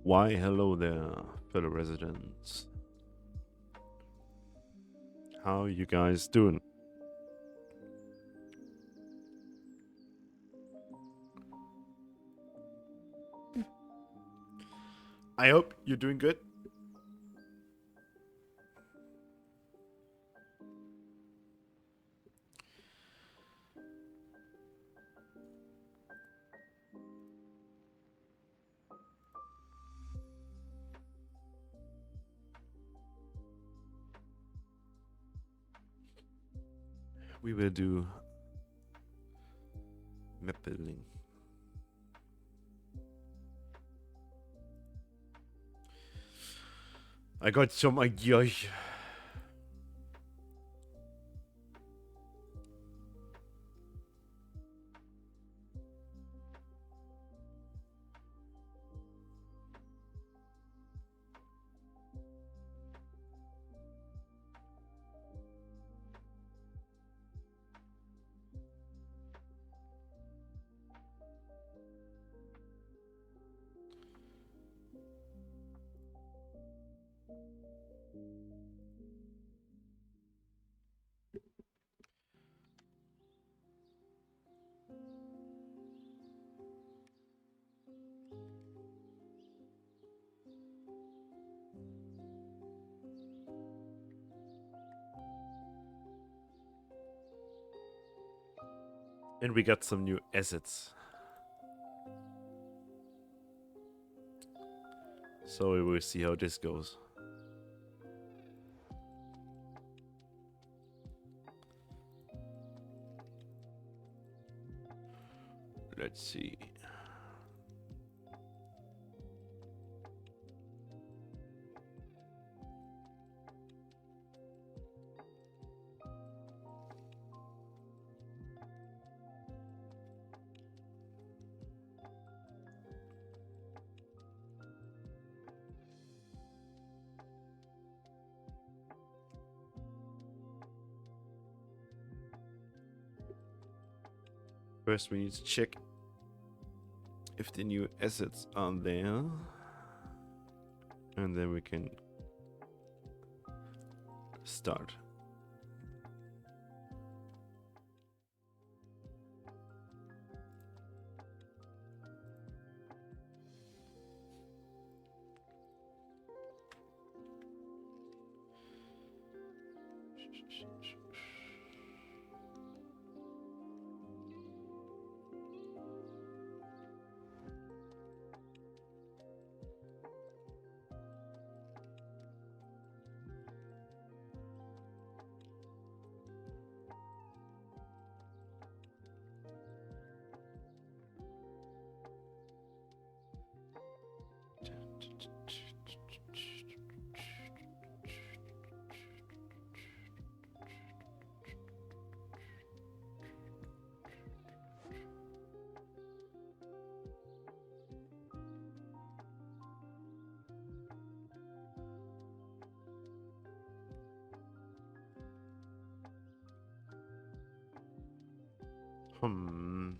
Why, hello there, fellow residents. How you guys doing? I hope you're doing good. We will do map building. I got some ideas. And we got some new assets. So we will see how this goes. Let's see. First, we need to check if the new assets are there. And then we can start. Hmm.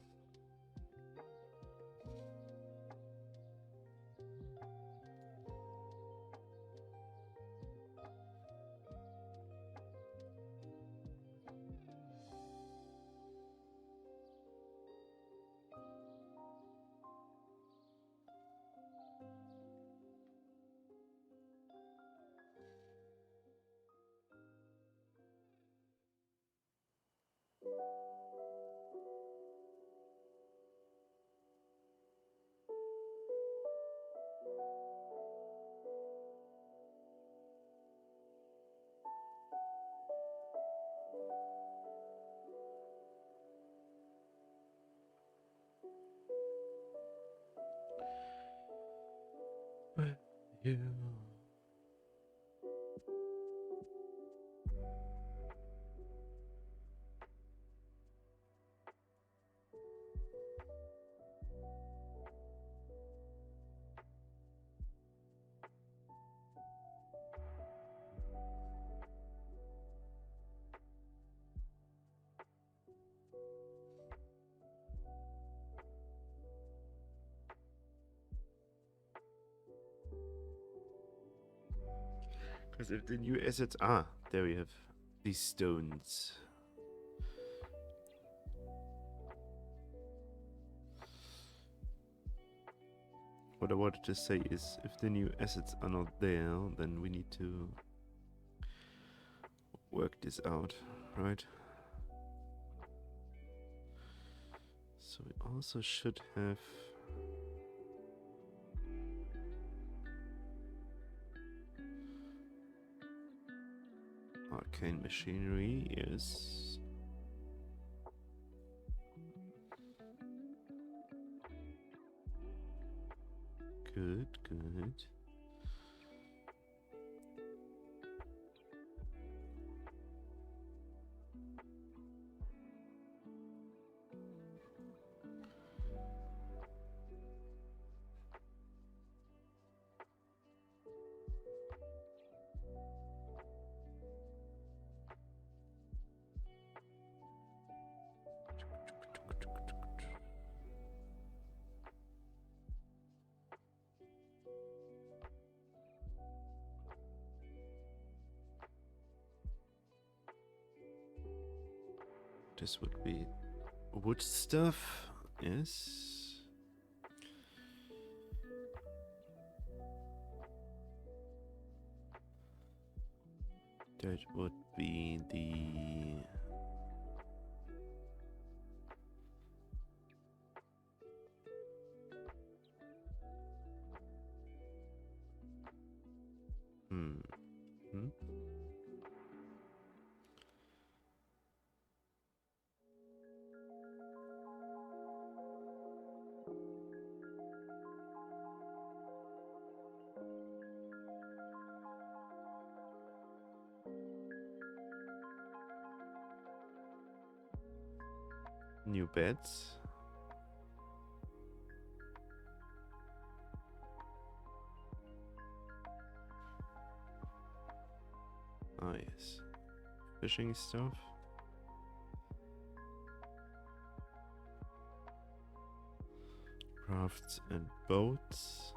Yeah. Because if the new assets... there we have these stones. What I wanted to say is, if the new assets are not there, then we need to work this out, right? So we also should have... arcane machinery, yes. Good, good. This would be wood stuff, yes. That would be the... New beds. Ah, yes. Fishing stuff. Rafts and boats.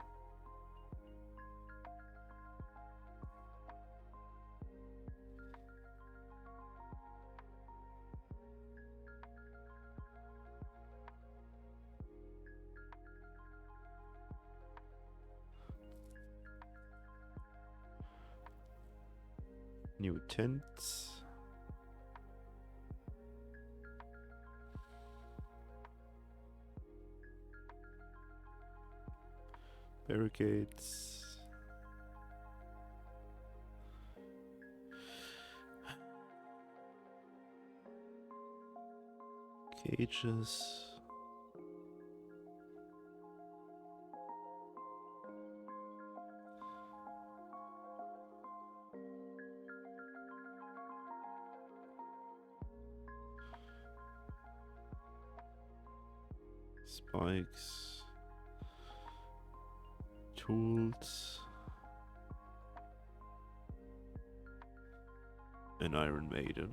New tents. Barricades. Cages. Spikes. Tools. An Iron Maiden.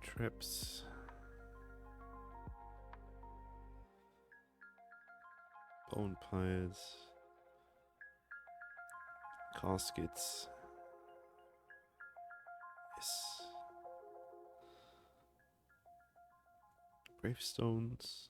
Traps. Bone piles. Caskets. Yes. Gravestones.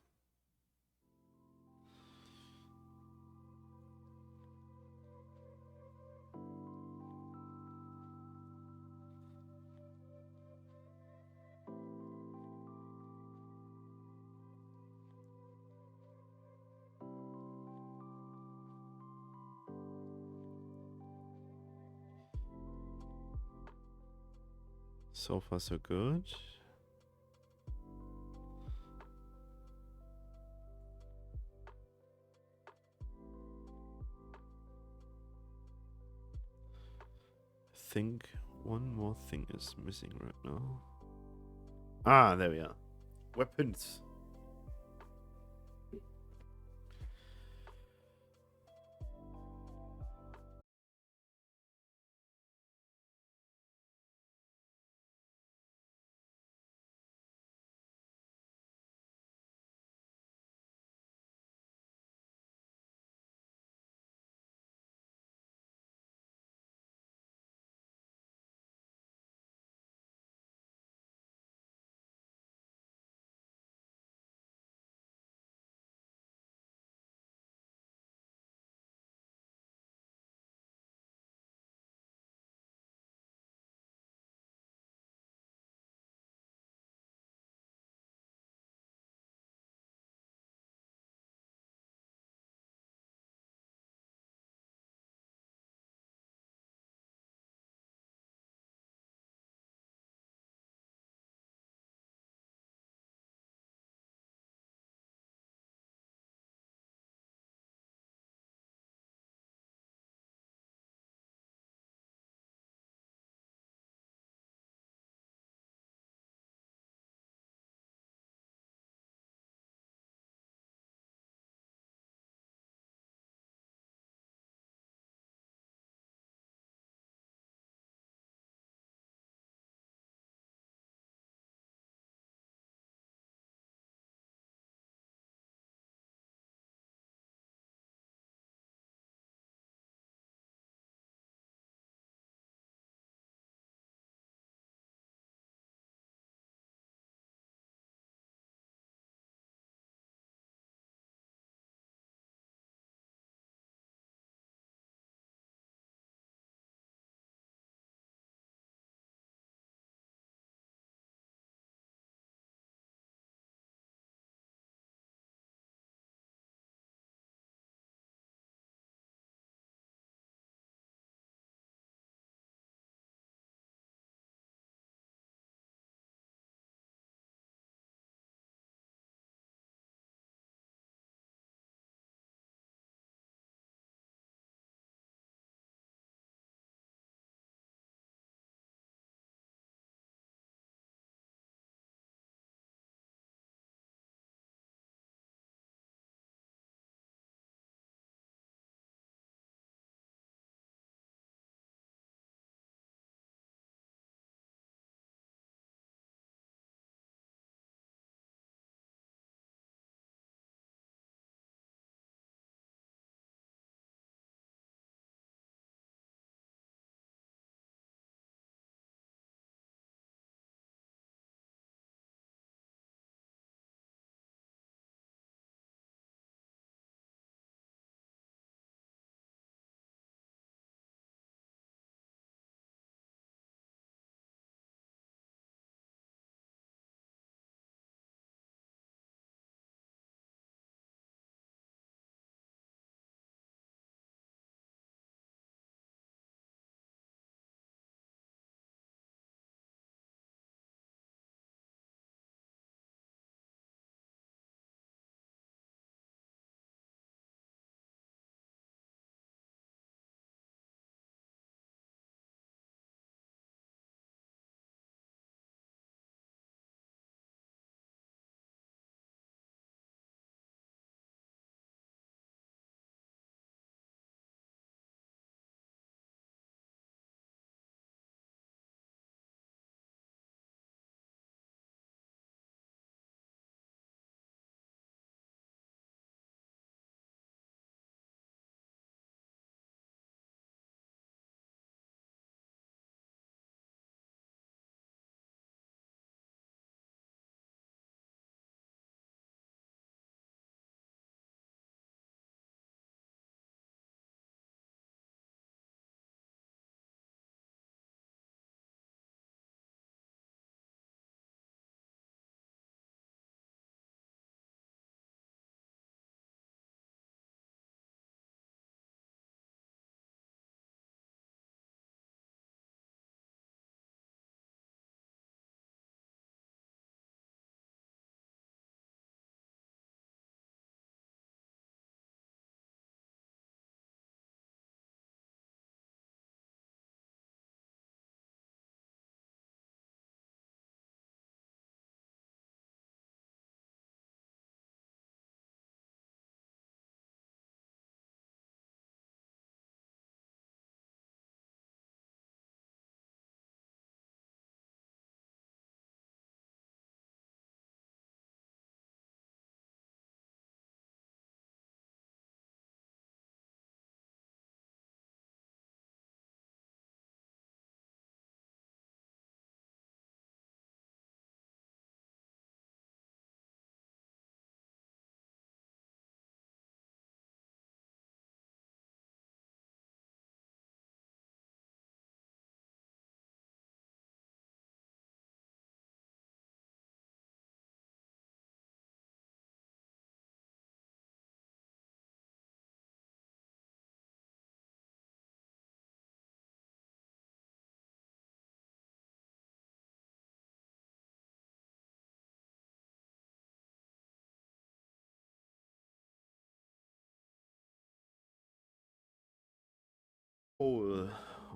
So far, so good. I think one more thing is missing right now. Ah, there we are. Weapons.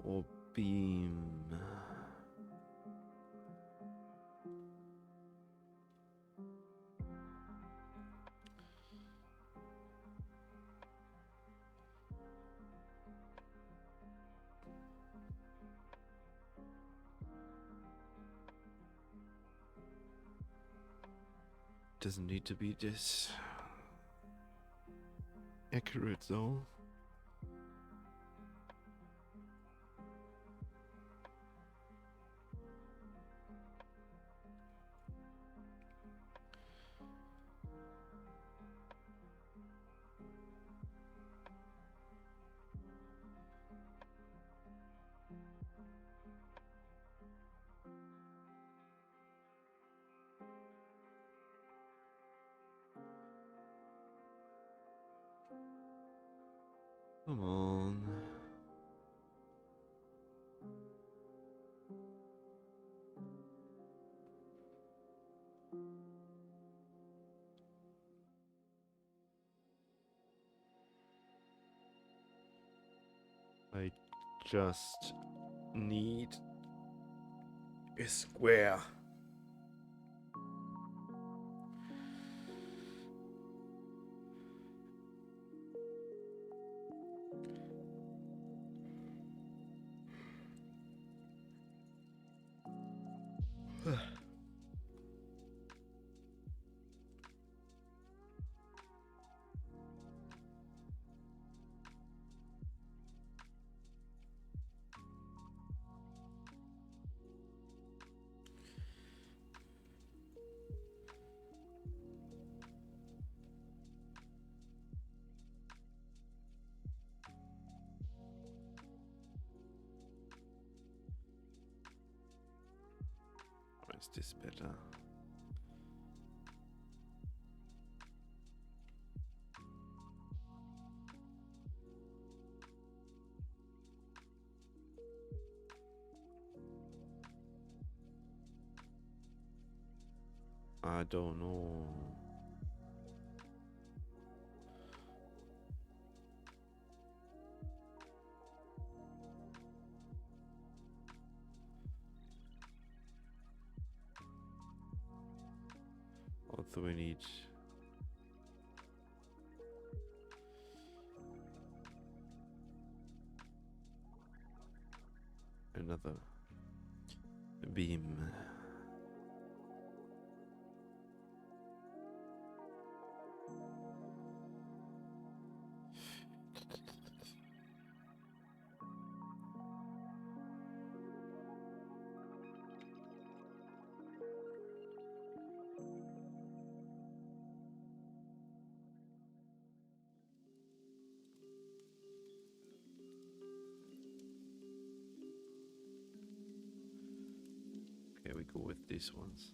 or beam? Doesn't need to be this accurate though. Come on. I just need a square. Or is this better? I don't know. Also, we need another beam. Okay, we go with these ones.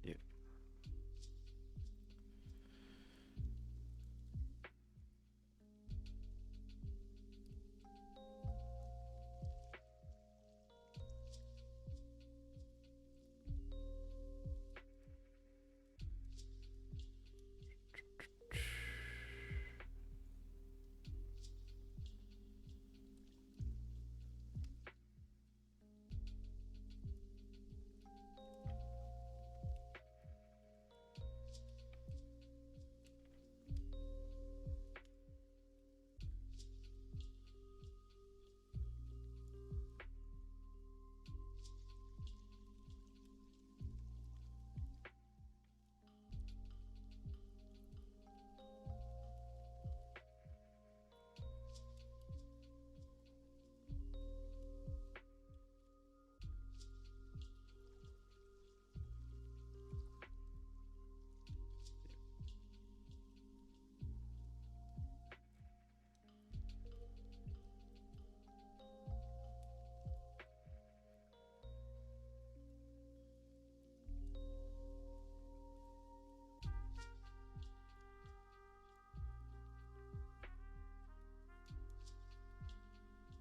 Yeah.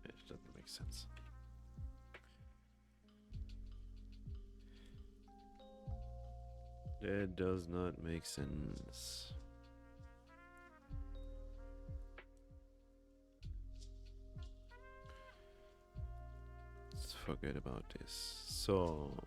It doesn't make sense. That does not make sense. Let's forget about this. So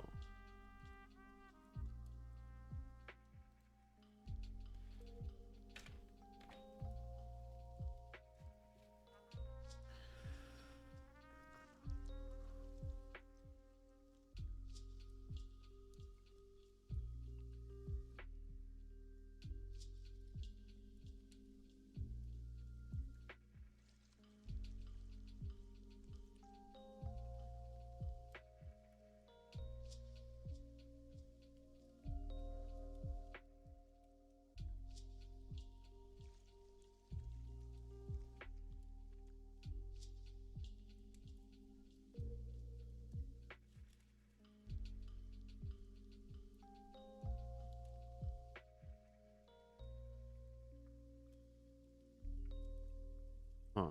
huh.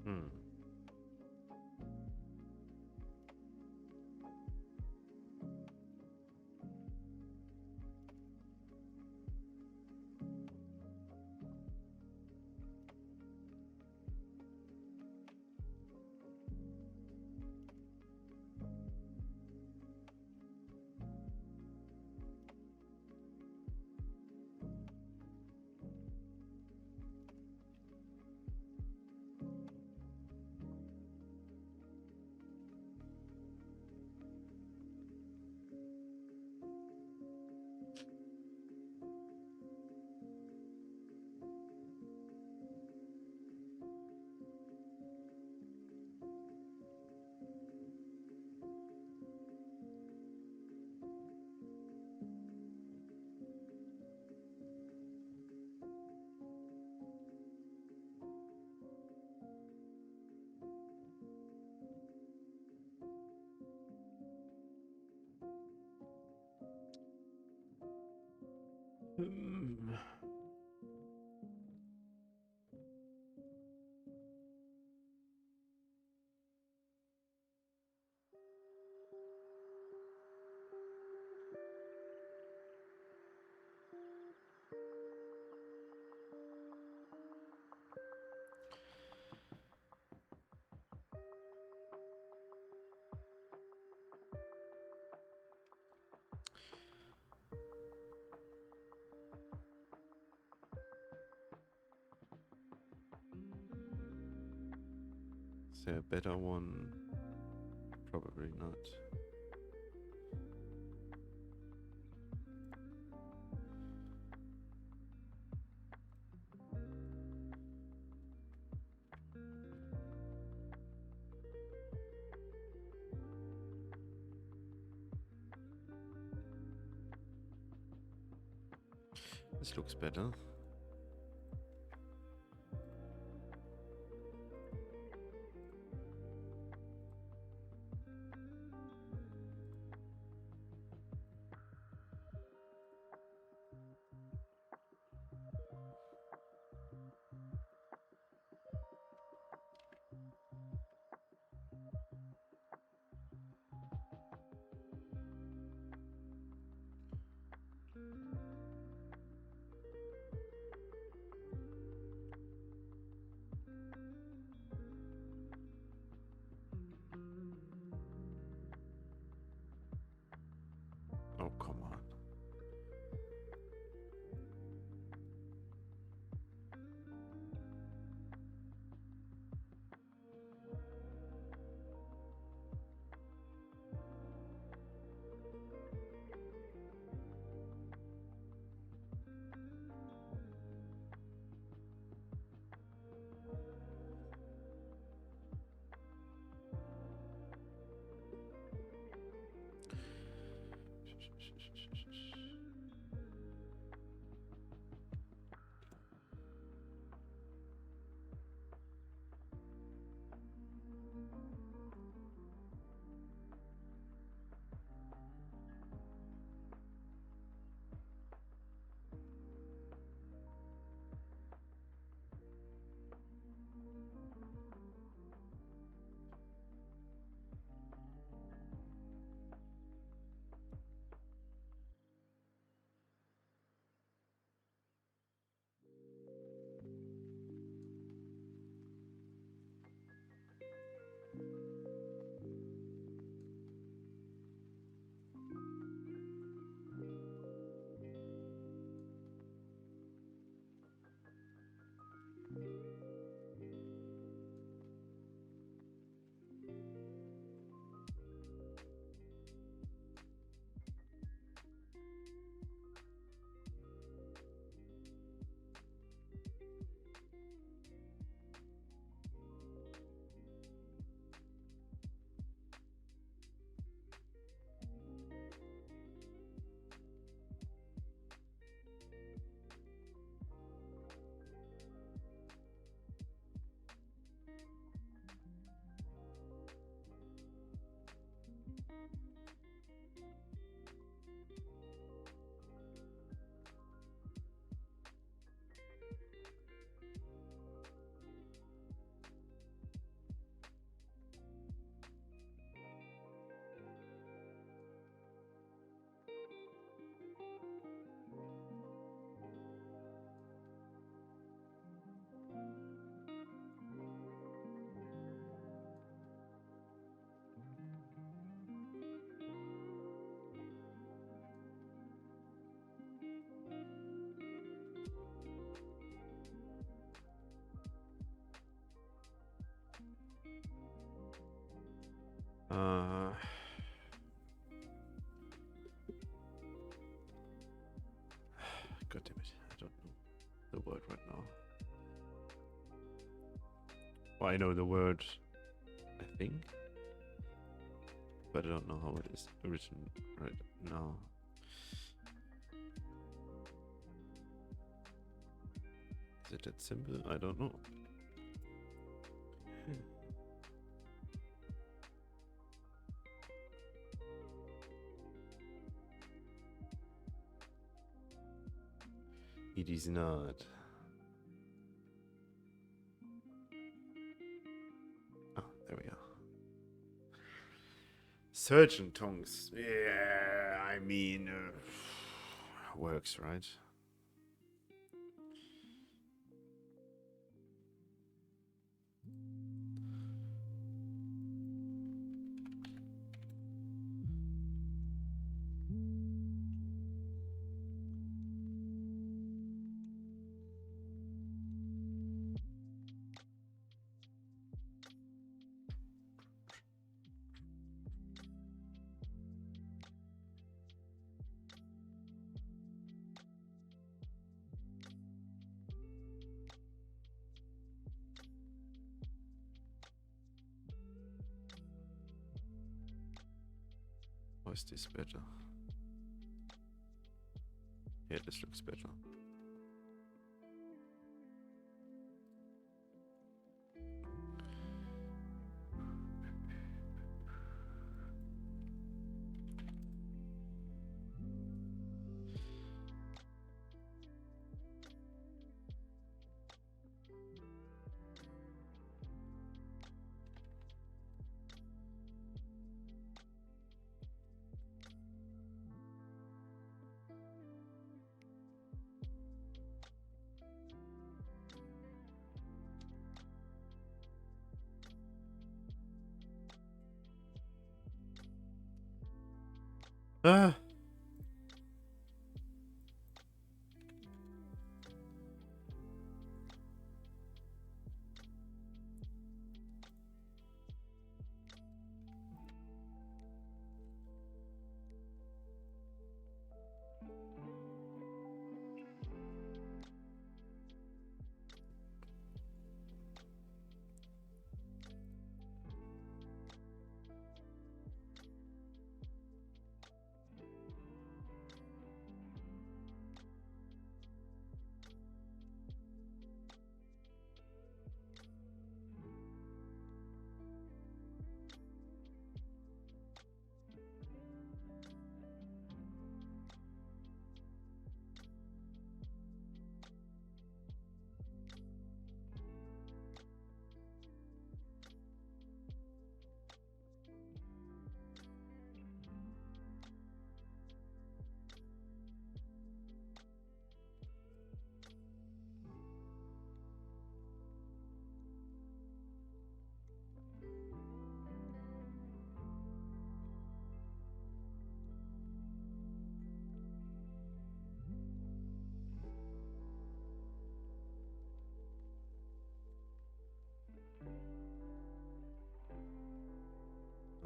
Hmm. Hmm. there a better one? Probably not. This looks better. Oh, come on. God damn it, I don't know the word right now. Well, I know the word, I think, but I don't know how it is written right now. Is it that simple? I don't know. It is not. Oh, there we are. Surgeon tongues. Yeah, I mean, works, right? is this better? Yeah, this looks better. Ah!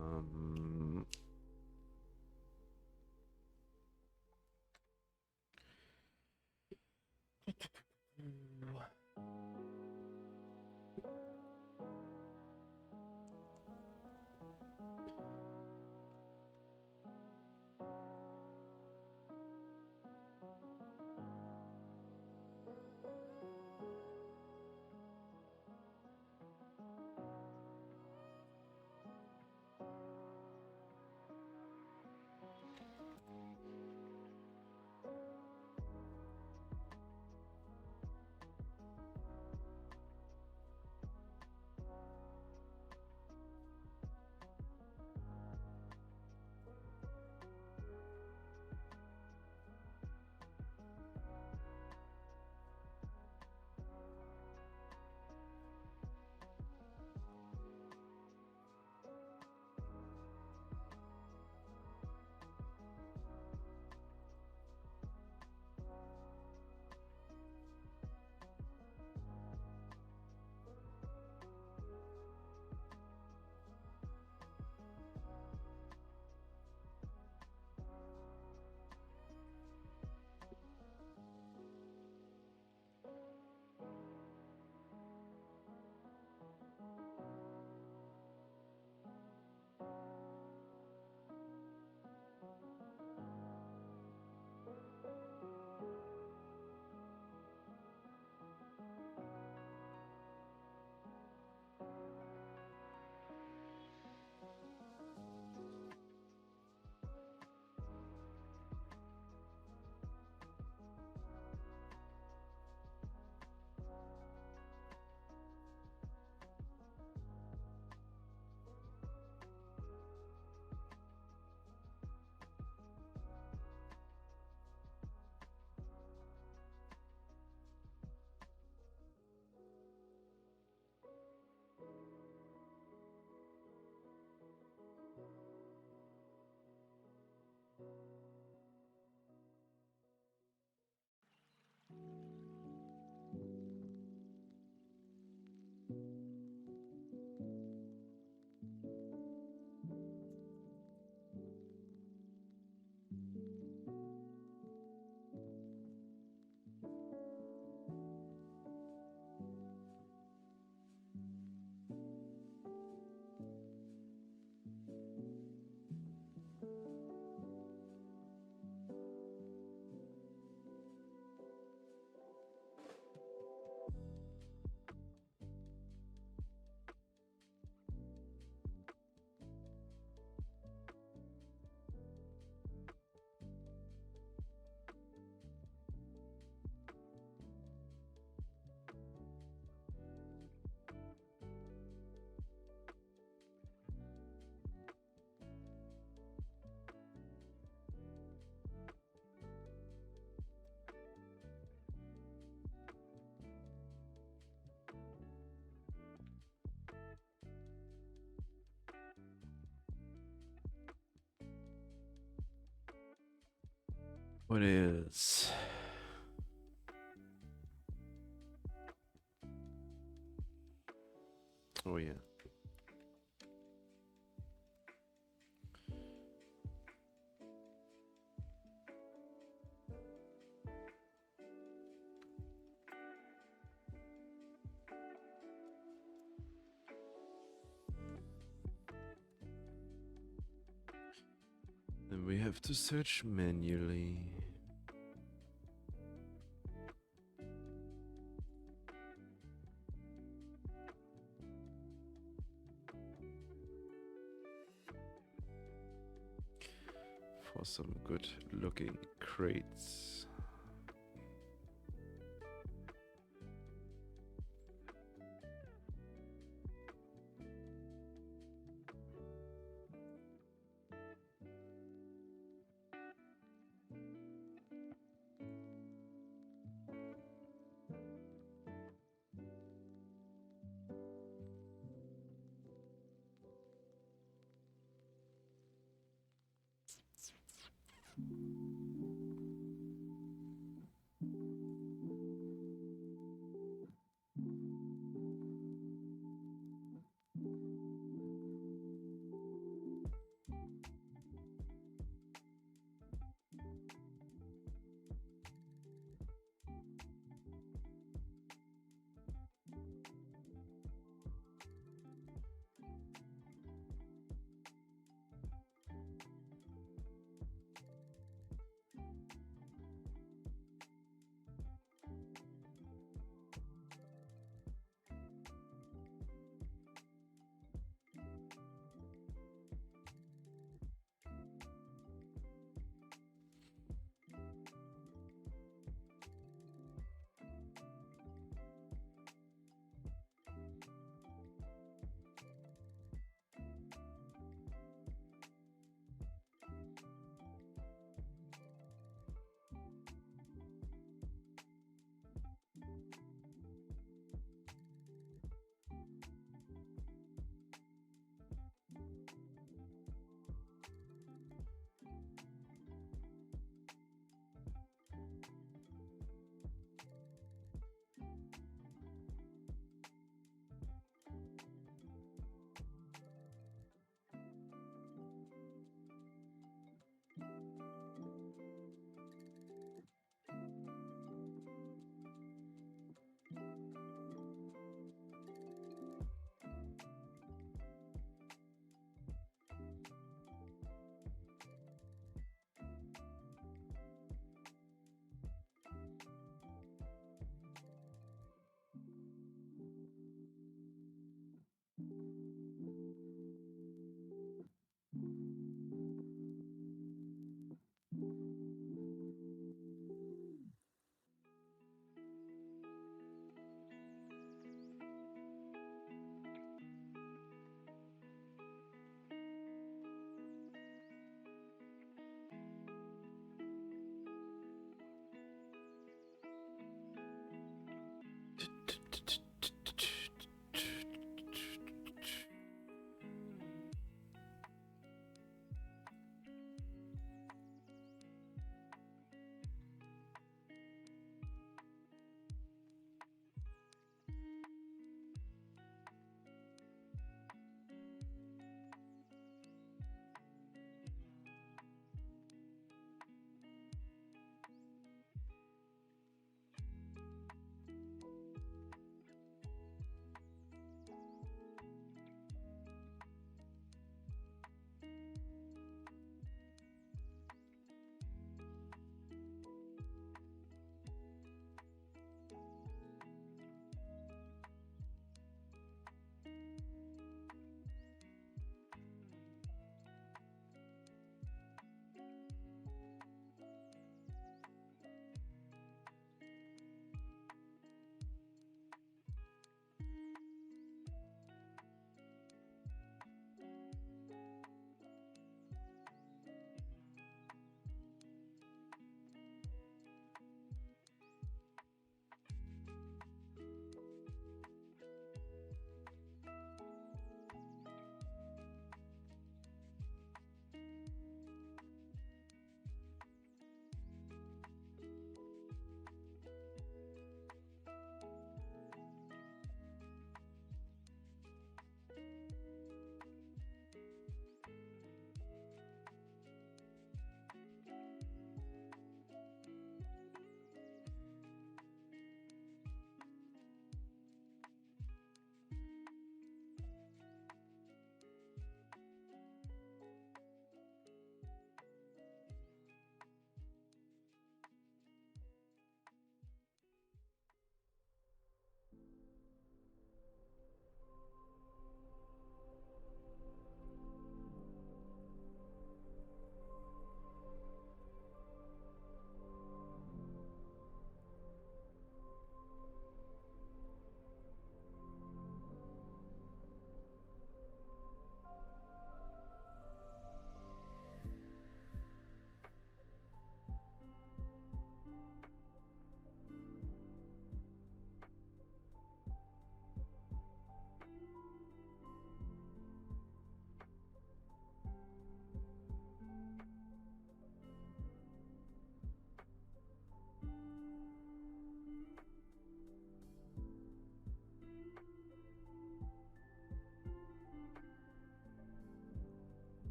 Um, What is? Oh yeah. Then we have to search manually. For some good looking crates.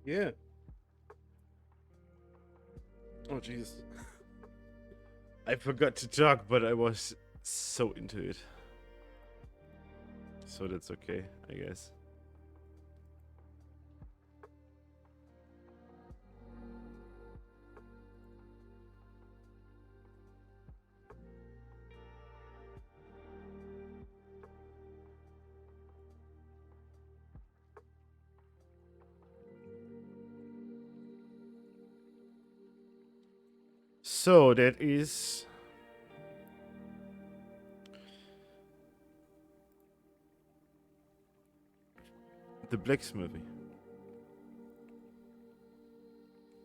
Yeah. Oh, jeez. I forgot to talk, but I was so into it. So that's okay, I guess. So that is the blacksmithy,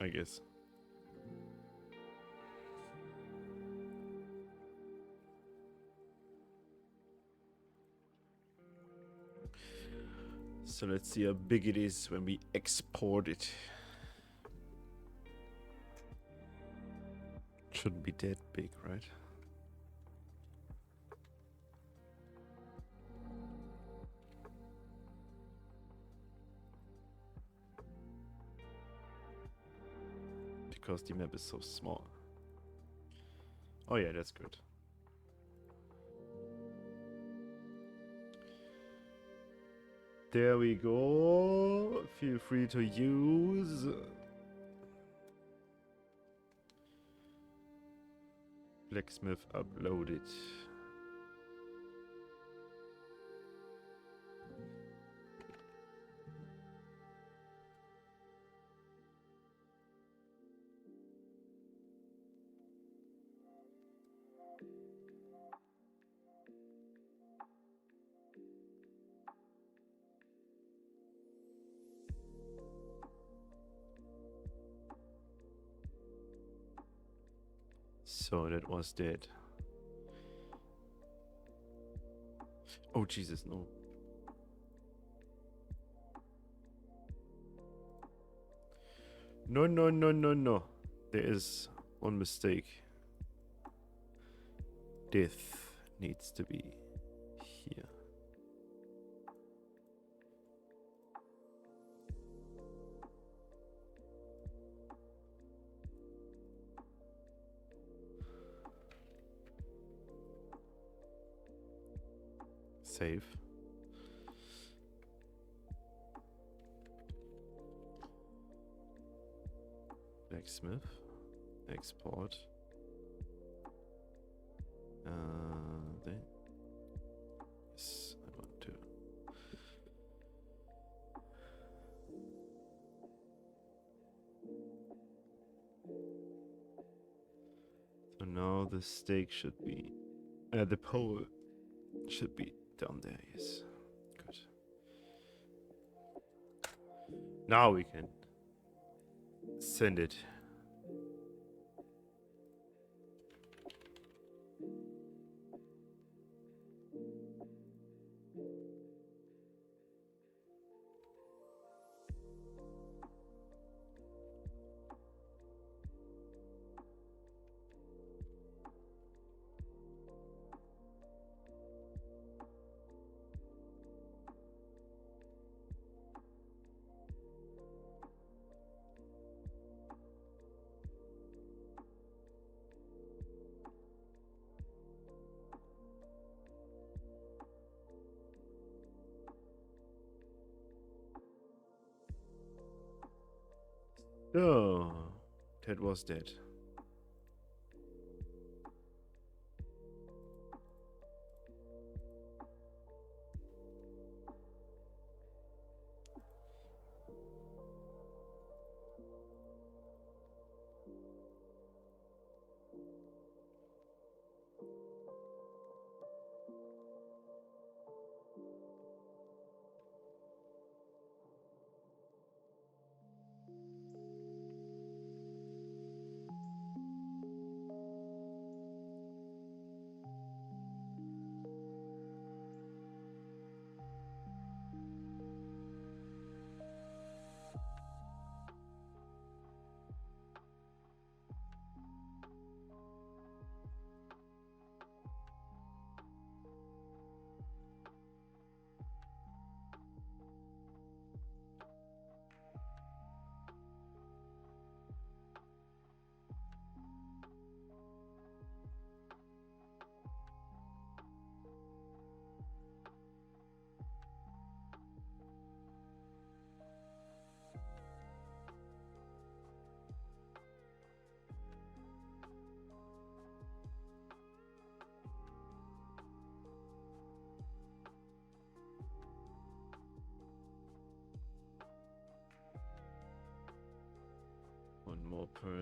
I guess. So let's see how big it is when we export it. Shouldn't be that big, right? Because the map is so small. Oh yeah, that's good. There we go. Feel free to use. Blacksmith uploaded. So that was that. Oh Jesus, no. No, no, no, no, no. There is one mistake. Death needs to be here. Save. Blacksmith. Export. There. Yes, I want to. So now the stake should be. The pole should be down there, yes. Good. Now we can send it. Oh, that was that.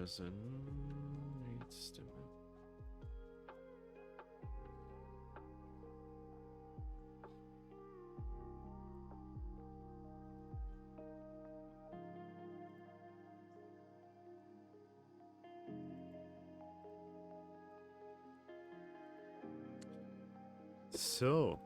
person needs to. So.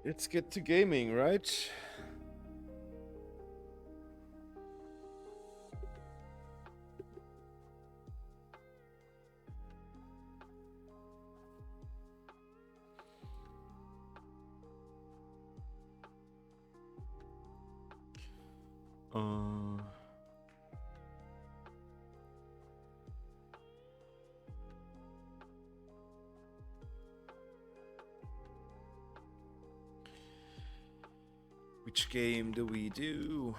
Let's get to gaming, right? Which game do we do?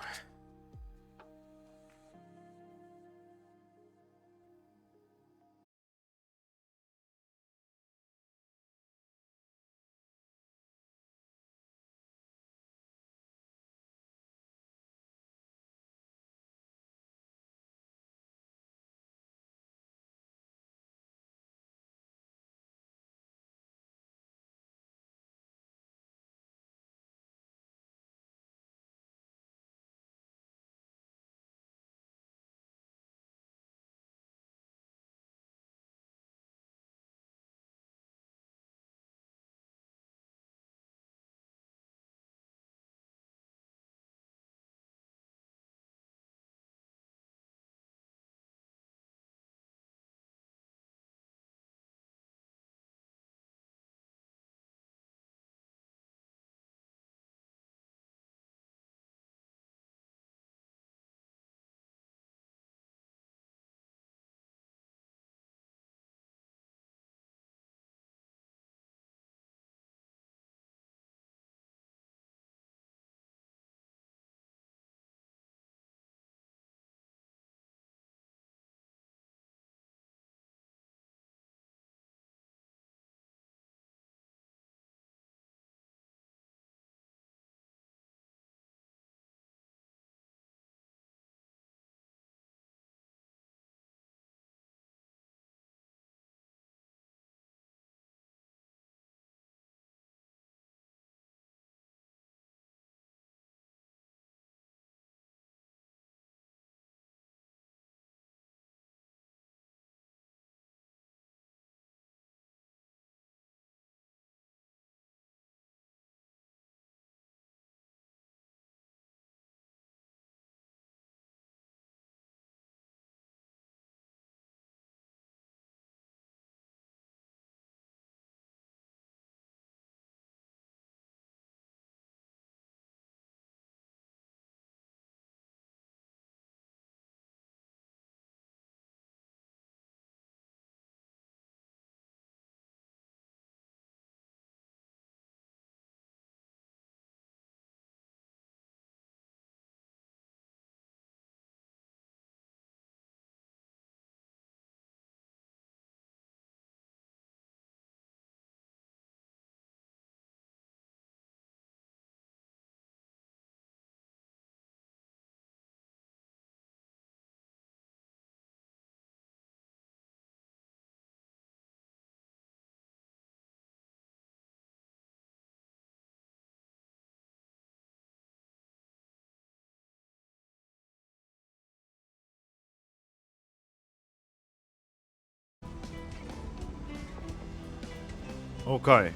Okay.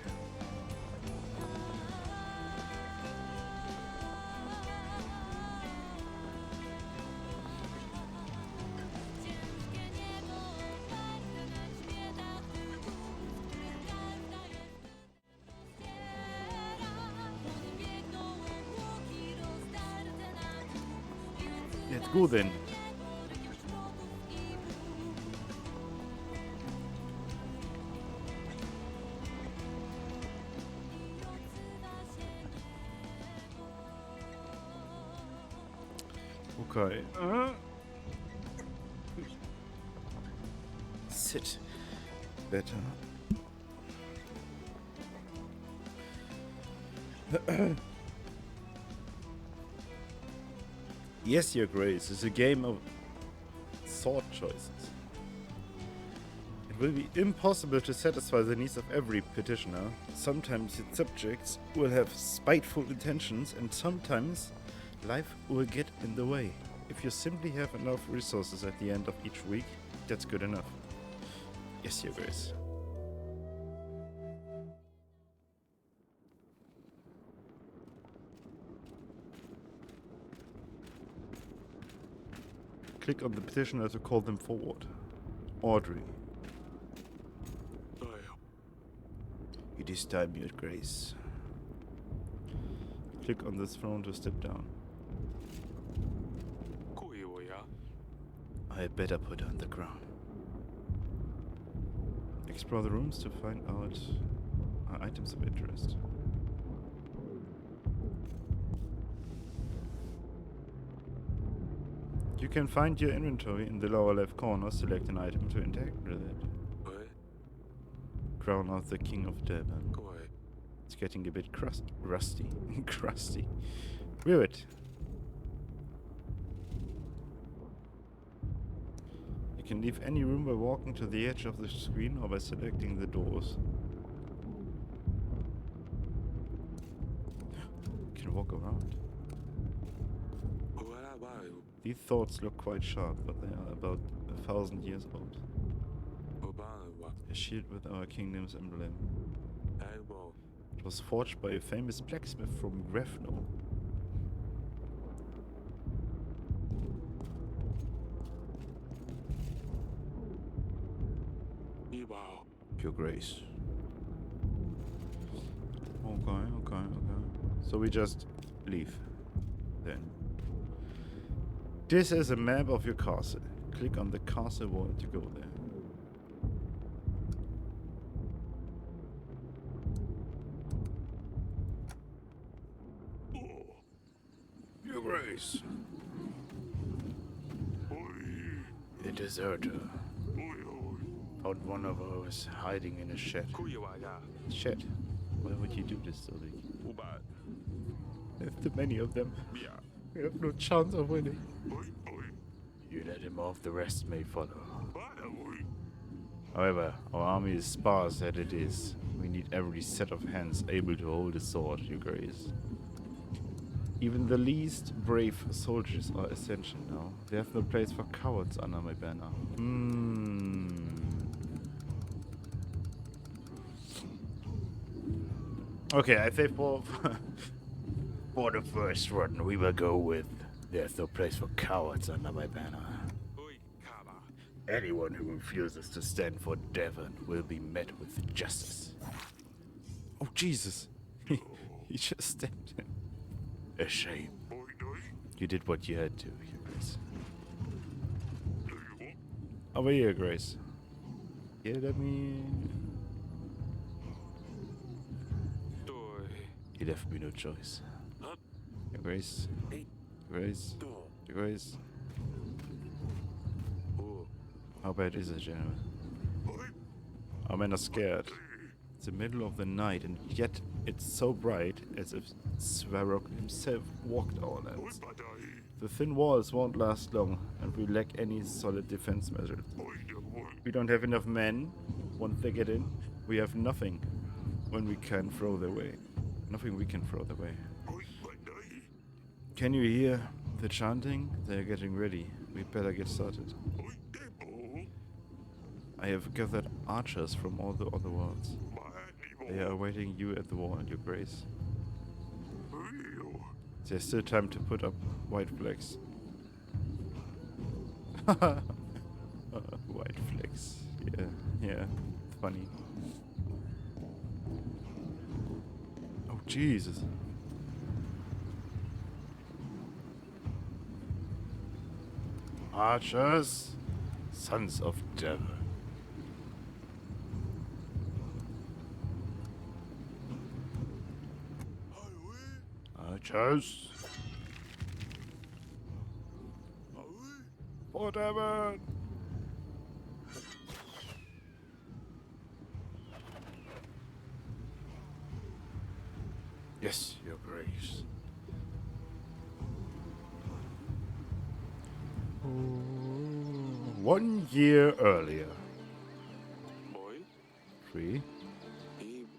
Let's go then. Okay. sit better. Yes, Your Grace is a game of sword choices. It will be impossible to satisfy the needs of every petitioner. Sometimes its subjects will have spiteful intentions, and sometimes life will get in the way. If you simply have enough resources at the end of each week, that's good enough. Yes, Your Grace. Click on the petitioner to call them forward. Audrey. It is time, Your Grace. Click on the throne to step down. I had better put on the crown. Explore the rooms to find out items of interest. You can find your inventory in the lower left corner. Select an item to interact with it. Crown of the King of Devon. It's getting a bit rusty. Crusty. Wear it. You can leave any room by walking to the edge of the screen or by selecting the doors. You can walk around. These thoughts look quite sharp, but they are about 1,000 years old. A shield with our kingdom's emblem. It was forged by a famous blacksmith from Grefno. Your Grace. Okay. So we just leave. Then. This is a map of your castle. Click on the castle wall to go there. Your Grace. A deserter. Found one of us hiding in a shed. Shed? Why would you do this, Ulrich? There's too many of them. We have no chance of winning. You let him off, the rest may follow. However, our army is sparse as it is. We need every set of hands able to hold a sword, Your Grace. Even the least brave soldiers are essential now. They have no place for cowards under my banner. Okay, I think for the first one, we will go with there's no place for cowards under my banner. Anyone who refuses to stand for Devon will be met with justice. Oh, Jesus. He just stabbed him. A shame. You did what you had to, Your Grace. Over here, Grace. Yeah, let me... You left me no choice. Your Grace. Your Grace. Your Grace. How bad is it, gentlemen? Our men are scared. It's the middle of the night, and yet it's so bright, as if Svarog himself walked our lands. The thin walls won't last long, and we lack any solid defense measures. We don't have enough men. Once they get in, we have nothing when we can throw their way. Nothing we can throw their way. Can you hear the chanting? They're getting ready. We better get started. I have gathered archers from all the other worlds. They are awaiting you at the wall, Your Grace. There's still time to put up white flags. White flags. Yeah. Funny. Oh, Jesus. Archers, sons of Devon. Archers. For Devon. Yes, Your Grace. 1 year earlier. 3,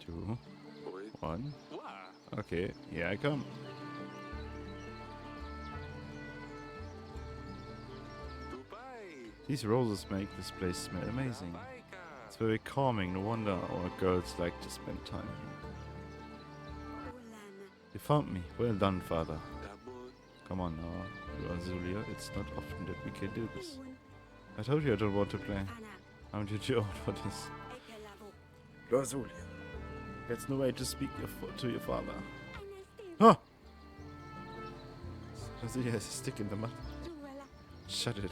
2, 1. Okay, here I come. These roses make this place smell amazing. It's very calming, no wonder our girls like to spend time here. You found me. Well done, father. Come on now, Zulia. It's not often that we can do this. I told you I don't want to play. Haven't you too old for this? Zulia. That's no way to speak to your father. Huh! Zulia has a stick in the mud. Shut it,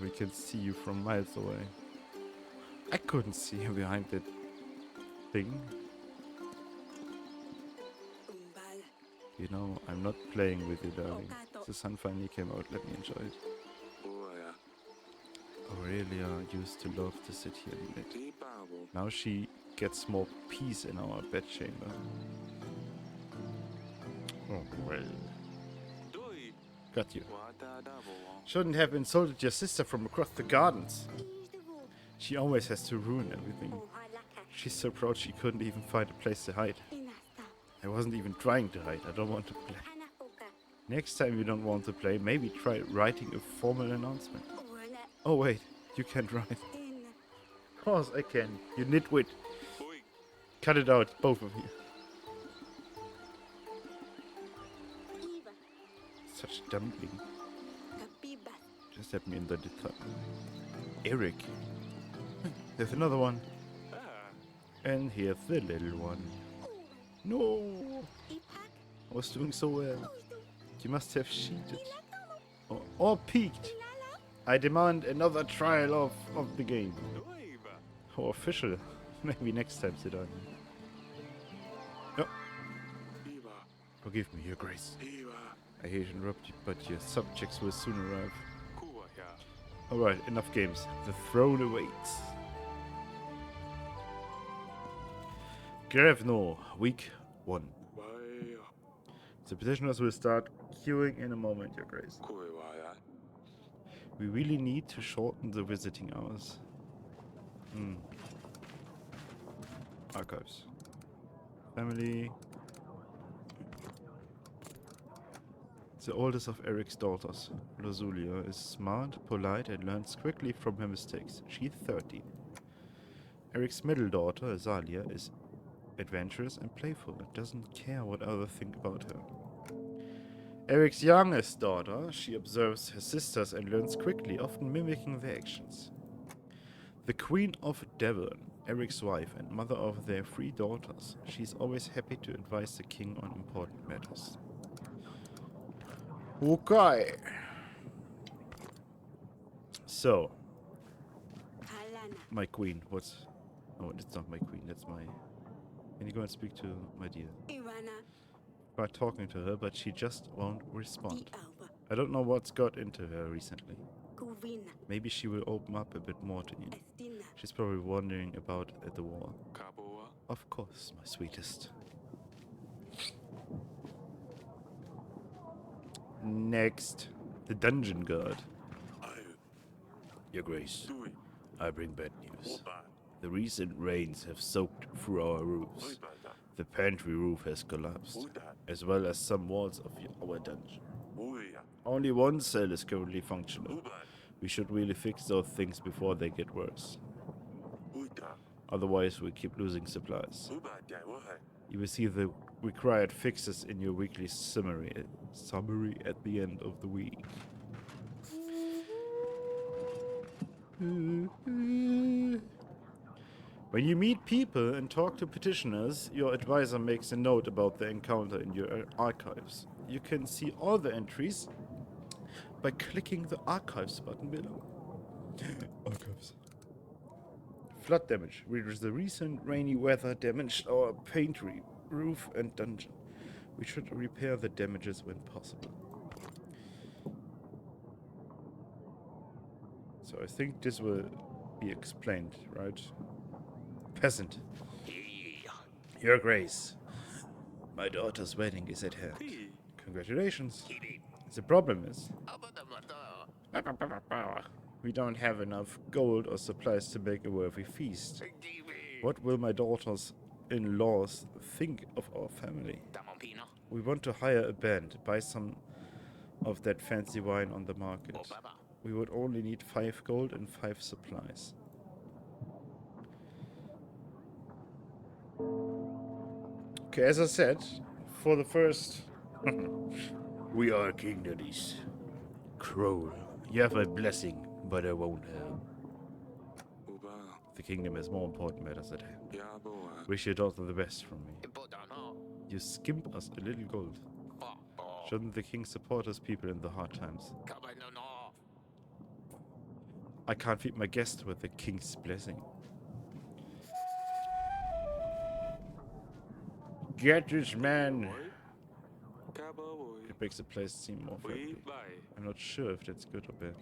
we can see you from miles away. I couldn't see him behind that thing. You know, I'm not playing with you, darling. The sun finally came out, let me enjoy it. Aurelia used to love to sit here and knit. Now she gets more peace in our bedchamber. Oh, well. Got you. Shouldn't have insulted your sister from across the gardens. She always has to ruin everything. She's so proud she couldn't even find a place to hide. I wasn't even trying to hide. I don't want to play. Next time you don't want to play, maybe try writing a formal announcement. Oh wait, you can't write. Of course I can, you nitwit. Cut it out, both of you. Such dumpling. Just let me in the detail. Eric. There's another one. And here's the little one. No! I was doing so well. You must have cheated. Or peeked. I demand another trial of the game. How official. Maybe next time, Zidane. Oh. Forgive me, Your Grace. I hate to interrupt you, but your subjects will soon arrive. Alright, enough games. The throne awaits. Grevno, week 1. The petitioners will start queuing in a moment, Your Grace. We really need to shorten the visiting hours. Archives. Family. The oldest of Eric's daughters, Rosulia, is smart, polite, and learns quickly from her mistakes. She's 13. Eric's middle daughter, Azalia, is adventurous and playful and doesn't care what others think about her. Eric's youngest daughter, she observes her sisters and learns quickly, often mimicking their actions. The Queen of Devon, Eric's wife and mother of their 3 daughters, she's always happy to advise the king on important matters. Okay. So, my queen, what's... Oh, it's not my queen, that's my... Can you go and speak to my dear? Tried talking to her, but she just won't respond. I don't know what's got into her recently. Maybe she will open up a bit more to you. She's probably wandering about at the wall. Of course, my sweetest. Next, the dungeon guard. Your Grace, I bring bad news. The recent rains have soaked through our roofs. The pantry roof has collapsed, as well as some walls of our dungeon. Only one cell is currently functional. We should really fix those things before they get worse. Otherwise, we keep losing supplies. You will see the required fixes in your weekly summary at the end of the week. When you meet people and talk to petitioners, your advisor makes a note about the encounter in your archives. You can see all the entries by clicking the archives button below. Archives. Flood damage. The recent rainy weather damaged our pantry, roof, and dungeon. We should repair the damages when possible. So I think this will be explained, right? Peasant. Your Grace, My daughter's wedding is at hand. Congratulations. The problem is, we don't have enough gold or supplies to make a worthy feast. What will my daughters-in-laws think of our family? We want to hire a band, buy some of that fancy wine on the market. We would only need 5 gold and 5 supplies. Okay, as I said, for the first... We are king daddies. Kroll, you have my blessing, but I won't help. The kingdom has more important matters at hand. Wish your daughter the best from me. You skimp us a little gold. Shouldn't the king support his people in the hard times? I can't feed my guests with the king's blessing. Get this man! It makes the place seem more friendly. I'm not sure if that's good or bad.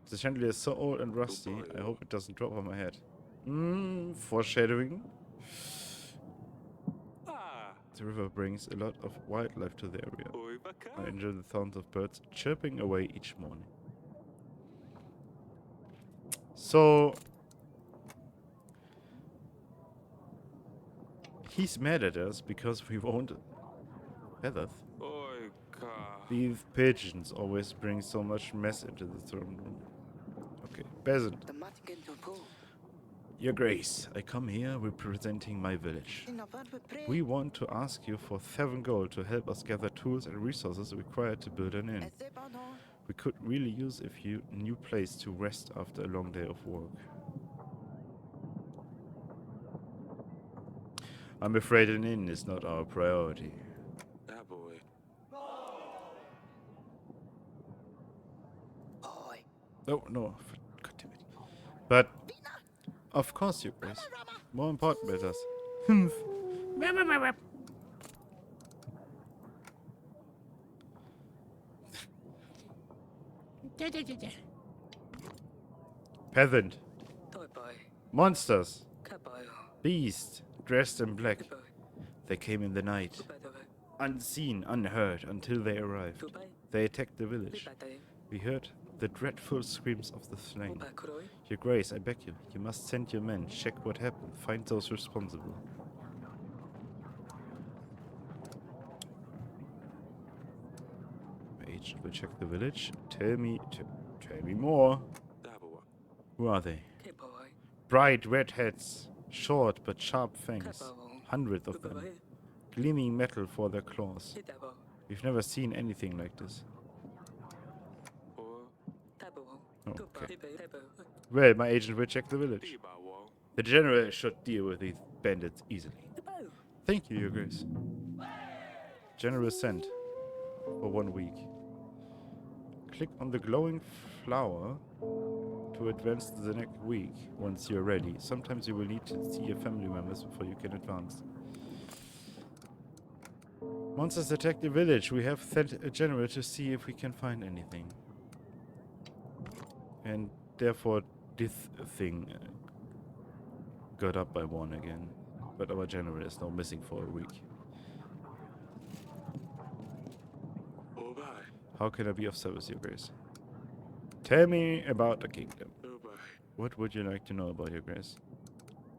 The chandelier is so old and rusty, I hope it doesn't drop on my head. Foreshadowing. The river brings a lot of wildlife to the area. I enjoy the sounds of birds chirping away each morning. So... he's mad at us because we won't feathers. These pigeons always bring so much mess into the throne room. Okay, peasant. Your Grace, I come here representing my village. We want to ask you for 7 gold to help us gather tools and resources required to build an inn. We could really use a new place to rest after a long day of work. I'm afraid an inn is not our priority. Oh, no. God damn it. But, of course, you guys. More important matters. Peasant. Monsters. Beasts. Dressed in black. They came in the night. Unseen, unheard, until they arrived. They attacked the village. We heard the dreadful screams of the slain. Your Grace, I beg you, you must send your men, check what happened, find those responsible. My agent will check the village. Tell me more. Who are they? Bright red heads, short but sharp fangs, hundreds of them, gleaming metal for their claws. We've never seen anything like this. Okay. Well, my agent will check the village. The general should deal with these bandits easily. Thank you, Your Grace. General sent for 1 week. Click on the glowing flower to advance to the next week once you're ready. Sometimes you will need to see your family members before you can advance. Monsters attack the village. We have sent a general to see if we can find anything. And therefore this thing got up by 1 again. But our general is now missing for a week. How can I be of service, Your Grace? Tell me about the kingdom. What would you like to know about, Your Grace?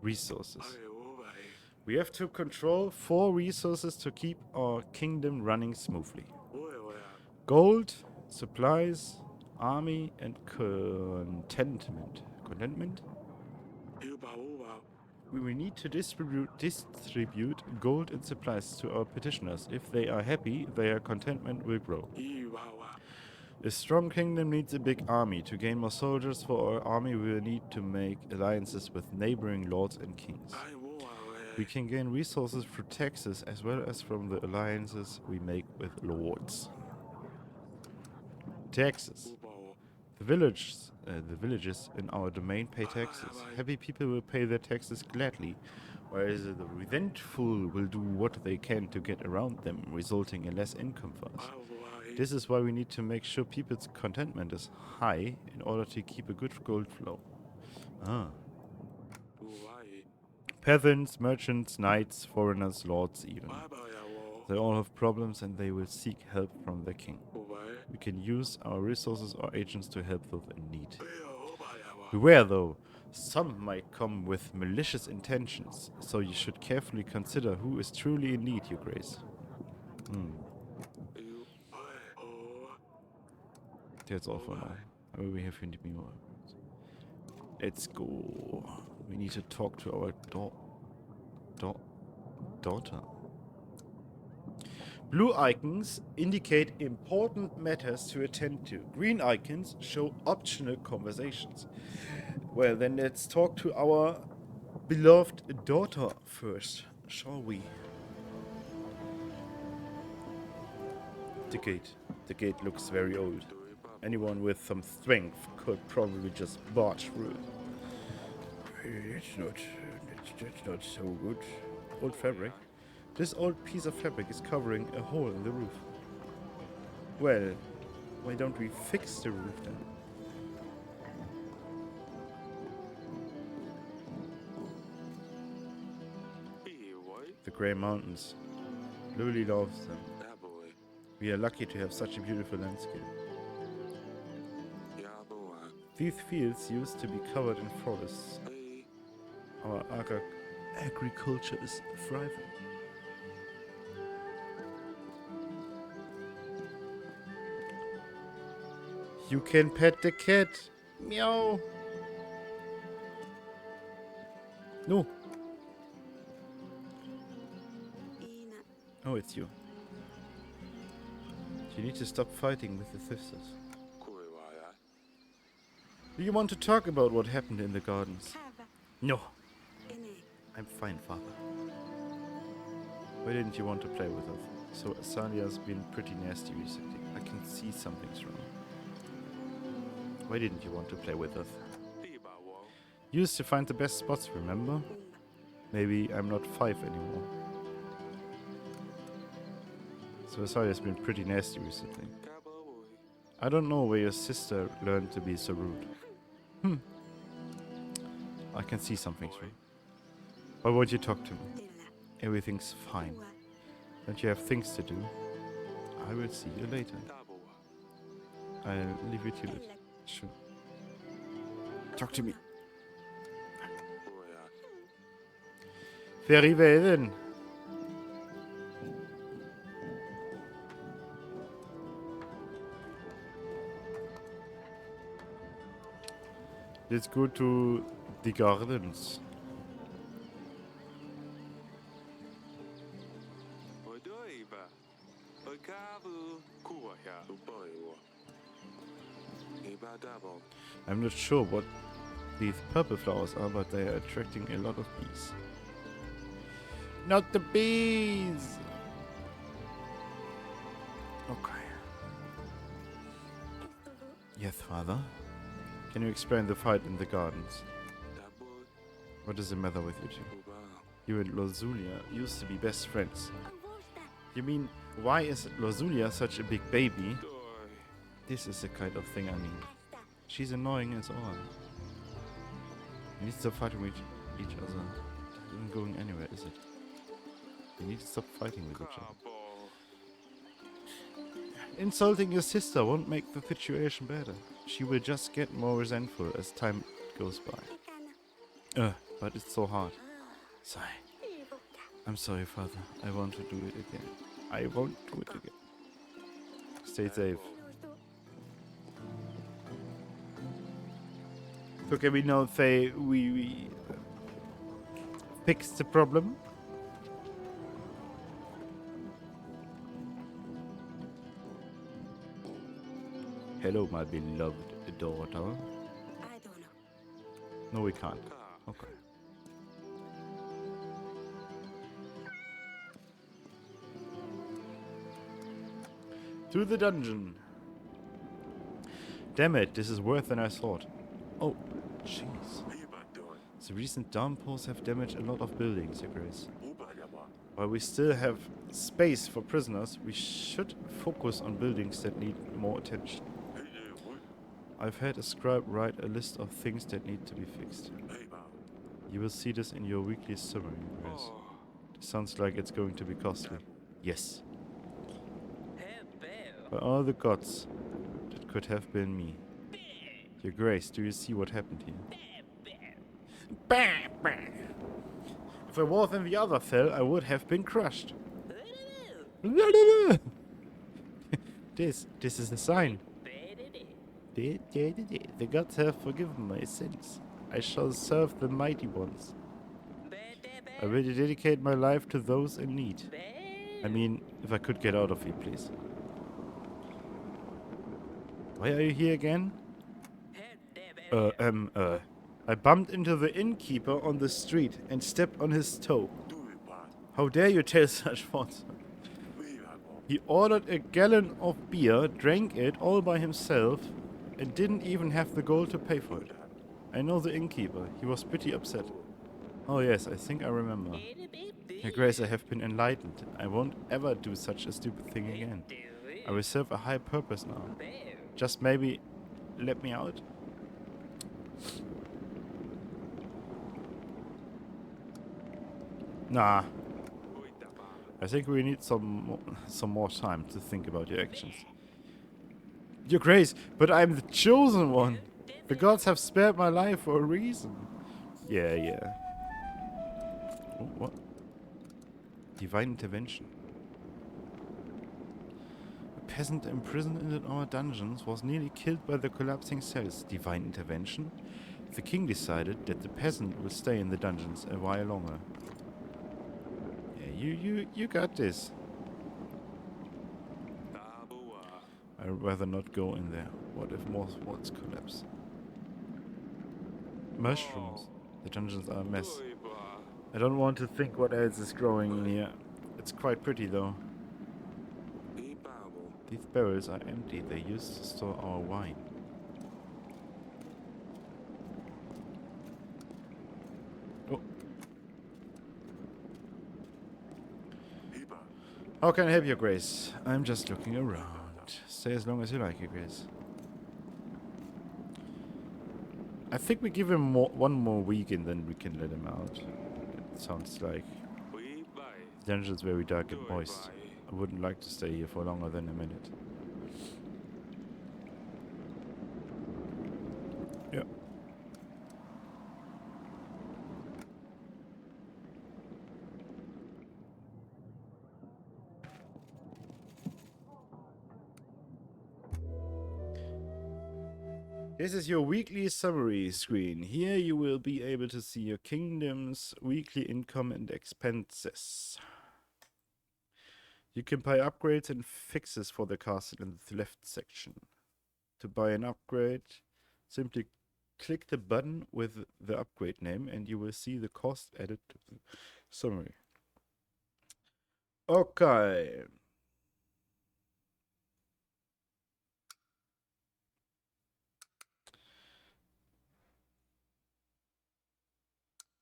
Resources. We have to control 4 resources to keep our kingdom running smoothly. Gold, supplies, army, and contentment. Contentment? We will need to distribute gold and supplies to our petitioners. If they are happy, their contentment will grow. A strong kingdom needs a big army. To gain more soldiers for our army, we will need to make alliances with neighboring lords and kings. We can gain resources through taxes as well as from the alliances we make with lords. Taxes. The villages in our domain pay taxes. Happy people will pay their taxes gladly, whereas the resentful will do what they can to get around them, resulting in less income for us. This is why we need to make sure people's contentment is high in order to keep a good gold flow. Peasants, merchants, knights, foreigners, lords even. They all have problems and they will seek help from their king. We can use our resources or agents to help those in need. Beware though, some might come with malicious intentions, so you should carefully consider who is truly in need, Your Grace. That's all for now. We have any more. Let's go. We need to talk to our daughter. Blue icons indicate important matters to attend to. Green icons show optional conversations. Well, then let's talk to our beloved daughter first, shall we? The gate. The gate looks very old. Anyone with some strength could probably just barge through it. That's not so good. Old fabric. This old piece of fabric is covering a hole in the roof. Well, why don't we fix the roof then? The Grey Mountains. Lily loves them. We are lucky to have such a beautiful landscape. These fields used to be covered in forests. Our agriculture is thriving. You can pet the cat. Meow. No. Oh, it's you. You need to stop fighting with the sisters. Do you want to talk about what happened in the gardens? No. I'm fine, father. Why didn't you want to play with us? So Asalia's been pretty nasty recently. I can see something's wrong. Why didn't you want to play with us? You used to find the best spots, remember? Maybe I'm not 5 anymore. So Asalia's been pretty nasty recently. I don't know where your sister learned to be so rude. I can see something's wrong. Why won't you talk to me? Everything's fine. Don't you have things to do? I will see you later. I'll leave you to it. Sure. Talk to me. Very well then. Let's go to the gardens. I'm not sure what these purple flowers are, but they are attracting a lot of bees. Not the bees! Okay. Yes, father? Can you explain the fight in the gardens? What is the matter with you two? You and Lozulia used to be best friends. You mean, why is Lozulia such a big baby? This is the kind of thing I mean. She's annoying as all. You need to stop fighting with each other. It isn't going anywhere, is it? You need to stop fighting with each other. Insulting your sister won't make the situation better. She will just get more resentful as time goes by. But it's so hard. Sigh. I'm sorry, father. I won't do it again. I won't do it again. Stay safe. So can we now say we fixed the problem? Hello, my beloved daughter. I don't know. No, we can't. Okay. To the dungeon. Damn it, this is worse than I thought. Oh, jeez. The recent downpours have damaged a lot of buildings, Your Grace. While we still have space for prisoners, we should focus on buildings that need more attention. I've had a scribe write a list of things that need to be fixed. You will see this in your weekly summary, Grace. It sounds like it's going to be costly. Yes. By all the gods, that could have been me. Your Grace, do you see what happened here? If a wolf and the other fell, I would have been crushed. This is a sign. The gods have forgiven my sins. I shall serve the mighty ones. I will dedicate my life to those in need. I mean, if I could get out of here, please. Why are you here again? I bumped into the innkeeper on the street and stepped on his toe. How dare you tell such thoughts? He ordered a gallon of beer, drank it all by himself, and didn't even have the gold to pay for it. I know the innkeeper. He was pretty upset. Oh yes, I think I remember. Your Grace, I have been enlightened. I won't ever do such a stupid thing again. I will serve a high purpose now. Just maybe let me out? Nah. I think we need some more time to think about your actions. Your Grace, but I'm the chosen one. The gods have spared my life for a reason. Yeah. Oh, what? Divine intervention. A peasant imprisoned in our dungeons was nearly killed by the collapsing cells. Divine intervention? The king decided that the peasant will stay in the dungeons a while longer. Yeah, you got this. I'd rather not go in there. What if more walls collapse? Mushrooms. The dungeons are a mess. I don't want to think what else is growing in here. It's quite pretty though. These barrels are empty. They used to store our wine. Oh. How can I help you, Grace? I'm just looking around. Stay as long as you like, Your Grace. I think we give him one more week and then we can let him out. It sounds like. The dungeon's very dark and moist. I wouldn't like to stay here for longer than a minute. Yeah. This is your weekly summary screen. Here you will be able to see your kingdom's weekly income and expenses. You can buy upgrades and fixes for the castle in the left section. To buy an upgrade, simply click the button with the upgrade name and you will see the cost added to the summary. Okay.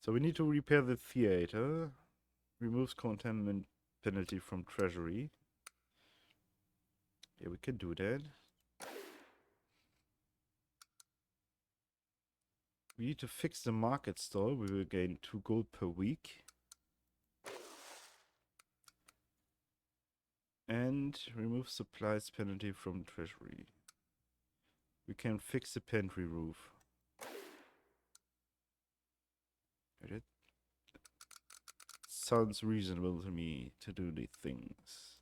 So we need to repair the theater. Removes containment penalty from treasury. Yeah, we can do that. We need to fix the market stall. We will gain 2 gold per week. And remove supplies penalty from treasury. We can fix the pantry roof. That sounds reasonable to me to do these things.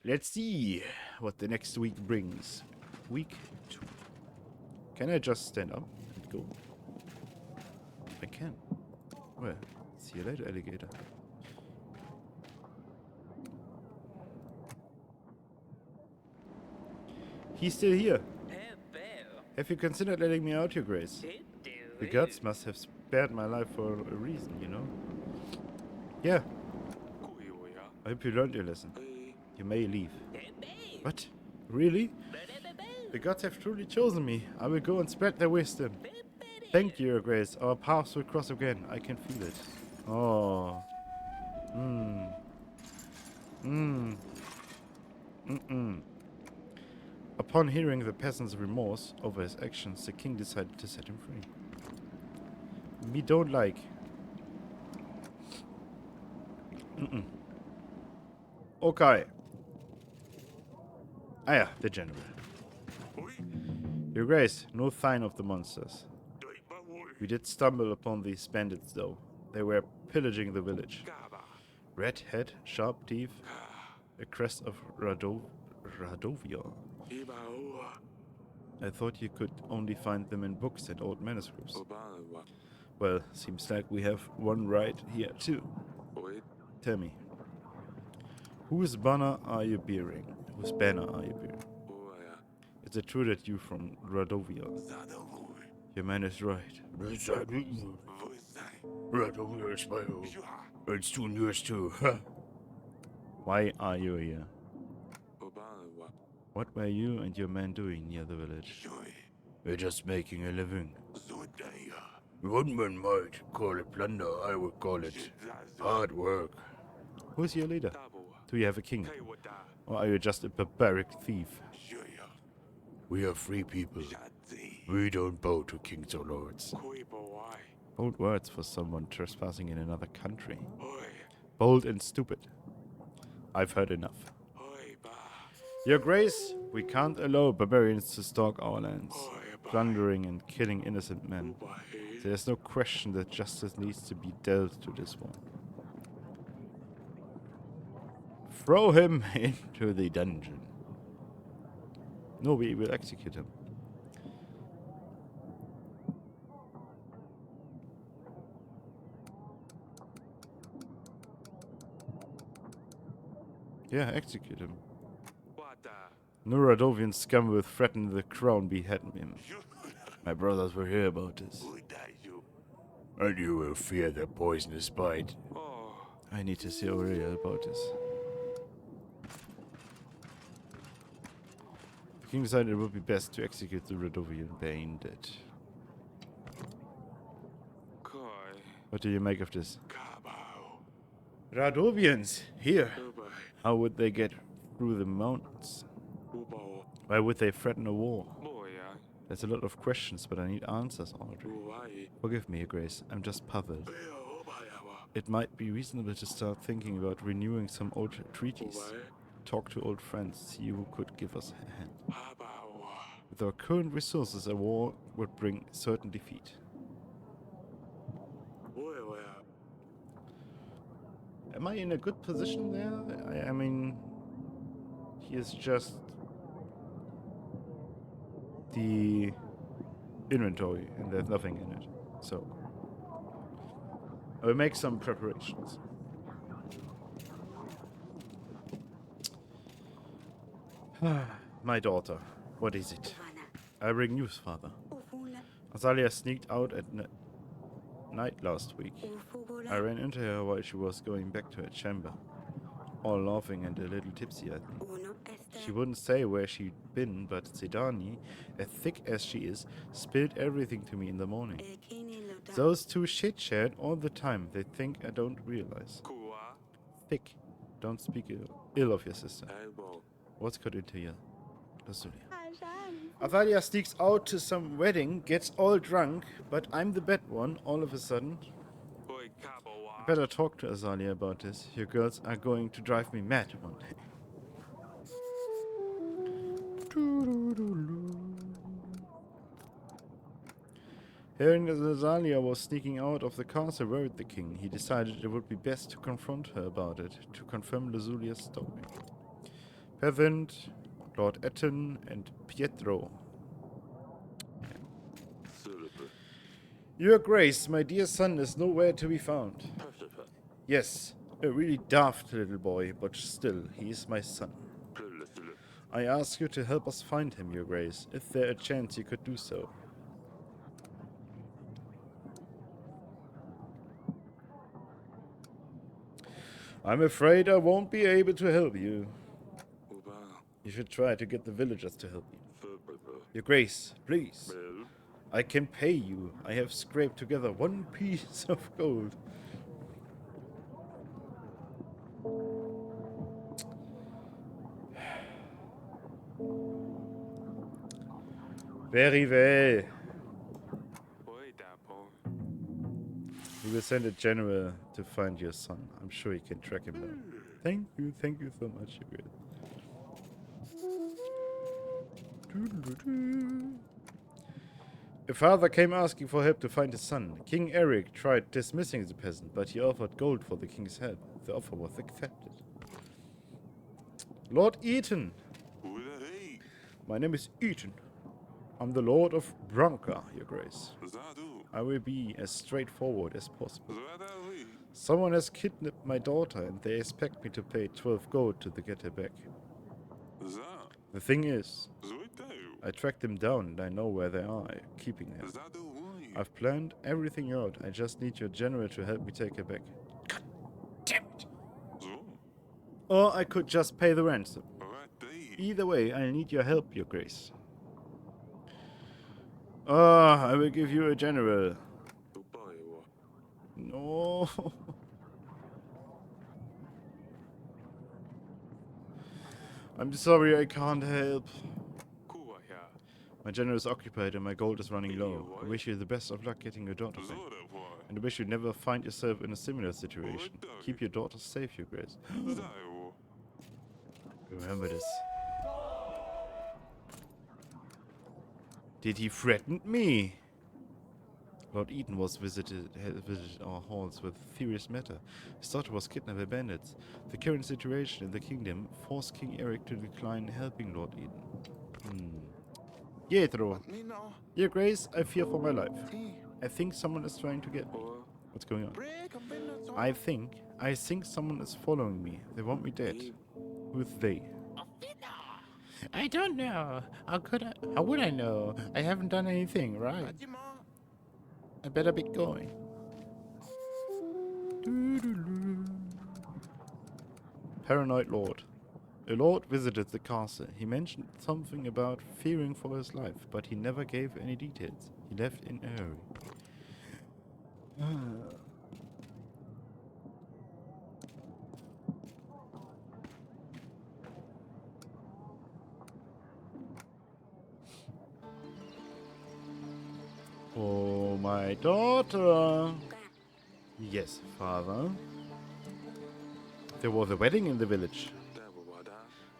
Let's see what the next week brings. Week 2. Can I just stand up and go? I can. Well, see you later, alligator. He's still here. Have you considered letting me out, Your Grace? The gods must have spared my life for a reason, you know? Yeah. I hope you learned your lesson. You may leave. What? Really? The gods have truly chosen me. I will go and spread their wisdom. Thank you, Your Grace. Our paths will cross again. I can feel it. Oh. Upon hearing the peasant's remorse over his actions, the king decided to set him free. Me don't like. Mm-mm. Okay. Ah yeah, the general. Your Grace, no sign of the monsters. We did stumble upon these bandits though. They were pillaging the village. Red head, sharp teeth, a crest of Radovia. I thought you could only find them in books and old manuscripts. Well, seems like we have one right here too. Tell me, whose banner are you bearing? Whose banner are you bearing? Is it true that you from Radovia? Your man is right. Radovia is my home. It's too yours too. Why are you here? What were you and your man doing near the village? We're just making a living. One man might call it plunder, I would call it hard work. Who's your leader? Do you have a king? Or are you just a barbaric thief? We are free people. We don't bow to kings or lords. Bold words for someone trespassing in another country. Bold and stupid. I've heard enough. Your Grace, we can't allow barbarians to stalk our lands, plundering and killing innocent men. There's no question that justice needs to be dealt to this one. Throw him into the dungeon. No, we will execute him. Yeah, execute him. No Radovian scum will threaten the crown, behead him. My brothers will hear about this. And you will fear their poisonous bite. I need to see Aurelia about this. The king decided it would be best to execute the Radovian bandit. What do you make of this? Radovians, here. How would they get through the mountains? Why would they threaten a war? There's a lot of questions, but I need answers, Audrey. Forgive me, Your Grace, I'm just puzzled. It might be reasonable to start thinking about renewing some old treaties. Talk to old friends, see who could give us a hand. With our current resources, a war would bring certain defeat. Am I in a good position there? I mean, he is just the inventory, and there's nothing in it. So, I will make some preparations. My daughter, what is it? I bring news, father. Azalea sneaked out at night last week. I ran into her while she was going back to her chamber. All laughing and a little tipsy, I think. She wouldn't say where she'd been, but Zidani, as thick as she is, spilled everything to me in the morning. Those two shit-shared all the time. They think I don't realize. Thick. Don't speak ill of your sister. What's got into you? Athalia sneaks out to some wedding, gets all drunk, but I'm the bad one all of a sudden. I better talk to Azalea about this. Your girls are going to drive me mad one day. Hearing that Azalea was sneaking out of the castle worried the king. He decided it would be best to confront her about it, to confirm Lazulia's story. Peasant, Lord Etten, and Pietro. Your Grace, my dear son is nowhere to be found. Yes, a really daft little boy, but still, he is my son. I ask you to help us find him, Your Grace. Is there a chance you could do so? I'm afraid I won't be able to help you. You should try to get the villagers to help you. Your Grace, please. I can pay you. I have scraped together 1 piece of gold. Very well. We will send a general to find your son. I'm sure he can track him down. Thank you so much, you guys. A father came asking for help to find his son. King Eric tried dismissing the peasant, but he offered gold for the king's head. The offer was accepted. Lord Eaton. My name is Eaton. I'm the Lord of Branca, your grace. I will be as straightforward as possible. Someone has kidnapped my daughter and they expect me to pay 12 gold to get her back. The thing is, I tracked them down and I know where they are, keeping them. I've planned everything out. I just need your general to help me take her back. God damn it! Or I could just pay the ransom. Either way, I need your help, your grace. I will give you a general. No. I'm sorry, I can't help. My general is occupied and my gold is running low. I wish you the best of luck getting your daughter back. And I wish you never find yourself in a similar situation. Keep your daughter safe, your grace. Remember this. Did he threaten me? Lord Eaton had visited our halls with a serious matter. His daughter was kidnapped by bandits. The current situation in the kingdom forced King Eric to decline helping Lord Eaton. Pietro. Your grace, I fear for my life. I think someone is trying to get me. What's going on? I think someone is following me. They want me dead. Who's they? I don't know. How would I know? I haven't done anything, right? I better be going. Paranoid Lord. A lord visited the castle. He mentioned something about fearing for his life, but he never gave any details. He left in a hurry. Oh, my daughter. Yes, father. There was a wedding in the village.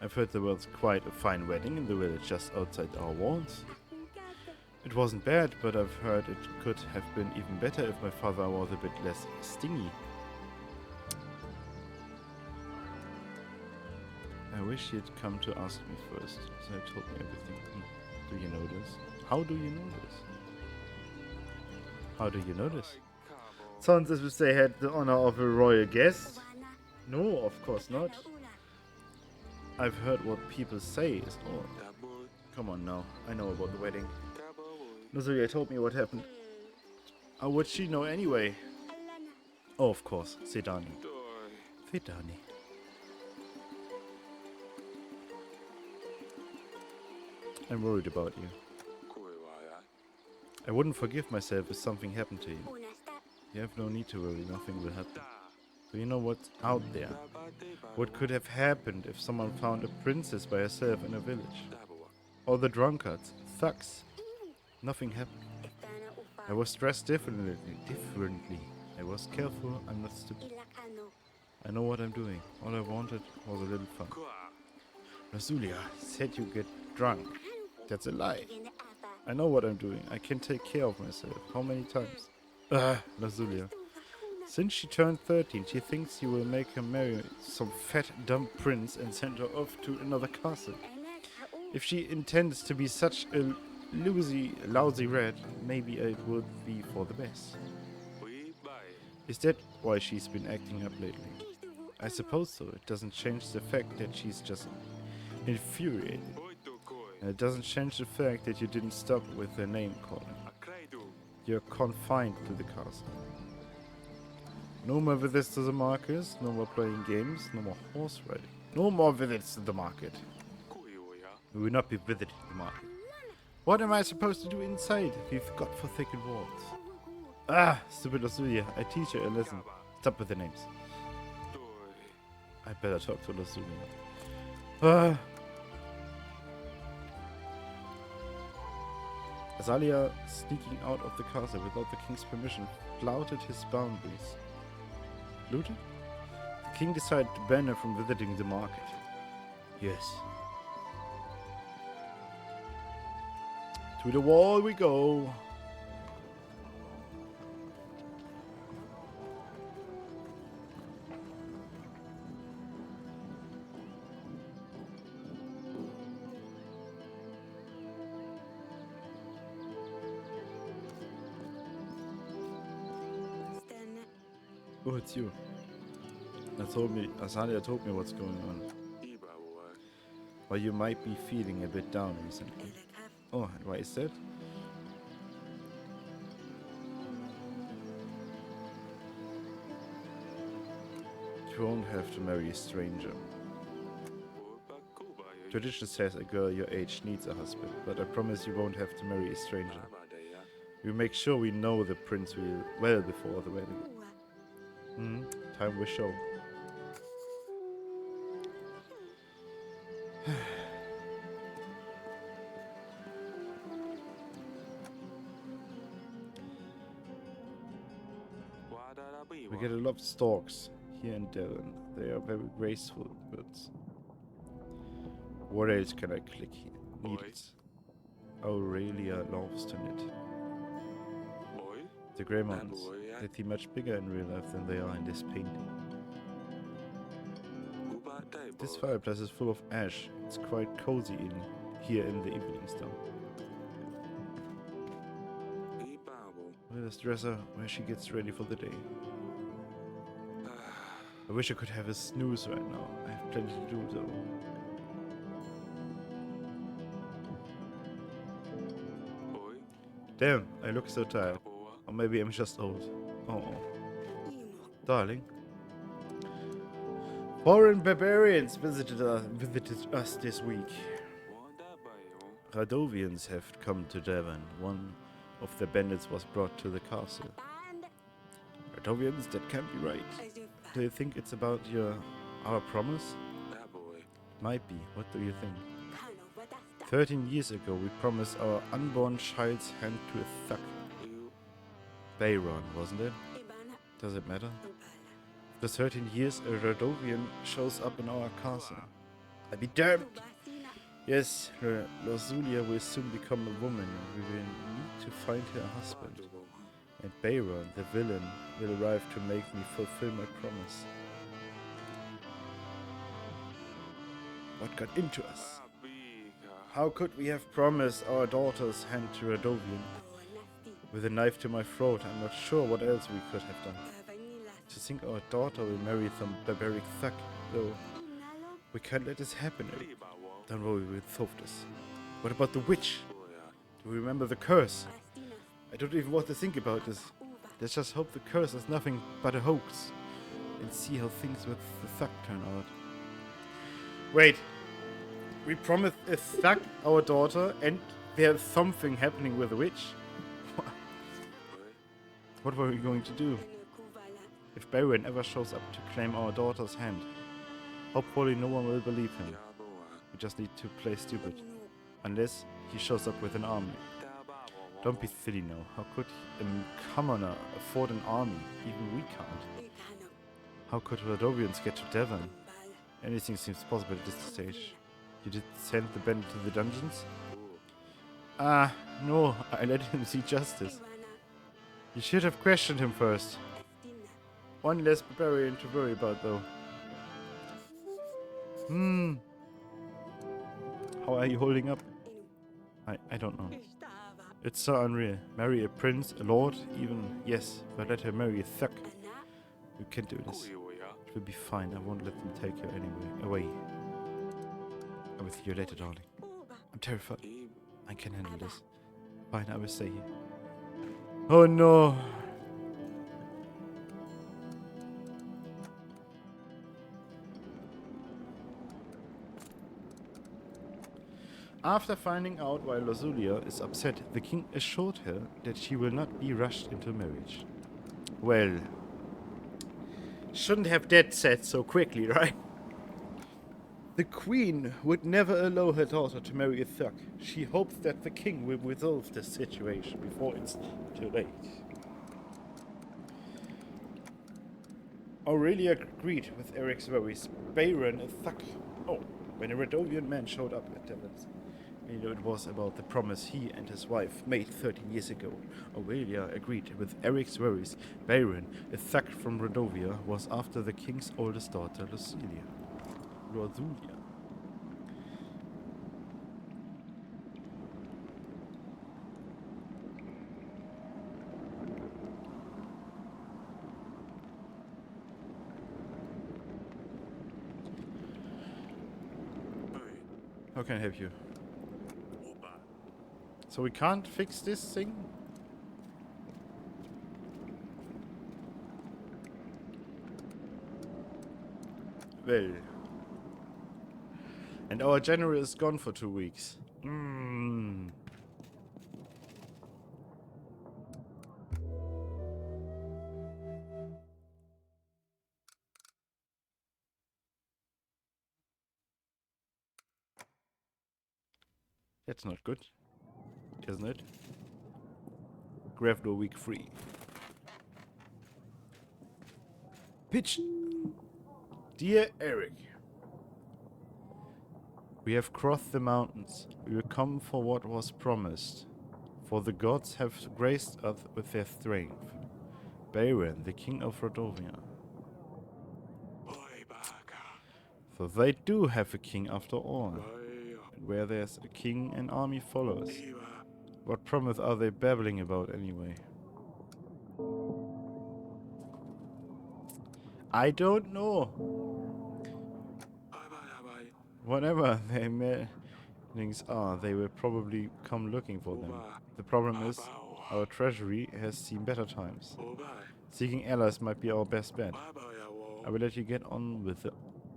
I've heard there was quite a fine wedding in the village just outside our walls. It wasn't bad, but I've heard it could have been even better if my father was a bit less stingy. I wish he'd come to ask me first, so he told me everything. Do you know this? How do you know this? How do you know this? Sounds as if they had the honor of a royal guest. No, of course not. I've heard what people say is all. Come on now, I know about the wedding. Nozulia told me what happened. How would she know anyway? Oh, of course, Sedani. Sedani. I'm worried about you. I wouldn't forgive myself if something happened to you. You have no need to worry, nothing will happen. Do you know what's out there? What could have happened if someone found a princess by herself in a village? Or the drunkards, thugs. Nothing happened. I was dressed differently. I was careful, I'm not stupid. I know what I'm doing. All I wanted was a little fun. Nozulia said you get drunk. That's a lie. I know what I'm doing. I can take care of myself. How many times? Nozulia. Since she turned 13, she thinks you will make her marry some fat, dumb prince and send her off to another castle. If she intends to be such a lousy rat, maybe it would be for the best. Is that why she's been acting up lately? I suppose so. It doesn't change the fact that she's just infuriated. And it doesn't change the fact that you didn't stop with the name calling. You're confined to the castle. No more visits to the markets, no more playing games, no more horse riding. No more visits to the market. We will not be visiting the market. What am I supposed to do inside these godforsaken walls? Stupid Lasulia, I teach her a lesson. Stop with the names. I better talk to Lasulia. Azalia, sneaking out of the castle without the king's permission, flouted his boundaries. Looted? The king decided to ban her from visiting the market. Yes. To the wall we go. Oh, it's you. Azalia told me what's going on. Well, you might be feeling a bit down recently. Oh, and why is that? You won't have to marry a stranger. Tradition says a girl your age needs a husband, but I promise you won't have to marry a stranger. We'll make sure we know the prince well before the wedding. Time will show. We get a lot of storks here in Devon. They are very graceful birds. What else can I click here? Needles. Aurelia loves to knit. The Grey Mountains. They seem much bigger in real life than they are in this painting. This fireplace is full of ash. It's quite cozy here in the evenings though. Where's Dresser where she gets ready for the day? I wish I could have a snooze right now. I have plenty to do though. Damn, I look so tired. Or maybe I'm just old. Oh. Darling. Foreign barbarians visited us this week. Radovians have come to Devon. One of the bandits was brought to the castle. Radovians? That can't be right. Do you think it's about our promise? Might be. What do you think? 13 years ago we promised our unborn child's hand to a thug. Bayron, wasn't it? Does it matter? After 13 years, a Radovian shows up in our castle. I'll be damned! Yes, Lozulia will soon become a woman and we will need to find her husband. And Bayron, the villain, will arrive to make me fulfill my promise. What got into us? How could we have promised our daughter's hand to Radovian? With a knife to my throat, I'm not sure what else we could have done. To think our daughter will marry some barbaric thug, though. We can't let this happen. Don't worry, we'll solve this. What about the witch? Do we remember the curse? I don't even want to think about this. Let's just hope the curse is nothing but a hoax. And see how things with the thug turn out. Wait. We promised a thug our daughter and there's something happening with the witch? What were we going to do? If Bayron ever shows up to claim our daughter's hand, hopefully no one will believe him. We just need to play stupid. Unless he shows up with an army. Don't be silly now. How could a commoner afford an army? Even we can't. How could Radovians get to Devon? Anything seems possible at this stage. You did send the bandit to the dungeons? No. I let him see justice. You should have questioned him first. One less barbarian to worry about, though. How are you holding up? I don't know. It's so unreal. Marry a prince, a lord, even, yes, but let her marry a thug. You can't do this. It will be fine. I won't let them take her away. I'm with you later, darling. I'm terrified. I can handle this. Fine, I will stay here. Oh no! After finding out why Lozulia is upset, the king assured her that she will not be rushed into marriage. Well, shouldn't have that said so quickly, right? The queen would never allow her daughter to marry a thug. She hopes that the king will resolve this situation before it's too late. Aurelia agreed with Eric's worries. Bayron, a thug. Oh, when a Radovian man showed up at Devon's, he knew it was about the promise he and his wife made 13 years ago. Aurelia agreed with Eric's worries. Bayron, a thug from Radovia, was after the king's oldest daughter, Lucilia. Rosulia. How can I help you? So we can't fix this thing? Well. And our general is gone for 2 weeks. That's not good, isn't it? Grafdo week 3. Pitch. Dear Eric, we have crossed the mountains. We will come for what was promised. For the gods have graced us with their strength. Bayron, the king of Rodovia. For they do have a king after all. And where there's a king, an army follows. What promise are they babbling about anyway? I don't know. Whatever their meanings are, they will probably come looking for them. The problem is, our treasury has seen better times. Seeking allies might be our best bet. I will let you get on with the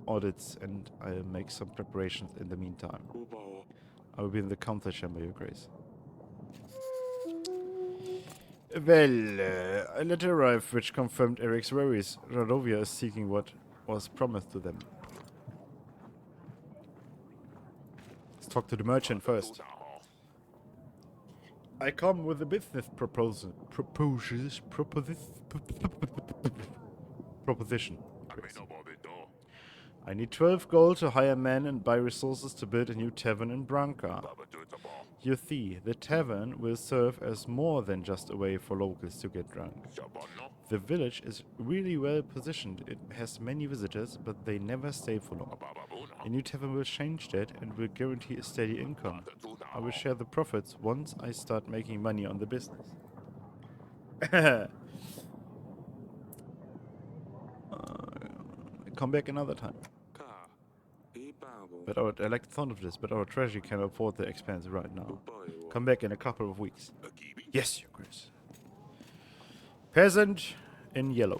audits and I'll make some preparations in the meantime. I will be in the council chamber, Your Grace. Well, a letter arrived which confirmed Eric's worries. Radovia is seeking what was promised to them. Let's talk to the merchant first. I come with a business proposition. I need 12 gold to hire men and buy resources to build a new tavern in Branca. You see, the tavern will serve as more than just a way for locals to get drunk. The village is really well positioned. It has many visitors, but they never stay for long. A new tavern will change that and will guarantee a steady income. I will share the profits once I start making money on the business. Come back another time. But I like the sound of this, but our treasury can afford the expense right now. Come back in a couple of weeks. Yes, Your Grace. Peasant in yellow.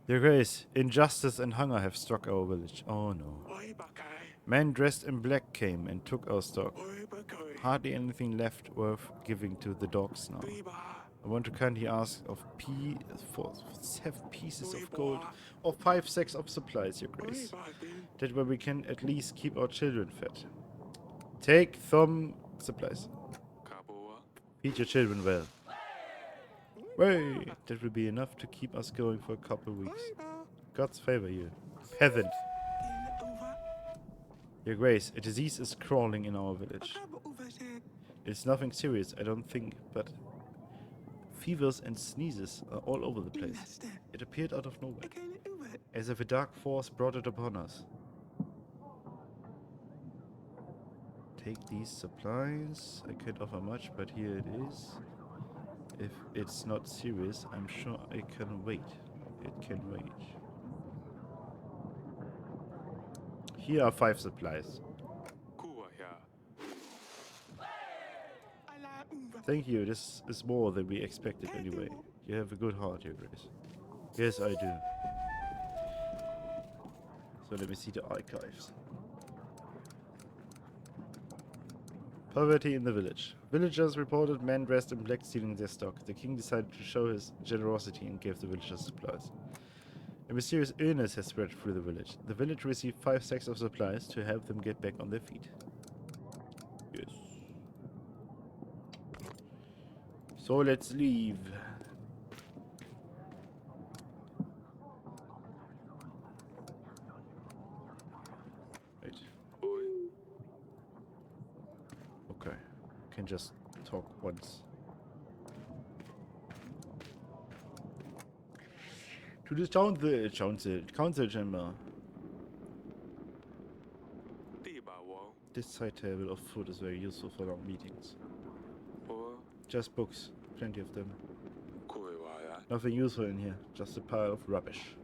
Your Grace, injustice and hunger have struck our village. Oh no. Men dressed in black came and took our stock. Hardly anything left worth giving to the dogs now. I want to kindly ask of for 7 pieces of gold or 5 sacks of supplies, Your Grace. That way we can at least keep our children fed. Take some supplies. Feed your children well. Wait, that will be enough to keep us going for a couple of weeks. God's favor you, peasant. Your Grace, a disease is crawling in our village. It's nothing serious, I don't think, but fevers and sneezes are all over the place. It appeared out of nowhere, as if a dark force brought it upon us. Take these supplies. I can't offer much, but here it is. If it's not serious, I'm sure I can wait. It can wait. Here are 5 supplies. Thank you, this is more than we expected anyway. You have a good heart, Your Grace. Yes, I do. So let me see the archives. Poverty in the village. Villagers reported men dressed in black stealing their stock. The king decided to show his generosity and gave the villagers supplies. A mysterious illness has spread through the village. The village received 5 stacks of supplies to help them get back on their feet. Yes. So let's leave. Wait. Okay. Can just talk once. To the council chamber. This side table of food is very useful for long meetings. Just books. Plenty of them. Nothing useful in here. Just a pile of rubbish.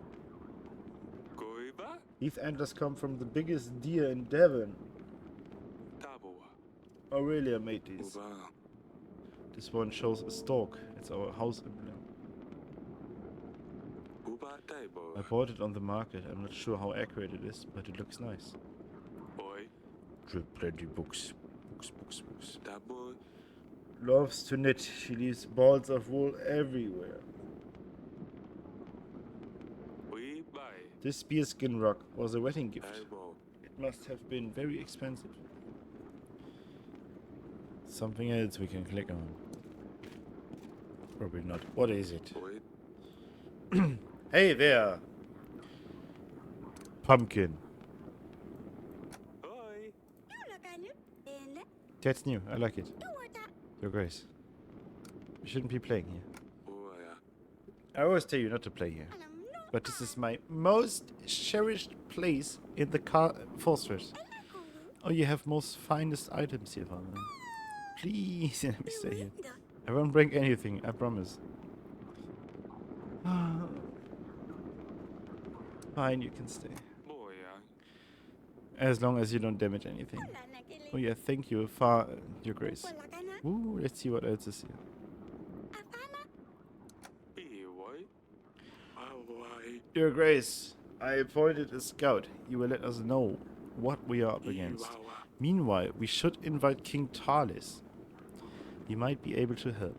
These antlers come from the biggest deer in Devon. Aurelia made these. This one shows a stork. It's our house emblem. I bought it on the market. I'm not sure how accurate it is, but it looks nice. Plenty books. Books. Loves to knit. She leaves balls of wool everywhere. This bearskin rug was a wedding gift. It must have been very expensive. Something else we can click on. Probably not. What is it? Hey there! Pumpkin. That's new. I like it. Your Grace. We shouldn't be playing here. I always tell you not to play here. But this is my most cherished place in the fortress. Oh, you have most finest items here, Father. Please, let me stay here. I won't break anything, I promise. Fine, you can stay. As long as you don't damage anything. Oh yeah, thank you, Your Grace. Ooh, let's see what else is here. Your Grace, I appointed a scout. You will let us know what we are up against. Meanwhile, we should invite King Talis. He might be able to help.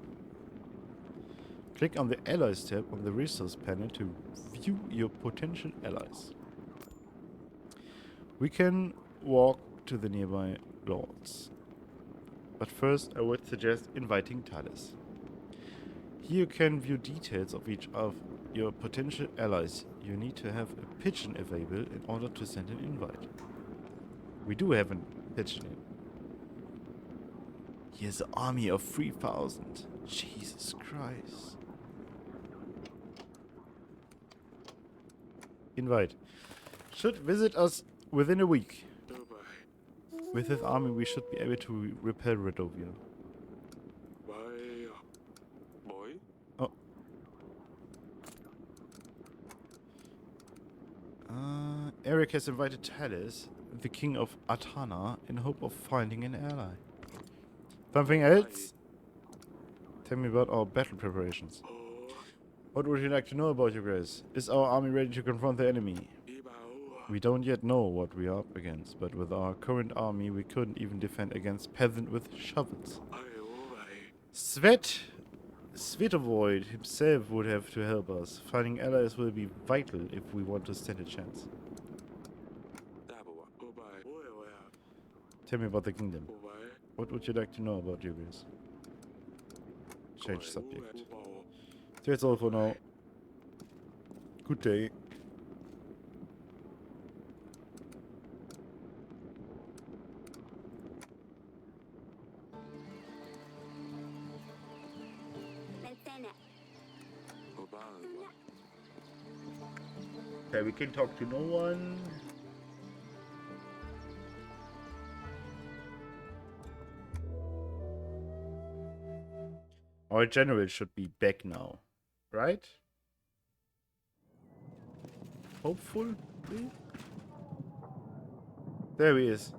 Click on the Allies tab on the resource panel to view your potential allies. We can walk to the nearby lords. But first, I would suggest inviting Talis. Here you can view details of each of your potential allies. You need to have a pigeon available in order to send an invite. We do have a pigeon in. Here's an army of 3,000. Jesus Christ. Invite. Should visit us within a week. With this army we should be able to repel Redovia. Oh. Eric has invited Talis, the king of Atana, in hope of finding an ally. Something else? Tell me about our battle preparations. What would you like to know about, Your Grace? Is our army ready to confront the enemy? We don't yet know what we are up against, but with our current army we couldn't even defend against peasants with shovels. Svetovoid himself would have to help us. Finding allies will be vital if we want to stand a chance. Tell me about the kingdom. What would you like to know about, Your Grace? Change subject. That's all for now. Good day. Okay, we can talk to no one. Our general should be back now, right? Hopefully? There he is.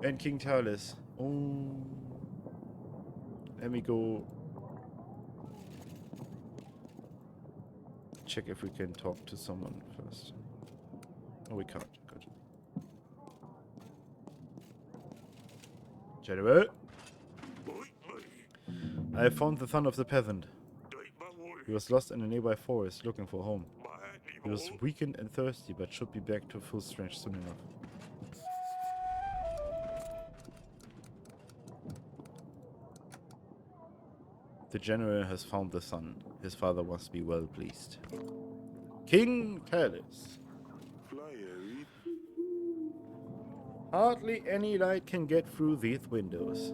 And King Talis. Oh. Let me go check if we can talk to someone first. Oh, we can't. Good. General? I found the son of the peasant. He was lost in a nearby forest looking for home. He was weakened and thirsty, but should be back to full strength soon enough. The general has found the son. His father must be well pleased. King Talis. Hardly any light can get through these windows.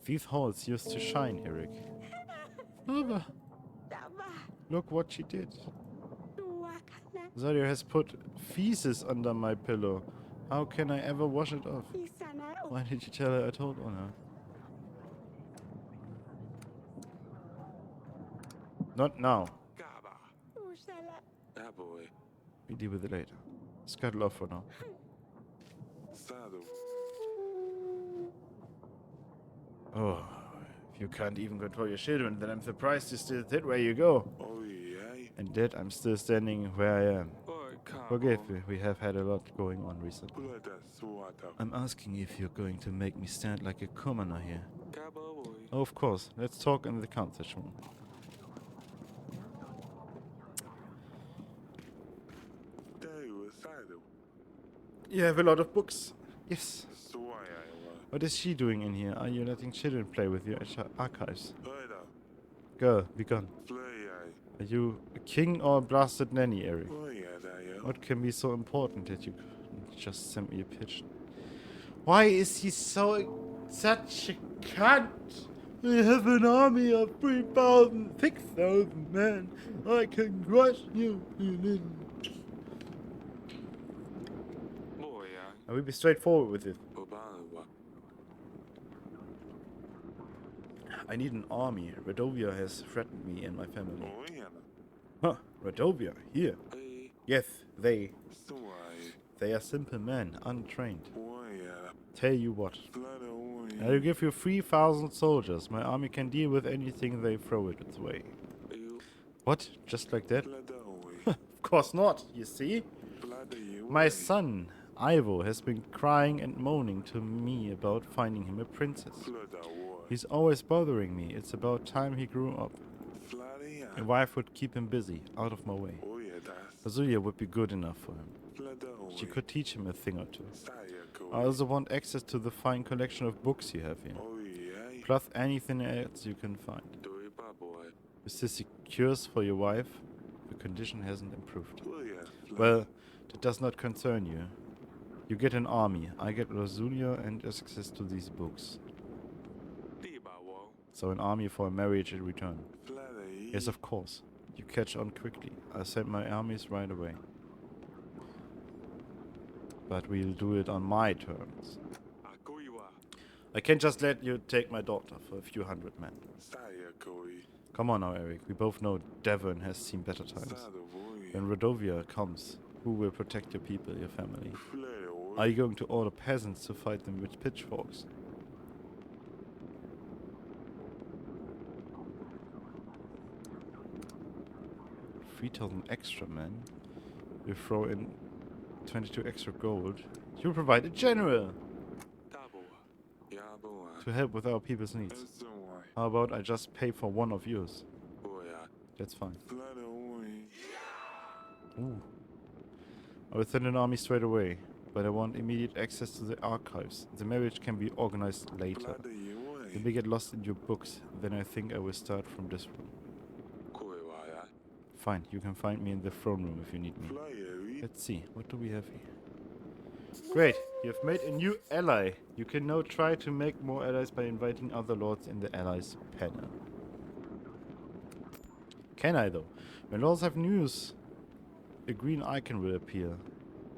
These halls used to shine, Eric. Mother, look what she did. Zaria has put feces under my pillow. How can I ever wash it off? Why did you tell her I told on her? Not now. We deal with it later. Scuttle off for now. Oh, if you can't even control your children, then I'm surprised you still sit where you go. And yet I'm still standing where I am. Forgive me, we have had a lot going on recently. I'm asking if you're going to make me stand like a commoner here. Oh, of course. Let's talk in the council room. You have a lot of books. Yes. What is she doing in here? Are you letting children play with your archives? Girl, be gone. Are you a king or a blasted nanny, Eric? What can be so important that you just sent me a pigeon? Why is he such a cunt? We have an army of 3,000, 6,000 men. I can crush you. I will be straightforward with it. I need an army. Radovia has threatened me and my family. Huh, Radovia, here. Yes, they are simple men, untrained. Tell you what. I'll give you 3,000 soldiers. My army can deal with anything they throw it its way. What? Just like that? Of course not, you see? My son, Ivo, has been crying and moaning to me about finding him a princess. He's always bothering me. It's about time he grew up. A wife would keep him busy, out of my way. Azulia would be good enough for him. She could teach him a thing or two. I also want access to the fine collection of books you have here. Plus anything else you can find. Is this secures for your wife? The condition hasn't improved. Well, that does not concern you. You get an army, I get Rosulia and access to these books. So an army for a marriage in return. Yes, of course. You catch on quickly. I'll send my armies right away. But we'll do it on my terms. I can't just let you take my daughter for a few hundred men. Come on now, Eric. We both know Devon has seen better times. When Rodovia comes, who will protect your people, your family? Are you going to order peasants to fight them with pitchforks? $3,000 extra men. You throw in 22 extra gold. You provide a general to help with our people's needs. How about I just pay for one of yours? That's fine. Ooh. I will send an army straight away, but I want immediate access to the archives. The marriage can be organized later. If we get lost in your books, then I think I will start from this room. Fine, you can find me in the throne room if you need me. Let's see, what do we have here? Great, you have made a new ally. You can now try to make more allies by inviting other lords in the allies panel. Can I though? When lords have news, a green icon will appear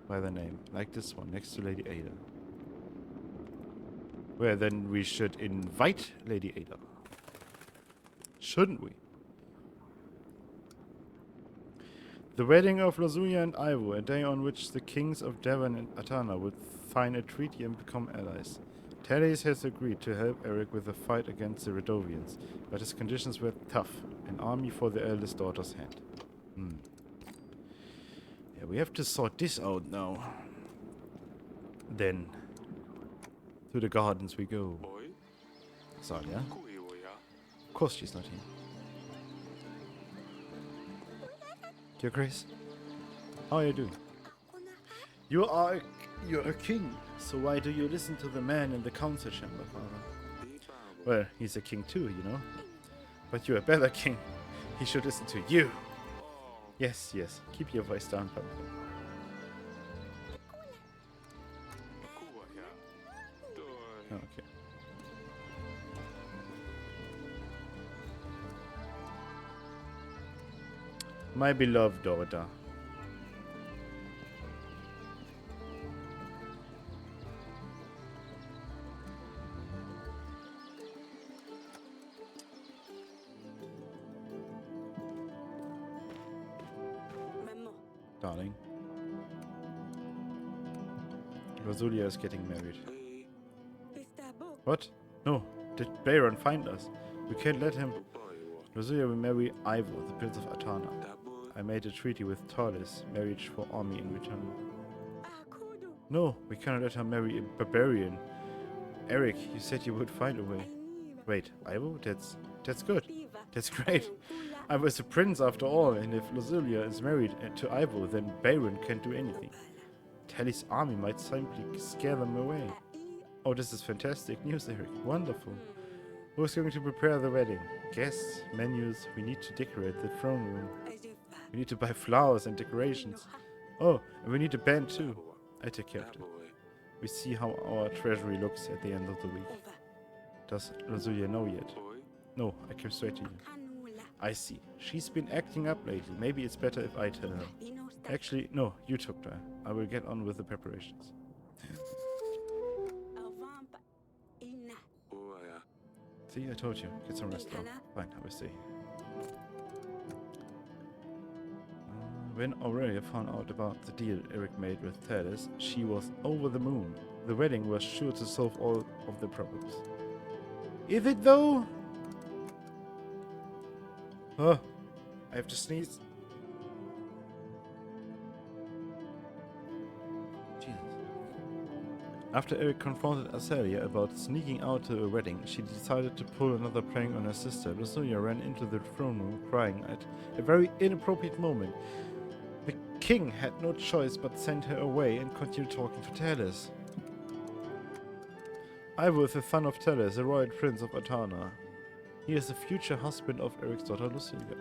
by their name, like this one, next to Lady Ada. Well, then we should invite Lady Ada. Shouldn't we? The wedding of Lazunia and Ivo, a day on which the kings of Devon and Atana would sign a treaty and become allies. Thales has agreed to help Eric with the fight against the Redovians, but his conditions were tough. An army for the eldest daughter's hand. Yeah, we have to sort this out now. Then, to the gardens we go. Salia? Of course she's not here. Your Grace, how are you doing? You're a king, so why do you listen to the man in the council chamber, Father? Well, he's a king too, you know. But you're a better king. He should listen to you. Yes, yes. Keep your voice down, Papa. Oh, okay. My beloved daughter. Darling. Rosulia is getting married. What? No. Did Bayron find us? We can't let him. Rosulia will marry Ivo, the Prince of Atana. I made a treaty with Talis, marriage for army in return. No, we cannot let her marry a barbarian. Eric, you said you would find a way. Wait, Ivo? That's good. That's great. I was a prince after all, and if Rosulia is married to Ivo, then Bayron can't do anything. Talis' army might simply scare them away. Oh, this is fantastic news, Eric. Wonderful. Who's going to prepare the wedding? Guests, menus, we need to decorate the throne room. We need to buy flowers and decorations. Oh, and we need a band too. I take care of it. We see how our treasury looks at the end of the week. Does Rosulia know yet? No, I came straight to you. I see. She's been acting up lately. Maybe it's better if I tell her. Actually, no, you took her. I will get on with the preparations. See, I told you. Get some rest now. Fine, I will stay. When Aurelia found out about the deal Eric made with Talis, she was over the moon. The wedding was sure to solve all of the problems. Is it though? Oh, I have to sneeze. Jesus. After Eric confronted Azalia about sneaking out to a wedding, she decided to pull another prank on her sister. Rosulia ran into the throne room crying at a very inappropriate moment. The king had no choice but send her away and continue talking to Talis. Ivo is the son of Talis, the royal prince of Atana. He is the future husband of Eric's daughter Lucilia.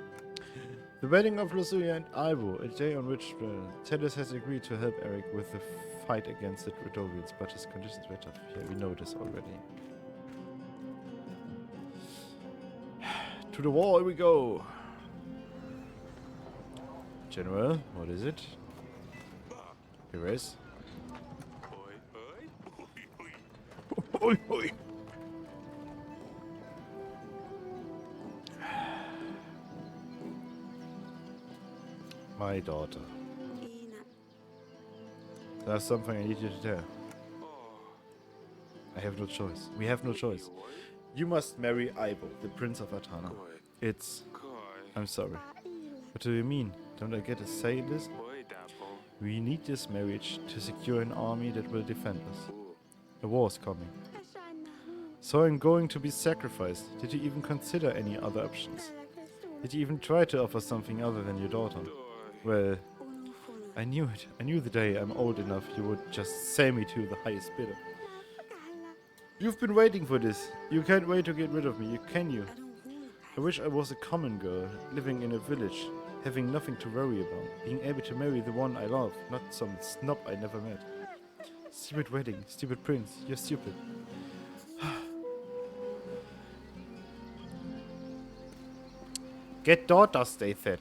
The wedding of Lucilia and Ivo, a day on which Talis has agreed to help Eric with the fight against the Redovians, but his conditions were tough. Yeah, we know this already. To the wall we go! General, what is it? Erase. Oi, oi. My daughter. There's something I need you to tell. I have no choice. We have no choice. You must marry Ivo, the Prince of Atana. I'm sorry. What do you mean? Don't I get a say in this? We need this marriage to secure an army that will defend us. A war is coming. So I'm going to be sacrificed. Did you even consider any other options? Did you even try to offer something other than your daughter? Well, I knew it. I knew the day I'm old enough you would just sell me to the highest bidder. You've been waiting for this. You can't wait to get rid of me, can you? I wish I was a common girl, living in a village, having nothing to worry about, being able to marry the one I love, not some snob I never met. Stupid wedding, stupid prince, you're stupid. Get daughters, they said.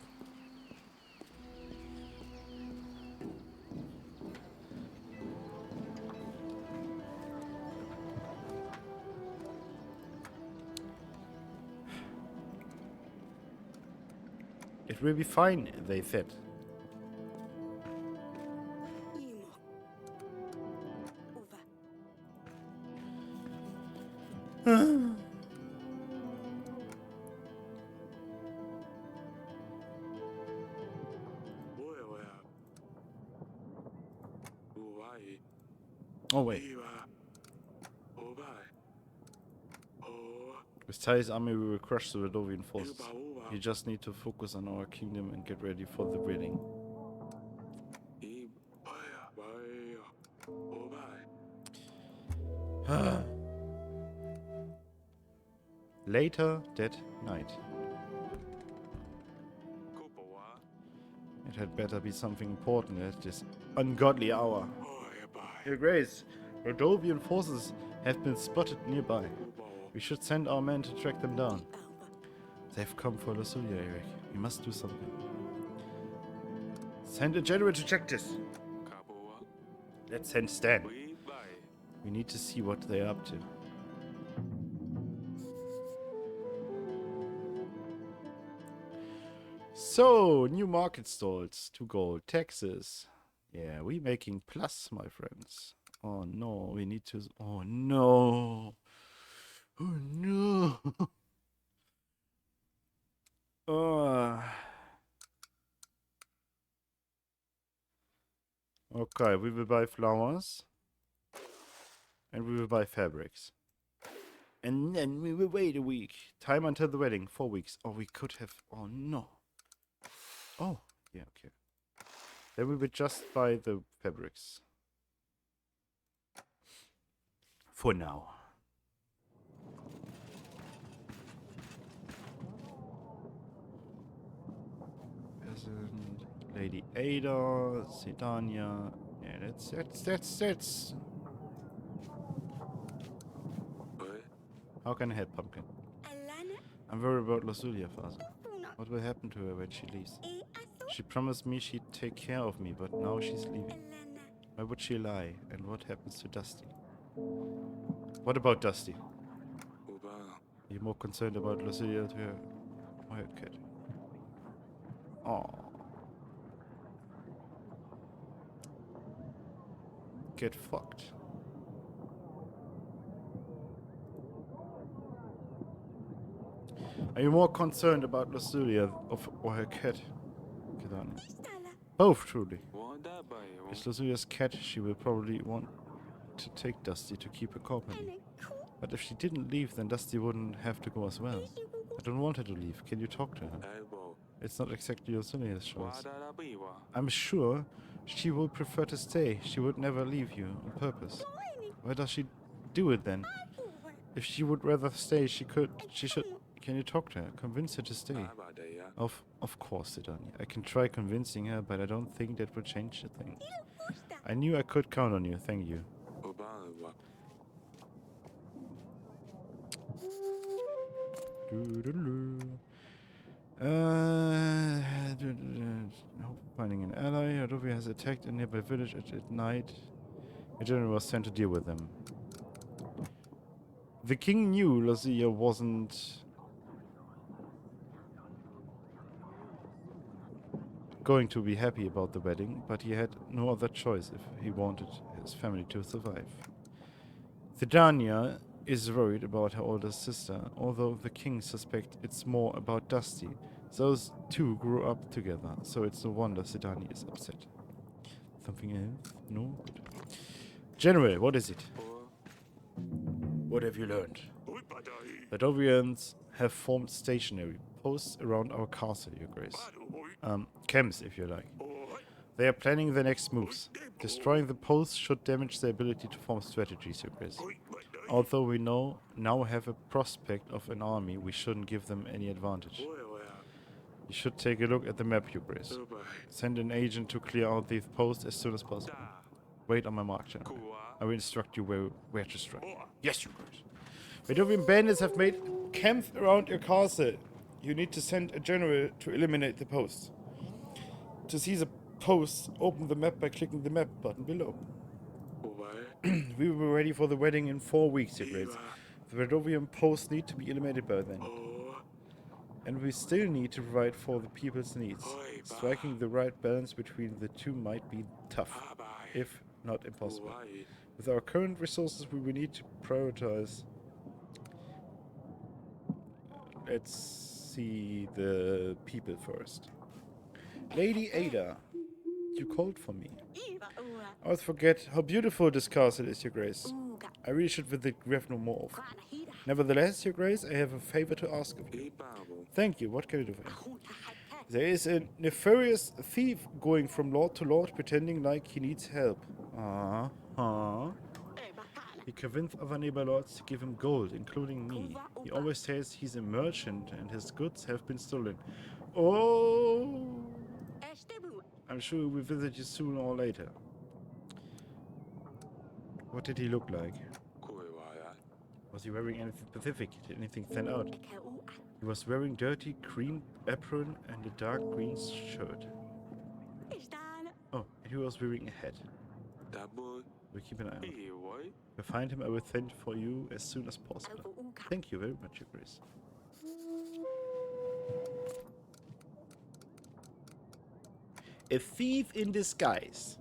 It will be fine, they said. Oh wait. With Talis' army we will crush the Redovian forces. You just need to focus on our kingdom and get ready for the wedding. Later that night. It had better be something important at this ungodly hour. Your Grace, Rhodovian forces have been spotted nearby. We should send our men to track them down. They've come for Lasulia, Eric. We must do something. Send a general to check this. Let's send Stan. We need to see what they're up to. So, new market stalls, 2 gold, taxes. Yeah, we making plus, my friends. Oh no, we need to... Oh no! Oh no! Okay, we will buy flowers. And we will buy fabrics. And then we will wait a week. Time until the wedding, 4 weeks. Oh, we could have... Oh no. Oh, yeah, okay. Then we would just buy the fabrics. For now. Peasant, Lady Ada, Sedania. Yeah, that's. How can I help, Pumpkin? I'm worried about Lasulia, Father. What will happen to her when she leaves? She promised me she'd take care of me, but now she's leaving. Why would she lie? And what happens to Dusty? What about Dusty? Are you more concerned about Lasulia to her or her cat? Oh. Get fucked. Are you more concerned about Lasulia or her cat? Both, truly. If Lasulia's cat, she will probably want to take Dusty to keep her company. But if she didn't leave, then Dusty wouldn't have to go as well. I don't want her to leave. Can you talk to her? It's not exactly Lasulia's choice. I'm sure she will prefer to stay. She would never leave you on purpose. Why does she do it then? If she would rather stay, she should... Can you talk to her? Convince her to stay. Of course, Sidani. I can try convincing her, but I don't think that would change the thing. I knew I could count on you. Thank you. Finding an ally. Rodovia has attacked a nearby village at night. A general was sent to deal with them. The king knew Lasulia wasn't going to be happy about the wedding, but he had no other choice if he wanted his family to survive. Thedania is worried about her older sister, although the king suspects it's more about Dusty. Those two grew up together, so it's no wonder Thedania is upset. Something else? No? Good. General, what is it? What have you learned? The Dovians have formed stationary posts around our castle, Your Grace. Camps, if you like. They are planning the next moves. Destroying the posts should damage their ability to form strategies, Your Grace. Although we now have a prospect of an army, we shouldn't give them any advantage. You should take a look at the map, Your Grace. Send an agent to clear out these posts as soon as possible. Wait on my mark, General. I will instruct you where to strike. Yes, Your Grace. Vedovian bandits have made camps around your castle. You need to send a general to eliminate the posts. To see the posts, open the map by clicking the map button below. We will be ready for the wedding in 4 weeks, Your Grace. The Vedovian posts need to be eliminated by then. And we still need to provide for the people's needs. Striking the right balance between the two might be tough, if not impossible. With our current resources, we will need to prioritize. Let's see the people first. Lady Ada, you called for me. I always forget how beautiful this castle is, Your Grace. I really should visit Grevno more often. Nevertheless, Your Grace, I have a favor to ask of you. Thank you. What can I do for you? There is a nefarious thief going from lord to lord pretending like he needs help. Uh-huh. He convinced other neighbor lords to give him gold, including me. He always says he's a merchant and his goods have been stolen. Oh! I'm sure we'll visit you sooner or later. What did he look like? Was he wearing anything specific? Did anything stand out? He was wearing dirty green apron and a dark green shirt. Oh, and he was wearing a hat. We'll keep an eye out. If I find him, I will send for you as soon as possible. Thank you very much, Your Grace. A thief in disguise.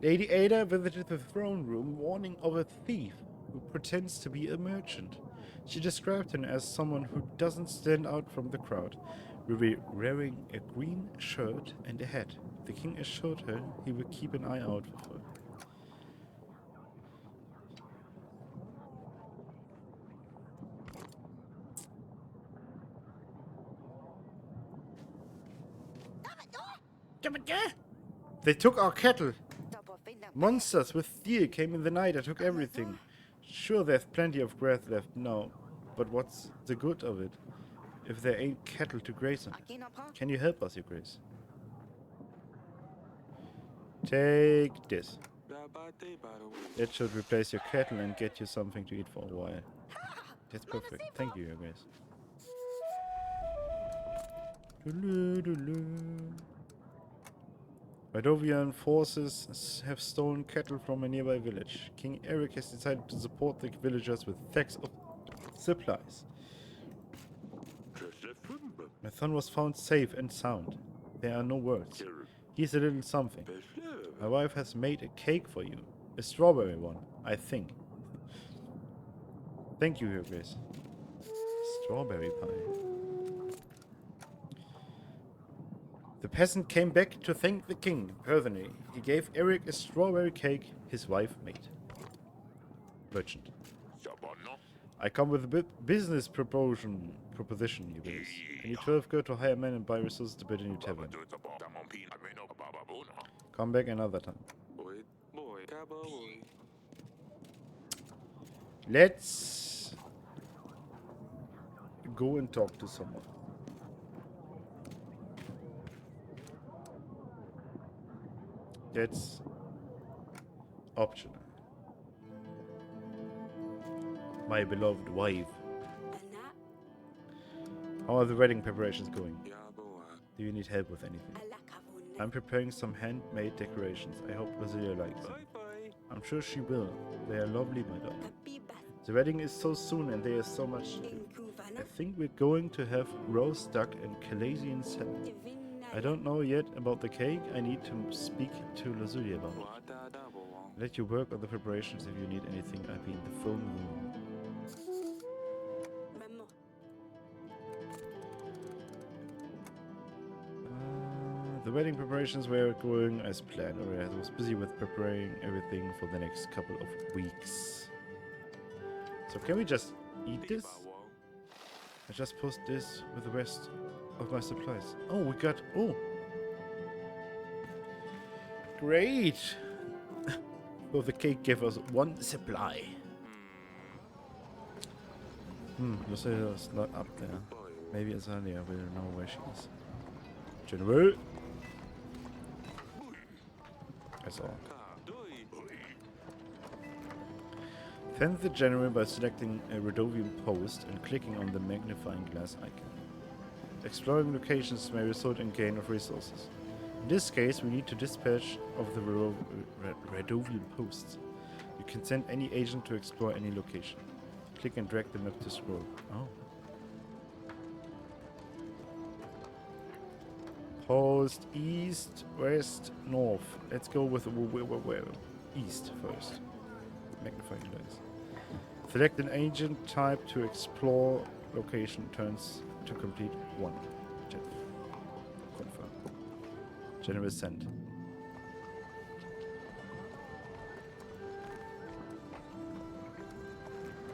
Lady Ada visited the throne room warning of a thief who pretends to be a merchant. She described him as someone who doesn't stand out from the crowd, wearing a green shirt and a hat. The king assured her he would keep an eye out for her. They took our cattle. Monsters with steel came in the night and took everything. Sure, there's plenty of grass left now, but what's the good of it if there ain't cattle to graze on? Can you help us, Your Grace? Take this. That should replace your cattle and get you something to eat for a while. That's perfect. Thank you, Your Grace. Radovian forces have stolen cattle from a nearby village. King Eric has decided to support the villagers with tax of supplies. My son was found safe and sound. There are no words. Here's a little something. My wife has made a cake for you. A strawberry one, I think. Thank you, Your Grace. Strawberry pie. The peasant came back to thank the king personally. He gave Eric a strawberry cake his wife made. Merchant. I come with a business proposition, Your Grace. I need 12 gold to hire men and buy resources to build a new tavern. Come back another time. Let's go and talk to someone. That's optional. My beloved wife. How are the wedding preparations going? Do you need help with anything? I'm preparing some handmade decorations. I hope Brasilia likes them. I'm sure she will. They are lovely, my daughter. The wedding is so soon and there is so much to do. I think we're going to have roast duck and Calasian salad. I don't know yet about the cake. I need to speak to Lazuli about it. Let you work on the preparations. If you need anything, I'll be in the phone room. The wedding preparations were going as planned. I was busy with preparing everything for the next couple of weeks. So can we just eat this? I just post this with the rest of my supplies. Oh, we got... Oh! Great! Well, the cake gave us one supply. Lucilla's not up there. Maybe Azalia will know where she is. General! I saw. Thank the general by selecting a Radovian post and clicking on the magnifying glass icon. Exploring locations may result in gain of resources. In this case, we need to dispatch of the Radovian posts. You can send any agent to explore any location. Click and drag the map to scroll. Oh. Post east, west, north. Let's go with where? East first. Magnifying glass. Select an agent type to explore location turns to complete 1. Check. Confirm. General sent.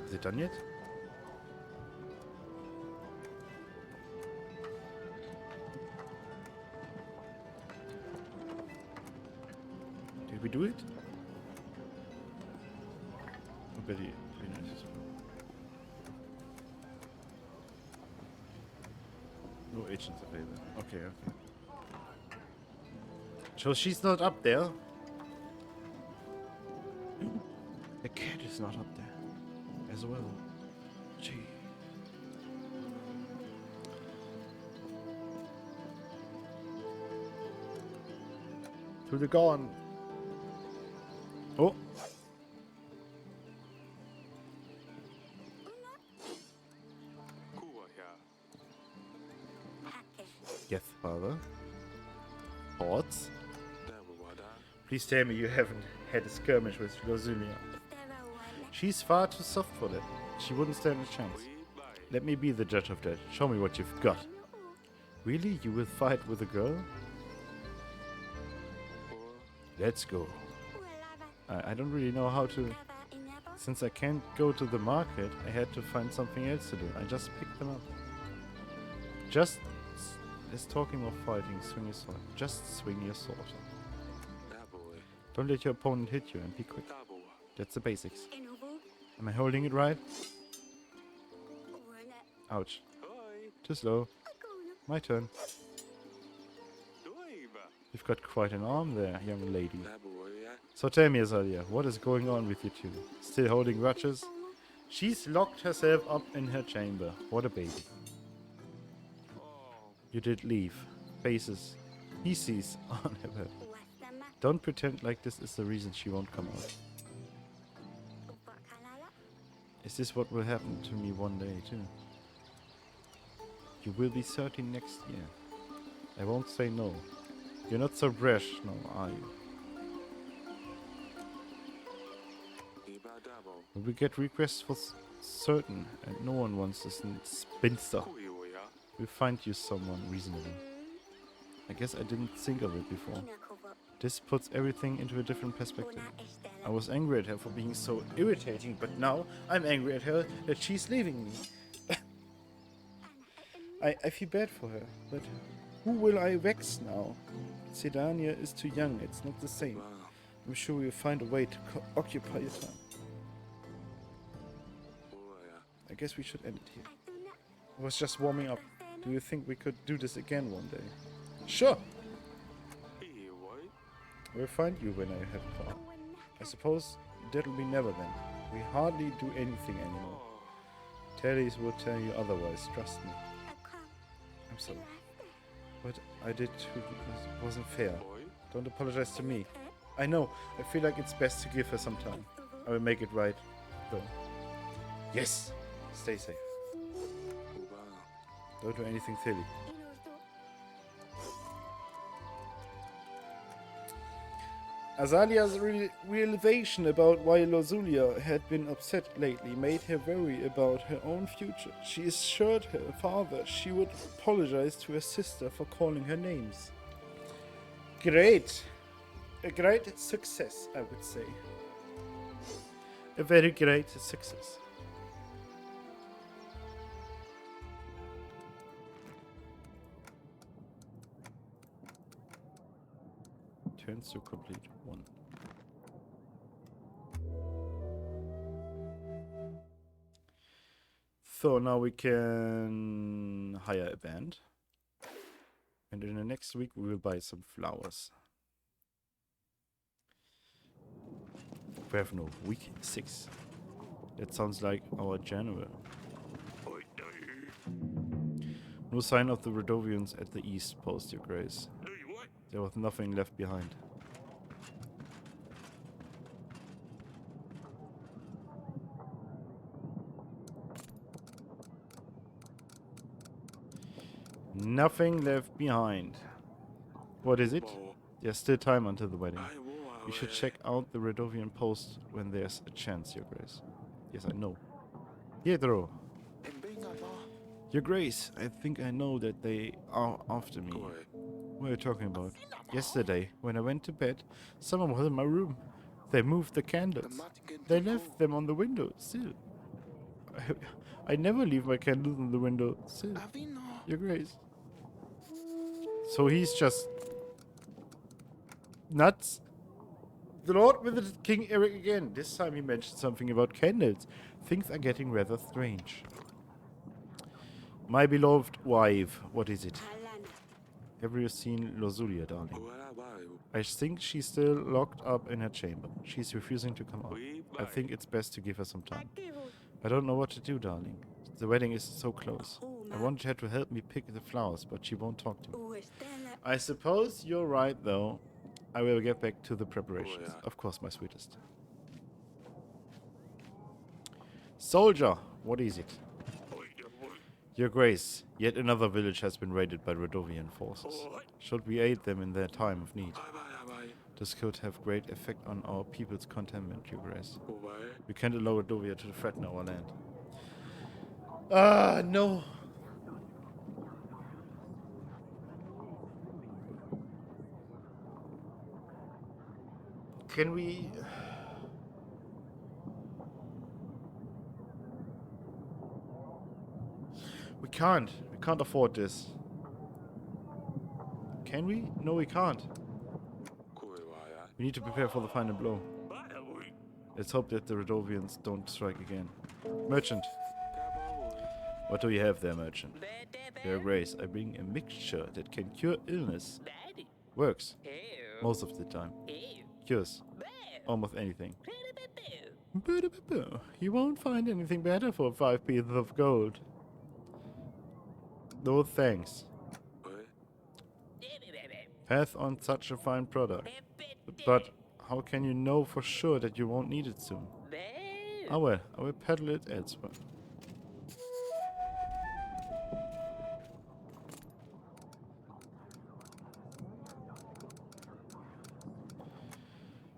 Is it done yet? we do it? I bet he knows. No agents available. Okay, okay. So she's not up there. The cat is not up there as well. Gee. To the garden. Oh. Yes, father. Thoughts? Please tell me you haven't had a skirmish with Rosulia. She's far too soft for that. She wouldn't stand a chance. Let me be the judge of that. Show me what you've got. Really? You will fight with a girl? Let's go. I don't really know how to... Since I can't go to the market, I had to find something else to do. I just picked them up. Just... Let's talking about fighting. Swing your sword. Just swing your sword. Don't let your opponent hit you and be quick. That's the basics. Am I holding it right? Ouch. Too slow. My turn. You've got quite an arm there, young lady. So tell me, Azalia, what is going on with you two? Still holding grudges? She's locked herself up in her chamber. What a baby. You did leave. Faces. He sees on her bed. Don't pretend like this is the reason she won't come out. Is this what will happen to me one day too? You will be 13 next year. I won't say no. You're not so brash now, are you? Will we get requests for certain, and no one wants this spinster. We'll find you someone reasonable. I guess I didn't think of it before. This puts everything into a different perspective. I was angry at her for being so irritating, but now I'm angry at her that she's leaving me. I feel bad for her, but who will I vex now? Sedania is too young, it's not the same. I'm sure we'll find a way to occupy your time. I guess we should end it here. I was just warming up. Do you think we could do this again one day? Sure! We'll find you when I have power. I suppose that'll be never then. We hardly do anything anymore. Tellys will tell you otherwise, trust me. I'm sorry. What I did wasn't fair. Don't apologize to me. I know, I feel like it's best to give her some time. I will make it right, though. Yes! Stay safe. Don't do anything silly. Azalia's realization about why Rosulia had been upset lately made her worry about her own future. She assured her father she would apologize to her sister for calling her names. Great! A great success, I would say. A very great success. Turns to complete 1. So now we can hire a band. And in the next week we will buy some flowers. We have no week 6. That sounds like our January. No sign of the Redovians at the east post, Your Grace. There was nothing left behind. Nothing left behind. What is it? There's still time until the wedding. We should check out the Redovian post when there's a chance, Your Grace. Yes, I know. Pietro! Your Grace, I think I know that they are after me. What are you talking about? Yesterday, when I went to bed, someone was in my room. They moved the candles. They left them on the window sill. I never leave my candles on the window sill. Your Grace. So he's just nuts? The Lord visited King Eric again. This time he mentioned something about candles. Things are getting rather strange. My beloved wife, what is it? Have you seen Lozulia, darling? I think she's still locked up in her chamber. She's refusing to come out. I think it's best to give her some time. I don't know what to do, darling. The wedding is so close. I wanted her to help me pick the flowers, but she won't talk to me. I suppose you're right, though. I will get back to the preparations. Of course, my sweetest. Soldier, what is it? Your Grace, yet another village has been raided by Radovian forces. Should we aid them in their time of need? This could have great effect on our people's contentment, Your Grace. We can't allow Radovia to threaten our land. No. Can we... We can't. We can't afford this. Can we? No, we can't. We need to prepare for the final blow. Let's hope that the Radovians don't strike again. Merchant. What do you have there, merchant? Your Grace, I bring a mixture that can cure illness. Works. Most of the time. Cures. Almost anything. You won't find anything better for 5 pieces of gold. No thanks. Pass on such a fine product. But how can you know for sure that you won't need it soon? Oh well, I will peddle it elsewhere.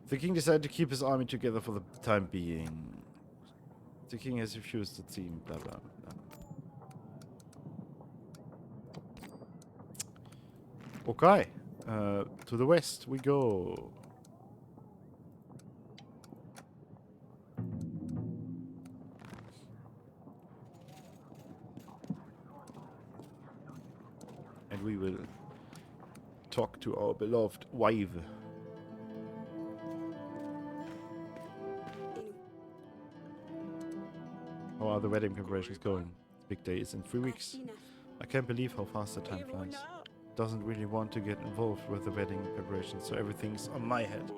The king decided to keep his army together for the time being. The king has refused the theme, blah blah blah. Okay, to the west we go. And we will talk to our beloved wife. How are the wedding preparations going? The big day is in 3 weeks. I can't believe how fast the time flies. Doesn't really want to get involved with the wedding preparations, so everything's on my head.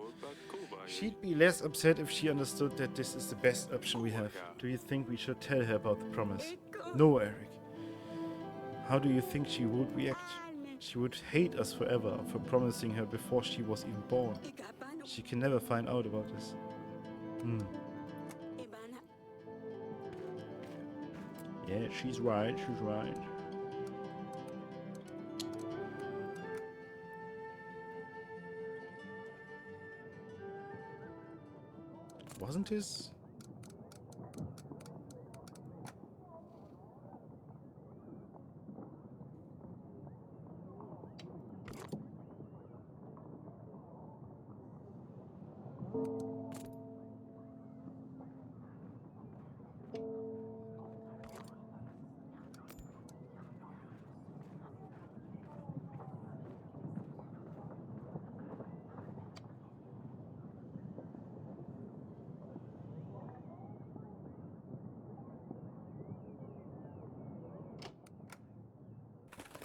She'd be less upset if she understood that this is the best option we have. Do you think we should tell her about the promise? No, Eric. How do you think she would react? She would hate us forever for promising her before she was even born. She can never find out about this. Yeah, she's right, she's right. Wasn't this?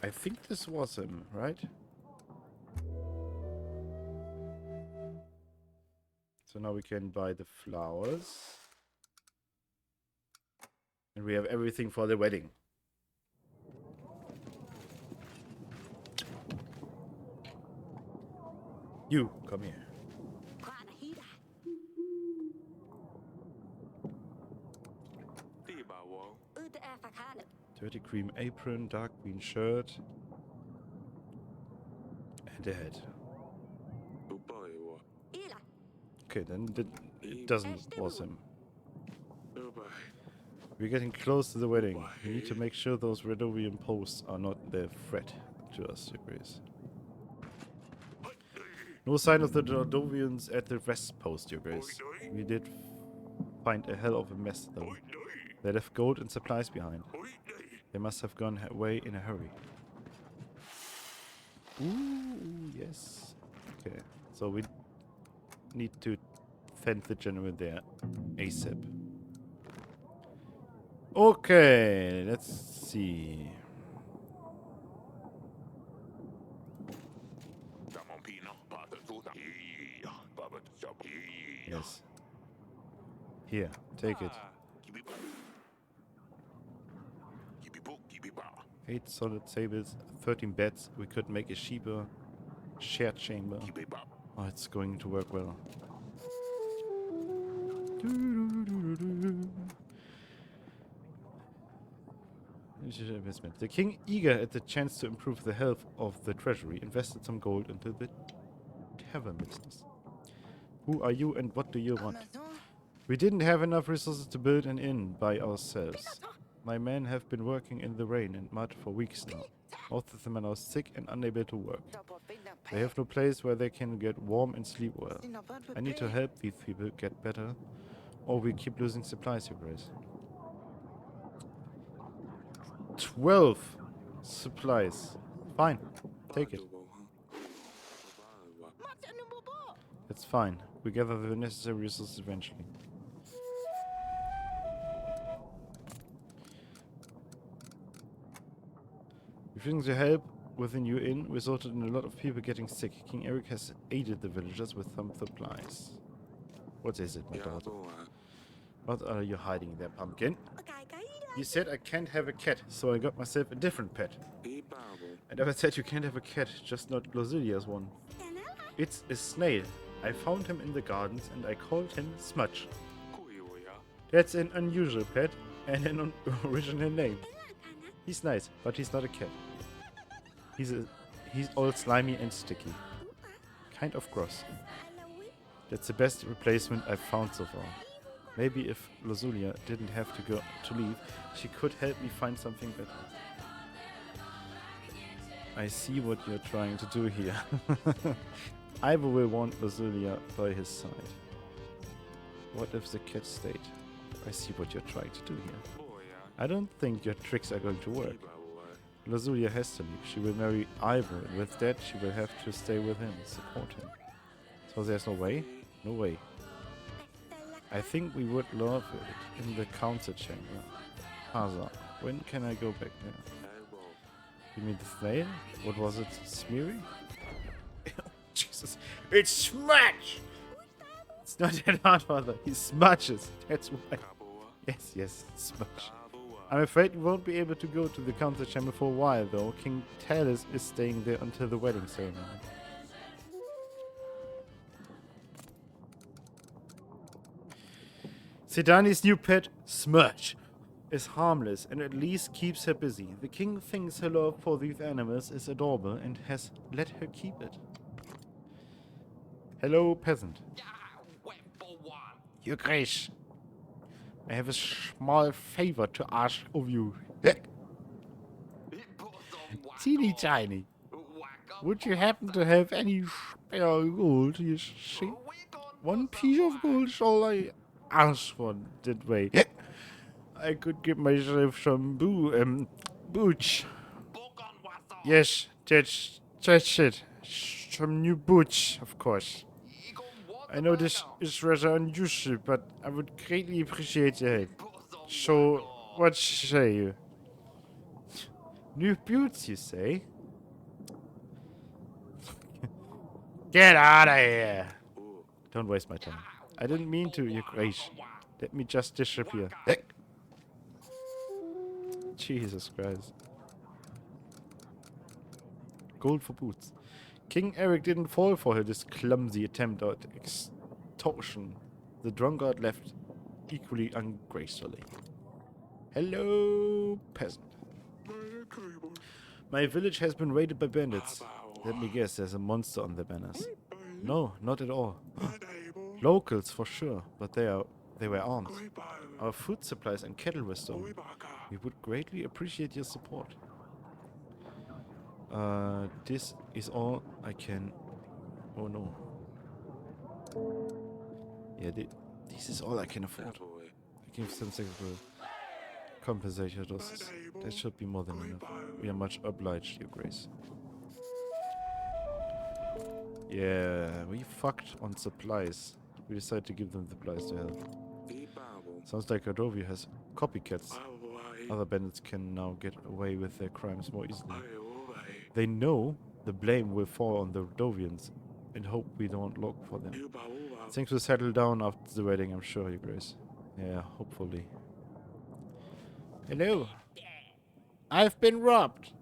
I think this was him, right? So now we can buy the flowers. And we have everything for the wedding. You, come here. 30 cream apron, dark green shirt, and a hat. Okay, then it doesn't was him. We're getting close to the wedding. We need to make sure those Radovian posts are not the threat to us, Your Grace. No sign of the Radovians at the rest post, Your Grace. We did find a hell of a mess, though. They left gold and supplies behind. They must have gone away in a hurry. Ooh, yes. Okay, so we need to send the general there ASAP. Okay, let's see. Yes. Here, take it. 8 solid tables, 13 beds. We could make a cheaper shared chamber. Oh, it's going to work well. Investment. The king, eager at the chance to improve the health of the treasury, invested some gold into the tavern business. Who are you and what do you want? We didn't have enough resources to build an inn by ourselves. My men have been working in the rain and mud for weeks now. Most of them are now sick and unable to work. They have no place where they can get warm and sleep well. I need to help these people get better, or we keep losing supplies, Your Grace. 12 supplies. Fine. Take it. That's fine. We gather the necessary resources eventually. Refusing to help with the new inn resulted in a lot of people getting sick. King Eric has aided the villagers with some supplies. What is it, my daughter? What are you hiding there, pumpkin? You said I can't have a cat, so I got myself a different pet. I never said you can't have a cat, just not Glosilia's one. It's a snail. I found him in the gardens and I called him Smudge. That's an unusual pet and an original name. He's nice, but he's not a cat. He's all slimy and sticky. Kind of gross. That's the best replacement I've found so far. Maybe if Lozulia didn't have to leave, she could help me find something better. I see what you're trying to do here. Ivor will want Lozulia by his side. What if the cat stayed? I see what you're trying to do here. I don't think your tricks are going to work. Lozulia has to leave. She will marry Ivor, and with that she will have to stay with him and support him. So there's no way? No way. I think we would love it in the council chamber. Haza, when can I go back there? You mean the snail? What was it? Smeary? Jesus. It's Smudge! It's not that hard, father. He smudges. That's why. Yes, Smudge. I'm afraid we won't be able to go to the council chamber for a while, though. King Talis is staying there until the wedding ceremony. Sedani's new pet, Smudge, is harmless and at least keeps her busy. The king thinks her love for these animals is adorable and has let her keep it. Hello, peasant. Your Grace, I have a small favor to ask of you. Teeny tiny. Would you happen to have any spare gold, you see? 1 piece of gold is all I ask for that way. I could give myself some boots. Yes, that's it. Some new boots, of course. I know this is rather unusual, but I would greatly appreciate your help. So, what say you? New boots, you say? Get out of here! Don't waste my time. I didn't mean to, Your Grace. Let me just disappear. Jesus Christ. Gold for boots. King Eric didn't fall for this clumsy attempt at extortion. The drunkard left equally ungracefully. Hello, peasant. My village has been raided by bandits. Let me guess, there's a monster on the banners. No, not at all. Locals for sure, but they were armed. Our food supplies and cattle were stolen. We would greatly appreciate your support. This is all I can... Oh no. Yeah, this is all I can afford. I give some seconds to compensate your losses. That should be more than enough. We are much obliged, Your Grace. Yeah, we fucked on supplies. We decided to give them supplies to help. Sounds like Adovia has copycats. Other bandits can now get away with their crimes more easily. They know the blame will fall on the Dovians and hope we don't look for them. Things will settle down after the wedding, I'm sure, Your Grace. Yeah, hopefully. Hello. I've been robbed.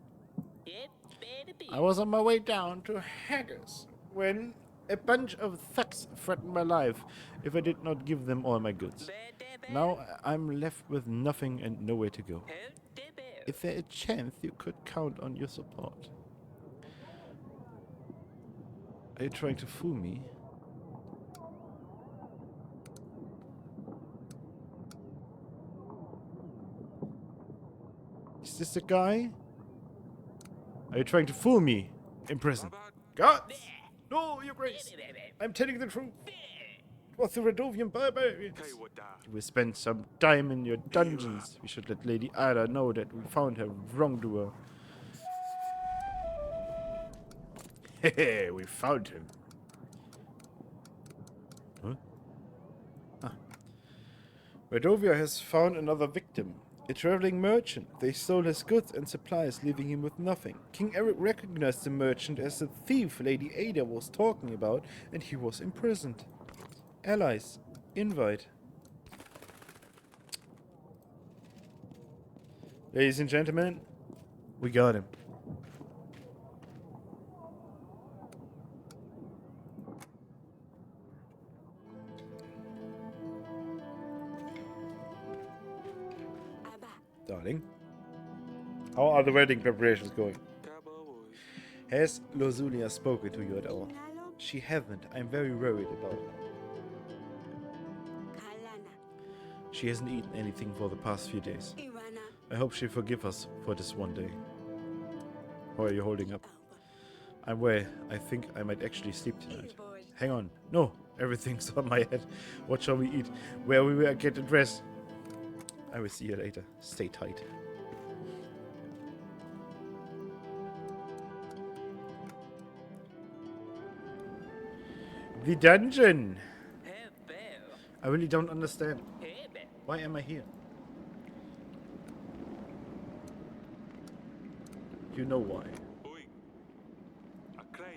I was on my way down to Haggis when a bunch of thugs threatened my life if I did not give them all my goods. Now I'm left with nothing and nowhere to go. Is there a chance you could count on your support? Are you trying to fool me? Is this the guy? Are you trying to fool me? In prison. God! No, Your Grace! I'm telling the truth! It was the Radovian barbarians! We spent some time in your dungeons. We should let Lady Ada know that we found her wrongdoer. Hehe, we found him. Huh? Ah. Radovia has found another victim. A traveling merchant. They stole his goods and supplies, leaving him with nothing. King Eric recognized the merchant as the thief Lady Ada was talking about, and he was imprisoned. Allies. Invite. Ladies and gentlemen, we got him. Darling, how are the wedding preparations going? Has Lozulia spoken to you at all? She hasn't. I'm very worried about her. She hasn't eaten anything for the past few days. I hope she'll forgive us for this one day. How are you holding up? I'm well. I think I might actually sleep tonight. Hang on. No, everything's on my head. What shall we eat? Where we will get dressed? I will see you later. Stay tight. The dungeon! I really don't understand. Why am I here? You know why.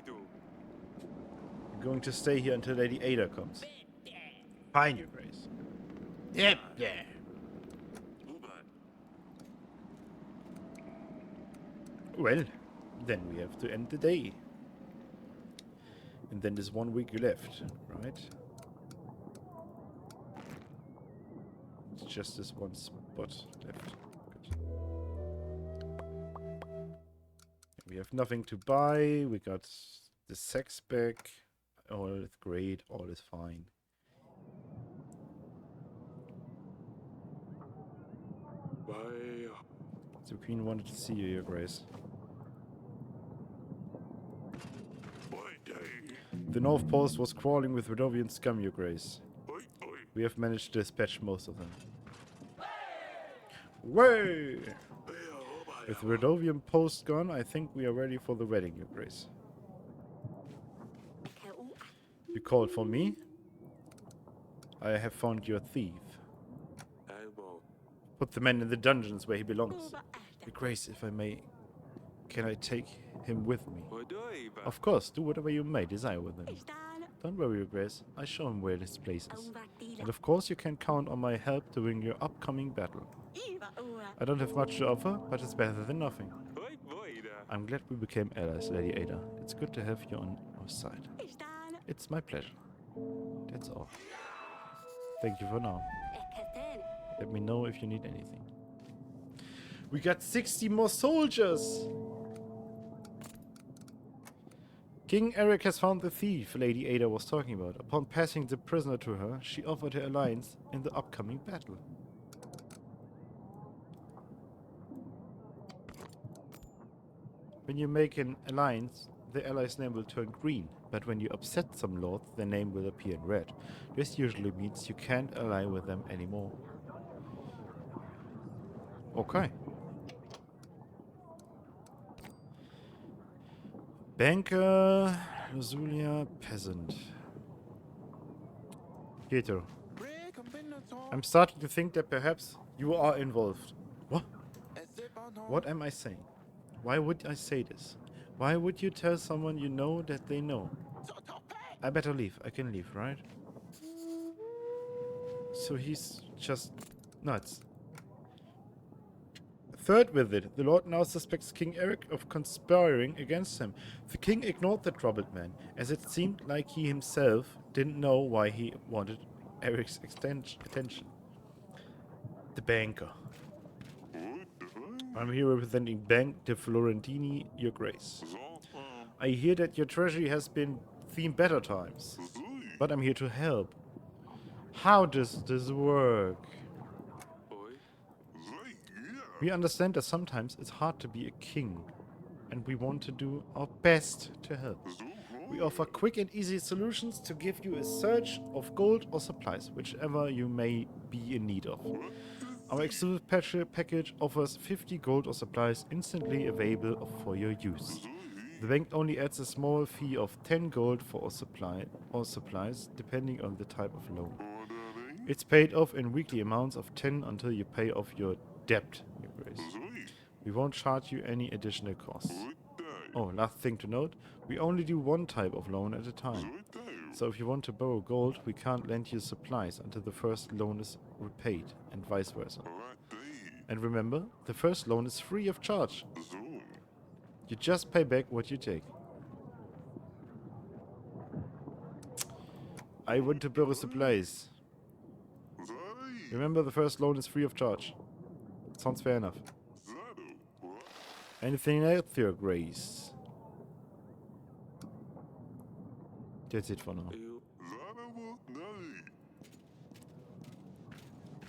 You're going to stay here until Lady Ada comes. Fine, Your Grace. Yep, yeah. Well, then we have to end the day. And then there's 1 week left, right? It's just this one spot left. Good. We have nothing to buy. We got the sex back. All is great. All is fine. The Queen wanted to see you, Your Grace. The North Post was crawling with Radovian scum, Your Grace. We have managed to dispatch most of them. Way! With the Radovian Post gone, I think we are ready for the wedding, Your Grace. You called for me? I have found your thief. Put the man in the dungeons where he belongs. Your Grace, if I may, can I take him with me? Of course, do whatever you may desire with him. Don't worry, Your Grace. I show him where this place is. And of course you can count on my help during your upcoming battle. I don't have much to offer, but it's better than nothing. I'm glad we became allies, Lady Ada. It's good to have you on our side. It's my pleasure. That's all. Thank you for now. Let me know if you need anything. We got 60 more soldiers! King Eric has found the thief Lady Ada was talking about. Upon passing the prisoner to her, she offered her alliance in the upcoming battle. When you make an alliance, the allies' name will turn green, but when you upset some lords, their name will appear in red. This usually means you can't ally with them anymore. Okay. Banker, Zulia, peasant. Pietro. I'm starting to think that perhaps you are involved. What? What am I saying? Why would I say this? Why would you tell someone you know that they know? I better leave. I can leave, right? So he's just nuts. Third visit. The Lord now suspects King Eric of conspiring against him. The king ignored the troubled man, as it seemed like he himself didn't know why he wanted Eric's attention. The banker. I'm here representing Bank de Florentini, Your Grace. I hear that your treasury has been seen better times, but I'm here to help. How does this work? We understand that sometimes it's hard to be a king, and we want to do our best to help. We offer quick and easy solutions to give you a surge of gold or supplies, whichever you may be in need of. Our exclusive package offers 50 gold or supplies instantly available for your use. The bank only adds a small fee of 10 gold for a supply or supplies, depending on the type of loan. It's paid off in weekly amounts of 10 until you pay off your debt, Your Grace. We won't charge you any additional costs. Oh, last thing to note, we only do one type of loan at a time. So if you want to borrow gold, we can't lend you supplies until the first loan is repaid, and vice versa. And remember, the first loan is free of charge. You just pay back what you take. I want to borrow supplies. Remember, the first loan is free of charge. Sounds fair enough. Anything else, Your Grace? That's it for now.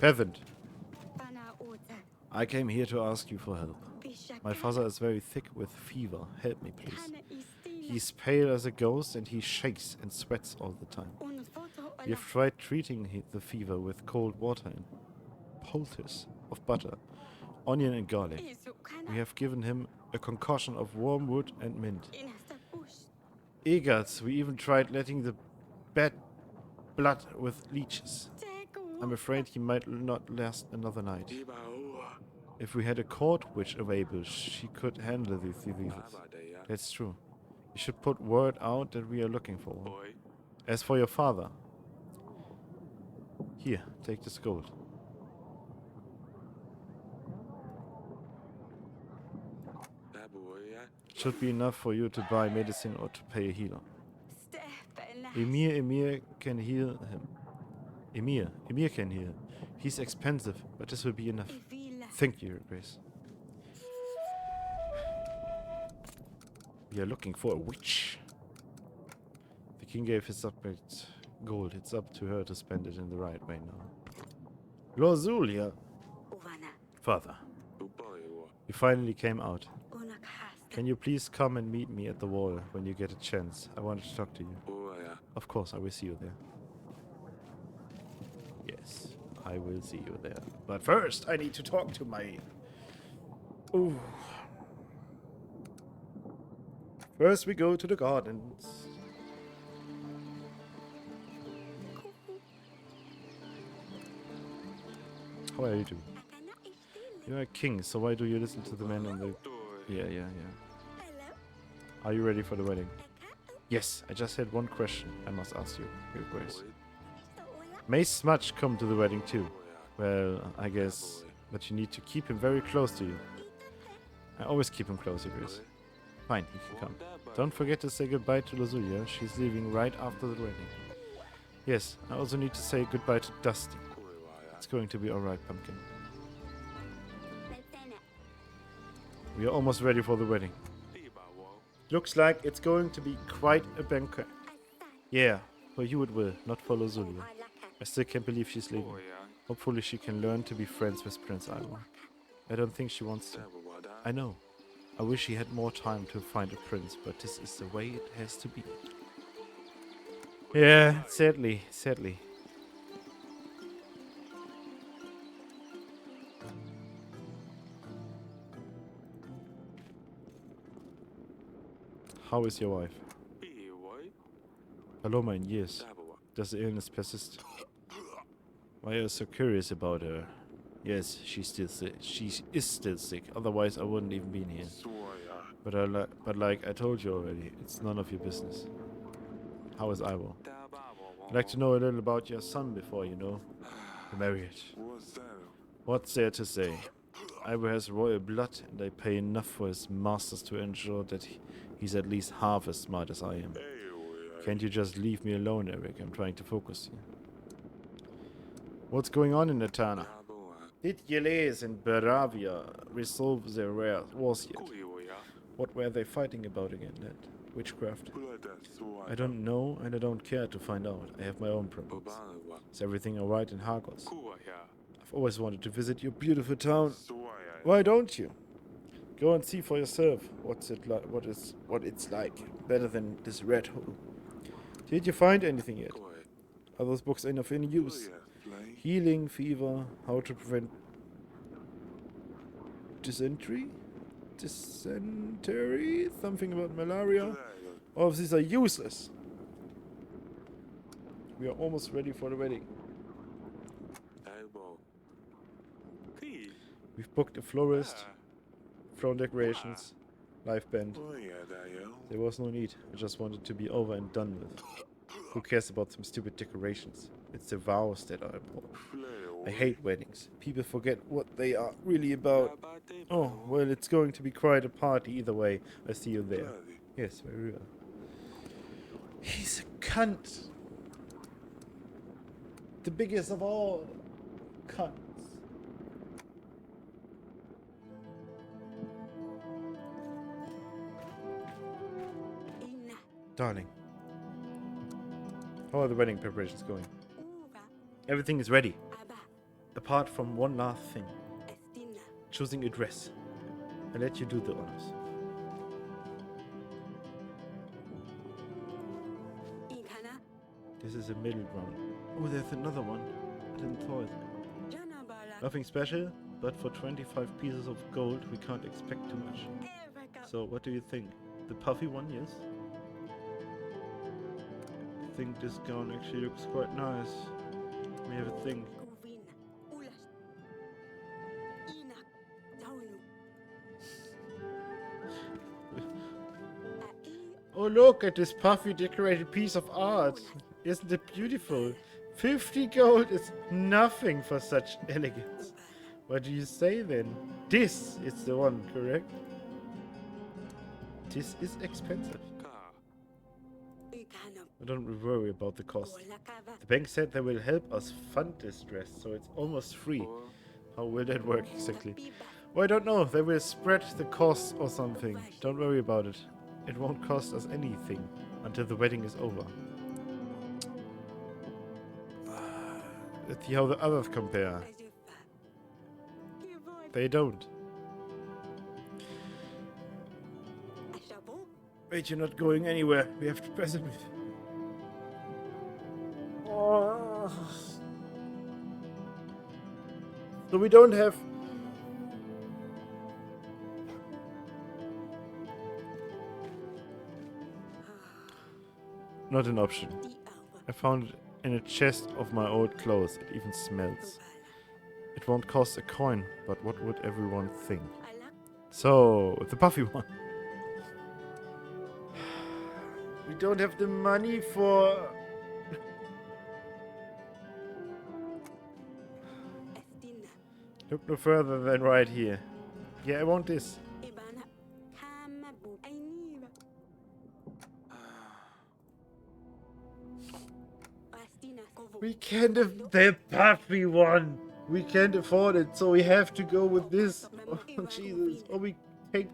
Peasant. I came here to ask you for help. My father is very thick with fever. Help me, please. He's pale as a ghost and he shakes and sweats all the time. We have tried treating the fever with cold water and poultice of butter, onion and garlic. We have given him a concoction of wormwood and mint. Egards, we even tried letting the bad blood with leeches. I'm afraid he might not last another night. If we had a court witch available, she could handle these diseases. That's true. You should put word out that we are looking for one. As for your father, here, take this gold. Should be enough for you to buy medicine or to pay a healer. Emir can heal him. Emir can heal. He's expensive, but this will be enough. Thank you, Your Grace. We are looking for a witch. The king gave his subject gold. It's up to her to spend it in the right way now. Lord Zulia. Father. You finally came out. Can you please come and meet me at the wall when you get a chance? I wanted to talk to you. Of course, I will see you there. Yes, I will see you there. But first, I need to talk to my... Ooh. First, we go to the gardens. How are you doing? You're a king, so why do you listen to the man on the... Yeah. Are you ready for the wedding? Yes, I just had one question I must ask you, Your Grace. May Smudge come to the wedding too? Well, I guess, but you need to keep him very close to you. I always keep him close, Your Grace. Fine, he can come. Don't forget to say goodbye to Lazulia. She's leaving right after the wedding. Yes, I also need to say goodbye to Dusty. It's going to be alright, Pumpkin. We are almost ready for the wedding. Looks like it's going to be quite a banquet. Yeah, for you it will, not for Lazulia. I still can't believe she's leaving. Hopefully she can learn to be friends with Prince Ivan. I don't think she wants to. I know. I wish he had more time to find a prince, but this is the way it has to be. Yeah, sadly. How is your wife? Paloma in years. Does the illness persist? Why are you so curious about her? Yes, she's still sick. She is still sick. Otherwise, I wouldn't even been here. But like I told you already, it's none of your business. How is Ivo? I'd like to know a little about your son before you marry it. What's there to say? Ivo has royal blood, and I pay enough for his masters to ensure that he's at least half as smart as I am. Can't you just leave me alone, Eric? I'm trying to focus here. What's going on in Etana? Did Yelés and Baravia resolve their wars yet? What were they fighting about again, Ned? Witchcraft? I don't know, and I don't care to find out. I have my own problems. Is everything alright in Hargos? I've always wanted to visit your beautiful town. Why don't you? Go and see for yourself what it's like. Better than this red hole. Did you find anything yet? Are those books enough in use? Healing, fever, how to prevent dysentery? Dysentery? Something about malaria? All of these are useless. We are almost ready for the wedding. We've booked a florist, flown decorations, live band. There was no need. I just wanted to be over and done with. Who cares about some stupid decorations? It's the vows that are important. I hate weddings. People forget what they are really about. Oh, well, it's going to be quite a party either way. I see you there. Yes, very well. He's a cunt. The biggest of all cunts. Darling, how are the wedding preparations going? Everything is ready. Apart from one last thing. Choosing a dress. I'll let you do the honors. This is a middle ground. Oh, there's another one. I didn't thought. Nothing special, but for 25 pieces of gold we can't expect too much. So what do you think? The puffy one, yes? I think this gown actually looks quite nice. Let me have a think. Oh, look at this puffy decorated piece of art. Isn't it beautiful? 50 gold is nothing for such elegance. What do you say then? This is the one, correct? This is expensive. Don't worry about the cost. The bank said they will help us fund this dress, so it's almost free. How will that work exactly? Well, I don't know. They will spread the cost or something. Don't worry about it. It won't cost us anything until the wedding is over. Let's see how the others compare. They don't. Wait, you're not going anywhere. We have to press it. Oh. So we don't have... Not an option. I found it in a chest of my old clothes. It even smells. It won't cost a coin, but what would everyone think? So, the puffy one. We don't have the money for... Look no further than right here. Yeah, I want this. We can't have the puffy one. We can't afford it, so we have to go with this. Oh, Jesus. Or we take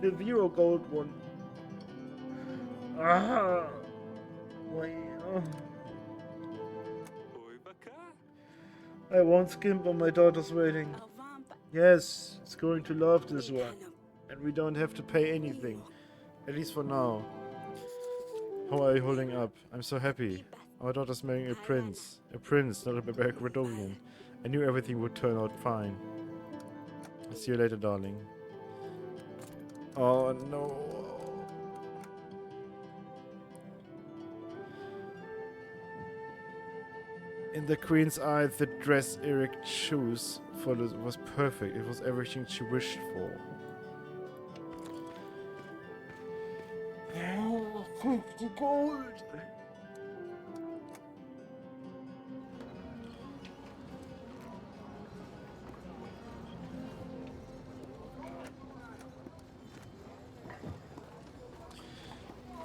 the 0 gold one. Ah. Well. I won't skimp on my daughter's wedding. Yes, it's going to love this one. And we don't have to pay anything. At least for now. How are you holding up? I'm so happy. Our daughter's marrying a prince. A prince, not a barbaric Redovian. I knew everything would turn out fine. I'll see you later, darling. Oh no. In the queen's eyes, the dress Eric chose for was perfect. It was everything she wished for. Oh, 50 gold!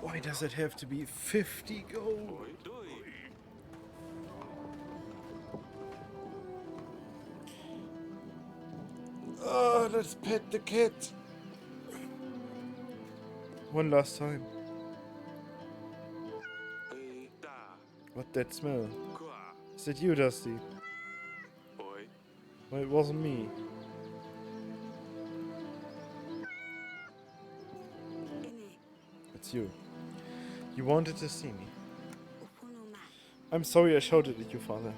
Why does it have to be 50 gold? Oh, let's pet the cat. One last time. What that smell? Is it you, Dusty? Well, it wasn't me. It's you. You wanted to see me. I'm sorry I shouted at you, Father.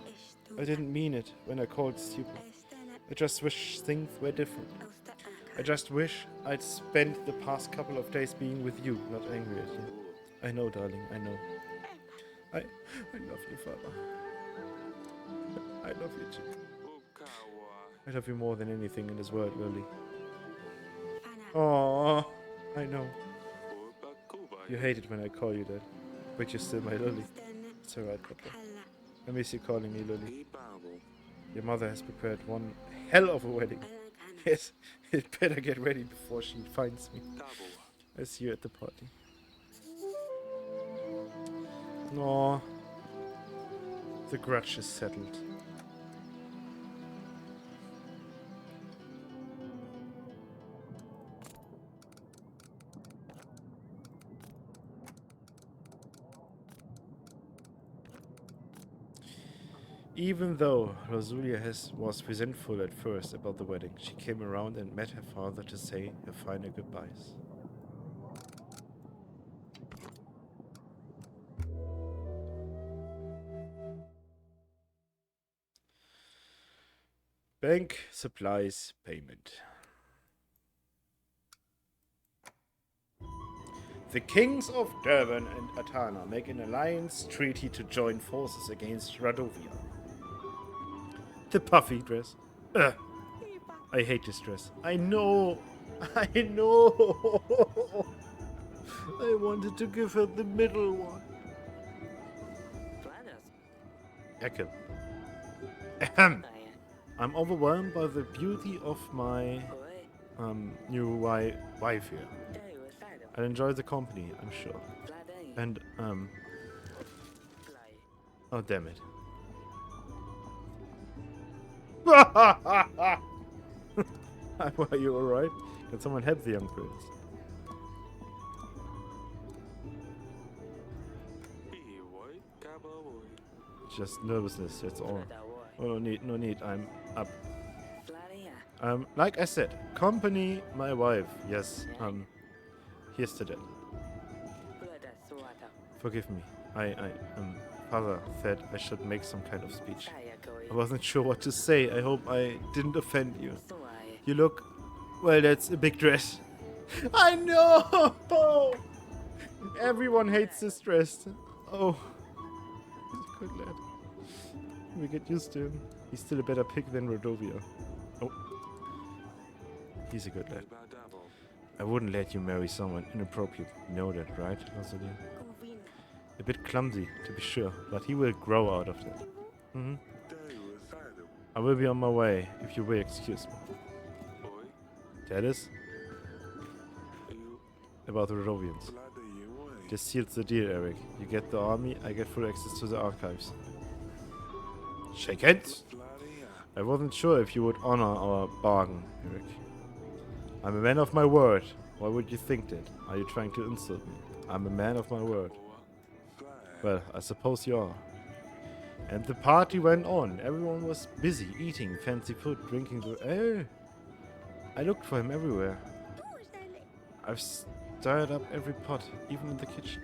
I didn't mean it when I called stupid. I just wish things were different. I just wish I'd spent the past couple of days being with you, not angry at you. I know, darling, I know. I love you, Father. I love you too. I love you more than anything in this world, Lily. Aww, I know. You hate it when I call you that, but you're still my Lily. It's alright, Papa. I miss you calling me Lily. Your mother has prepared one hell of a wedding. Yes, it better get ready before she finds me. I see you at the party. Aww. The grudge is settled. Even though Rosulia was resentful at first about the wedding, she came around and met her father to say her final goodbyes. Bank supplies payment. The kings of Durban and Atana make an alliance treaty to join forces against Radovia. The puffy dress. Ugh. I hate this dress. I know. I know. I wanted to give her the middle one. Ekel. I'm overwhelmed by the beauty of my new wife here. I'll enjoy the company, I'm sure. And, oh, damn it. Are you alright? Can someone help the young prince? Just nervousness, that's all. Oh, no need, I'm up. Like I said, company my wife, yes, here's to that. Forgive me, father said I should make some kind of speech. I wasn't sure what to say. I hope I didn't offend you. You look... Well, that's a big dress. I know! Everyone hates this dress. Oh. He's a good lad. We get used to him. He's still a better pick than Rodovia. Oh. He's a good lad. I wouldn't let you marry someone inappropriate. You know that, right, Rosalia? A bit clumsy, to be sure, but he will grow out of that. Mm-hmm. I will be on my way, if you will excuse me. That is? About the Rodovians. This seals the deal, Eric. You get the army, I get full access to the archives. Shake hands! I wasn't sure if you would honor our bargain, Eric. I'm a man of my word. Why would you think that? Are you trying to insult me? I'm a man of my word. Well, I suppose you are. And the party went on. Everyone was busy, eating fancy food, drinking the... I looked for him everywhere. I've stirred up every pot, even in the kitchen.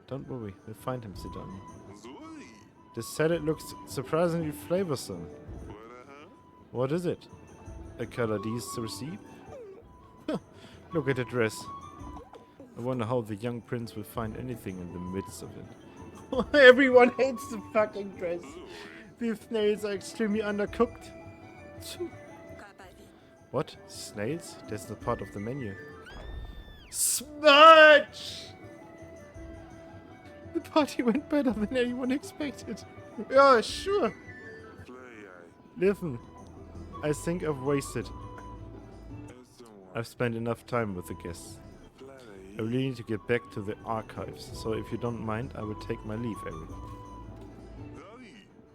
Don't worry, we'll find him, Sidani. This salad looks surprisingly flavorsome. What is it? A Caladice receipt? Look at the dress. I wonder how the young prince will find anything in the midst of it. Everyone hates the fucking dress. These snails are extremely undercooked. What? Snails? That's not part of the menu. Smudge! The party went better than anyone expected. Yeah, sure. Listen, I think I've wasted. I've spent enough time with the guests. I really need to get back to the archives, so if you don't mind, I will take my leave, Eric.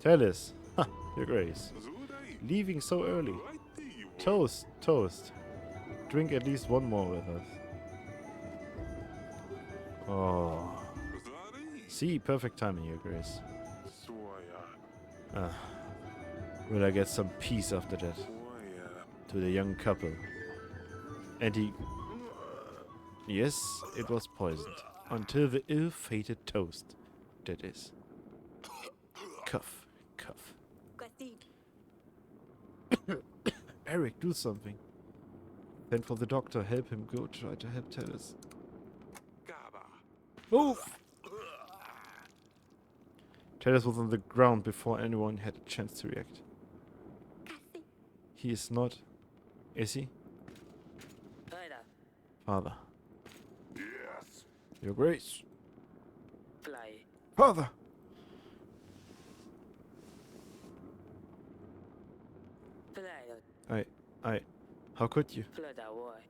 Talis! Ha! Your Grace. Leaving so early. Toast, toast. Drink at least one more with us. Oh. See, perfect timing, Your Grace. Ah. Will I get some peace after that? To the young couple. And he... Yes, it was poisoned. Until the ill-fated toast. That is. Cough, cough. Eric, do something. Send for the doctor, help him go, try to help Talis. Move! Talis was on the ground before anyone had a chance to react. He is not... Is he? Father. Yes. Your Grace. Father! How could you?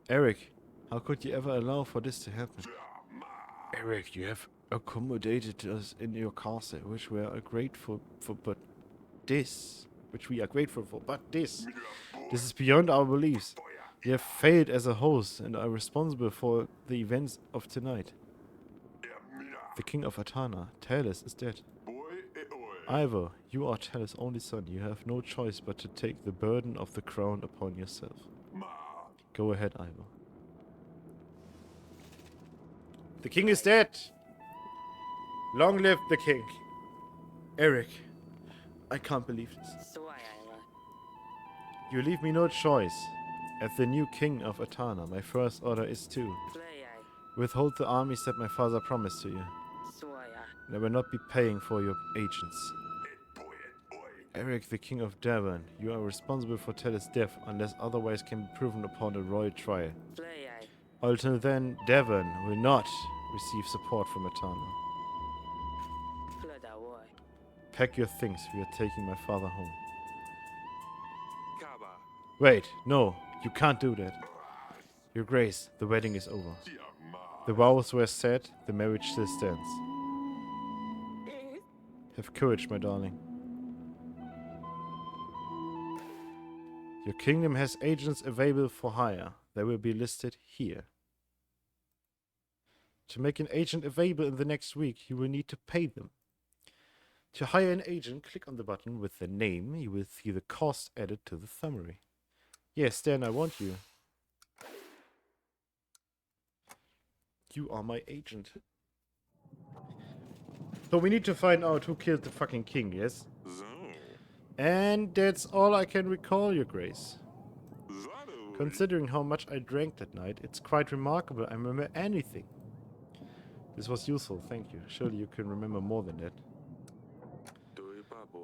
Eric, how could you ever allow for this to happen? Eric, you have accommodated us in your castle, which we are grateful for, but this... Which we are grateful for, but this is beyond our beliefs. You have failed as a host and are responsible for the events of tonight. The king of Atana, Talis, is dead. Ivor, you are Talis' only son. You have no choice but to take the burden of the crown upon yourself. Go ahead, Ivor. The king is dead! Long live the king! Eric, I can't believe this. You leave me no choice. As the new king of Atana, my first order is to withhold the armies that my father promised to you. And I will not be paying for your agents. Eric, the king of Devon, you are responsible for Talis' death unless otherwise can be proven upon a royal trial. Until then, Devon will not receive support from Atana. Pack your things, we are taking my father home. Wait, no, you can't do that. Your Grace, the wedding is over. The vows were set, the marriage still stands. Have courage, my darling. Your kingdom has agents available for hire. They will be listed here. To make an agent available in the next week, you will need to pay them. To hire an agent, click on the button with the name. You will see the cost added to the summary. Yes, Dan, I want you. You are my agent. So we need to find out who killed the fucking king, yes? And that's all I can recall, Your Grace. Considering how much I drank that night, it's quite remarkable I remember anything. This was useful, thank you. Surely you can remember more than that.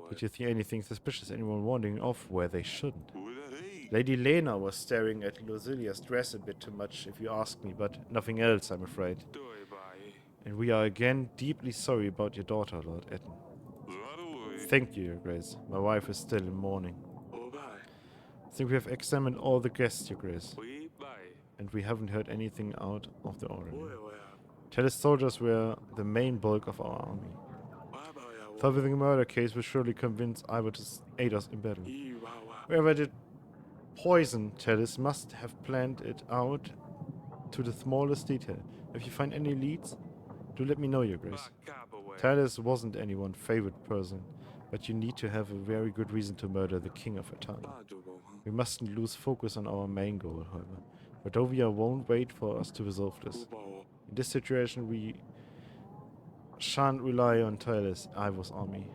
Did you see anything suspicious? Anyone wandering off where they shouldn't? Lady Lena was staring at Lucilia's dress a bit too much, if you ask me, but nothing else, I'm afraid. And we are again deeply sorry about your daughter, Lord Etten. Thank you, Your Grace. My wife is still in mourning. I think we have examined all the guests, Your Grace. And we haven't heard anything out of the ordinary. Talis soldiers were the main bulk of our army. Solving the murder case will surely convince Ivor to aid us in battle. Whoever did poison Talis must have planned it out to the smallest detail. If you find any leads, do let me know, Your Grace. Talis wasn't anyone's favorite person, but you need to have a very good reason to murder the king of Atana. We mustn't lose focus on our main goal, however. Badovia won't wait for us to resolve this. In this situation, we shan't rely on Talis, Ivor's army.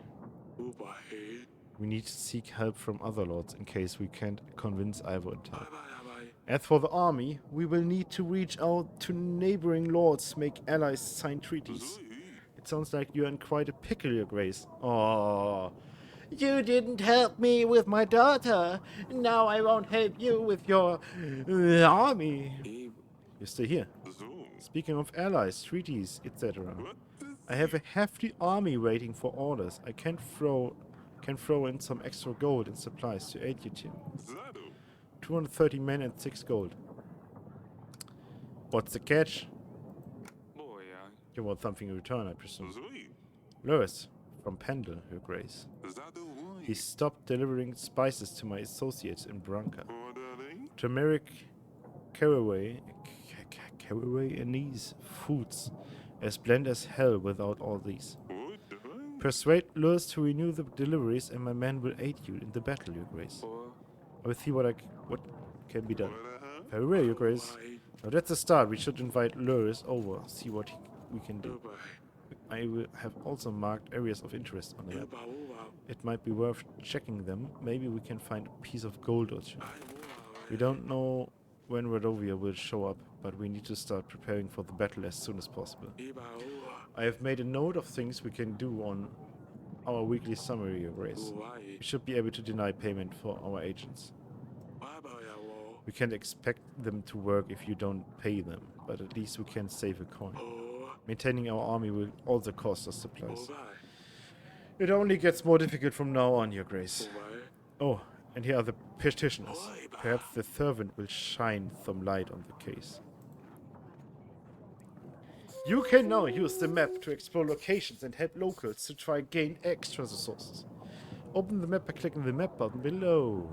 We need to seek help from other lords in case we can't convince Ivor in time. As for the army, we will need to reach out to neighboring lords, make allies, sign treaties. It sounds like you're in quite a pickle, Your Grace. Oh, You didn't help me with my daughter. Now I won't help you with your army. You stay here. Speaking of allies, treaties, etc. I have a hefty army waiting for orders. I can throw in some extra gold and supplies to aid you, Tim. 230 men and 6 gold. What's the catch? You want something in return, I presume. Lewis, from Pendle, Your Grace. He stopped delivering spices to my associates in Branca. Turmeric, caraway, and these foods as bland as hell without all these. Persuade Lewis to renew the deliveries and my men will aid you in the battle, Your Grace. I will see what can be done. Very well, Your Grace. Now that's a start. We should invite Lewis over, see what we can do. I will have also marked areas of interest on the map. It might be worth checking them. Maybe we can find a piece of gold or two. We don't know when Rodovia will show up, but we need to start preparing for the battle as soon as possible. I have made a note of things we can do on our weekly summary, Your Grace. We should be able to deny payment for our agents. We can't expect them to work if you don't pay them, but at least we can save a coin. Maintaining our army will also cost us supplies. It only gets more difficult from now on, Your Grace. Oh, and here are the petitioners. Perhaps the servant will shine some light on the case. You can now use the map to explore locations and help locals to try gain extra resources. Open the map by clicking the map button below.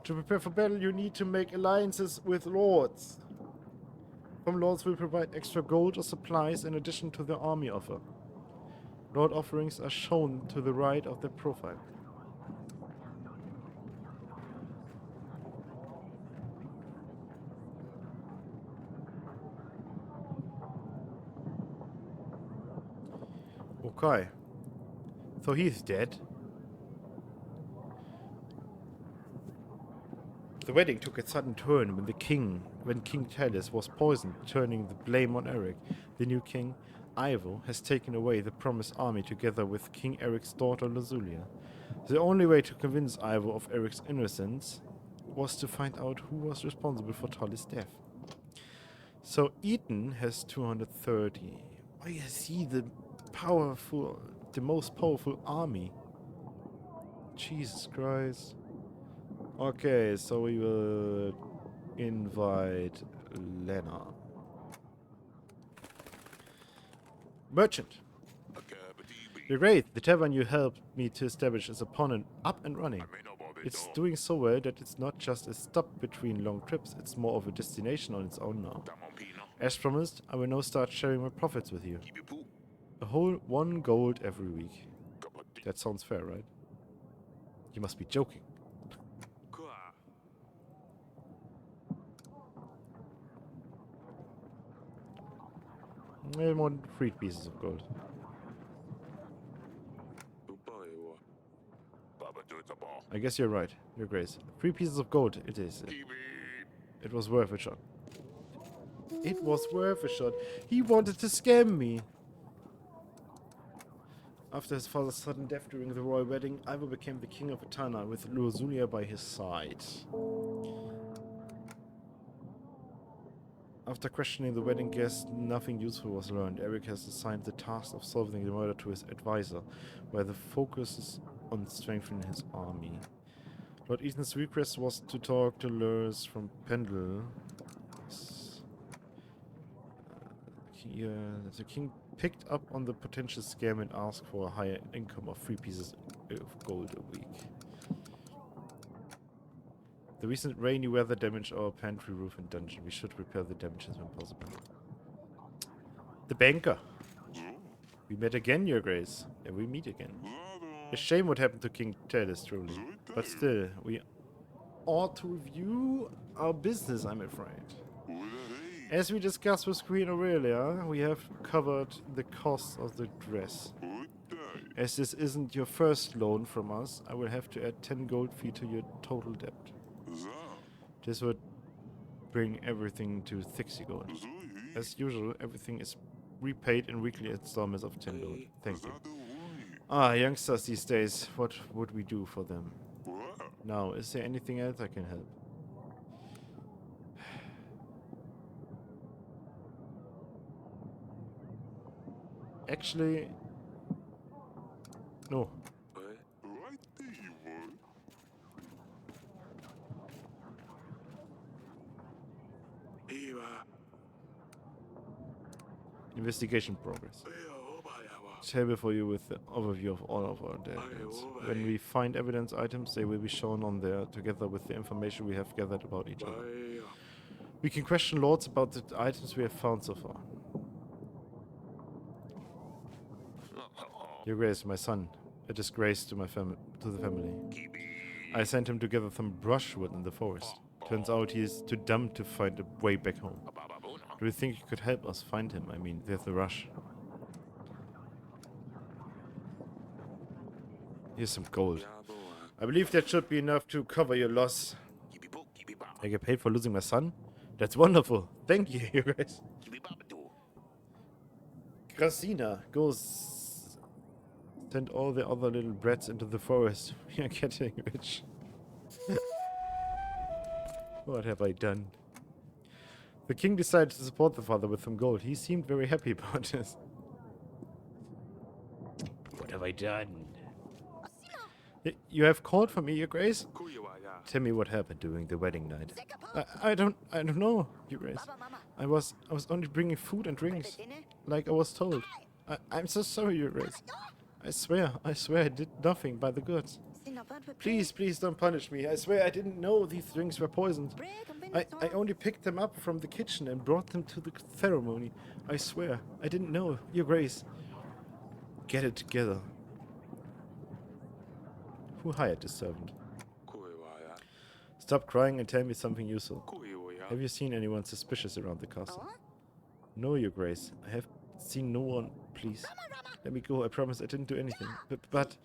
To prepare for battle, you need to make alliances with lords. Some lords will provide extra gold or supplies in addition to the army offer. Lord offerings are shown to the right of the profile. Okay. So he's dead. The wedding took a sudden turn when King Talis was poisoned, turning the blame on Eric. The new king, Ivo, has taken away the promised army together with King Eric's daughter Lazulia. The only way to convince Ivo of Eric's innocence was to find out who was responsible for Talis' death. So Eaton has 230. Why is he the most powerful army? Jesus Christ. Okay, so we will invite Lena. Merchant. You're great. The tavern you helped me to establish is upon up and running. It's doing so well that it's not just a stop between long trips, it's more of a destination on its own now. As promised, I will now start sharing my profits with you. A whole 1 gold every week. That sounds fair, right? You must be joking. I want 3 pieces of gold. I guess you're right, Your Grace. 3 pieces of gold it is. It was worth a shot. It was worth a shot. He wanted to scam me. After his father's sudden death during the royal wedding, Ivo became the king of Etana with Luozulia by his side. After questioning the wedding guests, nothing useful was learned. Eric has assigned the task of solving the murder to his advisor, where the focus is on strengthening his army. Lord Ethan's request was to talk to Lurs from Pendle. The king picked up on the potential scam and asked for a higher income of 3 pieces of gold a week. The recent rainy weather damaged our pantry roof and dungeon. We should repair the damages when possible. The banker. We met again, Your Grace. And we meet again. A shame what happened to King Talis, truly. But still, we ought to review our business, I'm afraid. As we discussed with Queen Aurelia, we have covered the cost of the dress. As this isn't your first loan from us, I will have to add 10 gold fee to your total debt. This would bring everything to 60 gold. As usual, everything is repaid in weekly installments of 10 gold. Thank you. Ah, youngsters these days, what would we do for them? Now, is there anything else I can help? Actually, no. Investigation progress. Table for you with the overview of all of our evidence. When we find evidence items, they will be shown on there together with the information we have gathered about each other. We can question lords about the items we have found so far. Your Grace, my son, a disgrace to the family. I sent him to gather some brushwood in the forest. Turns out he is too dumb to find a way back home. Do you think you could help us find him? I mean, there's a rush. Here's some gold. I believe that should be enough to cover your loss. I get paid for losing my son? That's wonderful. Thank you, you guys. Gracina, go send all the other little brats into the forest. We are getting rich. What have I done? The king decided to support the father with some gold. He seemed very happy about this. What have I done? You have called for me, Your Grace? Tell me what happened during the wedding night. I don't know, Your Grace. I was only bringing food and drinks, like I was told. I'm so sorry, Your Grace. I swear I did nothing by the goods. Please don't punish me. I swear I didn't know these drinks were poisoned. I only picked them up from the kitchen and brought them to the ceremony. I swear, I didn't know, Your Grace. Get it together. Who hired this servant? Stop crying and tell me something useful. Have you seen anyone suspicious around the castle? No, Your Grace. I have seen no one. Please. Let me go. I promise I didn't do anything. But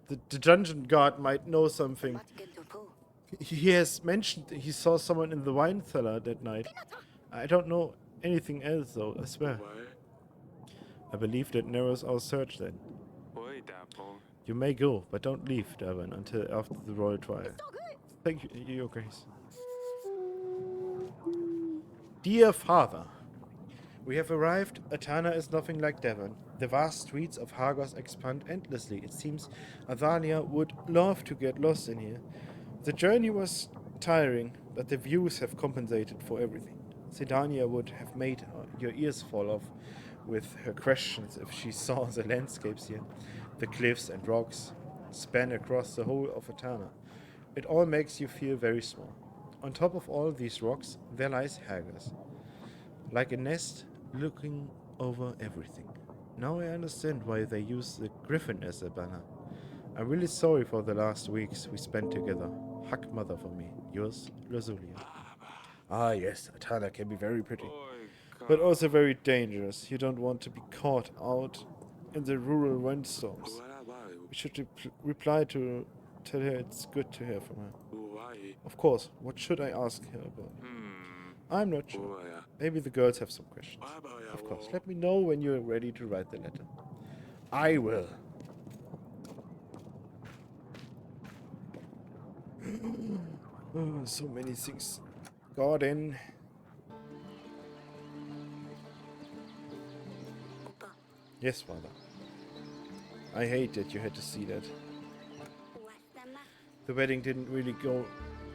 the dungeon guard might know something. He has mentioned he saw someone in the wine cellar that night. I don't know anything else, though, I swear. I believe that narrows our search then. You may go, but don't leave, Davin, until after the royal trial. Thank you, Your Grace. Dear Father, we have arrived. Atana is nothing like Devon. The vast streets of Hagos expand endlessly. It seems Athalia would love to get lost in here. The journey was tiring, but the views have compensated for everything. Sedania would have made your ears fall off with her questions if she saw the landscapes here. The cliffs and rocks span across the whole of Atana. It all makes you feel very small. On top of all these rocks, there lies Hagos, like a nest looking over everything. Now I understand why they use the griffin as a banner. I'm really sorry for the last weeks we spent together. Hug mother for me. Yours, Lazulia. Ah yes, Atana can be very pretty, but also very dangerous. You don't want to be caught out in the rural windstorms. We should reply to tell her it's good to hear from her. Of course, what should I ask her about? I'm not sure. Maybe the girls have some questions. Of course, let me know when you're ready to write the letter. I will. Oh, so many things. Garden. Yes, Father. I hate that you had to see that. The wedding didn't really go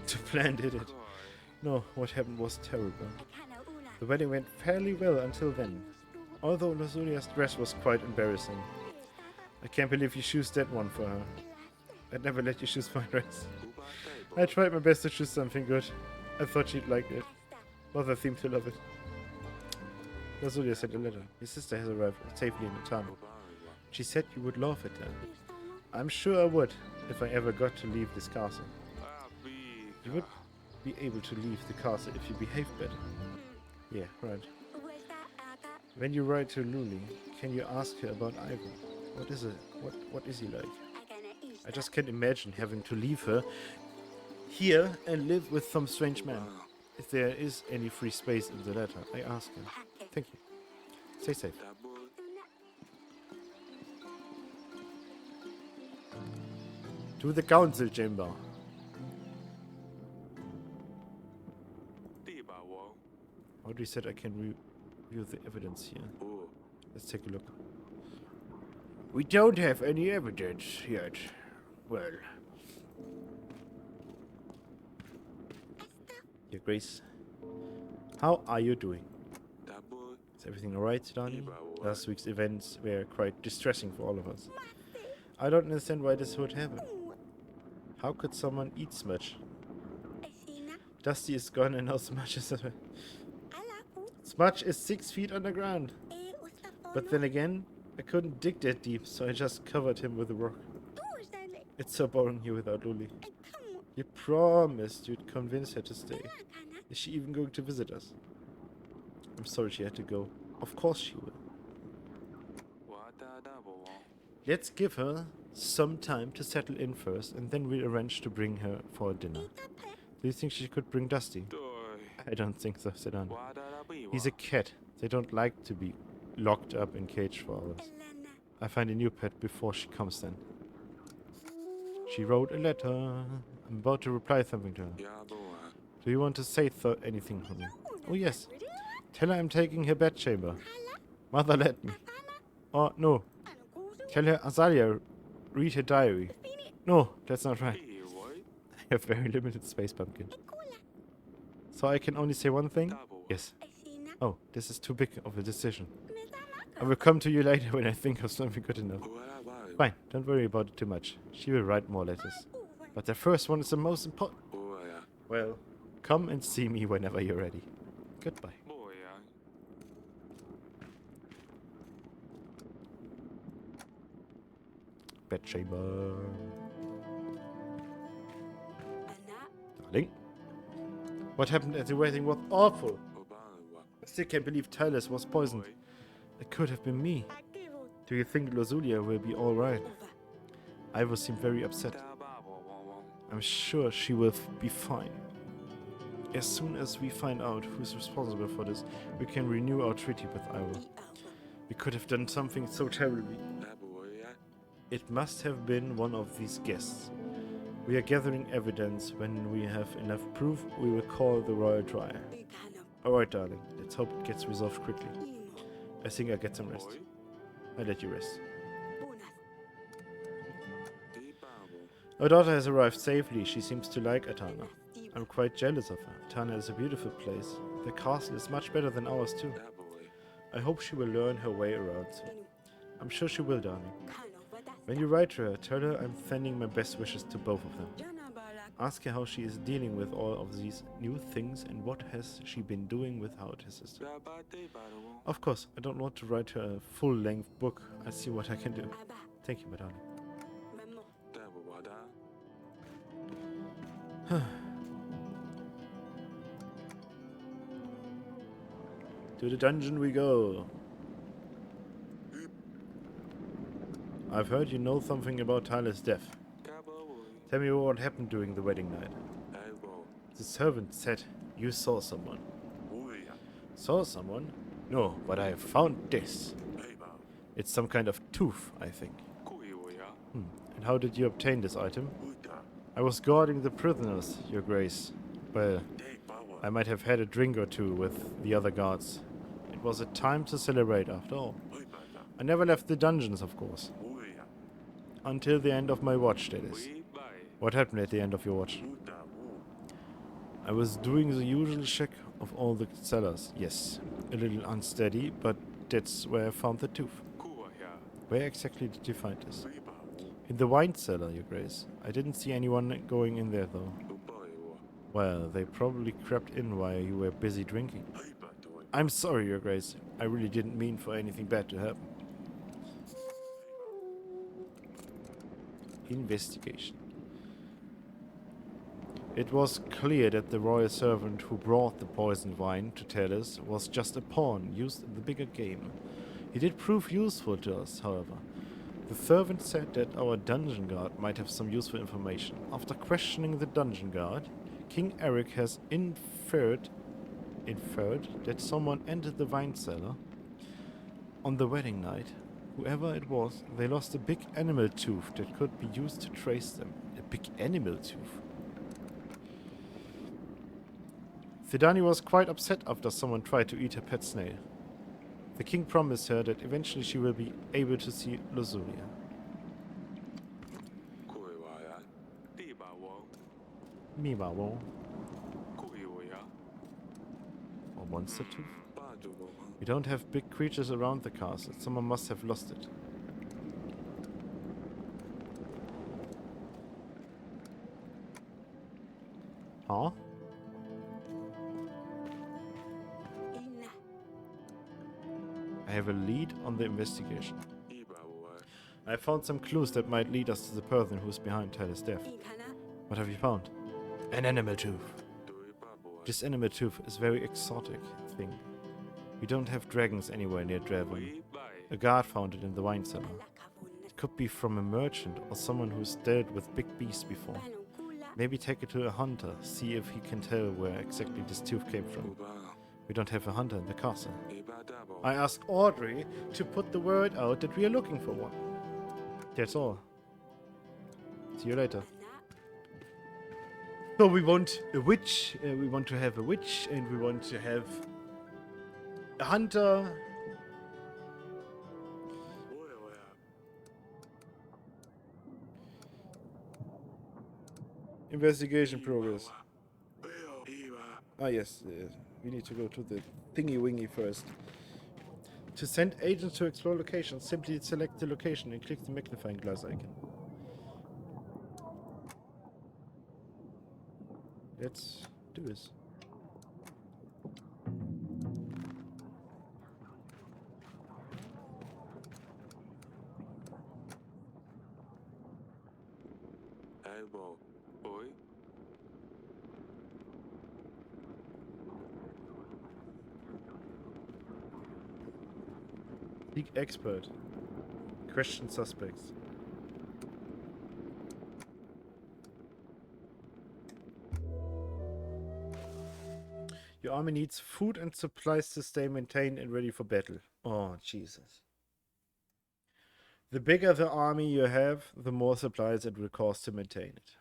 to plan, did it? No, what happened was terrible. The wedding went fairly well until then. Although Lazulia's dress was quite embarrassing. I can't believe you chose that one for her. I'd never let you choose my dress. I tried my best to choose something good. I thought she'd like it. Mother seemed to love it. Lazulia sent a letter. Your sister has arrived safely in the town. She said you would laugh at her. I'm sure I would, if I ever got to leave this castle. You would be able to leave the castle if you behaved better. Yeah, right. When you write to Luli, can you ask her about Ivan? What is it? What is he like? I just can't imagine having to leave her here and live with some strange man. If there is any free space in the letter, I ask her. Thank you. Stay safe. To the council chamber. Audrey said I can review the evidence here. Let's take a look. We don't have any evidence yet. Well. Your Grace, how are you doing? Is everything alright, darling? Last week's events were quite distressing for all of us. I don't understand why this would happen. How could someone eat Smudge? Dusty is gone and now Smudge is... Smudge is 6 feet underground. But then again, I couldn't dig that deep, so I just covered him with a rock. It's so boring here without Luli. You promised you'd convince her to stay. Is she even going to visit us? I'm sorry she had to go. Of course she will. Let's give her some time to settle in first, and then we'll arrange to bring her for dinner. Do you think she could bring Dusty? I don't think so, said Anne. He's a cat. They don't like to be locked up in cage for hours. I find a new pet before she comes then. She wrote a letter. I'm about to reply something to her. Do you want to say anything for me? Oh yes. Tell her I'm taking her bedchamber. Mother let me. Oh no. Tell her Azalea read her diary. No, that's not right. I have very limited space, Pumpkin. So I can only say one thing? Yes. Oh, this is too big of a decision. I will come to you later when I think of something good enough. Fine, don't worry about it too much. She will write more letters. But the first one is the most important. Well, come and see me whenever you're ready. Goodbye. Bedchamber. Darling? What happened at the wedding was awful. I still can't believe Tyler was poisoned. It could have been me. Do you think Lozulia will be alright? Ivor seemed very upset. I'm sure she will be fine. As soon as we find out who's responsible for this, we can renew our treaty with Ivor. We could have done something so terribly. It must have been one of these guests. We are gathering evidence. When we have enough proof, we will call the royal trial. Alright, darling. Let's hope it gets resolved quickly. I think I'll get some rest. I'll let you rest. Our daughter has arrived safely. She seems to like Atana. I'm quite jealous of her. Atana is a beautiful place. The castle is much better than ours too. I hope she will learn her way around soon. I'm sure she will, darling. When you write to her, tell her I'm sending my best wishes to both of them. Ask her how she is dealing with all of these new things and what has she been doing without her sister. Of course, I don't want to write her a full-length book. I'll see what I can do. Thank you, my darling. To the dungeon we go. I've heard you know something about Tyler's death. Tell me what happened during the wedding night. The servant said you saw someone. Saw someone? No, but I have found this. It's some kind of tooth, I think. And how did you obtain this item? I was guarding the prisoners, Your Grace. Well, I might have had a drink or two with the other guards. It was a time to celebrate after all. I never left the dungeons, of course. Until the end of my watch, that is. What happened at the end of your watch? I was doing the usual check of all the cellars. Yes, a little unsteady, but that's where I found the tooth. Where exactly did you find this? In the wine cellar, Your Grace. I didn't see anyone going in there, though. Well, they probably crept in while you were busy drinking. I'm sorry, Your Grace. I really didn't mean for anything bad to happen. Investigation. It was clear that the royal servant who brought the poisoned wine to Talis was just a pawn used in the bigger game. He did prove useful to us, however. The servant said that our dungeon guard might have some useful information. After questioning the dungeon guard, King Eric has inferred that someone entered the wine cellar on the wedding night. Whoever it was, they lost a big animal tooth that could be used to trace them. A big animal tooth. Thedani was quite upset after someone tried to eat her pet snail. The king promised her that eventually she will be able to see Lusuria. Mimawo. Or monster tooth? We don't have big creatures around the castle. Someone must have lost it. Huh? I have a lead on the investigation. I found some clues that might lead us to the person who's behind Tyler's death. What have you found? An animal tooth. This animal tooth is a very exotic thing. We don't have dragons anywhere near Draven. A guard found it in the wine cellar. It could be from a merchant or someone who's dealt with big beasts before. Maybe take it to a hunter, see if he can tell where exactly this tooth came from. We don't have a hunter in the castle. I asked Audrey to put the word out that we are looking for one. That's all. See you later. So we want a witch, we want to have a witch, and we want to have a hunter. Investigation progress. Ah yes, we need to go to the thingy-wingy first. To send agents to explore locations, simply select the location and click the magnifying glass icon. Let's do this. Seek expert. Question suspects. Your army needs food and supplies to stay maintained and ready for battle. Oh, Jesus. The bigger the army you have, the more supplies it will cost to maintain it.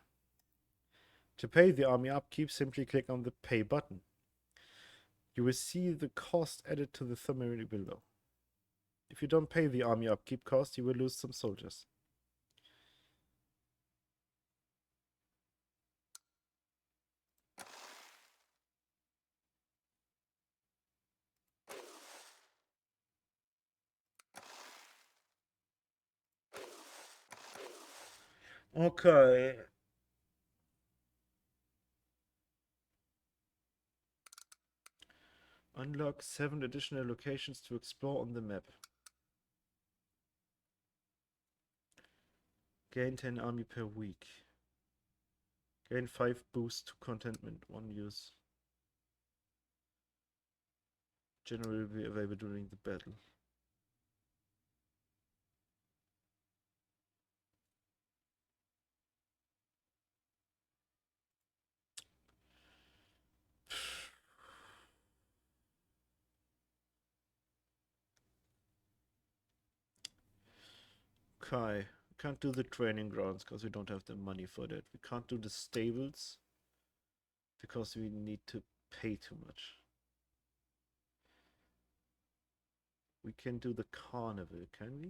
To pay the army upkeep, simply click on the Pay button. You will see the cost added to the summary below. If you don't pay the army upkeep cost, you will lose some soldiers. Okay. Unlock 7 additional locations to explore on the map. Gain 10 army per week. Gain 5 boost to contentment. 1 use. Generally will be available during the battle. Okay, we can't do the training grounds because we don't have the money for that. We can't do the stables because we need to pay too much. We can do the carnival, can we?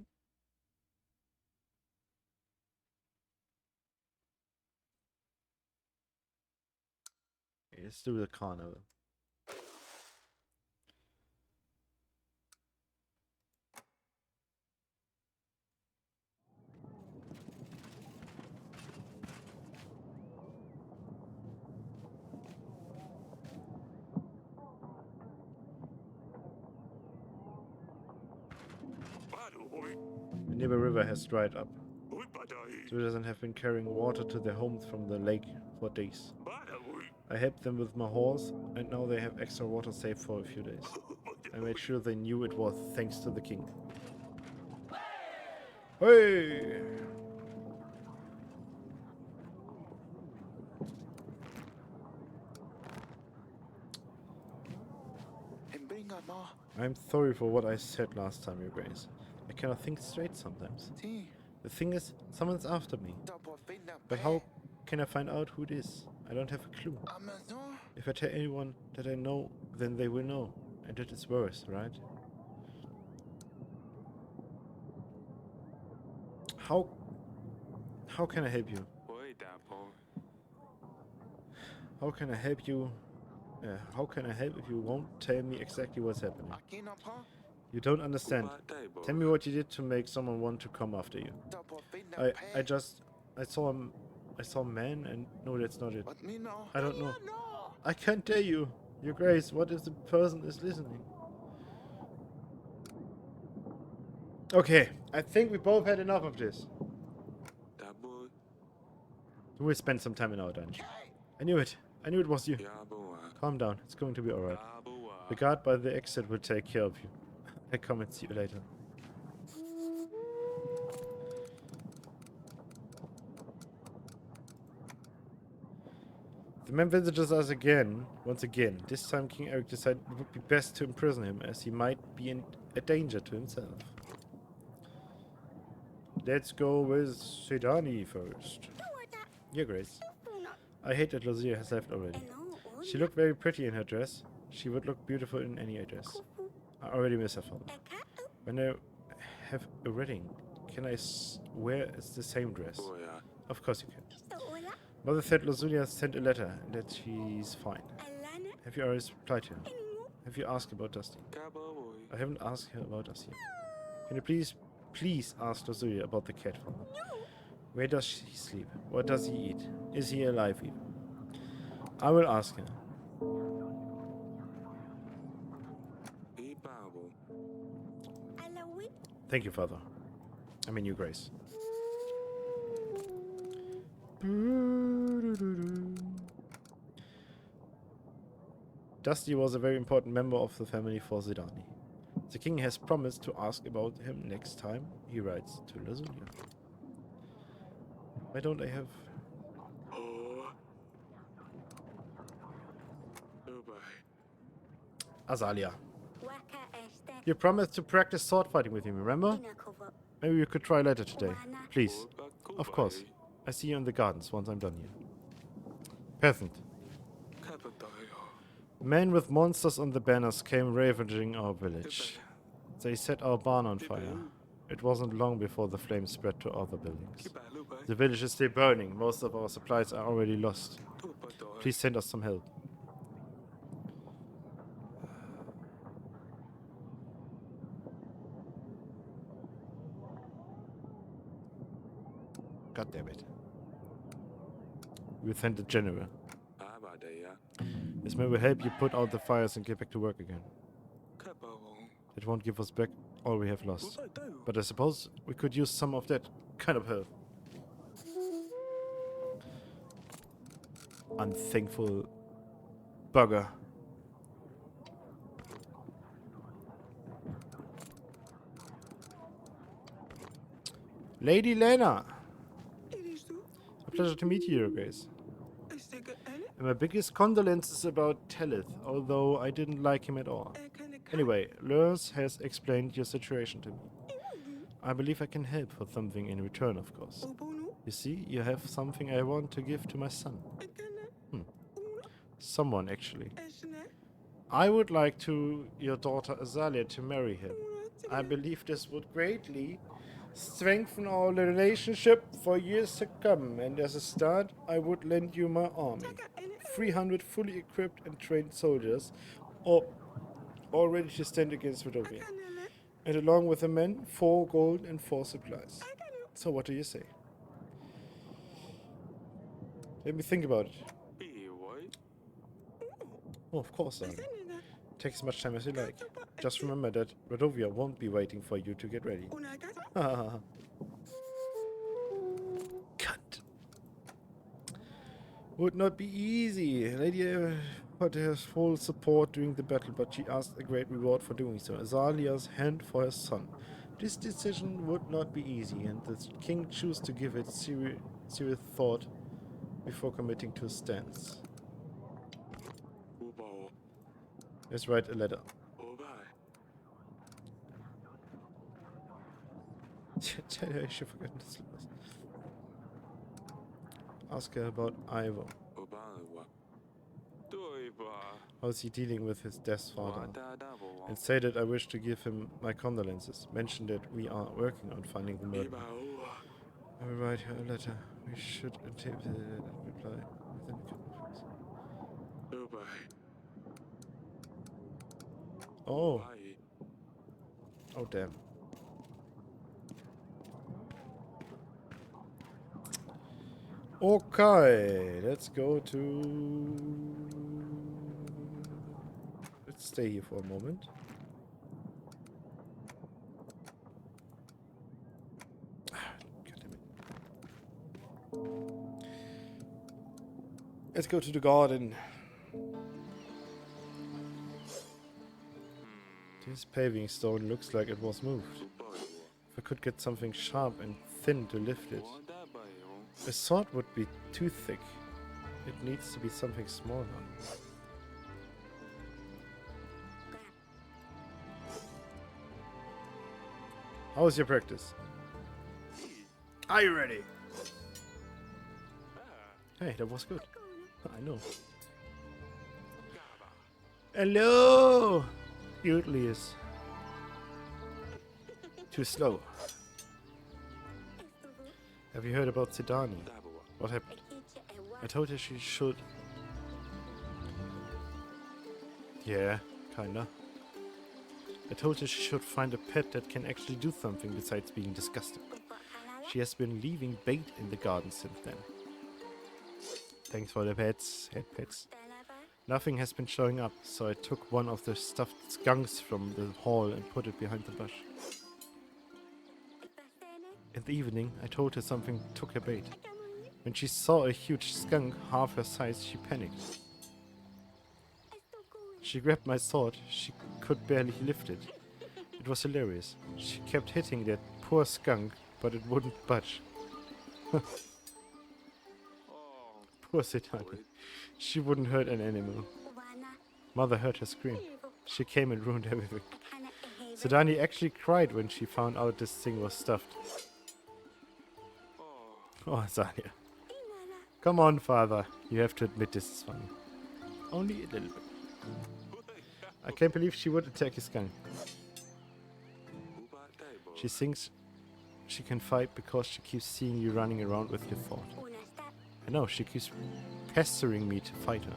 Okay, let's do the carnival. The nearby river has dried up. Citizens have been carrying water to their homes from the lake for days. I helped them with my horse, and now they have extra water saved for a few days. I made sure they knew it was thanks to the king. Hey! I'm sorry for what I said last time, Your Grace. I cannot think straight sometimes. The thing is, someone's after me. But how can I find out who it is? I don't have a clue. If I tell anyone that I know, then they will know. And that is worse, right? How can I help you? How can I help you? How can I help if you won't tell me exactly what's happening? You don't understand. Tell me what you did to make someone want to come after you. I saw a man and no, that's not it. I don't know. I can't tell you. Your Grace, what if the person is listening? Okay, I think we both had enough of this. We will spend some time in our dungeon. I knew it. I knew it was you. Calm down. It's going to be alright. The guard by the exit will take care of you. I'll come and see you later. The man visits us once again. This time King Eric decided it would be best to imprison him, as he might be a danger to himself. Let's go with Sedani first. Your Grace. I hate that Lucia has left already. She looked very pretty in her dress. She would look beautiful in any dress. I already miss her father. When I have a wedding, can I wear the same dress? Of course you can. Mother said Lucia sent a letter and that she's fine. Have you already replied to her? Have you asked about Dusty? I haven't asked her about us yet. Can you please ask Lucia about the cat for her? Where does she sleep? What does he eat? Is he alive even? I will ask her. Thank you, Father. I mean, Your Grace. Dusty was a very important member of the family for Zidani. The king has promised to ask about him next time he writes to Lazulia. Why don't I have... Azalia. You promised to practice sword fighting with him, remember? Maybe we could try later today. Please. Of course. I see you in the gardens once I'm done here. Peasant. Men with monsters on the banners came ravaging our village. They set our barn on fire. It wasn't long before the flames spread to other buildings. The village is still burning. Most of our supplies are already lost. Please send us some help. God damn it. We'll send the general. This man will help you put out the fires and get back to work again. It won't give us back all we have lost. But I suppose we could use some of that kind of help. Unthankful bugger. Lady Lena! A pleasure to meet you, Your Grace. And my biggest condolences about Telith, although I didn't like him at all. Anyway, Lurs has explained your situation to me. I believe I can help for something in return, of course. You see, you have something I want to give to my son. Someone, actually. I would like your daughter Azalia to marry him. I believe this would greatly strengthen our relationship for years to come, and as a start, I would lend you my army. 300 fully equipped and trained soldiers, all ready to stand against Rodovia. And along with the men, 4 gold and 4 supplies. So what do you say? Let me think about it. Oh, of course, darling. Take as much time as you like. Just remember that Rodovia won't be waiting for you to get ready. Cut. Would not be easy. Lady had her full support during the battle, but she asked a great reward for doing so. Azalia's hand for her son. This decision would not be easy, and the king chose to give it serious thought before committing to a stance. Let's write a letter. Tell her I should forget this. Ask her about Ivo. How's he dealing with his death father? And say that I wish to give him my condolences. Mention that we are working on finding the murderer. I will write her a letter. We should reply within a couple of weeks. Oh. Oh, damn. Okay, let's go to... Let's stay here for a moment. God damn it. Let's go to the garden. This paving stone looks like it was moved. If I could get something sharp and thin to lift it. A sword would be too thick. It needs to be something smaller. How was your practice? Are you ready? Hey, that was good. I know. Hello! Useless. Too slow. Have you heard about Sidani? What happened? I told her she should... Yeah, kinda. I told her she should find a pet that can actually do something besides being disgusting. She has been leaving bait in the garden since then. Thanks for the pets, head pets. Nothing has been showing up, so I took one of the stuffed skunks from the hall and put it behind the bush. In the evening, I told her something took her bait. When she saw a huge skunk half her size, she panicked. She grabbed my sword. She could barely lift it. It was hilarious. She kept hitting that poor skunk, but it wouldn't budge. Poor Sidani. She wouldn't hurt an animal. Mother heard her scream. She came and ruined everything. Sidani actually cried when she found out this thing was stuffed. Oh, Zania. Come on, father. You have to admit this is funny. Only a little bit. I can't believe she would attack a skunk. She thinks she can fight because she keeps seeing you running around with your sword. I know, she keeps pestering me to fight her.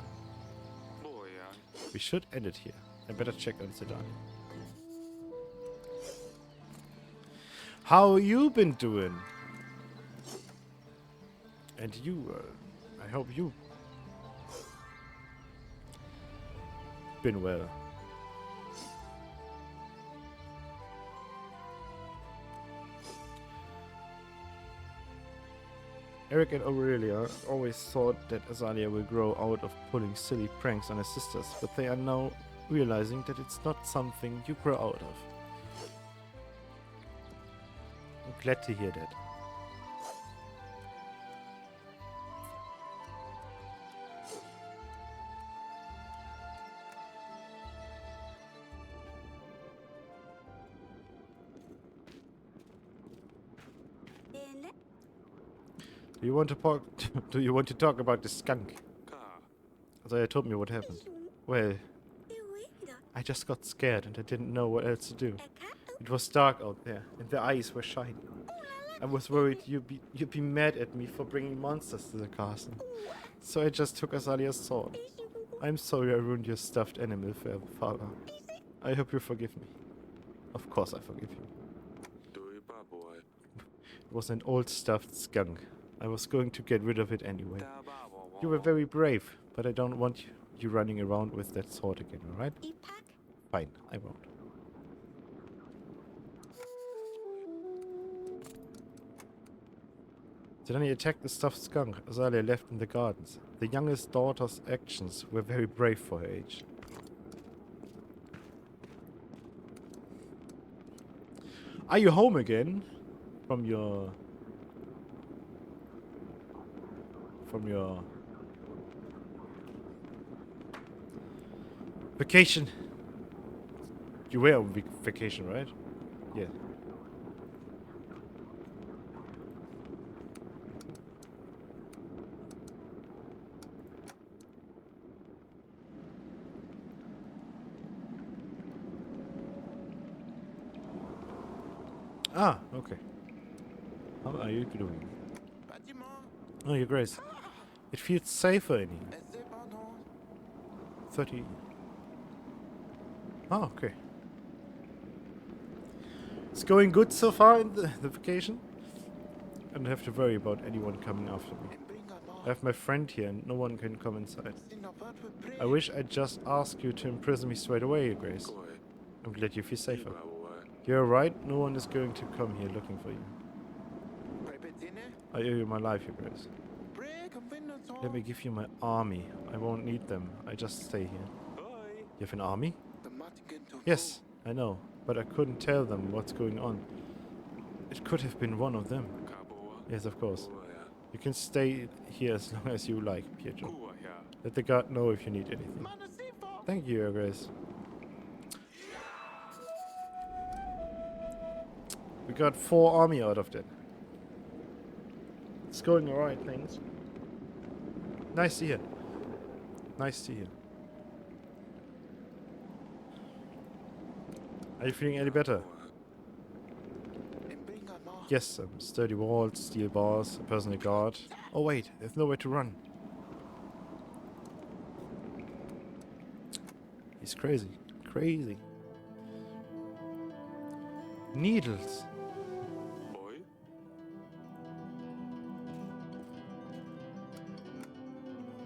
We should end it here. I better check on Sidani. How you been doing? And you, I hope you been well. Eric and Aurelia always thought that Azalea will grow out of pulling silly pranks on her sisters, but they are now realizing that it's not something you grow out of. I'm glad to hear that. Do you want to talk about the skunk? Azalea told me what happened. Well, I just got scared and I didn't know what else to do. It was dark out there and the eyes were shiny. I was worried you'd be mad at me for bringing monsters to the castle. So I just took Azalea's sword. I'm sorry I ruined your stuffed animal, father. I hope you forgive me. Of course I forgive you. It was an old stuffed skunk. I was going to get rid of it anyway. You were very brave, but I don't want you running around with that sword again, alright? Fine, I won't. Sidani attacked the stuffed skunk Azalea left in the gardens. The youngest daughter's actions were very brave for her age. Are you home again? From your vacation. You were on vacation, right? Yeah. Ah, okay. How are you doing? Oh, Your Grace. It feels safer in here. 30. Oh, okay. It's going good so far in the vacation. I don't have to worry about anyone coming after me. I have my friend here and no one can come inside. I wish I'd just asked you to imprison me straight away, Your Grace. I'm glad you feel safer. You're right, no one is going to come here looking for you. I owe you my life, Your Grace. Let me give you my army. I won't need them. I just stay here. You have an army? Yes, I know, but I couldn't tell them what's going on. It could have been one of them. Yes, of course. You can stay here as long as you like, Pietro. Let the guard know if you need anything. Thank you, Your Grace. We got 4 army out of that. It's going alright, thanks. Nice to hear. Nice to hear. Are you feeling any better? Yes, sturdy walls, steel bars, a personal guard. Oh wait, there's nowhere to run. He's crazy. Crazy. Needles.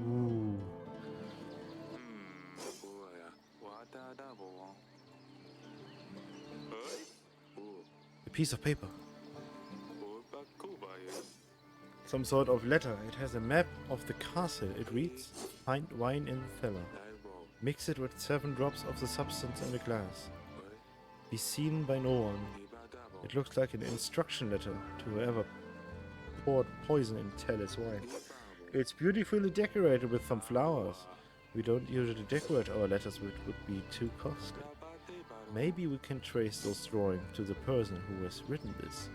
Ooh. A piece of paper. Some sort of letter. It has a map of the castle. It reads, find wine in the cellar. Mix it with 7 drops of the substance in a glass. Be seen by no one. It looks like an instruction letter to whoever poured poison in Tallis wine. It's beautifully decorated with some flowers. We don't usually decorate our letters, which would be too costly. Maybe we can trace those drawings to the person who has written this.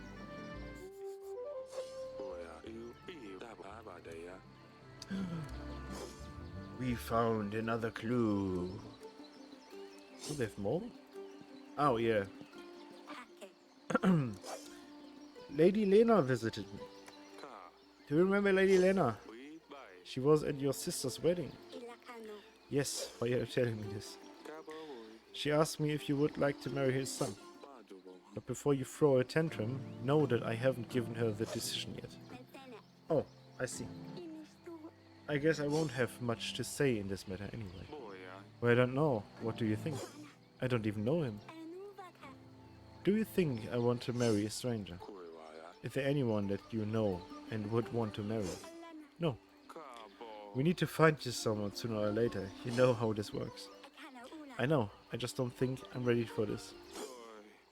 We found another clue. Oh, they have more? Oh, yeah. Lady Lena visited me. Do you remember Lady Lena? She was at your sister's wedding. Yes, why are you telling me this? She asked me if you would like to marry his son. But before you throw a tantrum, know that I haven't given her the decision yet. Oh, I see. I guess I won't have much to say in this matter anyway. Well, I don't know. What do you think? I don't even know him. Do you think I want to marry a stranger? Is there anyone that you know and would want to marry? No. We need to find you someone sooner or later. You know how this works. I know. I just don't think I'm ready for this.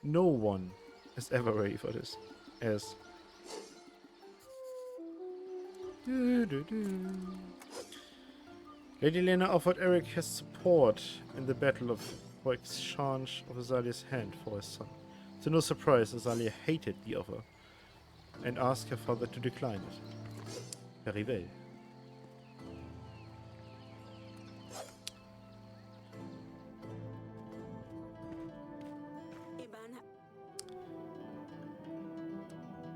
No one is ever ready for this. As Lady Lena offered Eric his support in the battle for exchange of Azalia's hand for his son. To no surprise, Azalia hated the offer and asked her father to decline it. Very well.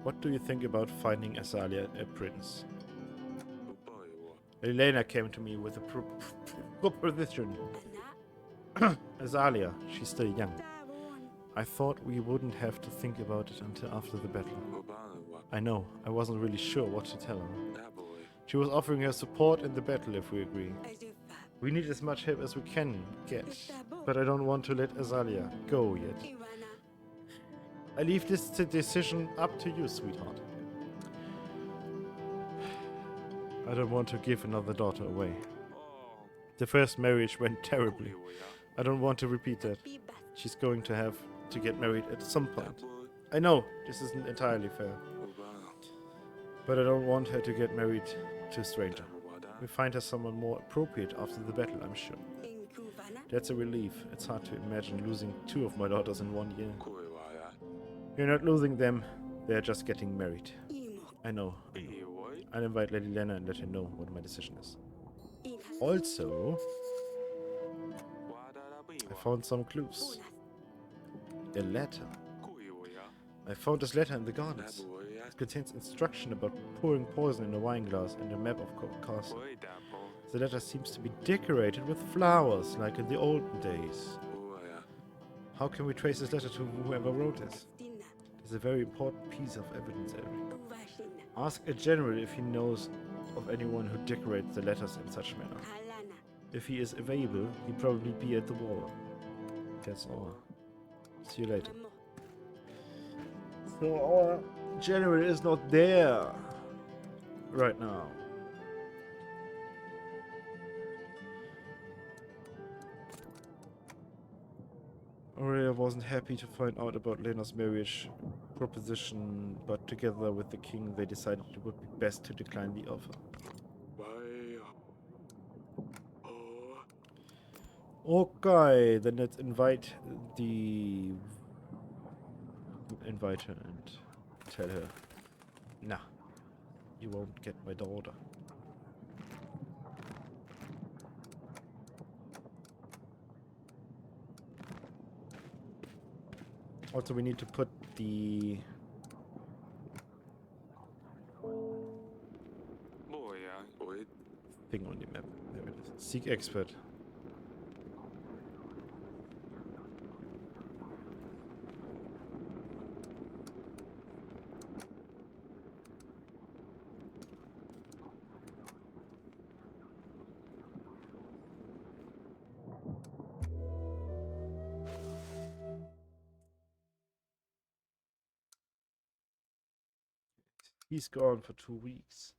What do you think about finding Azalia a prince? Elena came to me with a proposition. Azalia, she's still young. I thought we wouldn't have to think about it until after the battle. I know, I wasn't really sure what to tell her. She was offering her support in the battle if we agree. We need as much help as we can get, but I don't want to let Azalia go yet. I leave this decision up to you, sweetheart. I don't want to give another daughter away. The first marriage went terribly. I don't want to repeat that. She's going to have to get married at some point. I know, this isn't entirely fair. But I don't want her to get married to a stranger. We'll find her someone more appropriate after the battle, I'm sure. That's a relief. It's hard to imagine losing 2 of my daughters in 1 year. You're not losing them, they're just getting married. I know. I'll invite Lady Lena and let her know what my decision is. Also, I found some clues. A letter. I found this letter in the gardens. It contains instruction about pouring poison in a wine glass and a map of castle. The letter seems to be decorated with flowers, like in the olden days. How can we trace this letter to whoever wrote it? It's a very important piece of evidence, Eric. Ask a general if he knows of anyone who decorates the letters in such manner. If he is available, he'll probably be at the wall. That's all. See you later. So our general is not there right now. Aurelia wasn't happy to find out about Lena's marriage proposition, but together with the king they decided it would be best to decline the offer. Okay, then let's invite her and tell her, nah, you won't get my daughter. Also, we need to put the thing on the map. There it is. Seek expert. He's gone for 2 weeks.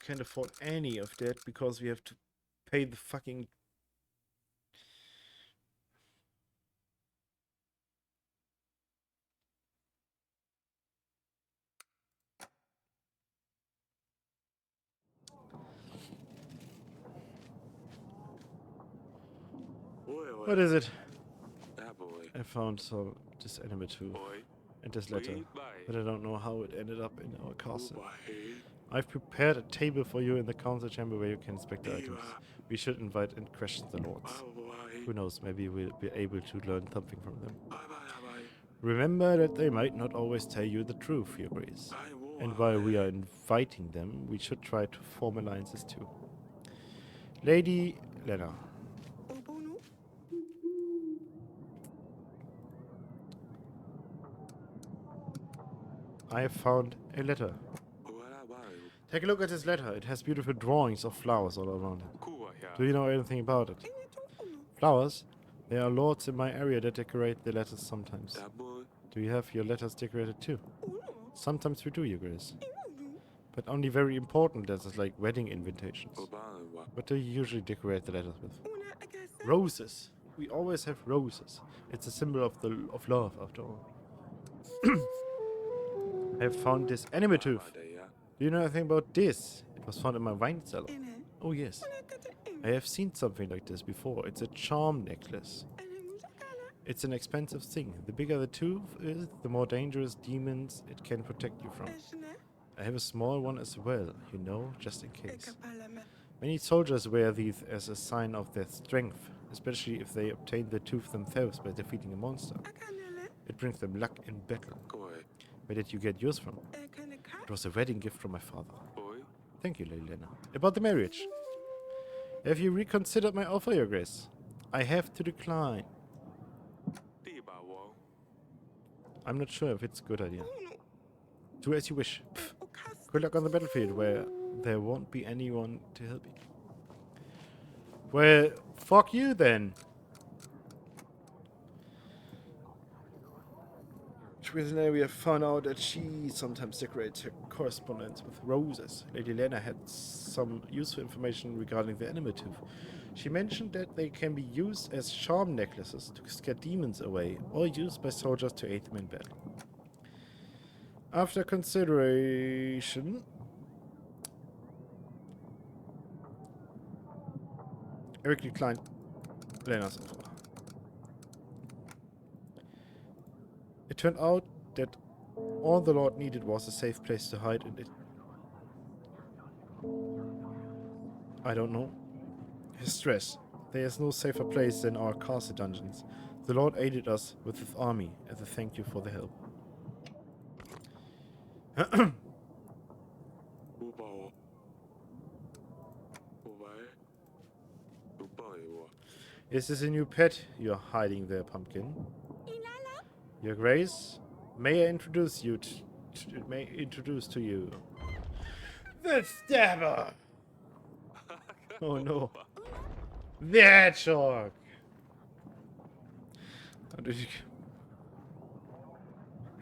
Can't afford any of that because we have to pay the fucking... What is it? I found this anime too, and this letter, but I don't know how it ended up in our castle. I've prepared a table for you in the council chamber where you can inspect the items. We should invite and question the lords. Who knows, maybe we'll be able to learn something from them. Remember that they might not always tell you the truth, Your Grace. And while we are inviting them, we should try to form alliances too. Lady Lena. I have found a letter. Take a look at this letter. It has beautiful drawings of flowers all around it. Do you know anything about it? Flowers? There are lords in my area that decorate the letters sometimes. Do you have your letters decorated too? Sometimes we do, Your Grace. But only very important letters like wedding invitations. What do you usually decorate the letters with? Roses. We always have roses. It's a symbol of love, after all. I have found this anime tooth. Do you know anything about this? It was found in my wine cellar. Oh yes. I have seen something like this before. It's a charm necklace. It's an expensive thing. The bigger the tooth is, the more dangerous demons it can protect you from. I have a small one as well, you know, just in case. Many soldiers wear these as a sign of their strength, especially if they obtain the tooth themselves by defeating a monster. It brings them luck in battle. Where did you get yours from? It was a wedding gift from my father. Thank you, Lady Lena. About the marriage. Have you reconsidered my offer, Your Grace? I have to decline. I'm not sure if it's a good idea. Do as you wish. Pfft. Good luck on the battlefield, where there won't be anyone to help you. Well, fuck you then. Recently we have found out that she sometimes decorates her correspondence with roses. Lady Lena had some useful information regarding the anime tooth. She mentioned that they can be used as charm necklaces to scare demons away, or used by soldiers to aid them in battle. After consideration, Eric declined Lena's offer. It turned out that all the Lord needed was a safe place to hide, and I don't know. His stress. There is no safer place than our castle dungeons. The Lord aided us with his army as a thank you for the help. Is this a new pet you're hiding there, Pumpkin? Your Grace, may I introduce you to you the Stabber. Oh no, the Hedgehog.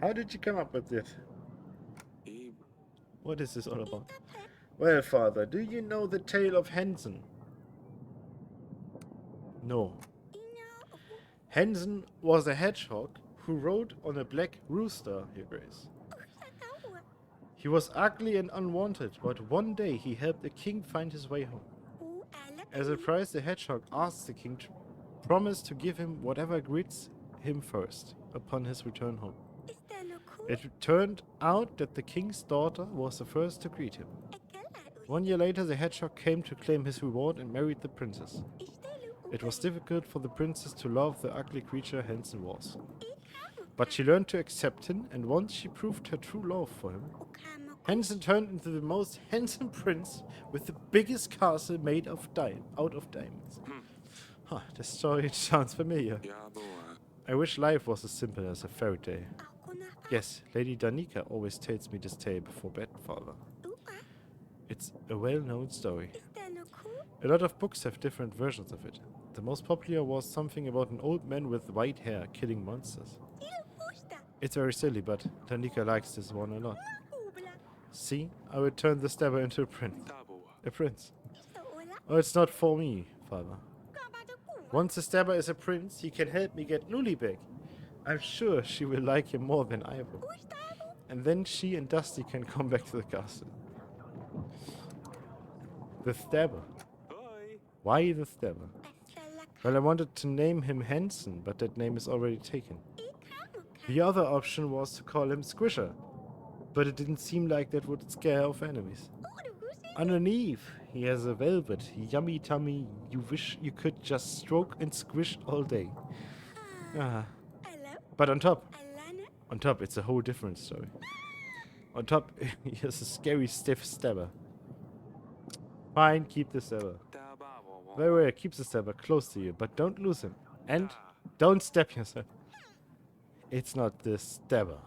How did you come up with this? What is this all about? Well, Father, do you know the tale of Henson? No. Henson was a hedgehog who rode on a black rooster, Your Grace. He was ugly and unwanted, but one day he helped the king find his way home. As a prize, the hedgehog asked the king to promise to give him whatever greets him first upon his return home. It turned out that the king's daughter was the first to greet him. 1 year later, the hedgehog came to claim his reward and married the princess. It was difficult for the princess to love the ugly creature Henson was. But she learned to accept him, and once she proved her true love for him, Henson turned into the most handsome prince with the biggest castle made of out of diamonds. Huh, the story sounds familiar. I wish life was as simple as a fairy tale. Yes, Lady Danica always tells me this tale before bed, Father. It's a well-known story. A lot of books have different versions of it. The most popular was something about an old man with white hair killing monsters. It's very silly, but Danica likes this one a lot. See, I will turn the Stabber into a prince. A prince. Oh, it's not for me, Father. Once the Stabber is a prince, he can help me get Luli back. I'm sure she will like him more than I will. And then she and Dusty can come back to the castle. The Stabber. Why the Stabber? Well, I wanted to name him Henson, but that name is already taken. The other option was to call him Squisher, but it didn't seem like that would scare off enemies. Underneath, he has a velvet, yummy tummy you wish you could just stroke and squish all day. But on top, it's a whole different story. On top, he has a scary stiff Stabber. Fine, keep the Stabber. Very well, keep the Stabber close to you, but don't lose him. And don't stab yourself. It's not the Stabber.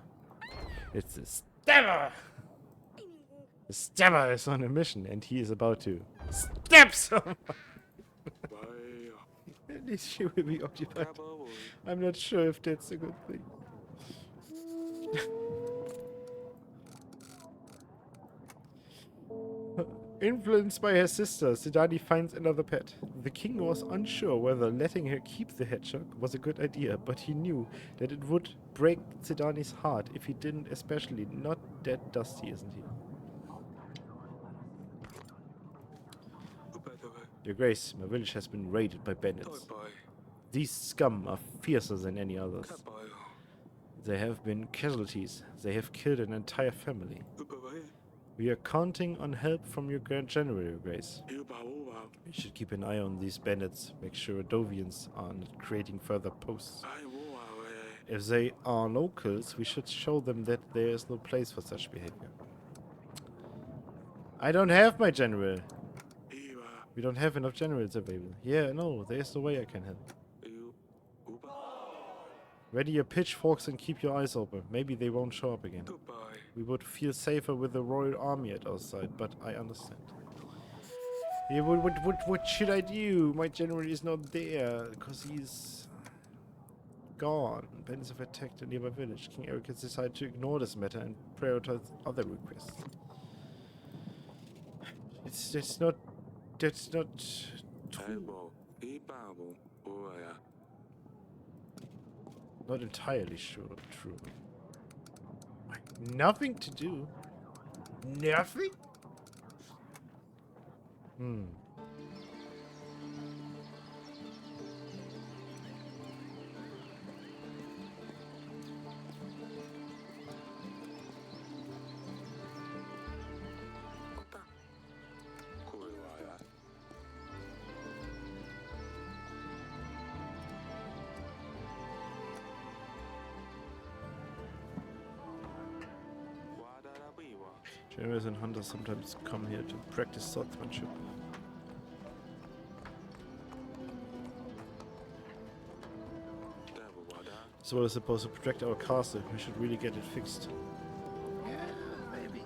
It's the Stabber! The Stabber is on a mission, and he is about to stab someone! At least she will be occupied. I'm not sure if that's a good thing. Influenced by her sister, Sidani finds another pet. The king was unsure whether letting her keep the hedgehog was a good idea, but he knew that it would break Sidani's heart if he didn't, especially not that Dusty isn't here. Your Grace, my village has been raided by bandits. These scum are fiercer than any others. There have been casualties. They have killed an entire family. We are counting on help from your Grand General, Your Grace. We should keep an eye on these bandits, make sure Adovians aren't creating further posts. If they are locals, we should show them that there is no place for such behavior. I don't have my general. We don't have enough generals available. Yeah, no, there is no way I can help. Ready your pitchforks and keep your eyes open. Maybe they won't show up again. We would feel safer with the royal army at our side, but I understand. Yeah, what should I do? My general is not there, because he's gone. Bandits have attacked a nearby village. King Eric has decided to ignore this matter and prioritize other requests. That's not true. Not entirely sure true. Nothing to do. Nothing? Generals and hunters sometimes come here to practice swordsmanship. So we're supposed to protect our castle. We should really get it fixed. Yeah, maybe.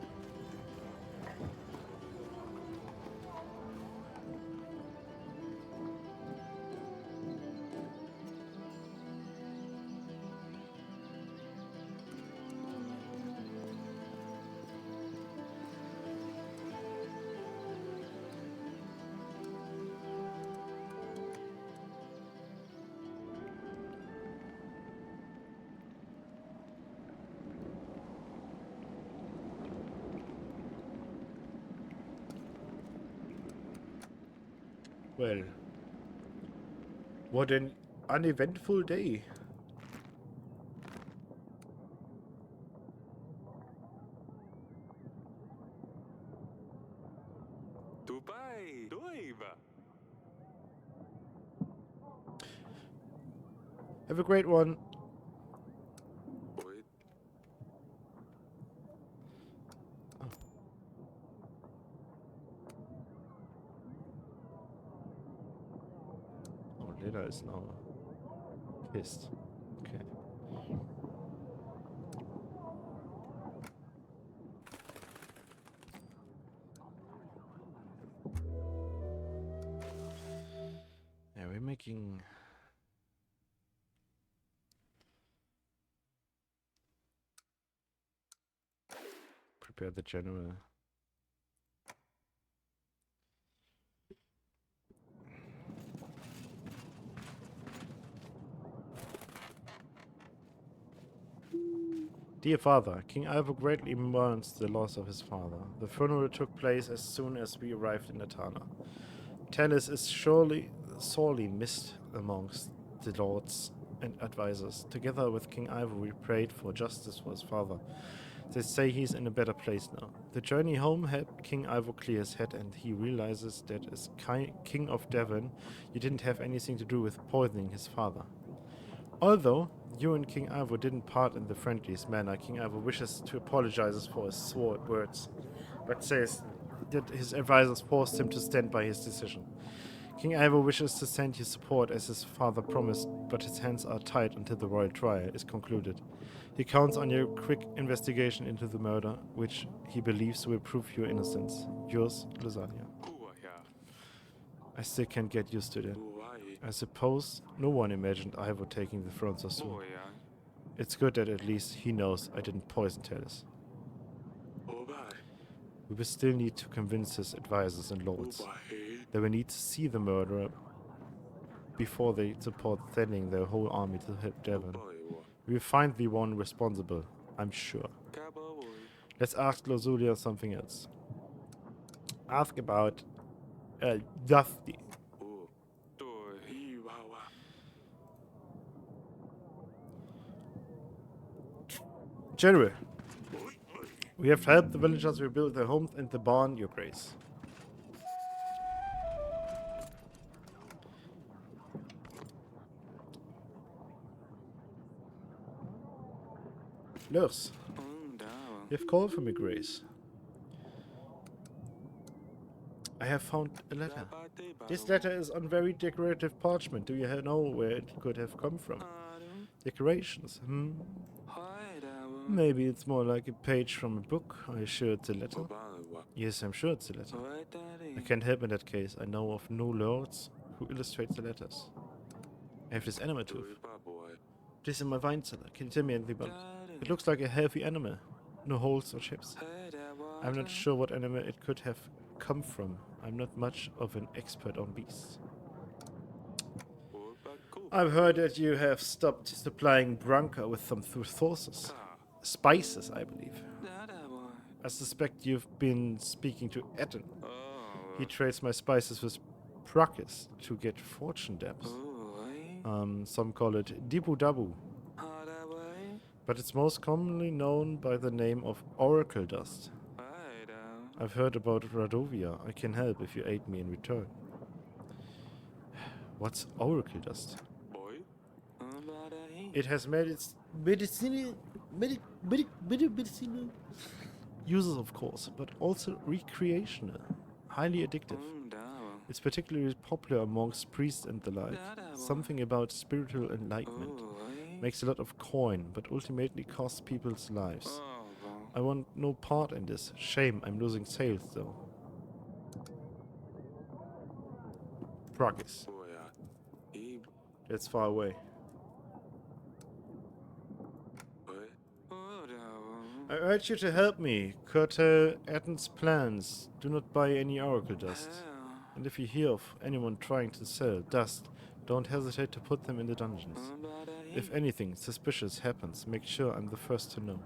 Well, what an uneventful day. Dubai, Duiva. Have a great one. Oh, Leda is now pissed. Okay. Yeah, we're making... Prepare the general. Dear father, King Ivor greatly mourns the loss of his father. The funeral took place as soon as we arrived in Atana. Talis is surely sorely missed amongst the lords and advisors. Together with King Ivor we prayed for justice for his father. They say he's in a better place now. The journey home helped King Ivor clear his head, and he realizes that as King of Devon, you didn't have anything to do with poisoning his father. Although you and King Ivor didn't part in the friendliest manner, King Ivor wishes to apologize for his words, but says that his advisors forced him to stand by his decision. King Ivor wishes to send you support as his father promised, but his hands are tied until the royal trial is concluded. He counts on your quick investigation into the murder, which he believes will prove your innocence. Yours, Lasagna. I still can't get used to that. I suppose no one imagined Ivor taking the throne so soon. It's good that at least he knows I didn't poison Talis. We will still need to convince his advisors and lords. They will need to see the murderer before they support sending their whole army to help Devon. We will find the one responsible, I'm sure. Let's ask Lozulia something else. Ask about Dusty. General, we have helped the villagers rebuild their homes and the barn, Your Grace. Lurs, you have called for me, Grace. I have found a letter. This letter is on very decorative parchment. Do you know where it could have come from? Decorations, Maybe it's more like a page from a book. Are you sure it's a letter? Yes, I'm sure it's a letter. I can't help in that case. I know of no lords who illustrate the letters. I have this animal tooth. This is in my wine cellar. Can you tell me anything about it? It looks like a healthy animal. No holes or chips. I'm not sure what animal it could have come from. I'm not much of an expert on beasts. I've heard that you have stopped supplying Branca with some sources. Spices, I believe. I suspect you've been speaking to Etten. He trades my spices with Prakis to get fortune depths. Some call it Dibu Dabu. But it's most commonly known by the name of Oracle Dust. I've heard about Radovia. I can help if you aid me in return. What's Oracle Dust? It has medicinal uses, of course, but also recreational, highly addictive. It's particularly popular amongst priests and the like. Something about spiritual enlightenment. Makes a lot of coin, but ultimately costs people's lives. I want no part in this. Shame, I'm losing sales though. Progress. That's far away. I urge you to help me. Curtail Etten's plans. Do not buy any oracle dust. And if you hear of anyone trying to sell dust, don't hesitate to put them in the dungeons. If anything suspicious happens, make sure I'm the first to know.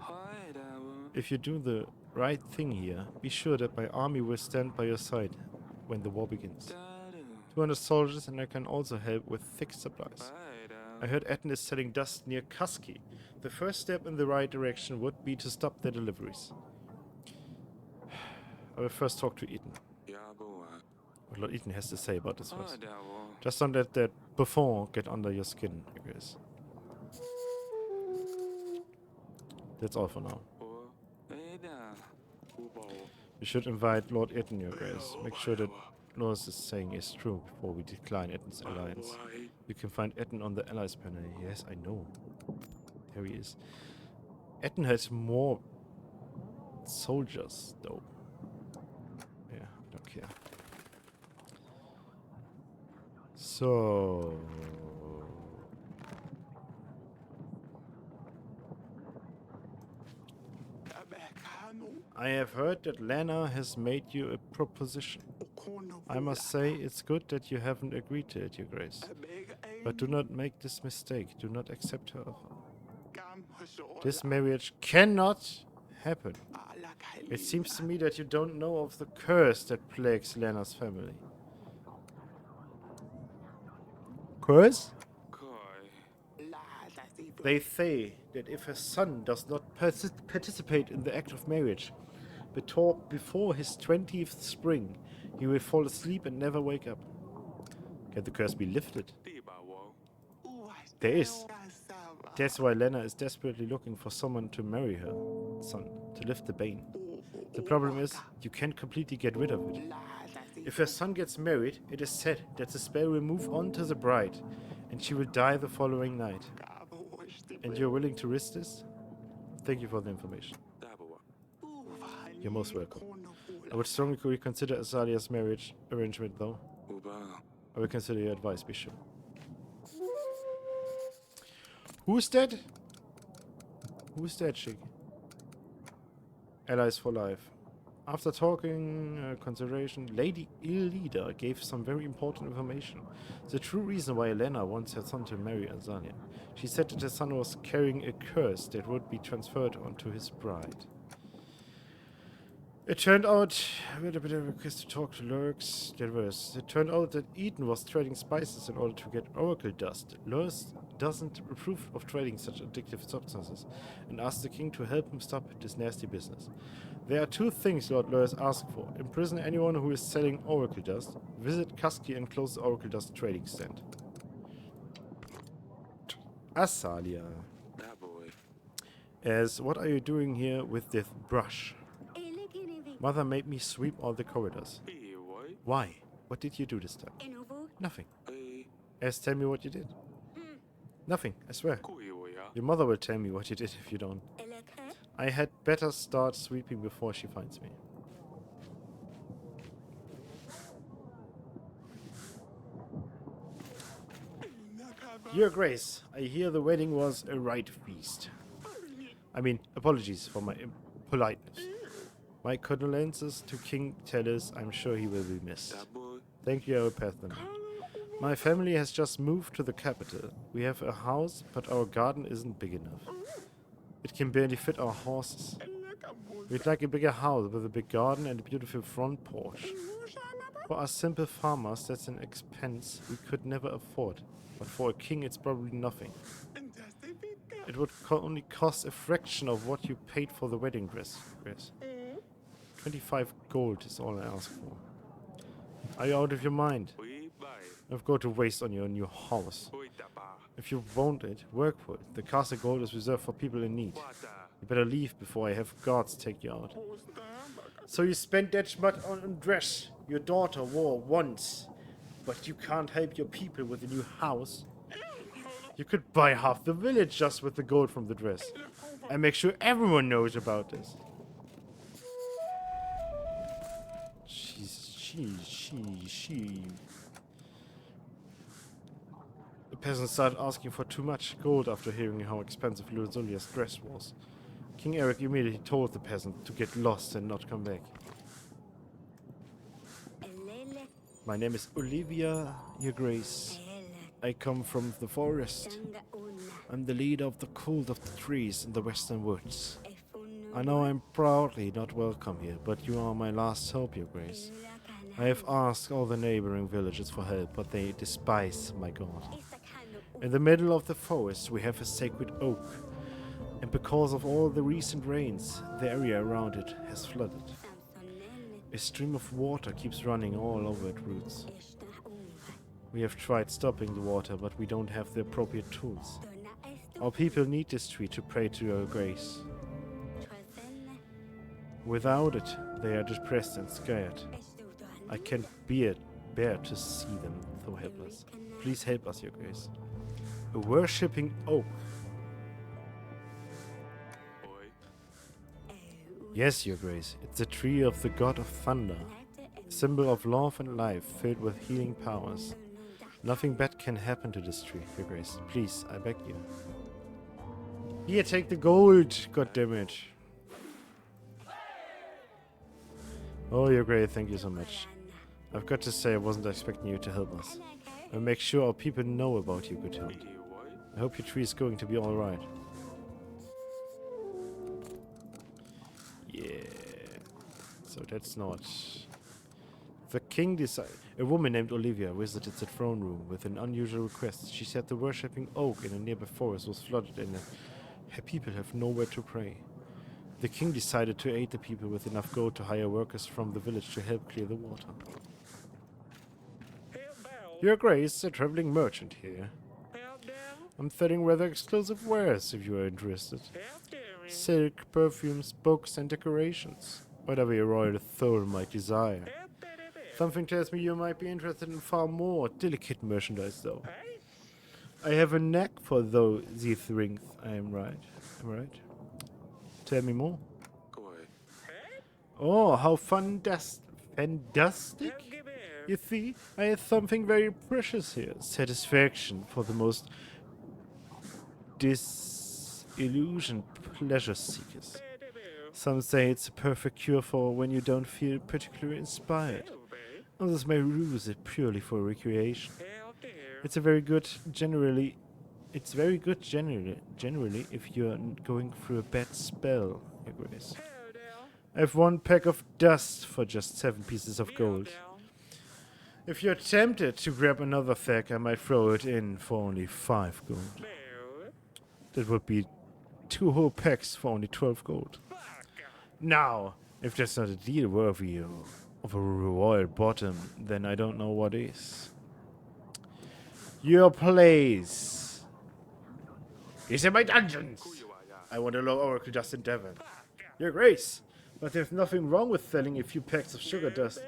If you do the right thing here, be sure that my army will stand by your side when the war begins. 200 soldiers, and I can also help with thick supplies. I heard Etten is selling dust near Kaski. The first step in the right direction would be to stop their deliveries. I will first talk to Eaton. What Lord Eaton has to say about this first. Just don't let that buffon get under your skin, I guess. That's all for now. We should invite Lord Eaton, your grace. Make sure that Loris is saying is true before we decline Etten's alliance. You can find Etten on the allies panel. Yes, I know. There he is. Etten has more soldiers, though. Yeah, I don't care. So... I have heard that Lana has made you a proposition. I must say, it's good that you haven't agreed to it, your grace. But do not make this mistake. Do not accept her offer. This marriage cannot happen. It seems to me that you don't know of the curse that plagues Lana's family. Curse? They say that if her son does not participate in the act of marriage before his 20th spring, he will fall asleep and never wake up. Can the curse be lifted? There is. That's why Lena is desperately looking for someone to marry her son, to lift the bane. The problem is, you can't completely get rid of it. If her son gets married, it is said that the spell will move on to the bride, and she will die the following night. And you're willing to risk this? Thank you for the information. You're most welcome. I would strongly reconsider Azalia's marriage arrangement, though. I will consider your advice, be sure. Who's that? Who's that chick? Allies for life. After talking consideration, Lady Illida gave some very important information. The true reason why Elena wants her son to marry Azalia. She said that her son was carrying a curse that would be transferred onto his bride. It turned out, with a bit of a request to talk to Lurks, it turned out that Eden was trading spices in order to get oracle dust. Lurks doesn't approve of trading such addictive substances and asked the king to help him stop this nasty business. There are two things Lord Lurks asked for. Imprison anyone who is selling oracle dust, visit Kaski and close the oracle dust trading stand. Azalia. As what are you doing here with this brush? Mother made me sweep all the corridors. Why? What did you do this time? Nothing. Tell me what you did. Nothing, I swear. Your mother will tell me what you did if you don't. I had better start sweeping before she finds me. Your Grace, I hear the wedding was a right feast. I mean, apologies for my impoliteness. My condolences to King Tellus. I'm sure he will be missed. Thank you, Pathan. My family has just moved to the capital. We have a house, but our garden isn't big enough. It can barely fit our horses. We'd like a bigger house with a big garden and a beautiful front porch. For us simple farmers, that's an expense we could never afford. But for a king, it's probably nothing. It would only cost a fraction of what you paid for the wedding dress. 25 gold is all I ask for. Are you out of your mind? I've got to waste on your new house. If you want it, work for it. The castle gold is reserved for people in need. You better leave before I have guards take you out. So you spent that much on dress your daughter wore once, but you can't help your people with a new house? You could buy half the village just with the gold from the dress. And make sure everyone knows about this. She. The peasants started asking for too much gold after hearing how expensive Luzulia's dress was. King Eric immediately told the peasant to get lost and not come back. My name is Olivia, Your Grace. I come from the forest. I'm the leader of the cult of the trees in the western woods. I know I'm proudly not welcome here, but you are my last hope, Your Grace. I have asked all the neighboring villages for help, but they despise my god. In the middle of the forest we have a sacred oak, and because of all the recent rains, the area around it has flooded. A stream of water keeps running all over its roots. We have tried stopping the water, but we don't have the appropriate tools. Our people need this tree to pray to Your Grace. Without it, they are depressed and scared. I can't bear to see them so helpless. Please help us, Your Grace. A worshipping oak. Yes, Your Grace. It's the tree of the god of thunder. A symbol of love and life filled with healing powers. Nothing bad can happen to this tree, Your Grace. Please, I beg you. Here, take the gold, goddammit. Oh, Your Grace, thank you so much. I've got to say I wasn't expecting you to help us. I'll make sure our people know about you, good hound. I hope your tree is going to be alright. Yeah. So that's not... The king decided... A woman named Olivia visited the throne room with an unusual request. She said the worshipping oak in a nearby forest was flooded and her people have nowhere to pray. The king decided to aid the people with enough gold to hire workers from the village to help clear the water. Your Grace, a traveling merchant here. I'm selling rather exclusive wares if you are interested. Silk, perfumes, books and decorations. Whatever your royal soul might desire. Something tells me you might be interested in far more delicate merchandise though. I have a knack for these rings, I am right. Am I right? Tell me more. Oh, how fantastic. You see, I have something very precious here. Satisfaction for the most disillusioned pleasure seekers. Some say it's a perfect cure for when you don't feel particularly inspired. Others may use it purely for recreation. It's very good generally if you're going through a bad spell, Your Grace. I have 1 pack of dust for just 7 pieces of gold. If you're tempted to grab another sack, I might throw it in for only 5 gold. That would be 2 whole packs for only 12 gold. Now, if that's not a deal worthy of a royal bottom, then I don't know what is. Your place is in my dungeons. I want a low oracle dust in Devon. Your Grace, but there's nothing wrong with selling a few packs of sugar dust.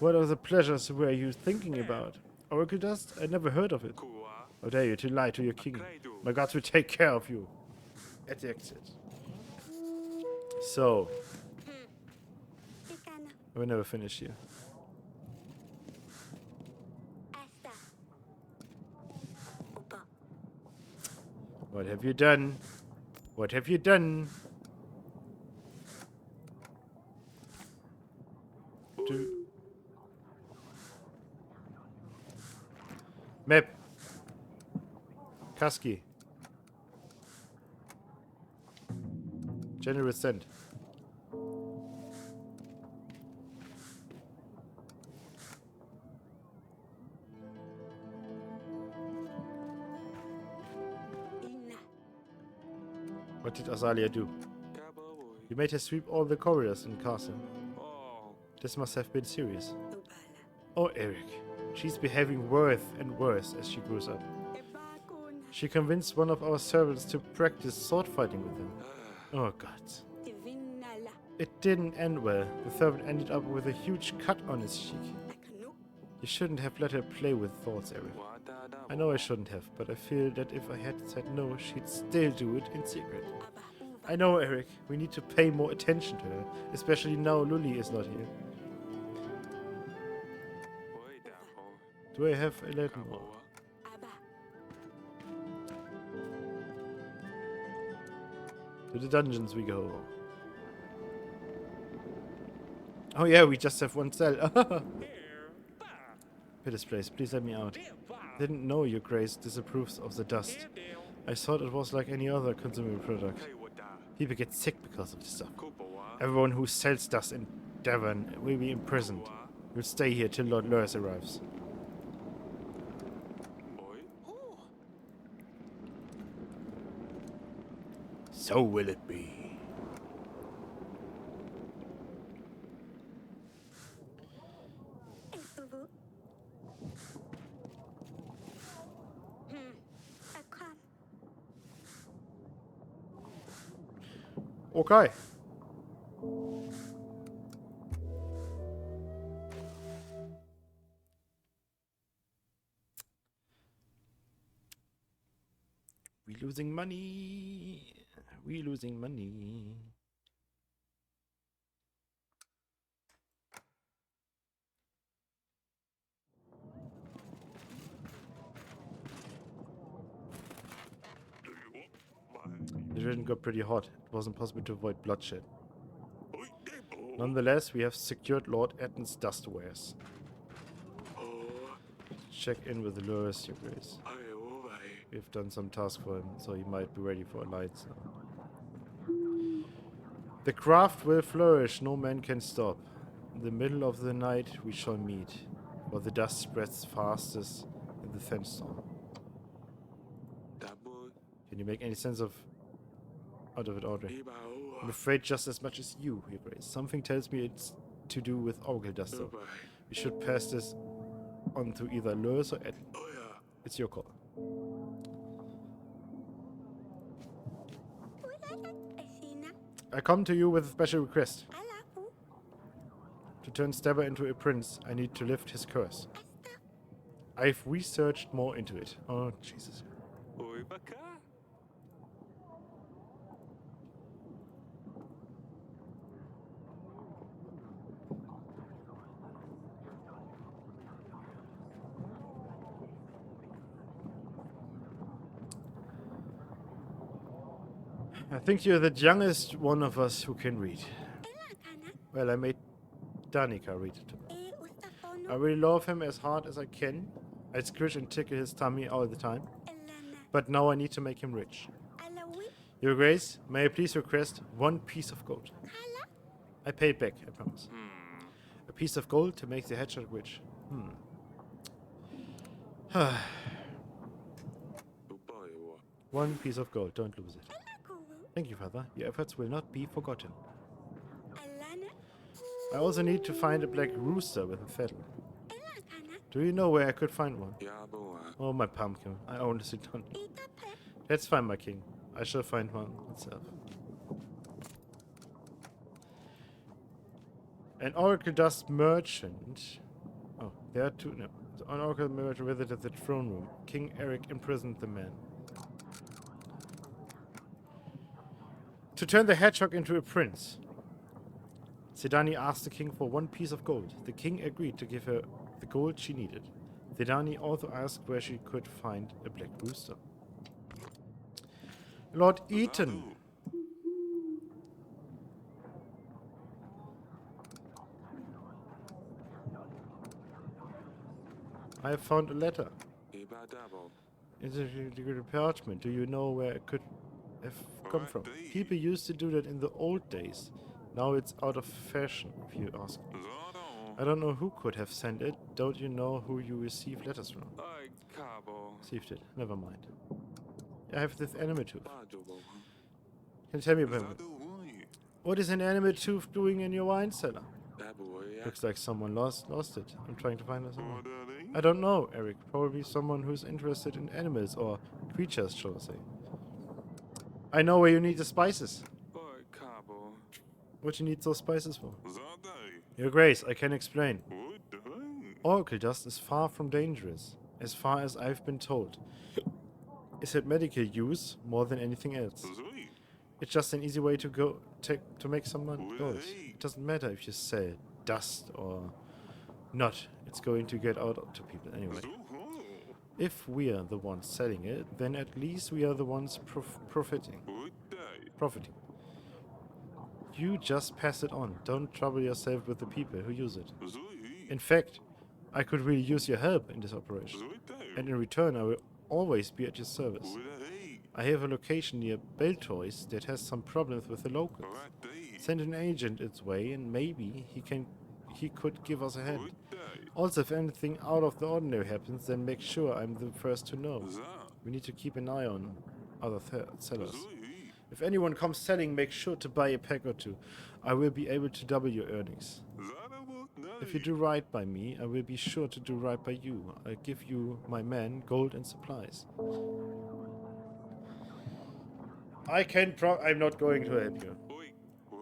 What other pleasures were you thinking about? Oracle dust? I never heard of it. How dare you to lie to your king? My gods will take care of you. At the exit. So, we'll never finish here. What have you done? What have you done? Map. Kaski. Generous send. What did Azalia do? You made her sweep all the corridors in the castle. This must have been serious. Oh, Eric. She's behaving worse and worse as she grows up. She convinced one of our servants to practice sword fighting with him. Oh god. Divinala. It didn't end well. The servant ended up with a huge cut on his cheek. Akanu. You shouldn't have let her play with thoughts, Eric. I know I shouldn't have, but I feel that if I had said no, she'd still do it in secret. Aba uva. I know, Eric. We need to pay more attention to her, especially now Luli is not here. Do I have 11 more? Aba. To the dungeons we go. Oh yeah, we just have one cell. Pitt's place, please let me out. Didn't know your grace disapproves of the dust. I thought it was like any other consumable product. People get sick because of this stuff. Everyone who sells dust in Devon will be imprisoned. We'll stay here till Lord Lurus arrives. So will it be. Uvu. Akam. Okay. We losing money. We losing money. The region got pretty hot. It wasn't possible to avoid bloodshed. Nonetheless, we have secured Lord Etton's dust wares. Check in with Lurus, your grace. We've done some tasks for him, so he might be ready for alliance now. The craft will flourish, no man can stop. In the middle of the night we shall meet, for the dust spreads fastest in the sandstorm. Can you make any sense out of it, Audrey? I'm afraid just as much as you, your grace. Something tells me it's to do with Oracle dust, though. We should pass this on to either Lurus or Etton. It's your call. Asina. I come to you with a special request. Alapu. To turn Stabber into a prince, I need to lift his curse. Asta. I've researched more into it. Oh, Jesus. I think you're the youngest one of us who can read. Elakana. Well, I made Danica read it to me. E ustapono. I really love him as hard as I can. I scratch and tickle his tummy all the time. Elana. But now I need to make him rich. Alawi. Your Grace, may I please request 1 piece of gold? Hala. I pay it back, I promise. A piece of gold to make the hedgehog rich. 1 piece of gold, don't lose it. Alakuwu. Thank you, Father. Your efforts will not be forgotten. Alana. I also need to find a black rooster with a feather. Elakana. Do you know where I could find one? Oh, my pumpkin. I honestly don't know. Itape. That's fine, my king. I shall find one myself. An Oracle Dust merchant. Oh, there are two. No. An Oracle merchant visited the throne room. King Eric imprisoned the man. To turn the hedgehog into a prince. Sedani asked the king for 1 piece of gold. The king agreed to give her the gold she needed. Sedani also asked where she could find a black rooster. Lord Eaton. I have found a letter. It's a parchment. Do you know where it could have come from? People used to do that in the old days. Now it's out of fashion, if you ask me. I don't know who could have sent it. Don't you know who you received letters from? Received it. Never mind. I have this animal tooth. Can you tell me about it? What is an animal tooth doing in your wine cellar? Looks like someone lost it. I'm trying to find someone. I don't know, Eric. Probably someone who's interested in animals or creatures, shall I say. I know where you need the spices. What you need those spices for? Zadai. Your Grace, I can explain. Udai. Oracle dust is far from dangerous, as far as I've been told. It's at medical use more than anything else. Zui. It's just an easy way to make some money. Gold. Udai. It doesn't matter if you sell dust or not. It's going to get out to people anyway. Zuhu. If we are the ones selling it, then at least we are the ones profiting. Udai. Profiting. You just pass it on. Don't trouble yourself with the people who use it. Zui. In fact, I could really use your help in this operation. Zuitai. And in return, I will always be at your service. Udai. I have a location near Billdepts that has some problems with the locals. Radai. Send an agent its way, and maybe he could give us a hand. Udai. Also, if anything out of the ordinary happens, then make sure I'm the first to know. Za. We need to keep an eye on other sellers. Zui. If anyone comes selling, make sure to buy a pack or two. I will be able to double your earnings. Zarabu. If you do right by me, I will be sure to do right by you. I'll give you, my man, gold and supplies. I'm not going to help you. Oi. Wa.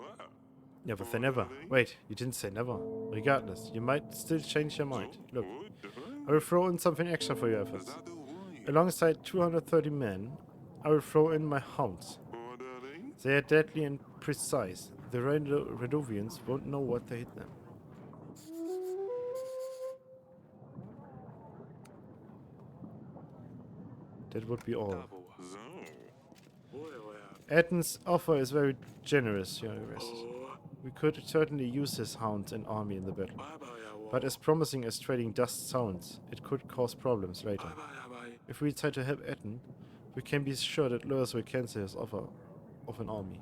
Never say never. Wait, you didn't say never. Regardless, you might still change your mind. Look, Udai. I will throw in something extra for your efforts. Zadui. Alongside 230 men, I will throw in my hounds. Udai. They are deadly and precise. The Radovians won't know what they hit them. That would be all. Zo. Eden's offer is very generous, Your Grace. We could certainly use his hounds and army in the battle. But as promising as trading dust sounds, it could cause problems later. If we try to help Eden, we can be sure that Lewis will cancel his offer of an army.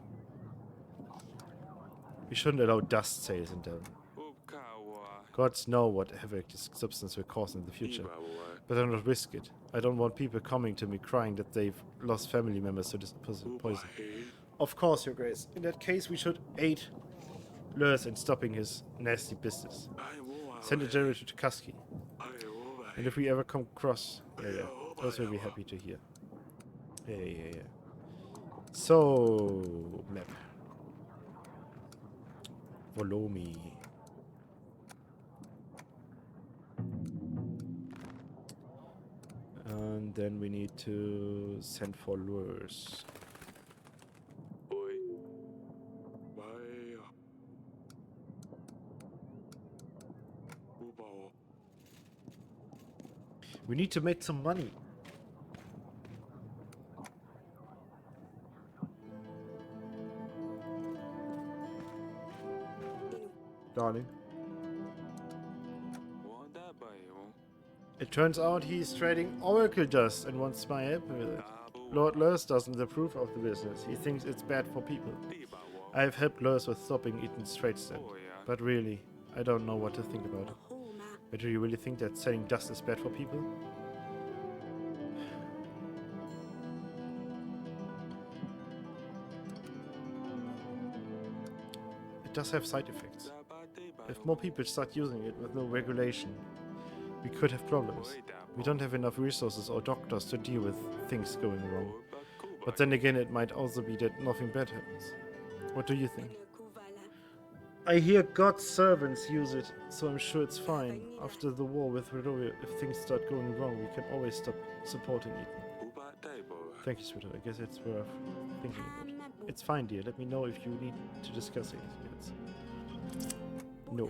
We shouldn't allow dust sales in Devon. Ukawa. Gods know what havoc this substance will cause in the future. Ibawa. But I don't risk it. I don't want people coming to me crying that they've lost family members to this poison. Ubahe. Of course, Your Grace. In that case, we should aid Lewis in stopping his nasty business. Send a general to Tukaski. And if we ever come across... Yeah. Those will be happy to hear. Yeah. So... Map. Follow me. And then we need to send for lures. Oi. Baya. Ubao. We need to make some money. Darling. Wada bayo. It turns out he's trading Oracle dust and wants my help with it. Abu. Lord Lurs doesn't approve of the business. He thinks it's bad for people. Ibawa. I have helped Lurs with stopping Eaton's trade stand. Oh yeah. But really, I don't know what to think about it. Huma. But do you really think that selling dust is bad for people? It does have side effects. If more people start using it with no regulation, we could have problems. We don't have enough resources or doctors to deal with things going wrong. But then again, it might also be that nothing bad happens. What do you think? Kuvala. I hear God's servants use it, so I'm sure it's fine. After the war with Redovia, if things start going wrong, we can always stop supporting Eden. Thank you, sweetheart. I guess it's worth thinking about. It's fine, dear. Let me know if you need to discuss anything else. No.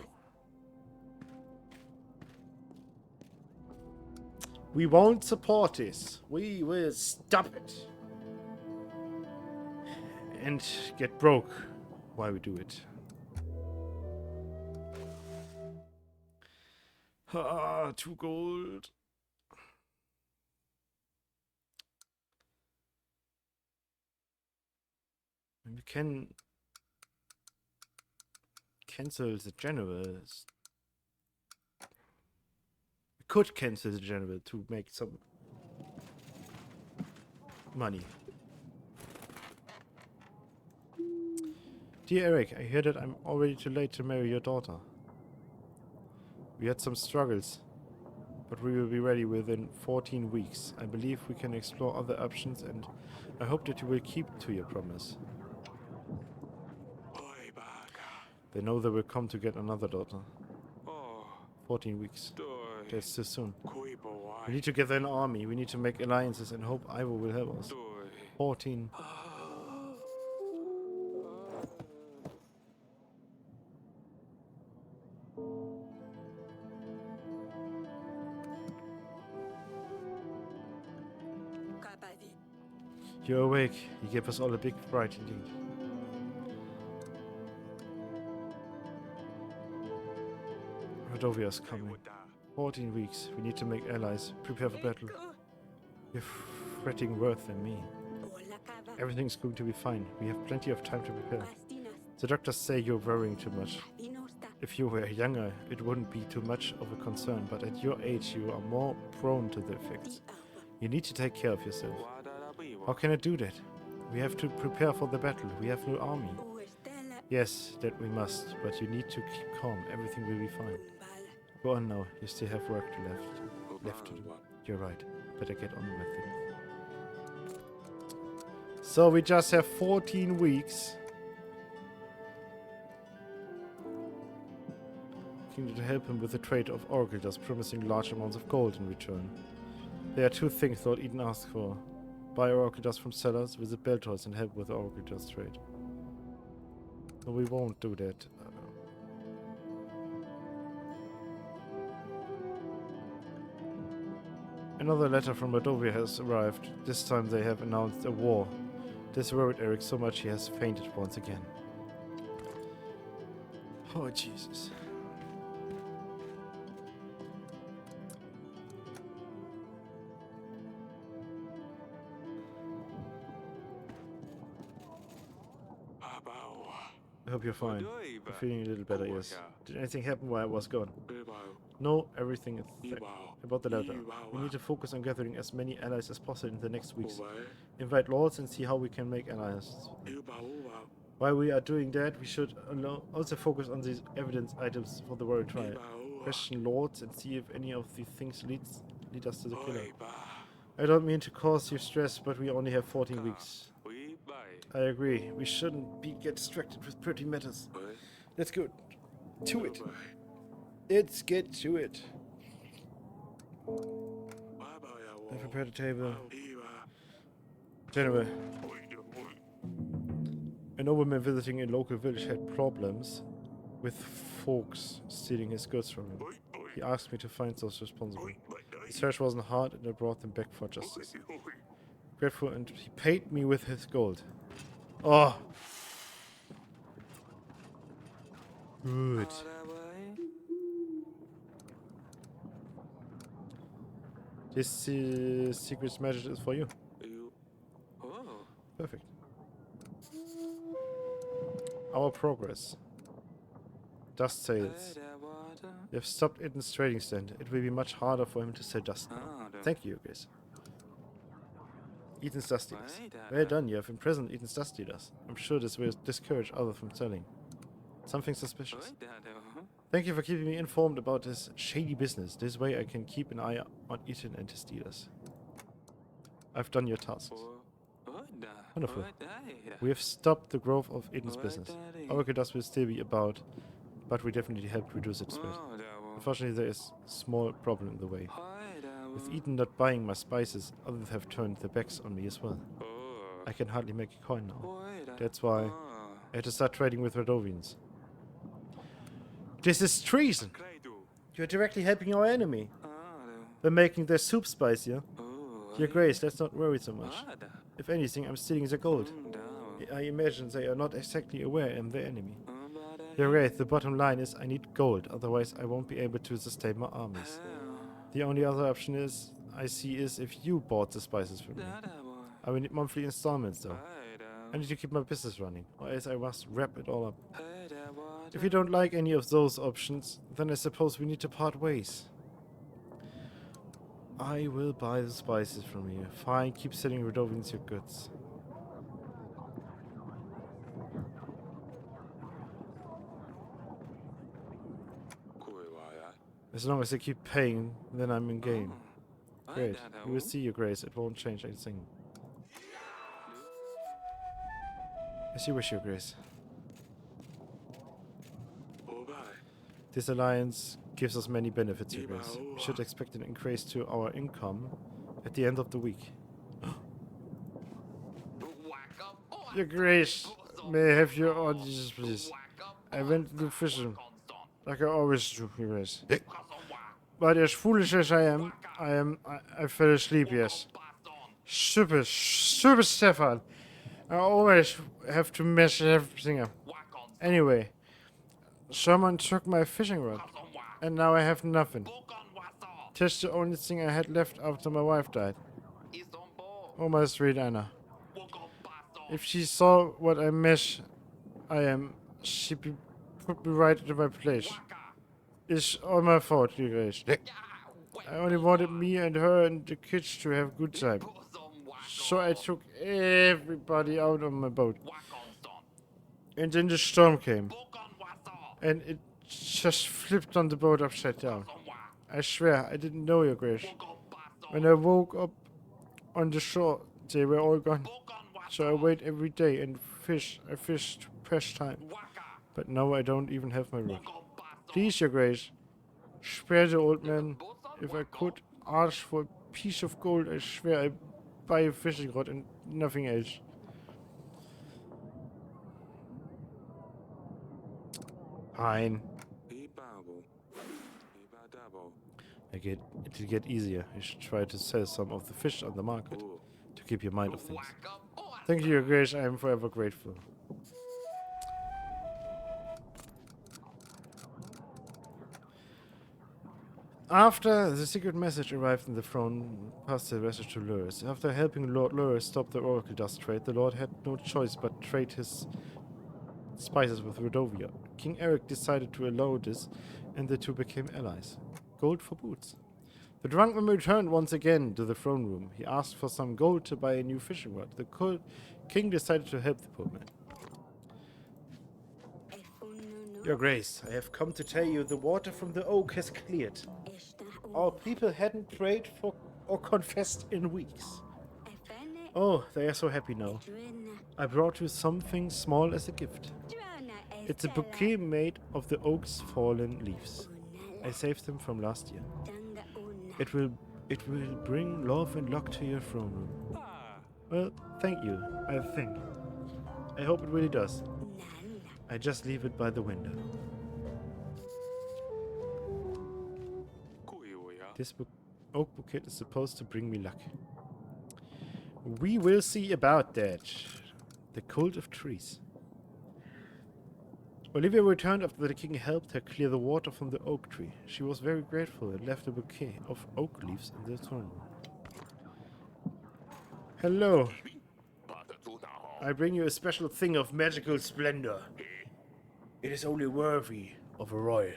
We won't support this. We will stop it. And get broke while we do it. Ah, 2 gold. We can cancel the generals. We could cancel the general to make some money. Dear Eric, I hear that I'm already too late to marry your daughter. We had some struggles, but we will be ready within 14 weeks. I believe we can explore other options, and I hope that you will keep to your promise. They know they will come to get another daughter. Oh, 14 weeks. doi. That's too soon. Kui bo We wai. need to gather an army. We need to make alliances and hope Ivo will help us. Doi. 14. Kapadi. You're awake. You gave us all a big fright indeed. Radovia's coming. 14 weeks. We need to make allies. Prepare for battle. Eko. You're fretting worse than me. Ola kava. Everything's going to be fine. We have plenty of time to prepare. Pastinas. The doctors say you're worrying too much. Dinosta. If you were younger, it wouldn't be too much of a concern, but at your age, you are more prone to the effects. Di awa. You need to take care of yourself. Wadara biwa. How can I do that? We have to prepare for the battle. We have no army. Uestela. Yes, that we must, but you need to keep calm. Everything will be fine. Umbala. Go on now. You still have work to left to do. Ubawa. You're right. Better get on with it. So we just have 14 weeks. King to help him with the trade of oracle dust, promising large amounts of gold in return. There are two things Lord Eden asked for. Buy oracle dust from sellers, visit Billdepts and help with the oracle dust trade. No, we won't do that. Another letter from Radovia has arrived. This time they have announced a war. This worried Eric so much he has fainted once again. Oh, Jesus. Abawa. I hope you're fine. Doi ba. I'm feeling a little better, yes. Did anything happen while I was gone? Ibao. No, everything is set. Ibao. About the letter. Ibao. We need to focus on gathering as many allies as possible in the next weeks. Ubai. Invite lords and see how we can make alliances. Ibao. Ubao. While we are doing that, we should also focus on these evidence items for the royal trial. Ibao. Question lords and see if any of these things lead us to the killer. Oi ba. I don't mean to cause you stress, but we only have 14 weeks. Ui bai. I agree. We shouldn't get distracted with pretty matters. Oi. Let's go to it. Ubai. Let's get to it. Baba ya wo. I prepared a table. Iba. General, Oi, oi. a nobleman visiting a local village had problems with folks stealing his goods from him. Oi, oi. He asked me to find those responsible. Oi, bai, The oi. search wasn't hard and I brought them back for justice. Oi, oi. Grateful, and he paid me with his gold. Oh! Good. This secret message is for you. Oh. Perfect. Our progress. Dust sales. We have stopped Eden's trading stand. It will be much harder for him to sell dust now. Thank you, guys. Eden's dust dealers. Well done, you have imprisoned Eden's dust dealers. I'm sure this will discourage others from selling. Something suspicious. Thank you for keeping me informed about this shady business. This way I can keep an eye on Eden and his dealers. I've done your tasks. Wonderful. We have stopped the growth of Eden's business. Oracle dust will still be about, but we definitely helped reduce its spread. Unfortunately, there is a small problem in the way. With Eden not buying my spices, others have turned their backs on me as well. I can hardly make a coin now. That's why I had to start trading with Radovians. This is treason! You're directly helping our enemy. They're making their soup spicier. Your Grace, let's not worry so much. If anything, I'm stealing their gold. I imagine they are not exactly aware I'm their enemy. Your Grace, the bottom line is I need gold, otherwise I won't be able to sustain my armies. The only other option I see is if you bought the spices from me. I will need monthly installments though. I need to keep my business running, or else I must wrap it all up. If you don't like any of those options, then I suppose we need to part ways. I will buy the spices from you. Fine, keep selling Radovians your goods. As long as they keep paying, then I'm in game. Great. You will see, Your Grace. It won't change anything. As you wish, Your Grace. This alliance gives us many benefits, Your Grace. We should expect an increase to our income at the end of the week. Your Grace, may I have your orders, please? I went to do fishing, like I always do, Your Grace. But as foolish as I fell asleep, yes. Stupid Stefan. I always have to mess everything up. Anyway, someone took my fishing rod, and now I have nothing. That's the only thing I had left after my wife died. Oh, my sweet Anna. If she saw what a mess I am, she'd put me right into my place. It's all my fault, Your Grace. I only wanted me and her and the kids to have a good time. So I took everybody out on my boat. And then the storm came. And it just flipped on the boat upside down. I swear, I didn't know, Your Grace. When I woke up on the shore, they were all gone. So I wait every day and fish. I fish to pass time. But now I don't even have my rod. Please, Your Grace, spare the old man. If I could ask for a piece of gold, I swear I'd buy a fishing rod and nothing else. Fine. It'll get easier. You should try to sell some of the fish on the market to keep your mind off things. Thank you, Your Grace. I am forever grateful. After the secret message arrived in the throne, passed the message to Lurus. After helping Lord Lurus stop the oracle dust trade, the Lord had no choice but trade his spices with Rodovia. King Eric decided to allow this, and the two became allies. Gold for boots. The drunk man returned once again to the throne room. He asked for some gold to buy a new fishing rod. The king decided to help the poor man. Your Grace, I have come to tell you the water from the oak has cleared. Our people hadn't prayed for or confessed in weeks. Oh, they are so happy now. I brought you something small as a gift. It's a bouquet made of the oak's fallen leaves. I saved them from last year. It will bring love and luck to your throne room. Well, thank you, I think. I hope it really does. I just leave it by the window. This oak bouquet is supposed to bring me luck. We will see about that. The cult of trees. Olivia returned after the king helped her clear the water from the oak tree. She was very grateful and left a bouquet of oak leaves in the throne room. Hello. I bring you a special thing of magical splendor. It is only worthy of a royal.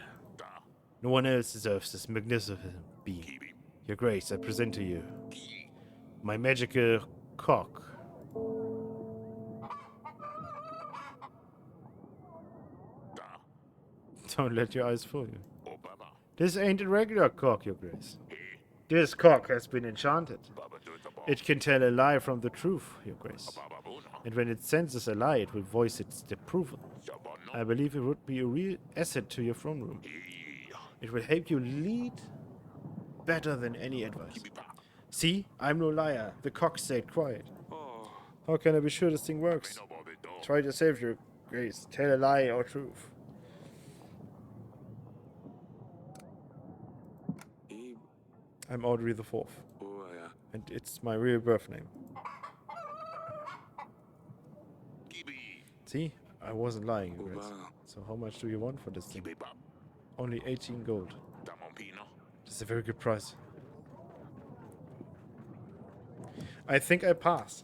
No one else deserves this magnificent being. Your Grace, I present to you my magical cock. Don't let your eyes fool you. This ain't a regular cock, Your Grace. This cock has been enchanted. It can tell a lie from the truth, Your Grace. And when it senses a lie, it will voice its approval. I believe it would be a real asset to your throne room. It will help you lead better than any advice. See, I'm no liar. The cock stayed quiet. How can I be sure this thing works? Try to save Your Grace. Tell a lie or truth. I'm Audrey the Fourth, and it's my real birth name. See, I wasn't lying, Your Grace. So how much do you want for this thing? Only 18 gold. That's a very good price. I think I pass.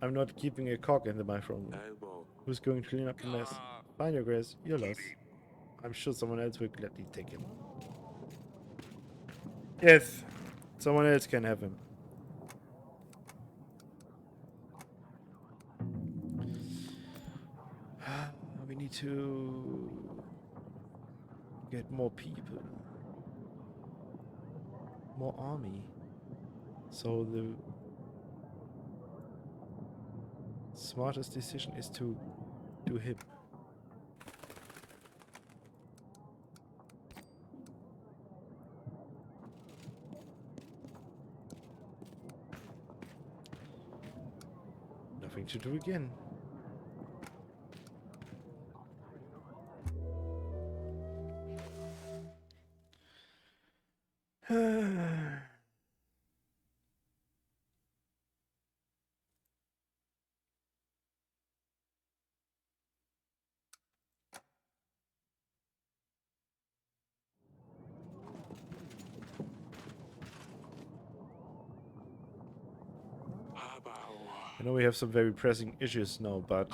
I'm not keeping a cock in my throne room. Who's going to clean up the mess? Fine, Your Grace. You're lost. I'm sure someone else will gladly take him. Yes, someone else can have him. We need to get more people. More army. So the smartest decision is to do him. to do again. I know we have some very pressing issues now, but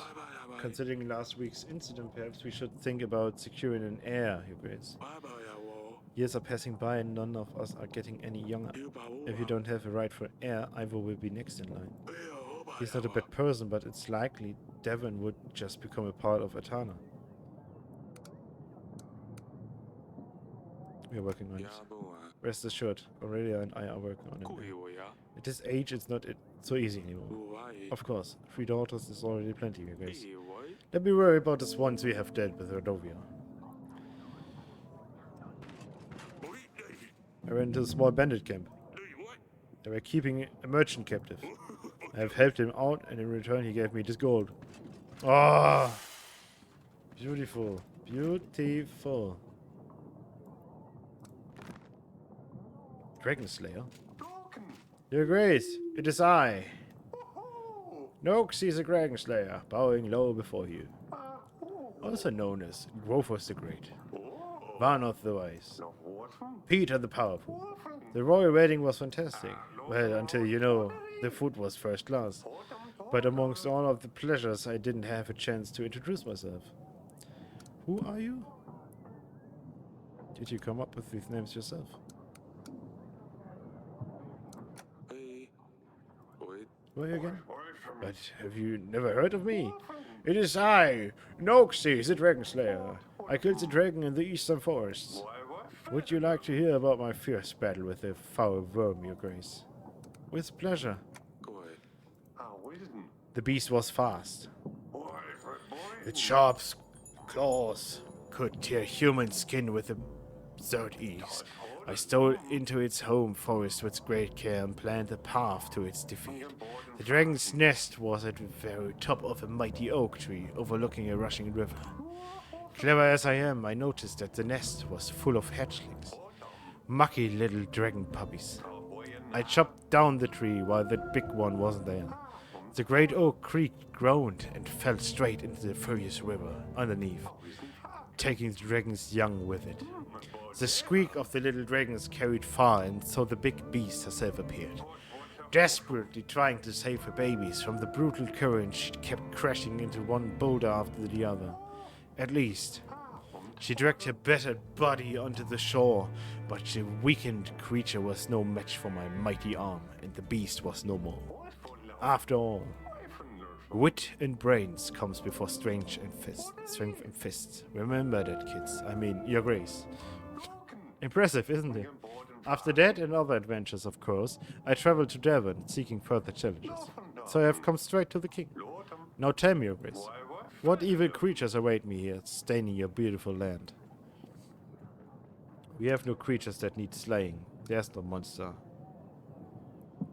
considering last week's incident, perhaps we should think about securing an heir, Your Grace. Years are passing by and none of us are getting any younger. If you don't have a rightful heir, Ivor will be next in line. He's not a bad person, but it's likely Devon would just become a part of Atana. We are working on it. Rest assured, Aurelia and I are working on it. At this age, it's not so easy anymore. Of course, 3 daughters is already plenty, Your Grace. Let me worry about this once we have dealt with Rodovia. I went to a small bandit camp. They were keeping a merchant captive. I have helped him out, and in return he gave me this gold. Ah, beautiful, beautiful. Dragon Slayer? Your Grace, it is I. Nox is a Dragon Slayer, bowing low before you. Also known as Grothos the Great, Varnoth the Wise, Peter the Powerful. The royal wedding was fantastic. Well, until, you know, the food was first class. But amongst all of the pleasures, I didn't have a chance to introduce myself. Who are you? Did you come up with these names yourself? Who are you again? But have you never heard of me? It is I, Noxy, the Dragon Slayer. I killed the dragon in the eastern forests. Would you like to hear about my fierce battle with the foul worm, Your Grace? With pleasure. The beast was fast. Its sharp claws could tear human skin with absurd ease. I stole into its home forest with great care and planned a path to its defeat. The dragon's nest was at the very top of a mighty oak tree overlooking a rushing river. Clever as I am, I noticed that the nest was full of hatchlings, mucky little dragon puppies. I chopped down the tree while the big one wasn't there. The great oak creaked, groaned, and fell straight into the furious river underneath, taking the dragon's young with it. The squeak of the little dragons carried far, and so the big beast herself appeared. Desperately trying to save her babies from the brutal current, she kept crashing into one boulder after the other. At least, she dragged her battered body onto the shore, but the weakened creature was no match for my mighty arm, and the beast was no more. After all, wit and brains comes before strength and fists. Remember that, kids. I mean, Your Grace. Impressive, isn't it? After that and other adventures, of course, I traveled to Devon, seeking further challenges. So I have come straight to the king. Now tell me, Your Grace, what evil creatures await me here, staining your beautiful land? We have no creatures that need slaying. There's no monster.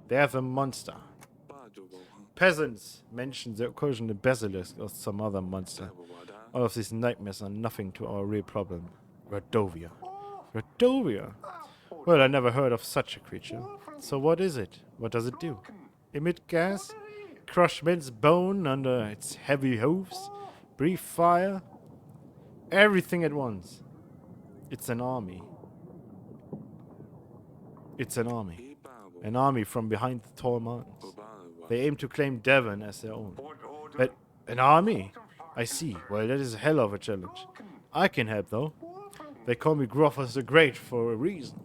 There's a monster. Peasants mention the occasional basilisk or some other monster. All of these nightmares are nothing to our real problem. Rodovia. Rodovia? Well, I never heard of such a creature. So what is it? What does it do? Emit gas? Crush men's bone under its heavy hooves? Breathe fire? Everything at once. It's an army. It's an army. An army from behind the tall mountains. They aim to claim Devon as their own. But an army? I see. Well, that is a hell of a challenge. I can help, though. They call me Grothos the Great for a reason.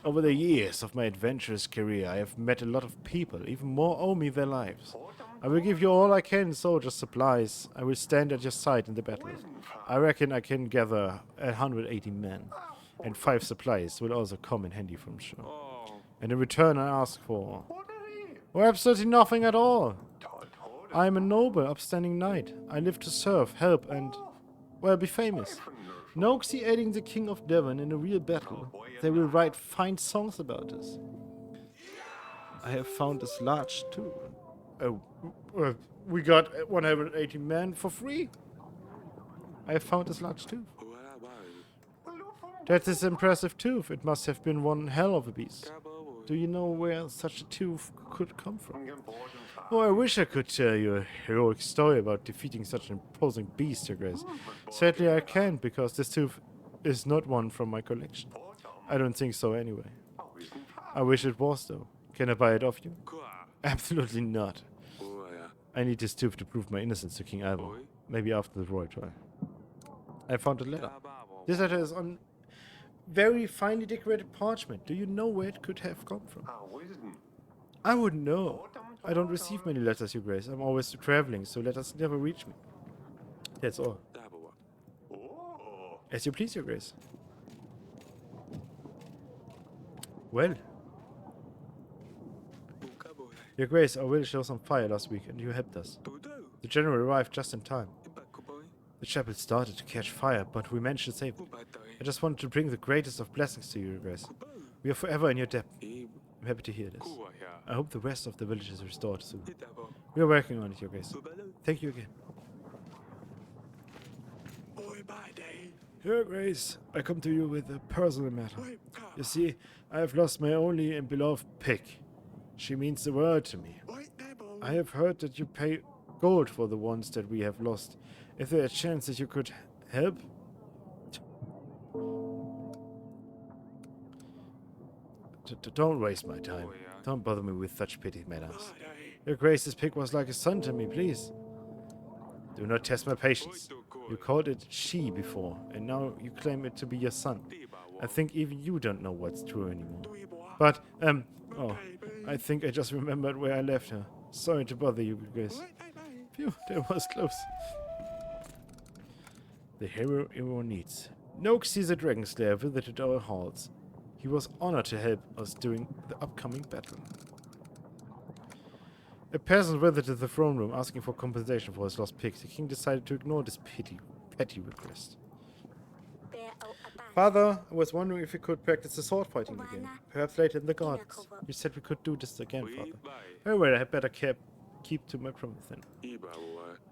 Over the years of my adventurous career, I have met a lot of people, even more owe me their lives. I will give you all I can, soldiers, supplies. I will stand at your side in the battle. I reckon I can gather 180 men, and 5 supplies will also come in handy from shore. And in return I ask for... well, absolutely nothing at all. I am a noble, upstanding knight. I live to serve, help, and, well, be famous. Noxy aiding the King of Devon in a real battle. They will write fine songs about this. I have found this large too. we got 180 men for free. I found this large tooth. That's this impressive tooth. It must have been one hell of a beast. Do you know where such a tooth could come from? Oh, I wish I could tell you a heroic story about defeating such an imposing beast, Your Grace. Sadly, I can't, because this tooth is not one from my collection. I don't think so, anyway. I wish it was, though. Can I buy it off you? Absolutely not. I need this tooth to prove my innocence to King Albo. Maybe after the royal trial. I found a letter. This letter is on very finely decorated parchment. Do you know where it could have come from? I wouldn't know. I don't receive many letters, Your Grace. I'm always traveling, so letters never reach me. That's all. As you please, Your Grace. Well. Your Grace, our village was on fire last week, and you helped us. The general arrived just in time. The chapel started to catch fire, but we managed to save it. I just wanted to bring the greatest of blessings to you, Your Grace. We are forever in your debt. I'm happy to hear this. I hope the rest of the village is restored soon. We are working on it, Your Grace. Thank you again. Your Grace, I come to you with a personal matter. You see, I have lost my only and beloved pig. She means the world to me. I have heard that you pay gold for the ones that we have lost. Is there a chance that you could help? Don't waste my time. Don't bother me with such petty matters. Your Grace, this pig was like a son to me, please. Do not test my patience. You called it she before, and now you claim it to be your son. I think even you don't know what's true anymore. But, oh, I think I just remembered where I left her. Sorry to bother you, Grace. Phew, that was close. The hero everyone needs. Noxie the Dragon Slayer visited our halls. He was honored to help us during the upcoming battle. A peasant visited the throne room asking for compensation for his lost pig. The king decided to ignore this petty request. Father, I was wondering if we could practice the sword fighting again. Perhaps later in the gardens. You said we could do this again, Father. Very well, I had better keep to my promise then.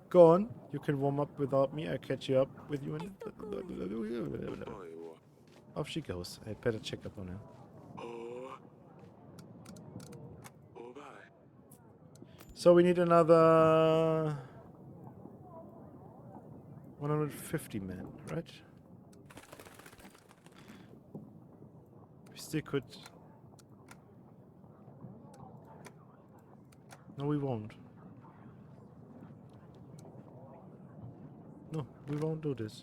Go on, you can warm up without me. I'll catch you up with you in... Off she goes. I'd better check up on her. So we need another 150 men, right? We still could... No, we won't. No, we won't do this.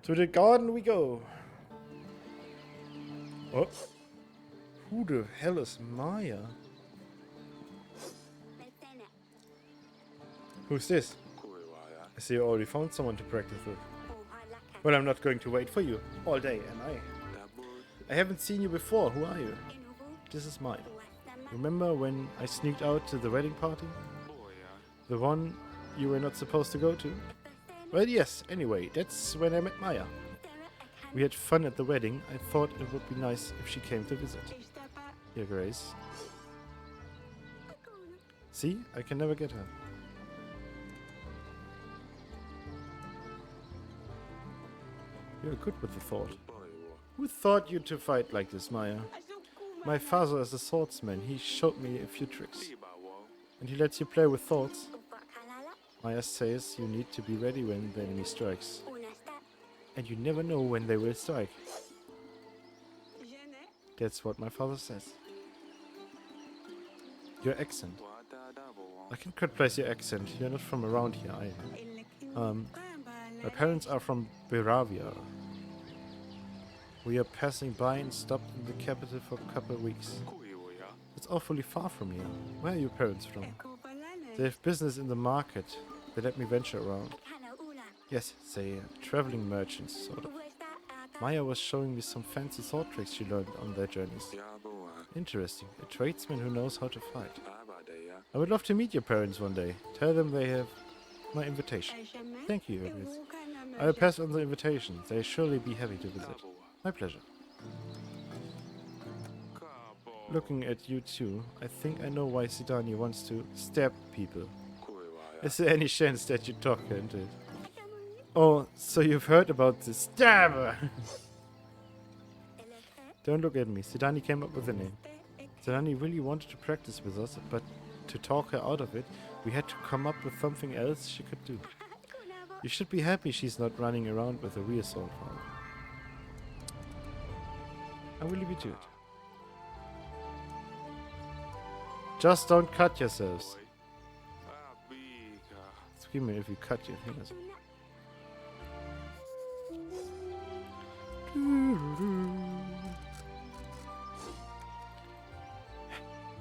To the garden we go. Oh. Who the hell is Maya? Who's this? I see you already found someone to practice with. Well, I'm not going to wait for you all day, am I? I haven't seen you before. Who are you? This is Maya. Remember when I sneaked out to the wedding party? The one you were not supposed to go to? Well, yes, anyway, that's when I met Maya. We had fun at the wedding. I thought it would be nice if she came to visit. Your Grace. See? I can never get her. You're good with the thought. Who taught you to fight like this, Maya? My father is a swordsman. He showed me a few tricks. And he lets you play with thoughts. Maya says you need to be ready when the enemy strikes. And you never know when they will strike. That's what my father says. Your accent. I can quite place your accent. You're not from around here, are you? My parents are from Beravia. We are passing by and stopped in the capital for a couple of weeks. It's awfully far from here. Where are your parents from? They have business in the market. They let me venture around. Yes, they are traveling merchants, sort of. Maya was showing me some fancy sword tricks she learned on their journeys. Interesting. A tradesman who knows how to fight. I would love to meet your parents one day. Tell them they have my invitation. Thank you, Iris. I will pass on the invitation. They'll surely be happy to visit. My pleasure. looking at you too. I think I know why Sidani wants to stab people. Kuiwaya. Is there any chance that you talk her into it? Oh, so you've heard about the stabber! Don't look at me. Sidani came up with the name. Sidani really wanted to practice with us, but to talk her out of it, we had to come up with something else she could do. You should be happy she's not running around with a real sword father. I will leave you to it. Just don't cut yourselves. Excuse me if you cut your fingers.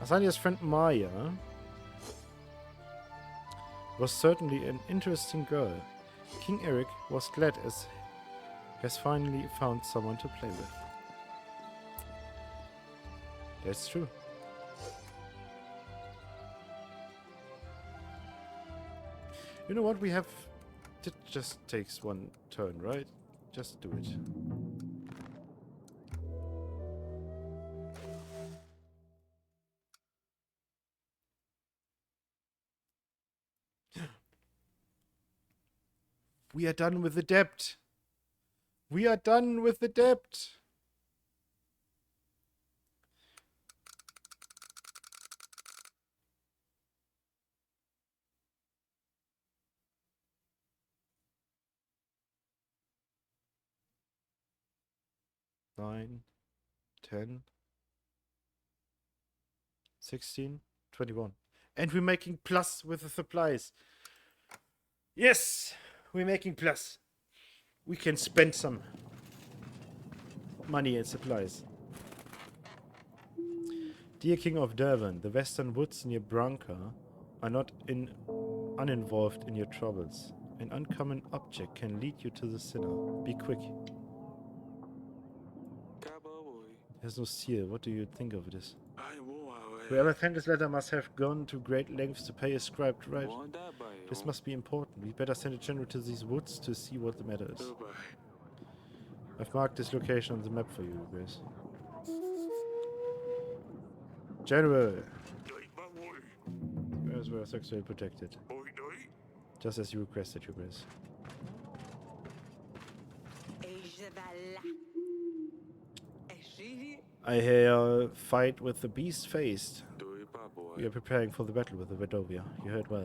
Asania's friend Maya was certainly an interesting girl. King Eric was glad as he has finally found someone to play with. That's true. You know what? We have... It just takes one turn, right? Just do it. We are done with the debt. We are done with the debt. Nine, 10, 16, 21. And we're making plus with the supplies. Yes, we're making plus. We can spend some money and supplies. Dear King of Durban, the western woods near Branca are not uninvolved in your troubles. An uncommon object can lead you to the sinner. Be quick. There's no seal. What do you think of this? Whoever sent this letter must have gone to great lengths to pay a scribe to write. This must be important. We better send a general to these woods to see what the matter is. I've marked this location on the map for you, guys. General! Whereas we're sexually protected. Just as you requested, you guys. I hear fight with the beast faced. We are preparing for the battle with the Redovia. You heard well.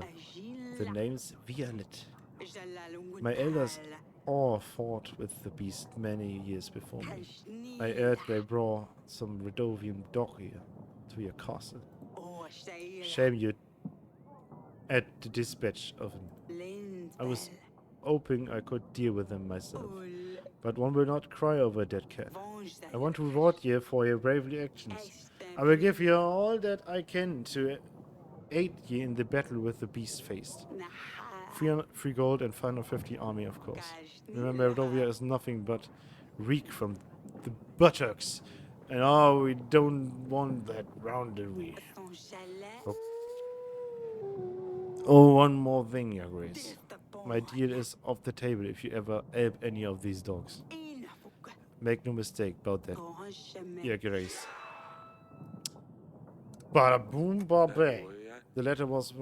The name's Violet. My elders all fought with the beast many years before me. I heard they brought some Redovian dog here to your castle. Shame you at the dispatch of him. I was hoping I could deal with them myself. But one will not cry over a dead cat. I want to reward you for your bravely actions. I will give you all that I can to aid you in the battle with the beast faced. 3 gold and 550 army, of course. Remember, Redovia is nothing but reek from the buttocks. And oh, we don't want that rounded we. Oh, one more thing, Your Grace. My deal is off the table if you ever help any of these dogs. Make no mistake about that, Your Grace. Bada boom, ba bang. The letter was...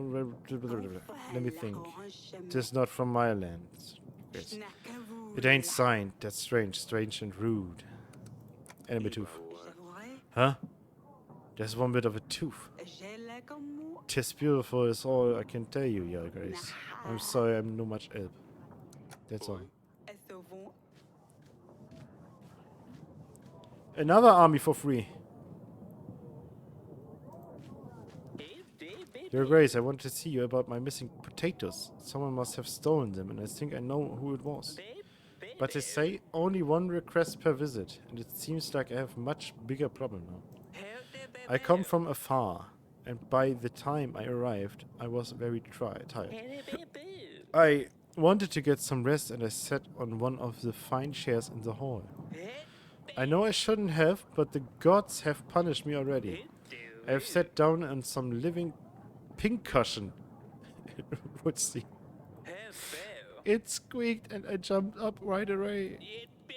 Let me think. Tis not from my land. Yes. It ain't signed. That's strange. Strange and rude. Enemy tooth. Huh? There's one bit of a tooth. Tis beautiful is all I can tell you, Your Grace. I'm sorry I'm no much help. That's all. Another army for free. Your Grace, I want to see you about my missing potatoes. Someone must have stolen them, and I think I know who it was. But they say only one request per visit, and it seems like I have a much bigger problem now. I come from afar, and by the time I arrived, I was very tired. I wanted to get some rest, and I sat on one of the fine chairs in the hall. I know I shouldn't have, but the gods have punished me already. I have sat down on some living pincushion. What's the... It squeaked and I jumped up right away.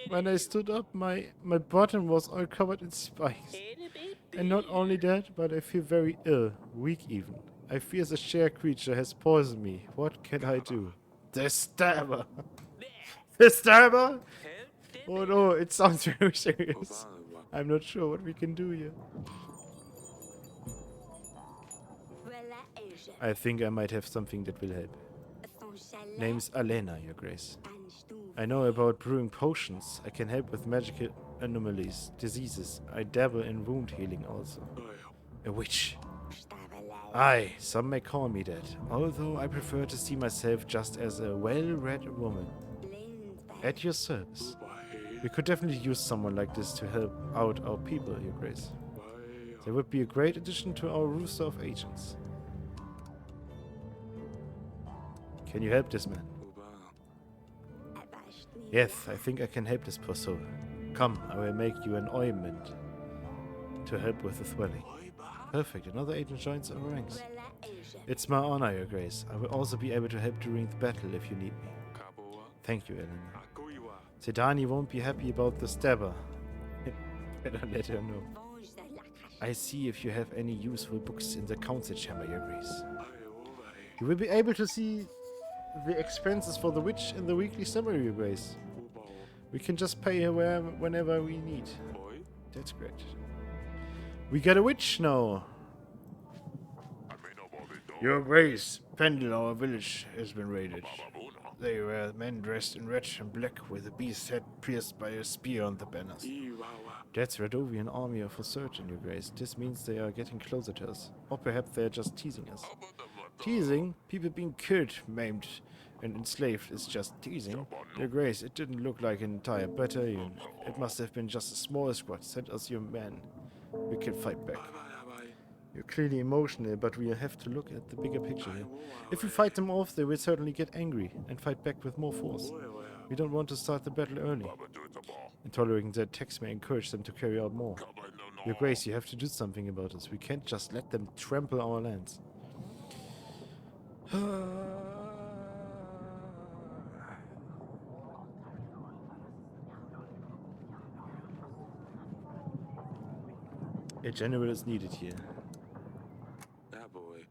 When I stood up, my bottom was all covered in spikes. And not only that, but I feel very ill, weak even. I fear the share creature has poisoned me. What can I do? The stabber! The stabber? Oh no, it sounds very serious. I'm not sure what we can do here. Voilà un jeune. I think I might have something that will help. Son chalet. Name's Alena, Your Grace. Anjou. I know about brewing potions. I can help with magical anomalies, diseases. I dabble in wound healing also. A witch. Aye, some may call me that, although I prefer to see myself just as a well-read woman. At your service. We could definitely use someone like this to help out our people, Your Grace. They would be a great addition to our roster of agents. Can you help this man? Yes, I think I can help this poor soul. Come, I will make you an ointment to help with the swelling. Perfect, another agent joins our ranks. Voilà un jeune. It's my honor, Your Grace. I will also be able to help during the battle if you need me. Thank you, Elena. Sedani won't be happy about the stabber. Better let her know. Venge de la crache. I see if you have any useful books in the council chamber, Your Grace. You will be able to see the expenses for the witch in the weekly summary, Your Grace. We can just pay her whenever we need. That's great. We got a witch now. Your Grace, Pendle, our village, has been raided. They were men dressed in red and black with a beast's head pierced by a spear on the banners. That's Radovian army for certain, Your Grace. This means they are getting closer to us. Or perhaps they are just teasing us. Teasing? People being killed, maimed, and enslaved is just teasing. Your Grace, it didn't look like an entire battalion. It must have been just a small squad. Send us your men. We can fight back. You're clearly emotional, but we have to look at the bigger picture here. If we fight them off, they will certainly get angry and fight back with more force. We don't want to start the battle early. And tolerating their attacks may encourage them to carry out more. Your Grace, you have to do something about this. We can't just let them trample our lands. A general is needed here. That boy.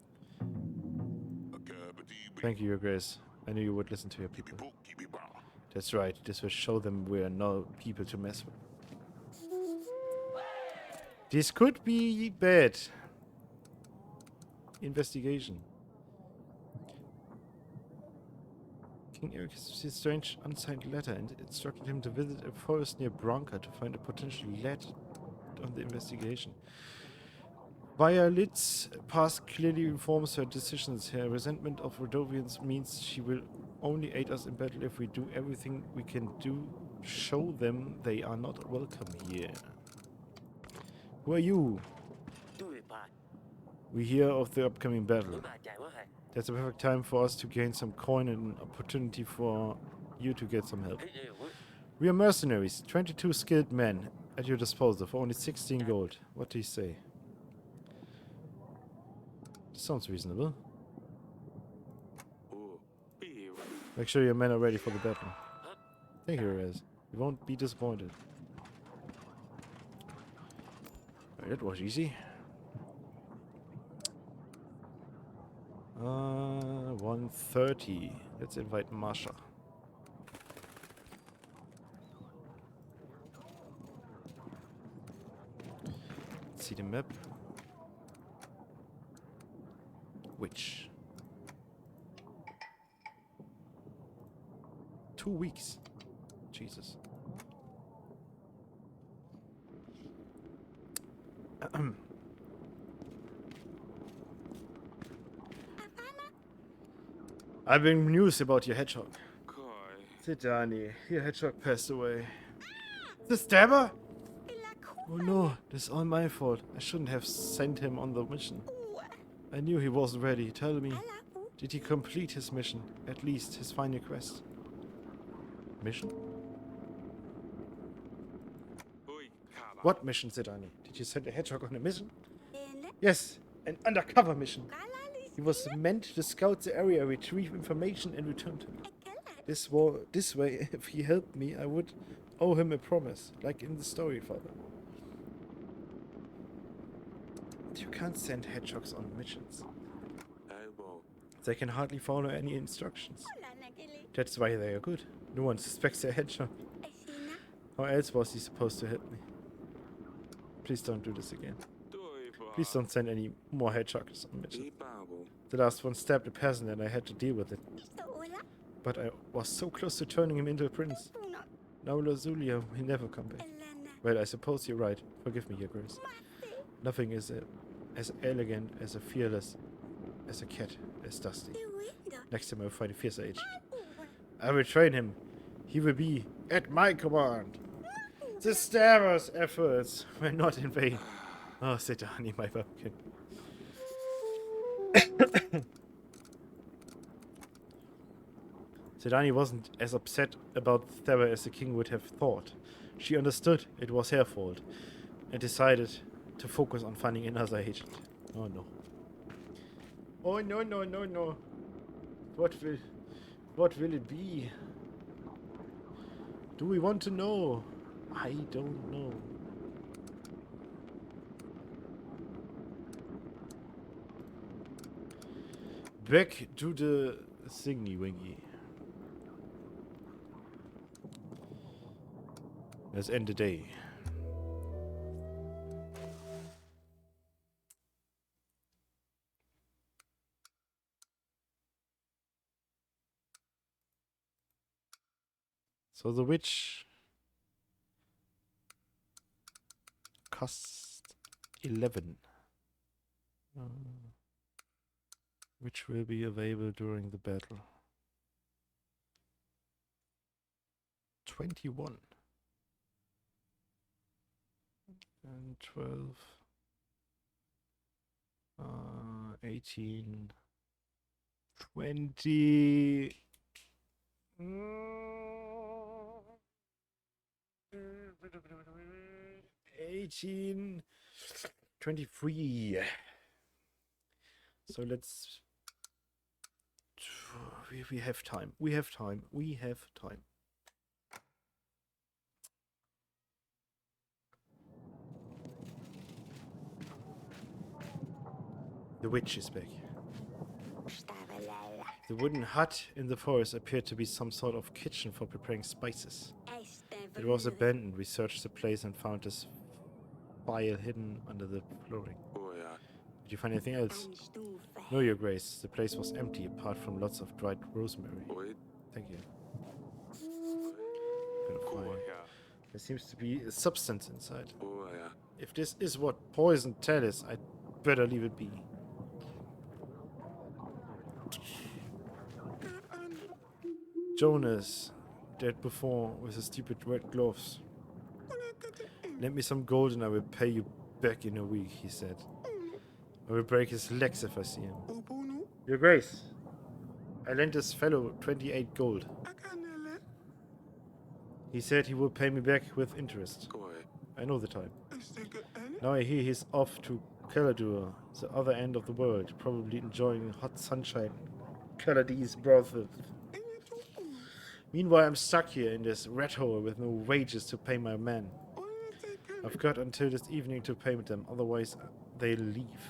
Thank you, Your Grace. I knew you would listen to your people. That's right. This will show them we are no people to mess with. This could be bad. Investigation. King Eric received a strange unsigned letter and instructed him to visit a forest near Bronca to find a potential lead on the investigation. Violet's past clearly informs her decisions. Her resentment of Rodovians means she will only aid us in battle if we do everything we can do. Show them they are not welcome here. Who are you? We hear of the upcoming battle. That's a perfect time for us to gain some coin and an opportunity for you to get some help. We are mercenaries, 22 skilled men at your disposal for only 16 gold. What do you say? Sounds reasonable. Make sure your men are ready for the battle. Thank you, Rez. You won't be disappointed. That was easy. 1:30. Let's invite Masha. Let's see the map. Which? 2 weeks. Jesus. I've been news about your hedgehog. Sidani, your hedgehog passed away. The stabber? Oh no, this is all my fault. I shouldn't have sent him on the mission. I knew he wasn't ready. Tell me, did he complete his mission? At least his final quest? Mission? What mission, Sidani? Did you send a hedgehog on a mission? Yes, an undercover mission. He was meant to scout the area, retrieve information, and return to me. This way, if he helped me, I would owe him a promise, like in the story, Father. You can't send hedgehogs on missions. Elbow. They can hardly follow any instructions. Hola, Nagili. That's why they are good. No one suspects they're hedgehog. Asina. How else was he supposed to help me? Please don't do this again. Please don't send any more hedgehogs on missions. The last one stabbed a peasant and I had to deal with it. Isto hola. But I was so close to turning him into a prince. Puno. Now Lazulia will never come back. Elena. Well, I suppose you're right. Forgive me, Your Grace. Mate. Nothing is as elegant, as fearless, as a cat, as dusty. The window. Next time I'll find a fiercer age. Uwa. I will train him. He will be at my command. The Star's efforts were not in vain. Oh, Sedani, my pumpkin. Sedani wasn't as upset about Thera as the king would have thought. She understood it was her fault and decided to focus on finding another agent. Oh no. Oh no, no, no, no. What will it be? Do we want to know? I don't know. Back to the thingy wingy. Let's end the day. So the witch costs 11. Which will be available during the battle. 21. And 12. 18. 20. 18. 23. So let's... We have time. We have time. We have time. The witch is back. Stavelala. The wooden hut in the forest appeared to be some sort of kitchen for preparing spices. It was abandoned. We searched the place and found this file hidden under the flooring. Oh yeah. Did you find anything else? No, Your Grace. The place was empty apart from lots of dried rosemary. Wait. Thank you. Bit of Oh fire. yeah. There seems to be a substance inside. Oh yeah. If this is what poison tel is, I'd better leave it be. Jonas, dead before with his stupid red gloves. Lend me some gold and I will pay you back in a week, he said. I will break his legs if I see him. Your Grace, I lent this fellow 28 gold. He said he will pay me back with interest. Go ahead. I know the time. Now I hear he's off to Caladur, the other end of the world, probably enjoying hot sunshine. Caladi's brothel. Meanwhile, I'm stuck here in this rat hole with no wages to pay my men. I've got until this evening to pay them, otherwise they'll leave.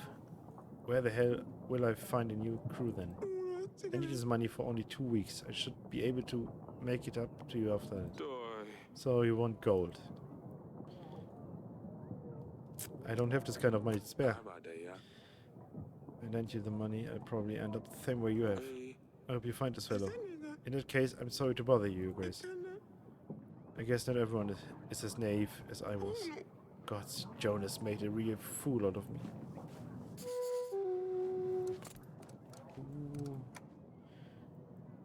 Where the hell will I find a new crew then? I need this money for only 2 weeks. I should be able to make it up to you after that. So you want gold. I don't have this kind of money to spare. How about that, yeah? I lend you the money, I'll probably end up the same way you have. Hey. I hope you find this fellow. In that case, I'm sorry to bother you, Your Grace. I guess not everyone is as naive as I was. Gods, Jonas made a real fool out of me. Ooh.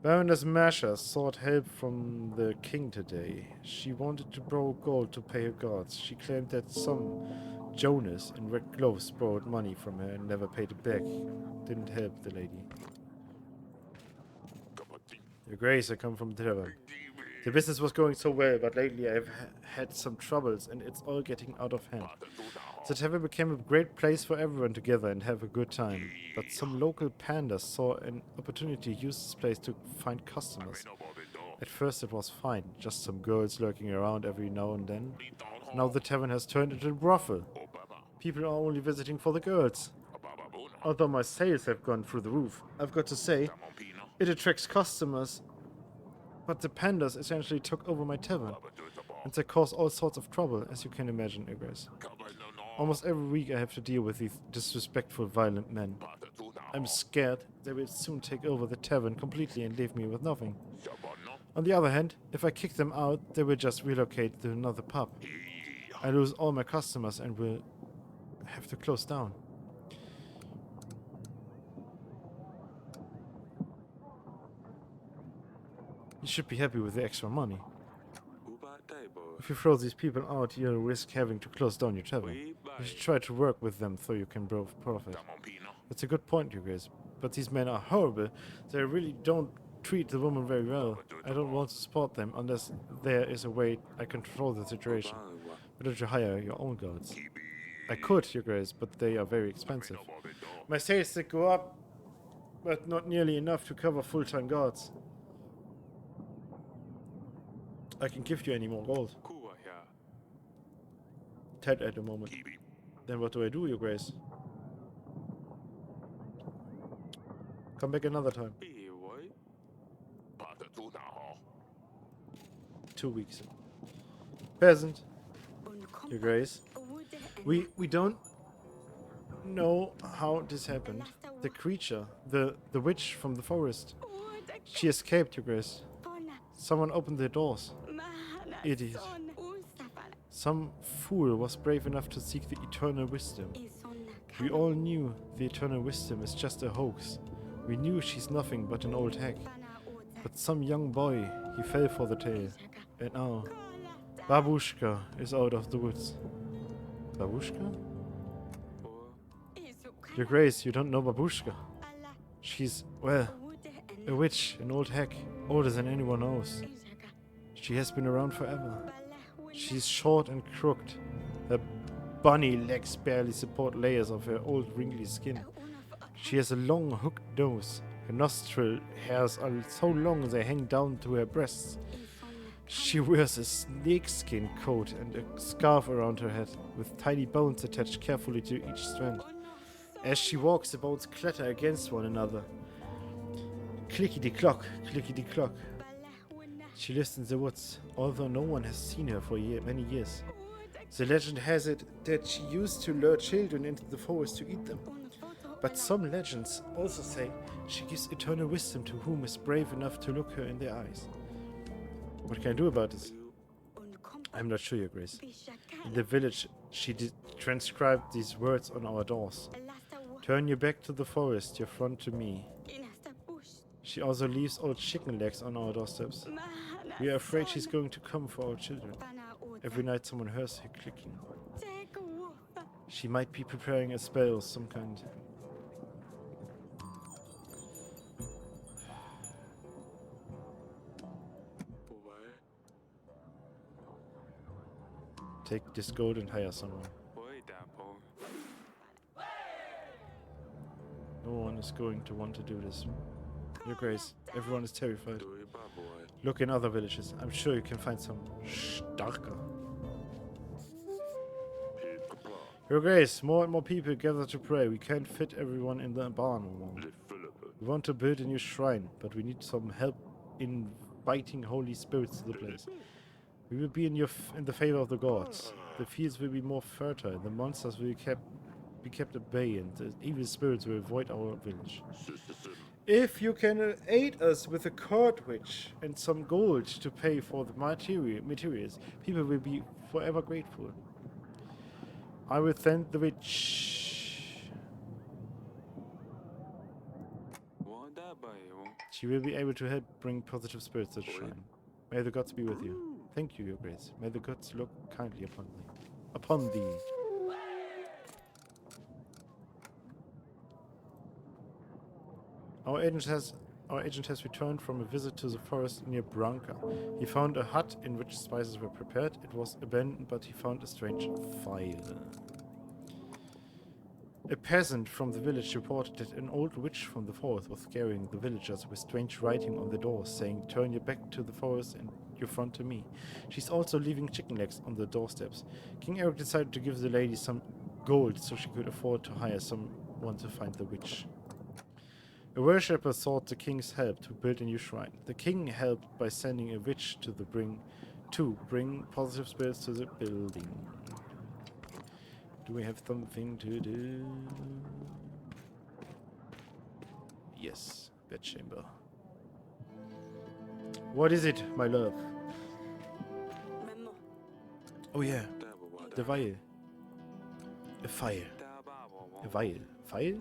Baroness Masha sought help from the king today. She wanted to borrow gold to pay her guards. She claimed that some Jonas in red gloves borrowed money from her and never paid it back. Didn't help the lady. Your Grace, I come from the tavern. The business was going so well, but lately I've had some troubles and it's all getting out of hand. The tavern became a great place for everyone to gather and have a good time. But some local pandas saw an opportunity to use this place to find customers. At first it was fine, just some girls lurking around every now and then. Now the tavern has turned into a brothel. People are only visiting for the girls. Although my sales have gone through the roof, I've got to say, it attracts customers. But the pandas essentially took over my tavern, and they cause all sorts of trouble, as you can imagine, Igres. Almost every week I have to deal with these disrespectful, violent men. I'm scared they will soon take over the tavern completely and leave me with nothing. On the other hand, if I kick them out, they will just relocate to another pub. I lose all my customers and will have to close down. You should be happy with the extra money. If you throw these people out, you'll risk having to close down your tavern. You should try to work with them so you can profit. That's a good point, you guys. But these men are horrible. They really don't treat the woman very well. I don't want to support them unless there is a way I control the situation. Why don't you hire your own guards? I could, you guys, but they are very expensive. My sales did go up, but not nearly enough to cover full-time guards. I can give you any more gold. 10 at the moment. Then what do I do, your grace? Come back another time. 2 weeks. Peasant. Your grace. We don't know how this happened. The creature, the witch from the forest. She escaped, your grace. Someone opened the doors. Idiot. Some fool was brave enough to seek the eternal wisdom. We all knew the eternal wisdom is just a hoax. We knew she's nothing but an old hag. But some young boy, he fell for the tale. And now, Babushka is out of the woods. Babushka? Your Grace, you don't know Babushka. She's, well, a witch, an old hag, older than anyone knows. She has been around forever. She's short and crooked. Her bunny legs barely support layers of her old wrinkly skin. She has a long hooked nose. Her nostril hairs are so long they hang down to her breasts. She wears a snakeskin coat and a scarf around her head, with tiny bones attached carefully to each strand. As she walks, the bones clatter against one another. Clickety-clock, clickety-clock. She lives in the woods, although no one has seen her for many years. The legend has it that she used to lure children into the forest to eat them. But some legends also say she gives eternal wisdom to whom is brave enough to look her in the eyes. What can I do about this? I'm not sure, Your Grace. In the village, she transcribed these words on our doors. Turn your back to the forest, your front to me. She also leaves old chicken legs on our doorsteps. We are afraid she's going to come for our children. Every night someone hears her clicking. She might be preparing a spell of some kind. Take this gold and hire someone. No one is going to want to do this. Your Grace, everyone is terrified. Look in other villages. I'm sure you can find some starker. Your Grace, more and more people gather to pray. We can't fit everyone in the barn anymore. We want to build a new shrine, but we need some help inviting holy spirits to the place. We will be in the favor of the gods. The fields will be more fertile. The monsters will be kept at bay, and the evil spirits will avoid our village. If you can aid us with a court witch and some gold to pay for the materials, people will be forever grateful. I will thank the witch. She will be able to help bring positive spirits to the shrine. May the gods be with you. Thank you, Your Grace. May the gods look kindly upon thee. Our agent has returned from a visit to the forest near Branca. He found a hut in which spices were prepared. It was abandoned, but he found a strange file. A peasant from the village reported that an old witch from the forest was scaring the villagers with strange writing on the doors, saying, "Turn your back to the forest and your front to me." She's also leaving chicken legs on the doorsteps. King Eric decided to give the lady some gold so she could afford to hire someone to find the witch. A worshipper sought the king's help to build a new shrine. The king helped by sending a witch to bring positive spirits to the building. Do we have something to do? Yes, bedchamber. What is it, my love? Maman. Oh yeah, the vial. A fire. A vial. File?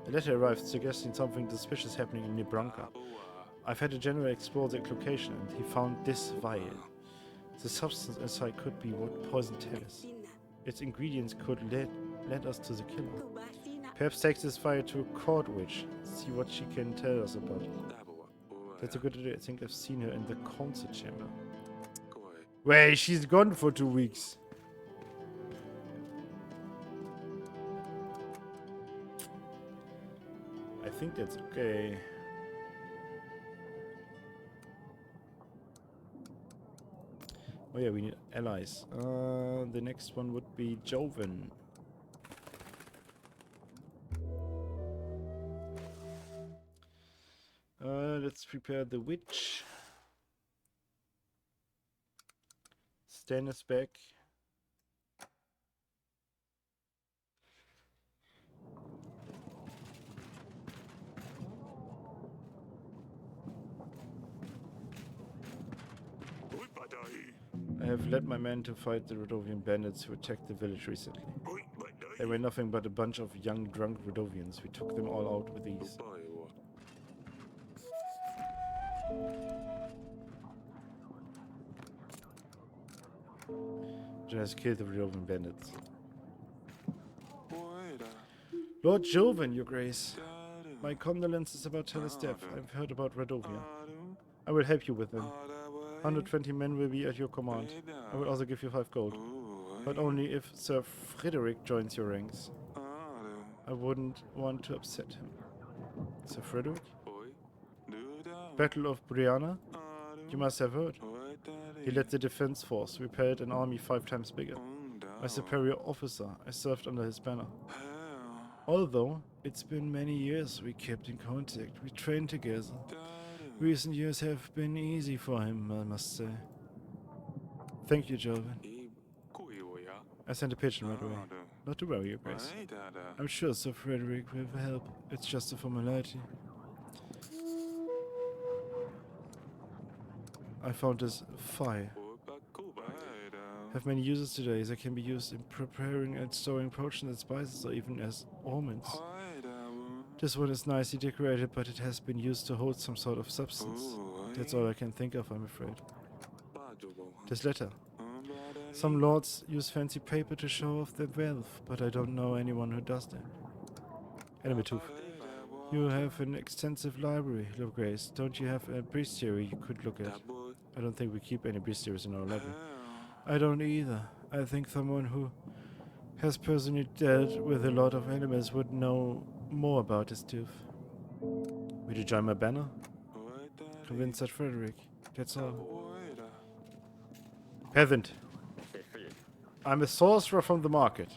A letter arrived suggesting something suspicious happening in Nebranka. I've had a general explore the location and he found this vial. The substance inside could be what poison tells. Its ingredients could lead us to the killer. Perhaps take this vial to a court witch. See what she can tell us about it. That's a good idea. I think I've seen her in the council chamber. Wait, she's gone for 2 weeks. I think that's okay. Oh yeah, we need allies. The next one would be Joven. Let's prepare the witch. Stan is back. I have led my men to fight the Rodovian bandits who attacked the village recently. They were nothing but a bunch of young, drunk Rodovians. We took them all out with ease. Just killed the Rodovian bandits. Lord Joven, your grace. My condolences about Tella's death. I've heard about Rodovia. I will help you with them. 120 men will be at your command. I will also give you 5 gold. But only if Sir Frederick joins your ranks. I wouldn't want to upset him. Sir Frederick? Battle of Brianna? You must have heard. He led the defense force, repelled an army 5 times bigger. My superior officer, I served under his banner. Although it's been many years we kept in contact, we trained together. Recent years have been easy for him, I must say. Thank you, Joven. I sent a pigeon right away. Not to worry, Your Grace. I'm sure Sir Frederick will help. It's just a formality. I found this fire. Have many uses today. They can be used in preparing and storing potions and spices, or even as ornaments. This one is nicely decorated, but it has been used to hold some sort of substance. That's all I can think of, I'm afraid. This letter. Some lords use fancy paper to show off their wealth, but I don't know anyone who does that. Enemy Tooth. You have an extensive library, Your Grace. Don't you have a bestiary you could look at? I don't think we keep any bestiaries in our library. I don't either. I think someone who has personally dealt with a lot of animals would know more about this tooth. Will you join my banner? Convince that Frederick. That's all. Peasant. I'm a sorcerer from the market.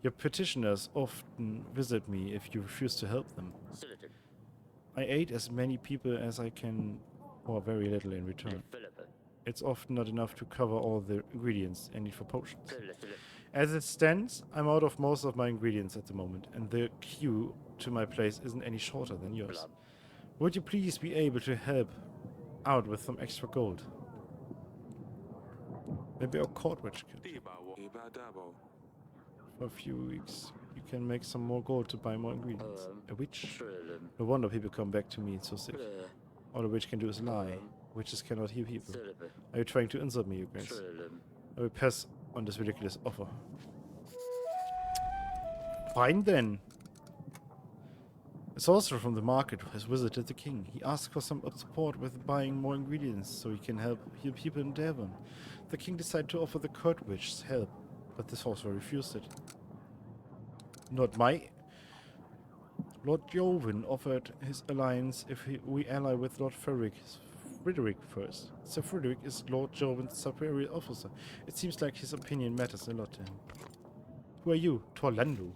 Your petitioners often visit me if you refuse to help them. I aid as many people as I can, or very little in return. It's often not enough to cover all the ingredients I need for potions. As it stands, I'm out of most of my ingredients at the moment, and the queue to my place isn't any shorter than yours. Would you please be able to help out with some extra gold? Maybe our court witch could. For a few weeks, you can make some more gold to buy more ingredients. A witch? No wonder people come back to me so sick. All a witch can do is lie. Witches cannot heal people. Are you trying to insult me, Your Grace? I will pass on this ridiculous offer. Fine then. A sorcerer from the market has visited the king. He asked for some support with buying more ingredients so he can help heal people in Devon. The king decided to offer the court witch's help, but the sorcerer refused it. Not my... Lord Joven offered his alliance if we ally with Lord Frederick first. Sir Frederick is Lord Joven's superior officer. It seems like his opinion matters a lot to him. Who are you? Torlando.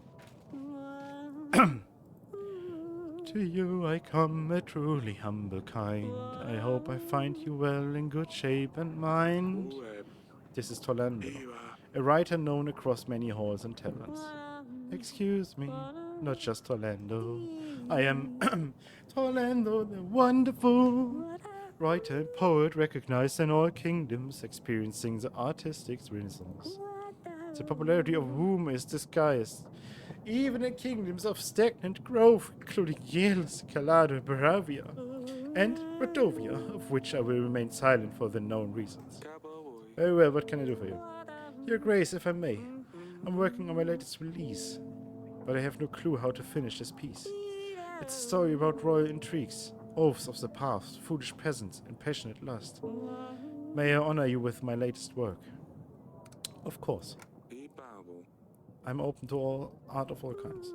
To you I come, a truly humble kind. I hope I find you well in good shape and mind. This is Torlando, a writer known across many halls and taverns. Excuse me, not just Torlando. I am Torlando the wonderful, writer and poet recognized in all kingdoms, experiencing the artistic renaissance. The popularity of whom is disguised even in kingdoms of stagnant growth, including Yales, Calado, Baravia, and Rodovia, of which I will remain silent for the known reasons. Very well, what can I do for you? Your Grace, if I may. I'm working on my latest release, but I have no clue how to finish this piece. It's a story about royal intrigues, oaths of the past, foolish peasants, and passionate lust. May I honor you with my latest work? Of course. I'm open to all art of all kinds.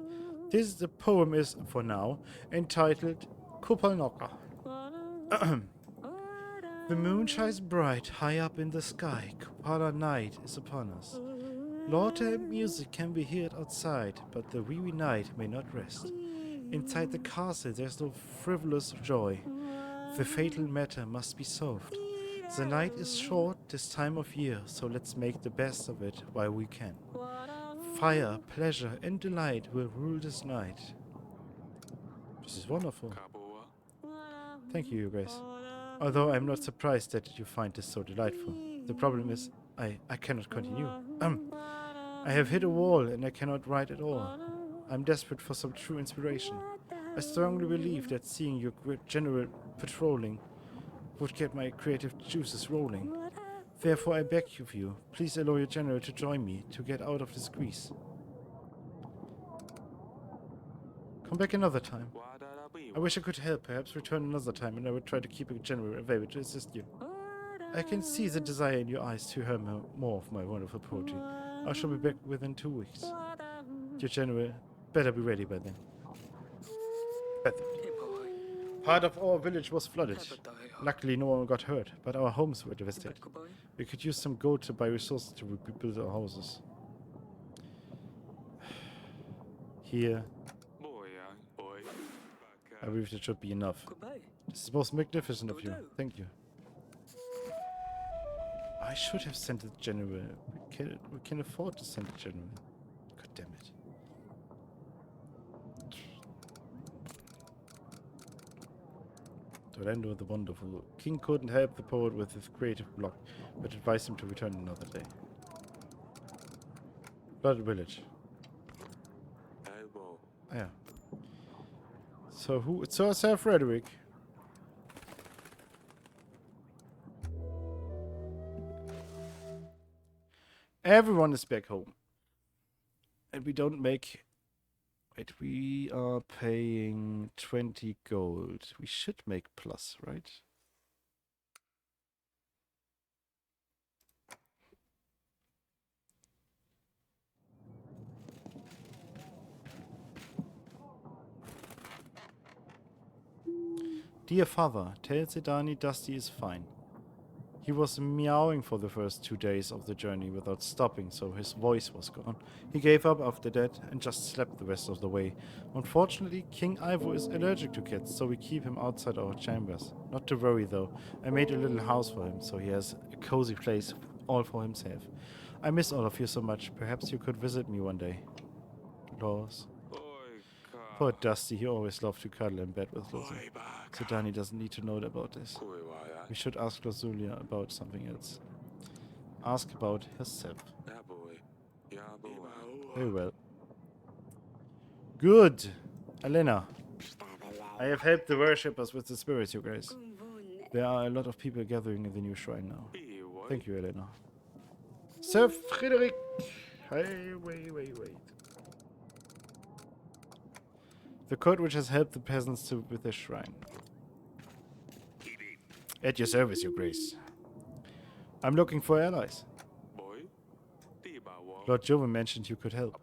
The poem is, for now, entitled Kupalnoka. The moon shines bright high up in the sky. Kupala night is upon us. Laughter and music can be heard outside, but the weary night may not rest. Inside the castle there's no frivolous joy. The fatal matter must be solved. The night is short this time of year, so let's make the best of it while we can. Fire, pleasure, and delight will rule this night. This is wonderful. Thank you, Your Grace. Although I'm not surprised that you find this so delightful. The problem is, I cannot continue. I have hit a wall and I cannot write at all. I'm desperate for some true inspiration. I strongly believe that seeing your general patrolling would get my creative juices rolling. Therefore, I beg of you, please allow your general to join me to get out of this grease. Come back another time. I wish I could help, perhaps return another time, and I would try to keep a general available to assist you. I can see the desire in your eyes to hear more of my wonderful poetry. I shall be back within 2 weeks. Your general better be ready by then. Part of our village was flooded. Luckily, no one got hurt, but our homes were devastated. We could use some gold to buy resources to rebuild our houses. Here. I believe that should be enough. This is most magnificent of you. Thank you. I should have sent the general. We can afford to send the general. God damn it. Orlando the Wonderful. King couldn't help the poet with his creative block, but advised him to return another day. Blood Village. Oh, yeah. So who? It's Sir Frederick. Everyone is back home. And we don't make... Wait, we are paying 20 gold. We should make plus, right? Dear father, tell Zidani Dusty is fine. He was meowing for the first 2 days of the journey without stopping, so his voice was gone. He gave up after that and just slept the rest of the way. Unfortunately, King Ivo is allergic to cats, so we keep him outside our chambers. Not to worry though, I made a little house for him, so he has a cozy place all for himself. I miss all of you so much. Perhaps you could visit me one day. Laws. Poor Dusty, he always loved to cuddle in bed with Lucy. Zidani doesn't need to know about this. We should ask Rosulia about something else. Ask about herself. Very well. Good! Elena. I have helped the worshippers with the spirits, you guys. There are a lot of people gathering in the new shrine now. Thank you, Elena. Sir Frederick! Hey, wait. The code which has helped the peasants with their shrine. At your service, your grace. I'm looking for allies. Lord Joven mentioned you could help.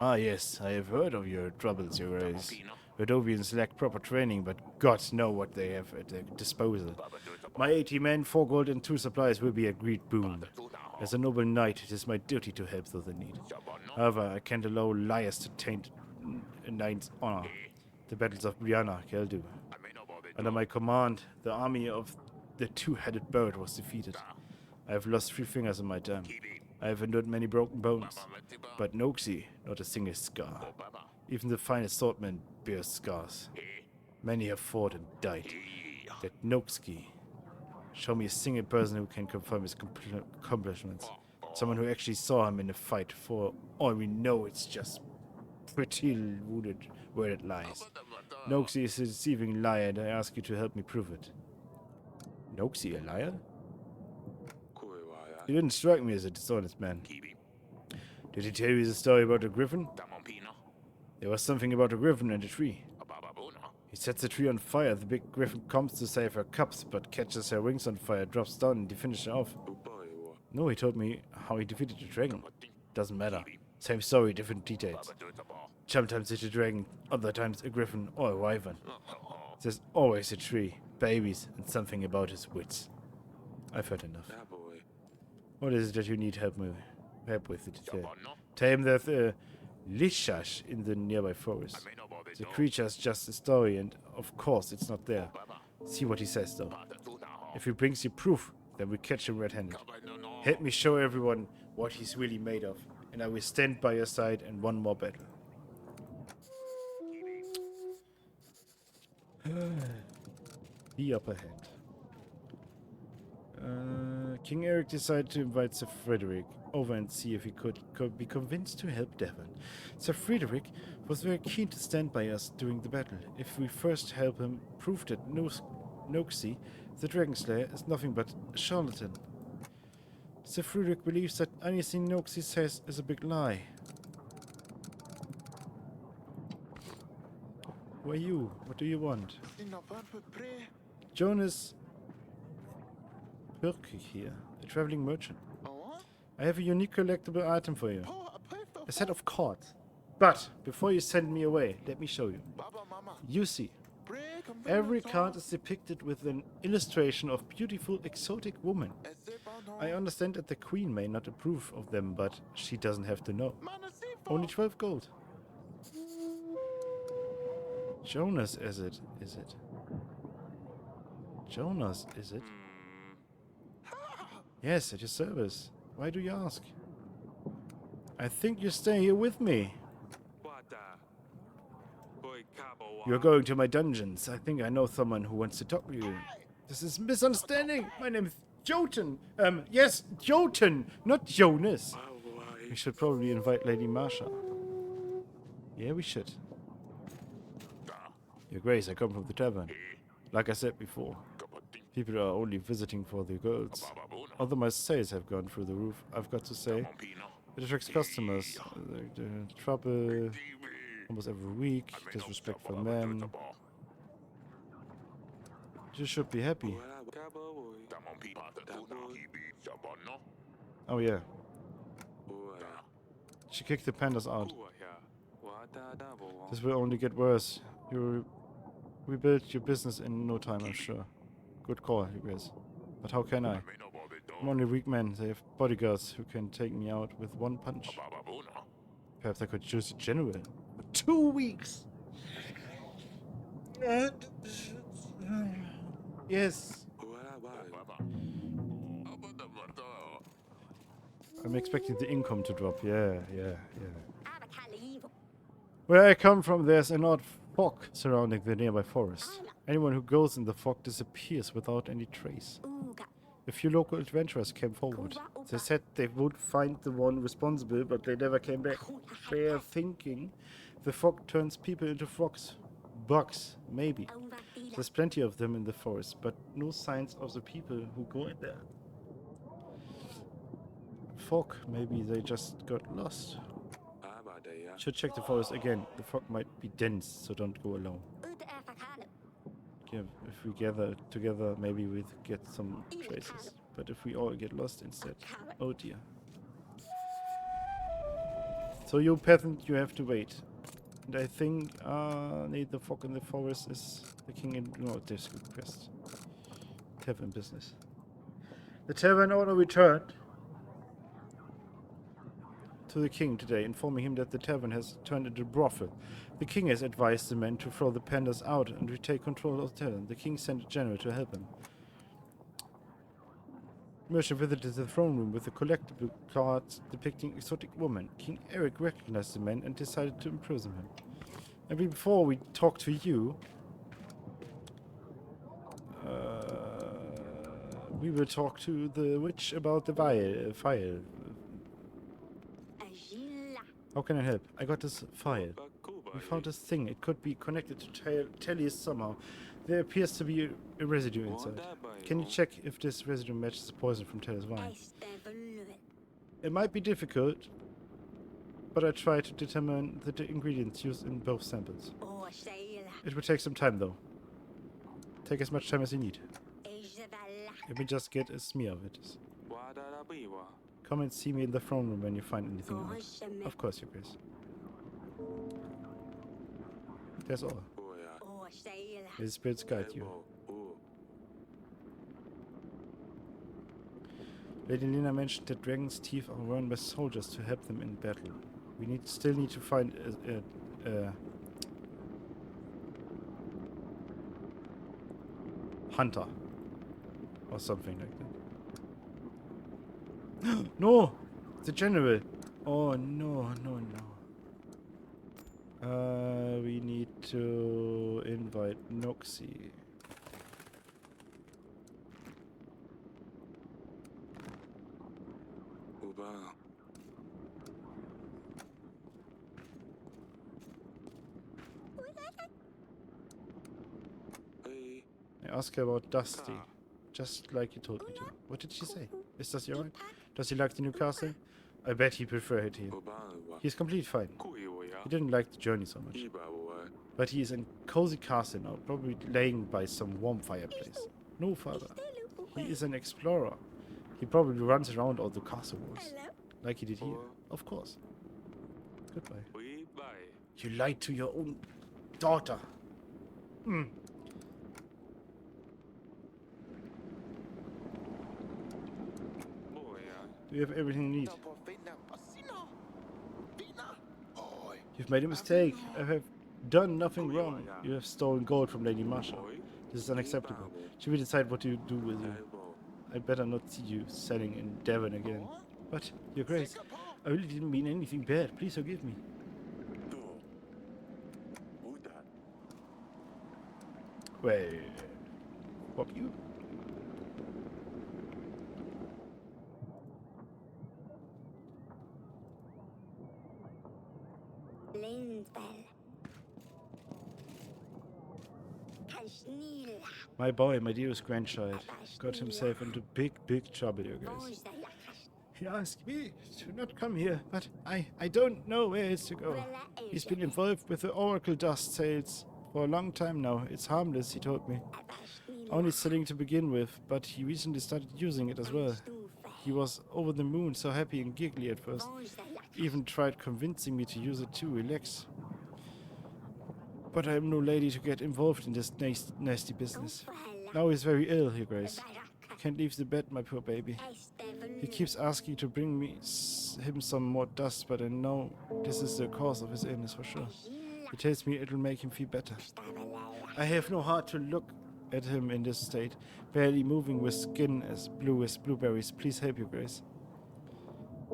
Ah, yes, I have heard of your troubles, Your Grace. Redovians lack proper training, but gods know what they have at their disposal. My 80 men, 4 gold, and 2 supplies will be a great boon. As a noble knight, it is my duty to help those in need. However, I can't allow liars to taint a knight's honor. The battles of Brianna, Keldu. Under my command, the army of the two-headed bird was defeated. I have lost 3 fingers in my time. I have endured many broken bones, but Noxie, not a single scar. Even the finest swordman bears scars. Many have fought and died. That Noxie. Show me a single person who can confirm his accomplishments. Someone who actually saw him in a fight. For all we know, it's just pretty wounded where it lies. Noxie is a deceiving liar, and I ask you to help me prove it. Noxie, a liar? He didn't strike me as a dishonest man. Did he tell you the story about the griffin? There was something about a griffin and a tree. He sets the tree on fire. The big griffin comes to save her cubs, but catches her wings on fire, drops down, and he finishes her off. No, he told me how he defeated the dragon. Doesn't matter. Same story, different details. Sometimes it's a dragon, other times a griffin or a wyvern. There's always a tree, babies, and something about his wits. I've heard enough. What is it that you need help with? Tell him there's a Lishash in the nearby forest. The creature's just a story, and of course it's not there. See what he says, though. If he brings you proof, then we catch him red-handed. Help me show everyone what he's really made of, and I will stand by your side in one more battle. The upper hand. King Eric decided to invite Sir Frederick over and see if he could be convinced to help Devon. Sir Frederick was very keen to stand by us during the battle. If we first help him prove that Noxie, the Dragon Slayer, is nothing but a charlatan. Sir Frederick believes that anything Noxie says is a big lie. Who are you? What do you want? Jonas Birke here, a traveling merchant. I have a unique collectible item for you. A set of cards. But, before you send me away, let me show you. You see, every card is depicted with an illustration of beautiful exotic woman. I understand that the queen may not approve of them, but she doesn't have to know. Only 12 gold. Jonas, is it? Jonas, is it? Yes, at your service. Why do you ask? I think you stay here with me. You're going to my dungeons. I think I know someone who wants to talk to you. This is misunderstanding. My name is Jotun. Yes, Jotun, not Jonas. We should probably invite Lady Marsha. Yeah, we should. Your Grace, I come from the tavern. Like I said before, people are only visiting for the girls. Although my sales have gone through the roof, I've got to say, it attracts customers. The trouble almost every week, disrespect for men. You should be happy. Oh yeah. She kicked the pandas out. This will only get worse. You rebuild your business in no time, I'm sure. Good call, you guys. But how can I? I'm only a weak man. They have bodyguards who can take me out with one punch. Perhaps I could choose a general. For 2 weeks! Yes. I'm expecting the income to drop. Yeah. Where I come from, there's an odd fog surrounding the nearby forest. Anyone who goes in the fog disappears without any trace. A few local adventurers came forward. They said they would find the one responsible, but they never came back. They are thinking the fog turns people into frogs. Bugs, maybe. There's plenty of them in the forest, but no signs of the people who go in there. Fog, maybe they just got lost. Should check the forest again. The fog might be dense, so don't go alone. Yeah, if we gather together, maybe we'll get some traces. But if we all get lost instead, oh dear. So you peasant, you have to wait. And I think need the fog in the forest is the king in this quest. Tavern business. The tavern owner returned to the king today, informing him that the tavern has turned into a brothel. The king has advised the men to throw the pandas out and retake control of the tavern. The king sent a general to help him. Merchant visited the throne room with the collectible cards depicting exotic women. King Eric recognized the man and decided to imprison him. And before we talk to you, we will talk to the witch about the file. Agila. How can I help? I got this file. We found this thing. It could be connected to Telly's somehow. There appears to be a residue inside. Can you check if this residue matches the poison from Telly's wine? Estevoluet. It might be difficult, but I try to determine the ingredients used in both samples. Oh, Sheila. It will take some time, though. Take as much time as you need. Isabella. Let me just get a smear of it. Come and see me in the throne room when you find anything out. Gosheme. Of course, Your Grace. That's all. Oh, Sheila. May the spirits guide you. Lady Lena mentioned that dragon's teeth are worn by soldiers to help them in battle. We still need to find a hunter or something like that. No, the general. Oh no. We need to invite Noxie. I asked her about Dusty, just like you told me to. What did she say? Is Dusty alright? Does he like the new castle? I bet he preferred it here. He's completely fine. He didn't like the journey so much. But he is in cozy castle now, probably laying by some warm fireplace. No, father. He is an explorer. He probably runs around all the castle walls. Like he did here. Of course. Goodbye. You lied to your own daughter. Hmm. Do you have everything you need? You've made a mistake. I have done nothing wrong. You have stolen gold from Lady Marsha. This is unacceptable. She will decide what to do with you. I better not see you selling in Devon again. But, Your Grace, I really didn't mean anything bad. Please forgive me. Well, what you? Lindbell. Kashnila. My boy, my dearest grandchild, got himself into big trouble, Your Grace. He asked me to not come here, but I don't know where it's to go. He's been involved with the Oracle dust sales for a long time now. It's harmless, he told me. Only selling to begin with, but he recently started using it as well. He was over the moon, so happy and giggly at first. Even tried convincing me to use it too, relax. But I am no lady to get involved in this nasty business. Now he's very ill, Your Grace. Can't leave the bed, my poor baby. He keeps asking to bring him some more dust, but I know this is the cause of his illness for sure. He tells me it'll make him feel better. I have no heart to look at him in this state, barely moving with skin as blue as blueberries. Please help, Your Grace.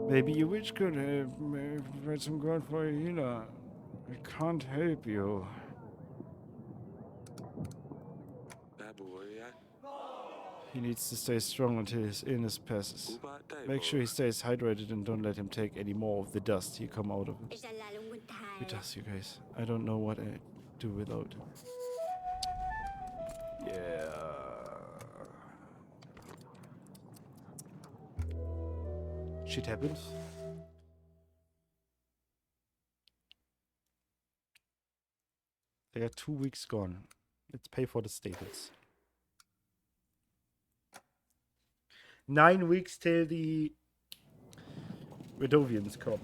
Maybe a witch could help me provide some gold for a healer. I can't help you. He needs to stay strong until his illness passes. Make sure he stays hydrated and don't let him take any more of the dust he come out of it. It does, you guys. I don't know what I'd do without him. Yeah. Shit happens. They are 2 weeks gone. Let's pay for the stables. 9 weeks till the Redovians come.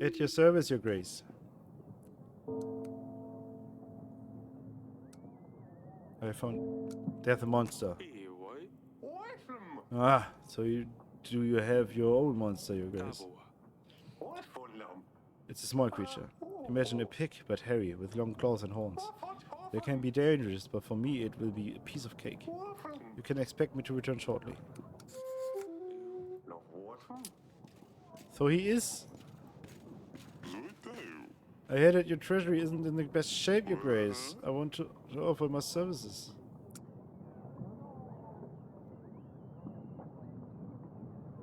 At your service, your grace. I found... There's a monster. Hey, boy. Ah, so you have your own monster, your grace. Double. It's a small creature. Imagine a pig, but hairy, with long claws and horns. They can be dangerous, but for me it will be a piece of cake. You can expect me to return shortly. So he is... I hear that your treasury isn't in the best shape, your grace. I want to offer my services.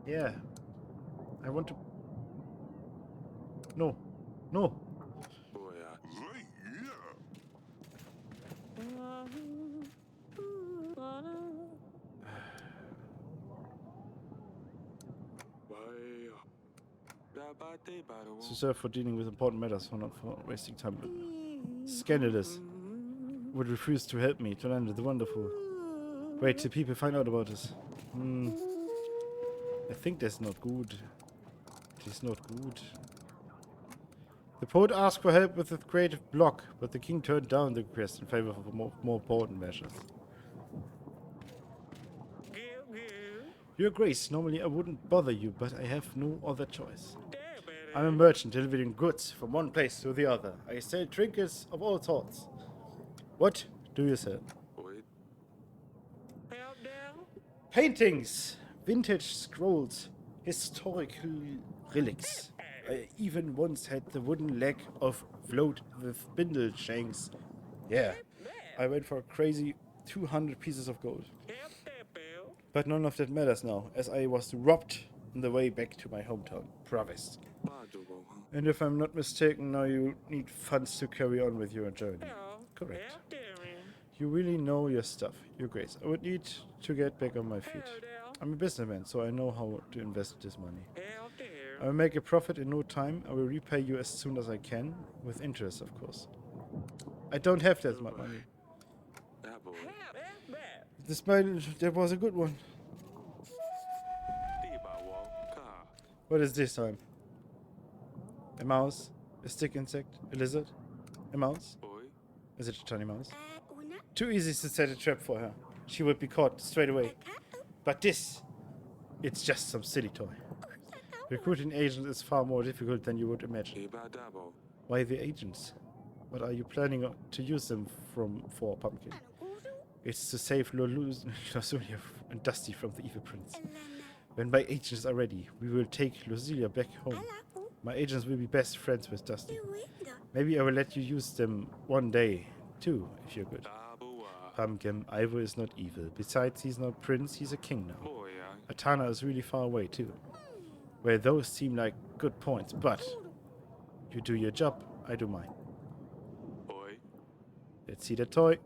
Yeah. I want to... No. No. Boy, To serve for dealing with important matters, not for wasting time. Scandalous. Would refuse to help me to land the wonderful. Wait till people find out about us. I think that's not good. It is not good. The poet asked for help with the creative block, but the king turned down the request in favor of more important measures. Your grace, normally I wouldn't bother you, but I have no other choice. I'm a merchant delivering goods from one place to the other. I sell trinkets of all sorts. What do you sell? Paintings, vintage scrolls, historical relics. I even once had the wooden leg of float with spindle shanks. Yeah, I went for a crazy 200 pieces of gold. But none of that matters now, as I was robbed on the way back to my hometown, Province. And if I'm not mistaken, now you need funds to carry on with your journey. Correct. You really know your stuff, your grace. I would need to get back on my feet. I'm a businessman, so I know how to invest this money. I will make a profit in no time. I will repay you as soon as I can, with interest, of course. I don't have that much money. The smile, that was a good one. What is this time? A mouse? A stick insect? A lizard? A mouse? Is it a tiny mouse? Too easy to set a trap for her. She would be caught straight away. But this, it's just some silly toy. Recruiting agents is far more difficult than you would imagine. Why the agents? What are you planning to use them for, Pumpkin? It's to save Lozulia and Dusty from the evil prince. When my agents are ready, we will take Lozulia back home. My agents will be best friends with Dusty. Maybe I will let you use them one day, too, if you're good. Pumpkin, Ivo is not evil. Besides, he's not prince, he's a king now. Atana is really far away, too. Well, those seem like good points, but you do your job, I do mine. Let's see the toy.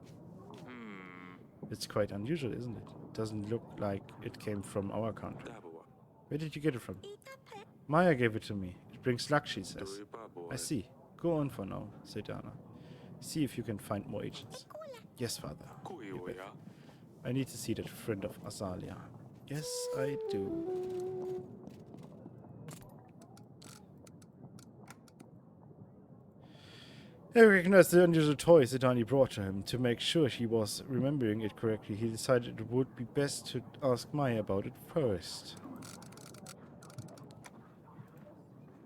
It's quite unusual, isn't it? Doesn't look like it came from our country. Where did you get it from? Maya gave it to me. It brings luck, she says. I see. Go on for now, said Anna. See if you can find more agents. Yes, father. I need to see that friend of Azalia. Yes, I do. He recognized the unusual toy Zidani brought to him. To make sure he was remembering it correctly, he decided it would be best to ask Maya about it first.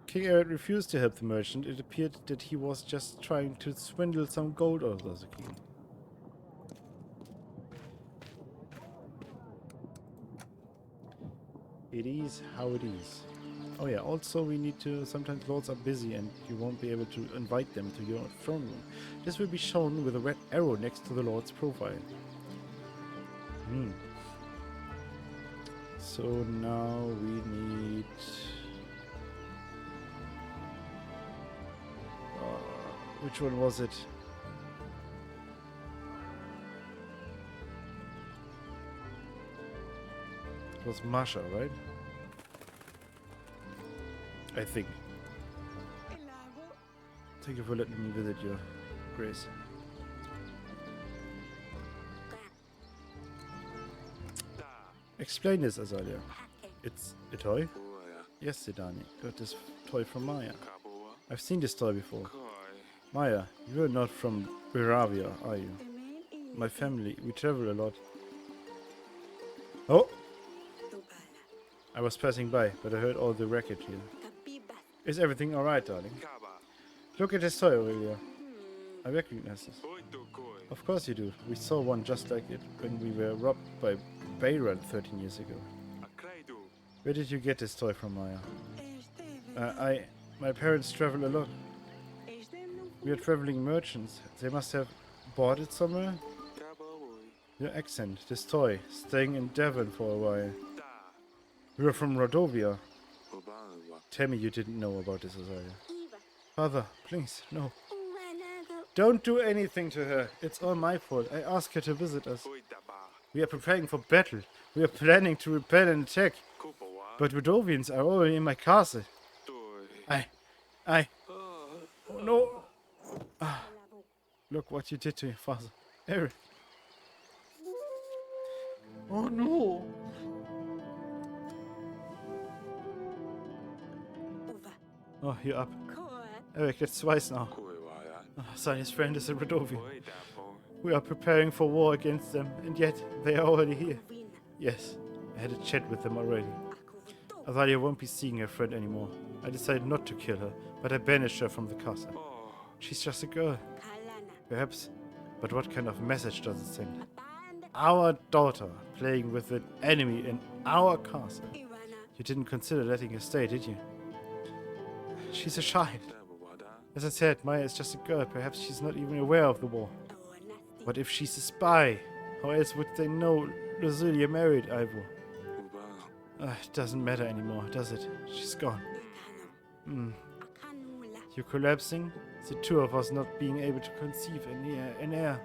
King Eric refused to help the merchant. It appeared that he was just trying to swindle some gold out of the king. It is how it is. Oh yeah, also we need to... Sometimes lords are busy and you won't be able to invite them to your throne room. This will be shown with a red arrow next to the lord's profile. So now we need... which one was it? It was Masha, right? I think. Thank you for letting me visit your grace. Explain this, Azalia. It's a toy? Yes, Sidani. Got this toy from Maya. Kaboa. I've seen this toy before. Koi. Maya, you're not from Biravia, are you? My family, we travel a lot. Oh! I was passing by, but I heard all the racket here. Is everything alright, darling? Kaba. Look at this toy, Aurelia. I recognize this. Oito koi. Of course you do. We saw one just like it when we were robbed by Bayran 13 years ago. Akraidu. Where did you get this toy from, Maya? My parents travel a lot. We are traveling merchants. They must have bought it somewhere. Kaboy. Your accent, this toy, staying in Devon for a while. Da. We are from Rodovia. Obawa. Tell me you didn't know about this, Azalea. Father, please, no. Don't do anything to her. It's all my fault. I asked her to visit us. Oitaba. We are preparing for battle. We are planning to repel and attack. Kupoa. But Rodovians are already in my castle. Toi. Oh no. Look what you did to your father. Eric. Oh no. Oh, you're up. Eric, that's twice now. Koiwaya. Sania's friend is a Rodovia. Oidapo. We are preparing for war against them, and yet they are already here. Yes, I had a chat with them already. Azalia won't be seeing her friend anymore. I decided not to kill her, but I banished her from the castle. Oh. She's just a girl. Perhaps, but what kind of message does it send? Our daughter playing with the enemy in our castle. You didn't consider letting her stay, did you? She's a child. Tabawada. As I said, Maya is just a girl. Perhaps she's not even aware of the war. What if she's a spy? How else would they know Lucilia married Ivor? Uba. It doesn't matter anymore, does it? She's gone. You're collapsing? The two of us not being able to conceive an heir.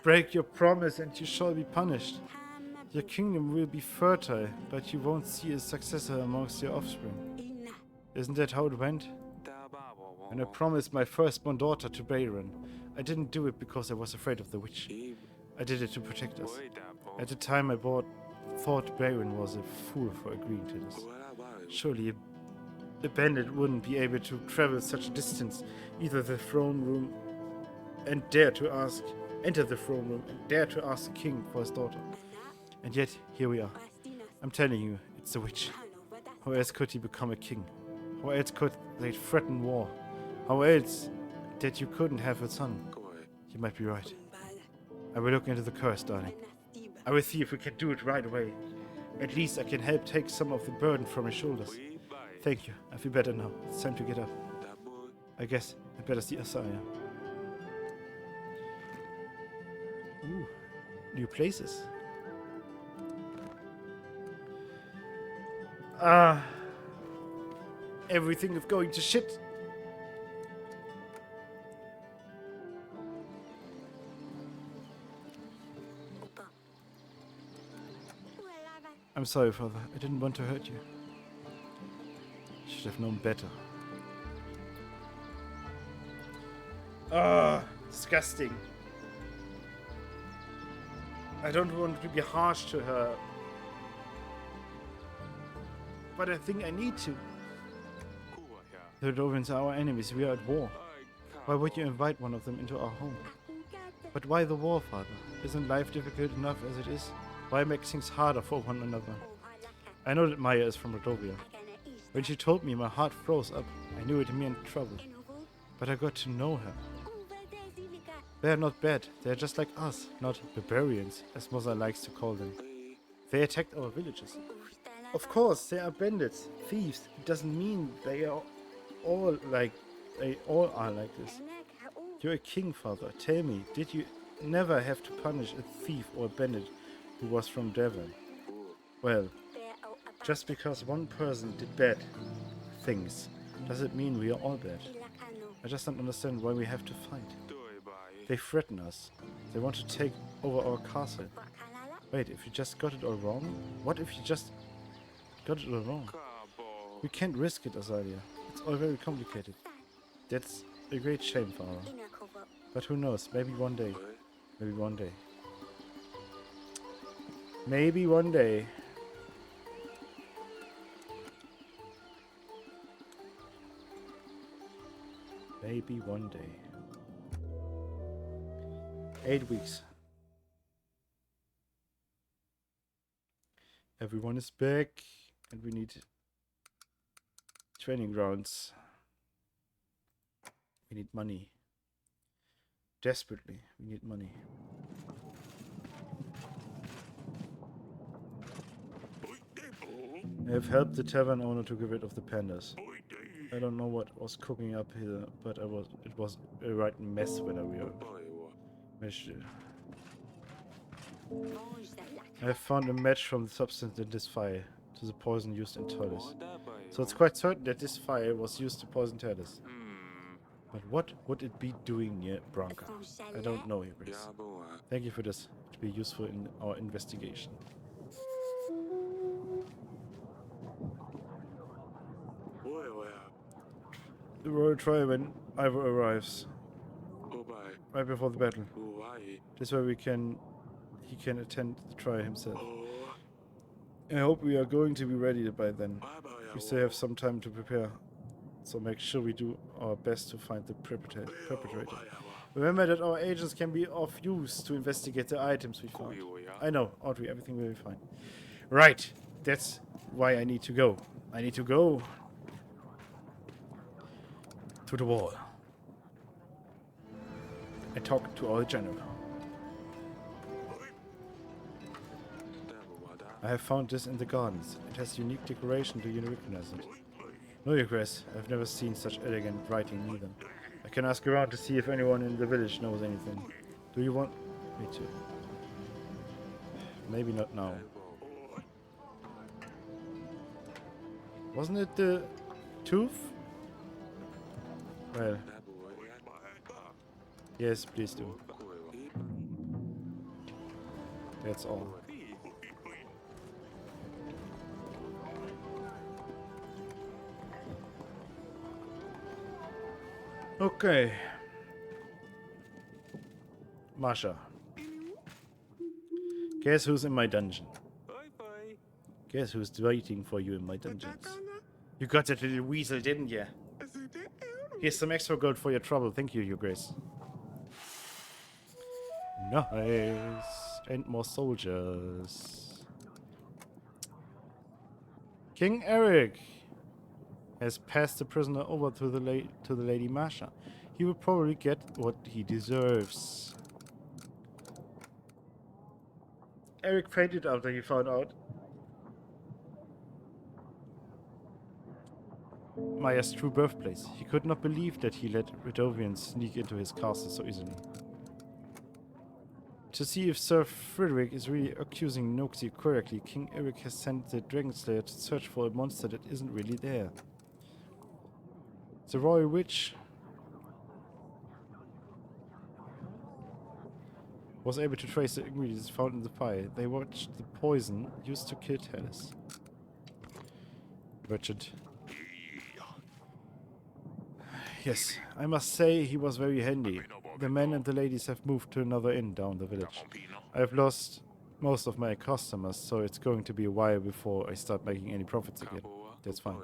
Break your promise and you shall be punished. Your kingdom will be fertile, but you won't see a successor amongst your offspring. Isn't that how it went? Tababo. When I promised my firstborn daughter to Bayron, I didn't do it because I was afraid of the witch. I did it to protect us. Oidapo. At the time I thought Bayron was a fool for agreeing to this. Surely a bandit wouldn't be able to travel such a distance, enter the throne room and dare to ask the king for his daughter. And yet, here we are. I'm telling you, it's a witch. How else could he become a king? How else could they threaten war? How else that you couldn't have a son? Koi. You might be right. I will look into the curse, darling. I will see if we can do it right away. At least I can help take some of the burden from his shoulders. Oi bai. Thank you. I feel better now. It's time to get up. Dabo. I guess I better see Asaya. Ooh, new places. Everything is going to shit. I'm sorry, Father. I didn't want to hurt you. Should have known better. Disgusting. I don't want to be harsh to her. But I think I need to. Kuwaya. The Dovins are our enemies. We are at war. Oi. Why would you invite one of them into our home? But why the war, Father? Isn't life difficult enough as it is? Why make things harder for one another? I know that Maya is from Rodovia. When she told me, my heart froze up. I knew it meant trouble. But I got to know her. They are not bad. They are just like us, not barbarians, as Moza likes to call them. They attacked our villages. Of course, they are bandits, thieves. It doesn't mean they are all like this. You're a king, Father. Tell me, did you never have to punish a thief or a bandit who was from Devon? Well, just because one person did bad things, does it mean we are all bad? I just don't understand why we have to fight. Toi bai. They threaten us. They want to take over our castle. Wait, if you just got it all wrong? What if you just got it all wrong? Kabo. We can't risk it, Azalia. It's all very complicated. That's a great shame, Father. But who knows? Maybe one day. Oi. Maybe one day. Maybe one day. Maybe one day. 8 weeks. Everyone is back, and we need training grounds. We need money. Desperately, we need money. I have helped the tavern owner to get rid of the pandas. I don't know what was cooking up here, but it was a right mess when I reached it. I have found a match from the substance in this fire to the poison used in toilets. So it's quite certain that this fire was used to poison toilets. But what would it be doing near Branca? I don't know, Your Grace. Thank you for this. It will be useful in our investigation. The royal trial when Ivor arrives. Right before the battle. This way he can attend the trial himself. I hope we are going to be ready by then. We still have some time to prepare, so make sure we do our best to find the perpetrator. Remember that our agents can be of use to investigate the items we found. I know, Audrey, everything will be fine. Right, that's why I need to go. I need to go to the wall and talk to our general. I have found this in the gardens. It has unique decoration. Do you recognize it? No, Your Grace. I've never seen such elegant writing either. I can ask around to see if anyone in the village knows anything. Do you want me to? Maybe not now. Wasn't it the tooth? Well. Yes, please do. That's all. Okay. Masha. Guess who's in my dungeon? Guess who's waiting for you in my dungeons? You got that little weasel, didn't you? Here's some extra gold for your trouble. Thank you, Your Grace. Nice. And more soldiers. King Eric has passed the prisoner over to the Lady Masha. He will probably get what he deserves. Eric fainted after he found out Maya's true birthplace. He could not believe that he let Ridovians sneak into his castle so easily. To see if Sir Frederick is really accusing Noxie correctly, King Eric has sent the Dragon Slayer to search for a monster that isn't really there. The Royal Witch was able to trace the ingredients found in the fire. They watched the poison used to kill Talis. Wretched. Yes, I must say he was very handy. The men and the ladies have moved to another inn down the village. I have lost most of my customers, so it's going to be a while before I start making any profits again. That's fine.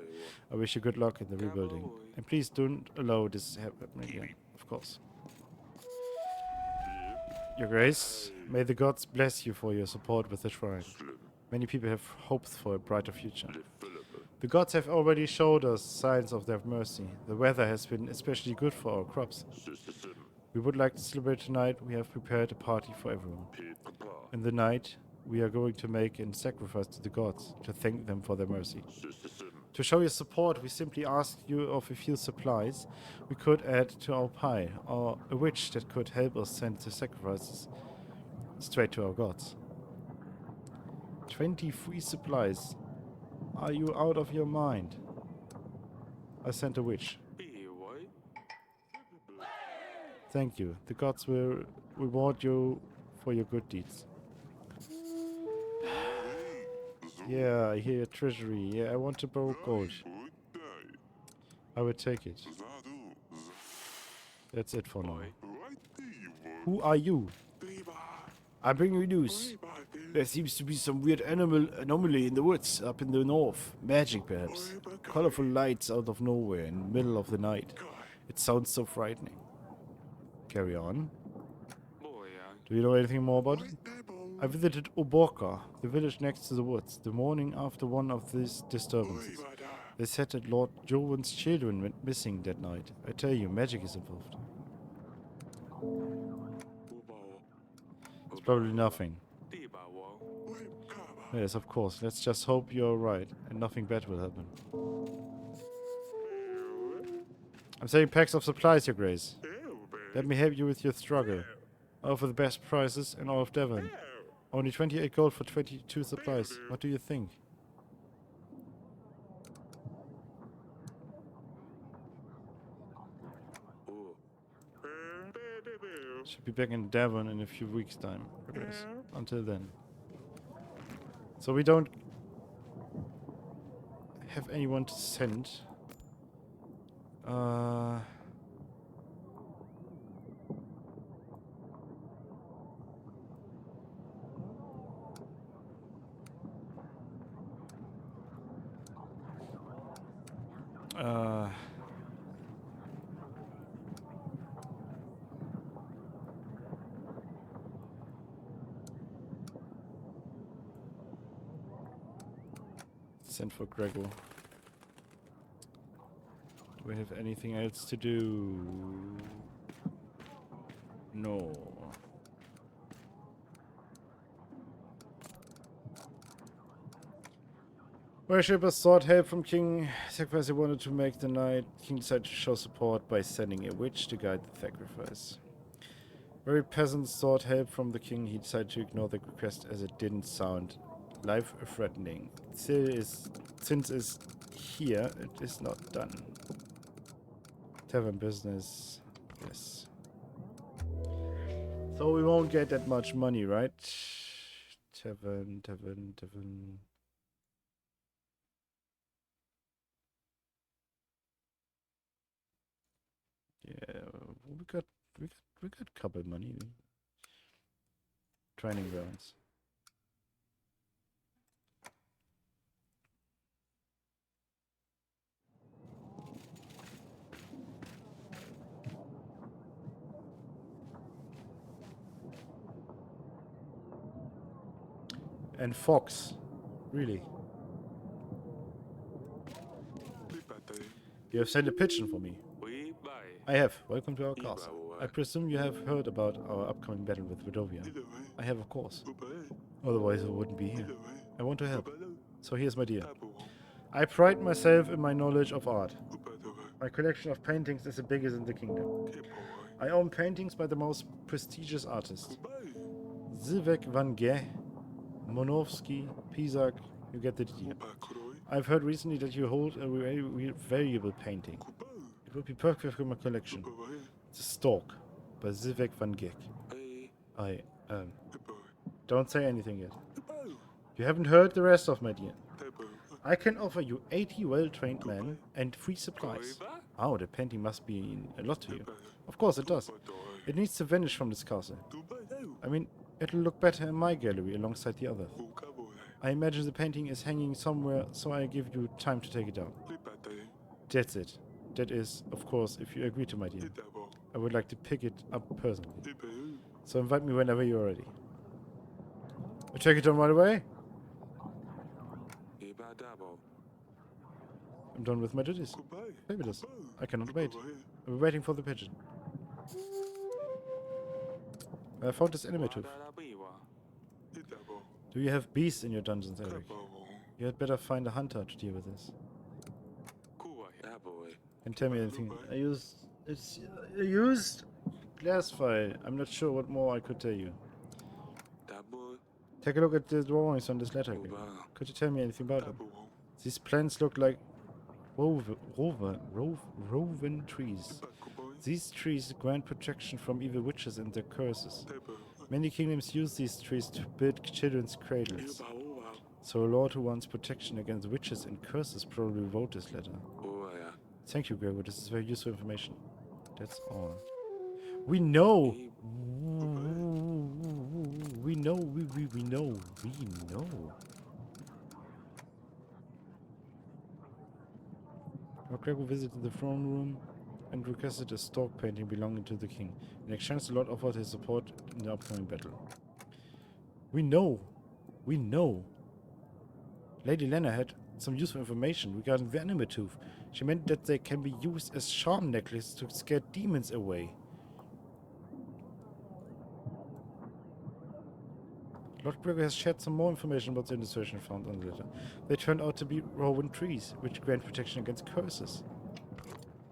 I wish you good luck in the rebuilding. And please don't allow this to happen again, of course. Your Grace, may the gods bless you for your support with the shrine. Many people have hopes for a brighter future. The gods have already showed us signs of their mercy. The weather has been especially good for our crops. We would like to celebrate tonight. We have prepared a party for everyone. In the night, we are going to make a sacrifice to the gods to thank them for their mercy. To show your support, we simply ask you of a few supplies we could add to our pie, or a witch that could help us send the sacrifices straight to our gods. 23 supplies. Are you out of your mind? I sent a witch. Thank you. The gods will reward you for your good deeds. Yeah, I hear treasury. Yeah, I want to borrow gold. I will take it. That's it for now. Who are you? I bring you news. There seems to be some weird anomaly in the woods up in the north. Magic, perhaps. Colorful lights out of nowhere in the middle of the night. It sounds so frightening. Carry on. Boy, yeah. Do you know anything more about it? I visited Oborka, the village next to the woods, the morning after one of these disturbances. They said that Lord Joven's children went missing that night. I tell you, magic is involved. It's probably nothing. Yes, of course. Let's just hope you're right and nothing bad will happen. I'm selling packs of supplies, Your Grace. Let me help you with your struggle. I offer the best prices in all of Devon. Only 28 gold for 22 supplies. What do you think? Should be back in Devon in a few weeks' time, Your Grace. Until then. So we don't have anyone to send. Send for Gregor. Do we have anything else to do? No. Worshippers sought help from King. Sacrifice wanted to make the night. King decided to show support by sending a witch to guide the sacrifice. Very peasants sought help from the king. He decided to ignore the request as it didn't sound life-threatening. Since it's here, it is not done. Tavern business. Yes. So we won't get that much money, right? Tavern. Yeah, we got couple money. Training grounds. And Fox. Really? You have sent a pigeon for me. I have. Welcome to our castle. I presume you have heard about our upcoming battle with Vidovia. I have, of course. Otherwise I wouldn't be here. I want to help. So here's my deal. I pride myself in my knowledge of art. My collection of paintings is the biggest in the kingdom. I own paintings by the most prestigious artists. Zivek van Gogh, Monovsky, Pisak, you get the idea. I've heard recently that you hold a very valuable painting. It would be perfect for my collection. It's a Stork by Zivek van Gogh. Don't say anything yet. You haven't heard the rest of my deal. I can offer you 80 well-trained men and free supplies. Oh, the painting must mean a lot to you. Of course it does. It needs to vanish from this castle. I mean, it'll look better in my gallery alongside the others. I imagine the painting is hanging somewhere, so I give you time to take it down. That's it. That is, of course, if you agree to my deal. I would like to pick it up personally. So invite me whenever you're ready. I take it down right away. I'm done with my duties. Fabulous. I cannot wait. I'm waiting for the pigeon. I found this enemy tooth. Do you have beasts in your dungeons, Eric? You had better find a hunter to deal with this. And tell me anything. I used glass file. I'm not sure what more I could tell you. Take a look at the drawings on this letter. Could you tell me anything about them? These plants look like woven trees. These trees grant protection from evil witches and their curses. Many kingdoms use these trees to build children's cradles. So a lord who wants protection against witches and curses probably wrote this letter. Thank you, Gregor. This is very useful information. That's all. We know! We know. Gregor visited the throne room. and requested a stork painting belonging to the king. In exchange, the Lord offered his support in the upcoming battle. We know. We know. Lady Lena had some useful information regarding the animal tooth. She meant that they can be used as charm necklaces to scare demons away. Lord Gregor has shared some more information about the illustration found on the letter. They turned out to be rowan trees, which grant protection against curses.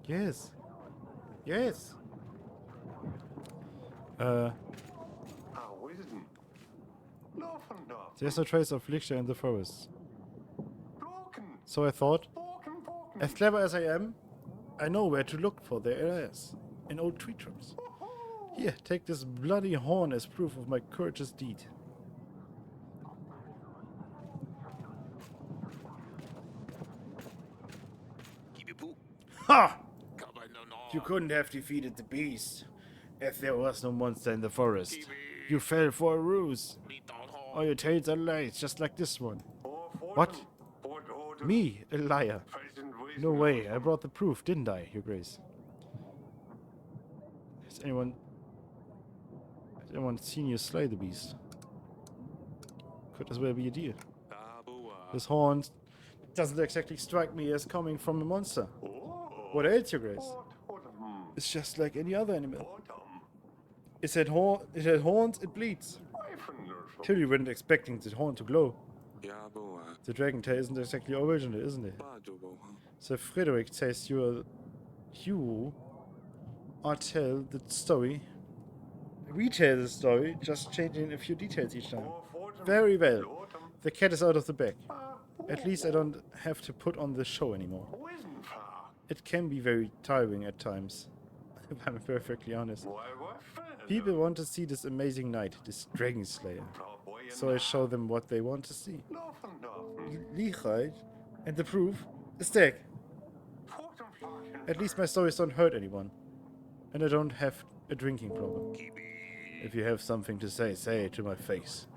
Yes. Yes. Wisdom. Laughing up. There's no trace of Lichter in the forest. Broken. So I thought, Broken. as clever as I am, I know where to look for their heirs. In old tree trunks. Here, take this bloody horn as proof of my courageous deed. Ha! You couldn't have defeated the beast, if there was no monster in the forest. You fell for a ruse. All your tales are lies, just like this one. What? Me, a liar. No way, I brought the proof, didn't I, Your Grace? Has anyone seen you slay the beast? Could as well be a deer. This horn doesn't exactly strike me as coming from a monster. What else, Your Grace? It's just like any other animal. It had horns, it bleeds. Clearly weren't expecting the horn to glow. The dragon tail isn't exactly original, isn't it? Sir Frederick says you are tell the story. Retell the story, just changing a few details each time. Very well. The cat is out of the bag. At least I don't have to put on the show anymore. It can be very tiring at times, if I'm perfectly honest. People want to see this amazing knight, this dragon slayer. So I show them what they want to see. Lichheit, and the proof, a stag. At least my stories don't hurt anyone. And I don't have a drinking problem. If you have something to say, say it to my face.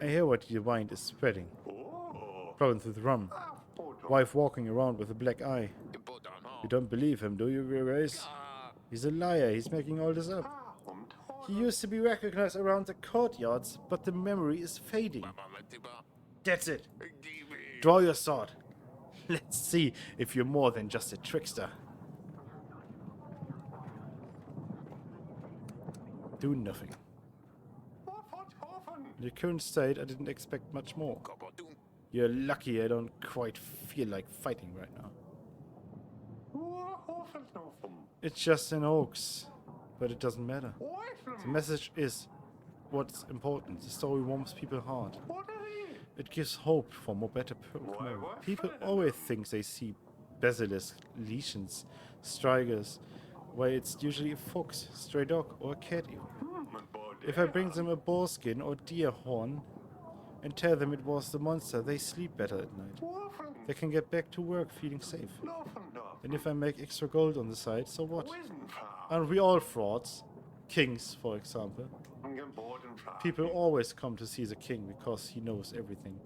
I hear what your mind is spreading. Flowing through the rum. Wife walking around with a black eye. You don't believe him, do you, Your Grace? He's a liar, he's making all this up. He used to be recognized around the courtyards, but the memory is fading. That's it. Draw your sword. Let's see if you're more than just a trickster. Do nothing. In the current state, I didn't expect much more. You're lucky I don't quite feel like fighting right now. It's just an hoax, but it doesn't matter. The message is what's important. The story warms people's heart. It gives hope for more better tomorrow. People always think they see basilisks, legions, strikers, while it's usually a fox, stray dog, or a cat even. If I bring them a boar skin or deer horn and tell them it was the monster, they sleep better at night. They can get back to work feeling safe. And if I make extra gold on the side, so what? Aren't we all frauds? Kings, for example. People always come to see the king because he knows everything.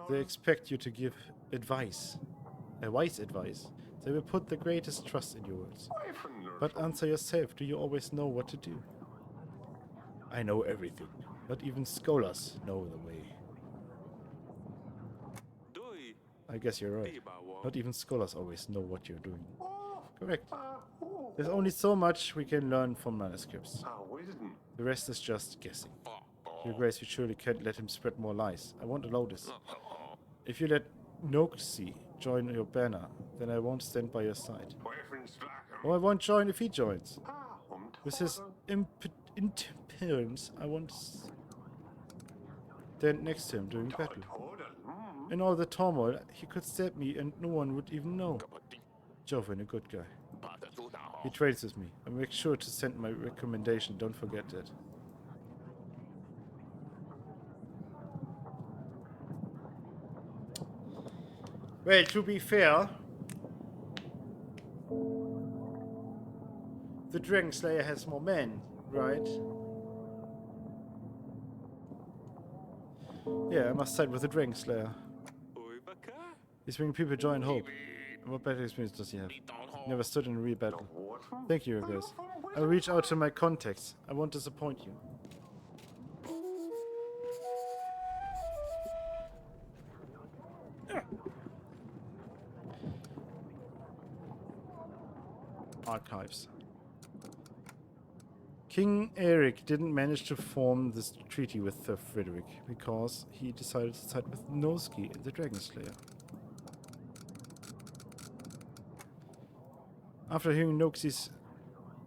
They expect you to give advice. Wise advice. They will put the greatest trust in your words. But answer yourself, do you always know what to do? I know everything. Not even scholars know the way. I guess you're right. Not even scholars always know what you're doing. Correct. There's only so much we can learn from manuscripts. The rest is just guessing. Your Grace, you surely can't let him spread more lies. I won't allow this. If you let Noxie join your banner, then I won't stand by your side. Or I won't join if he joins. With his interference, I won't stand next to him during battle. In all the turmoil, he could stab me and no one would even know. Joven, a good guy. He trades with me. I make sure to send my recommendation, don't forget that. Well, to be fair, the Dragon Slayer has more men, right? Yeah, I must side with the Dragon Slayer. He's bringing people joy and hope. What battle experience does he have? Never stood in a real battle. Thank you, guys. Lofen I'll reach out to my contacts. I won't disappoint you. Archives. King Eric didn't manage to form this treaty with Frederick because he decided to side with Noski, the Dragon Slayer. After hearing Noxi's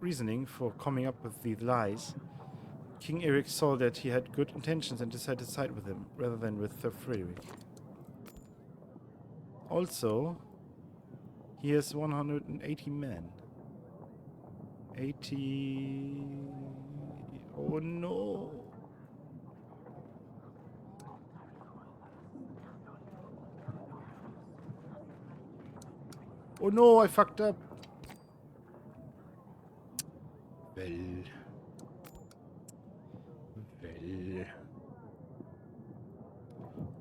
reasoning for coming up with these lies, King Eric saw that he had good intentions and decided to side with him rather than with Frederick. Also, he has 180 men. 80... Oh no! Oh no, I fucked up! Well...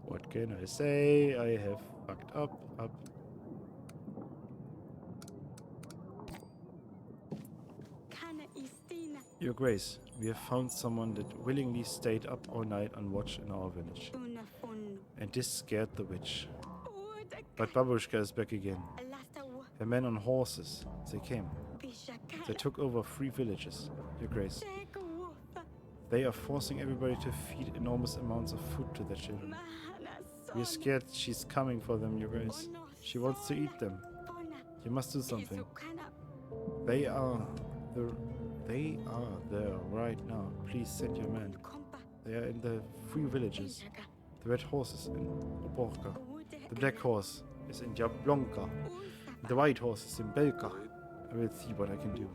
What can I say? I have fucked up. Your Grace, we have found someone that willingly stayed up all night on watch in our village. And this scared the witch. But Babushka is back again. Her men on horses. They came. They took over 3 villages, Your Grace. They are forcing everybody to feed enormous amounts of food to their children. We are scared she's coming for them, Your Grace. She wants to eat them. You must do something. They are there right now. Please send your men. They are in the 3 villages. The red horse is in Oborka. The black horse is in Jablonka. The white horse is in Belka. I will see what I can do.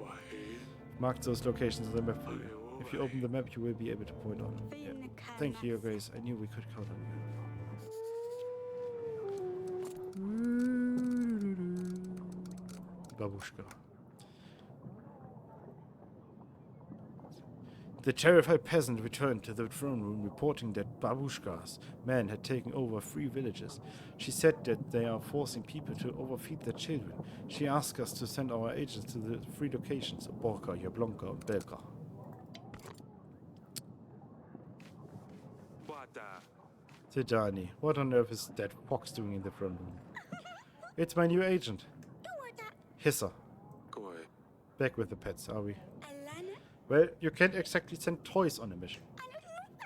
Mark those locations on the map for you. If you open the map, you will be able to point out them. Yeah. Thank you, Your Grace. I knew we could count on you. Babushka. The terrified peasant returned to the throne room, reporting that Babushka's men had taken over 3 villages. She said that they are forcing people to overfeed their children. She asked us to send our agents to the 3 locations, Borka, Jablonka, and Belka. Tidani, what on earth is that fox doing in the front room? It's my new agent. Hissa. Back with the pets, are we? Well, you can't exactly send toys on a mission.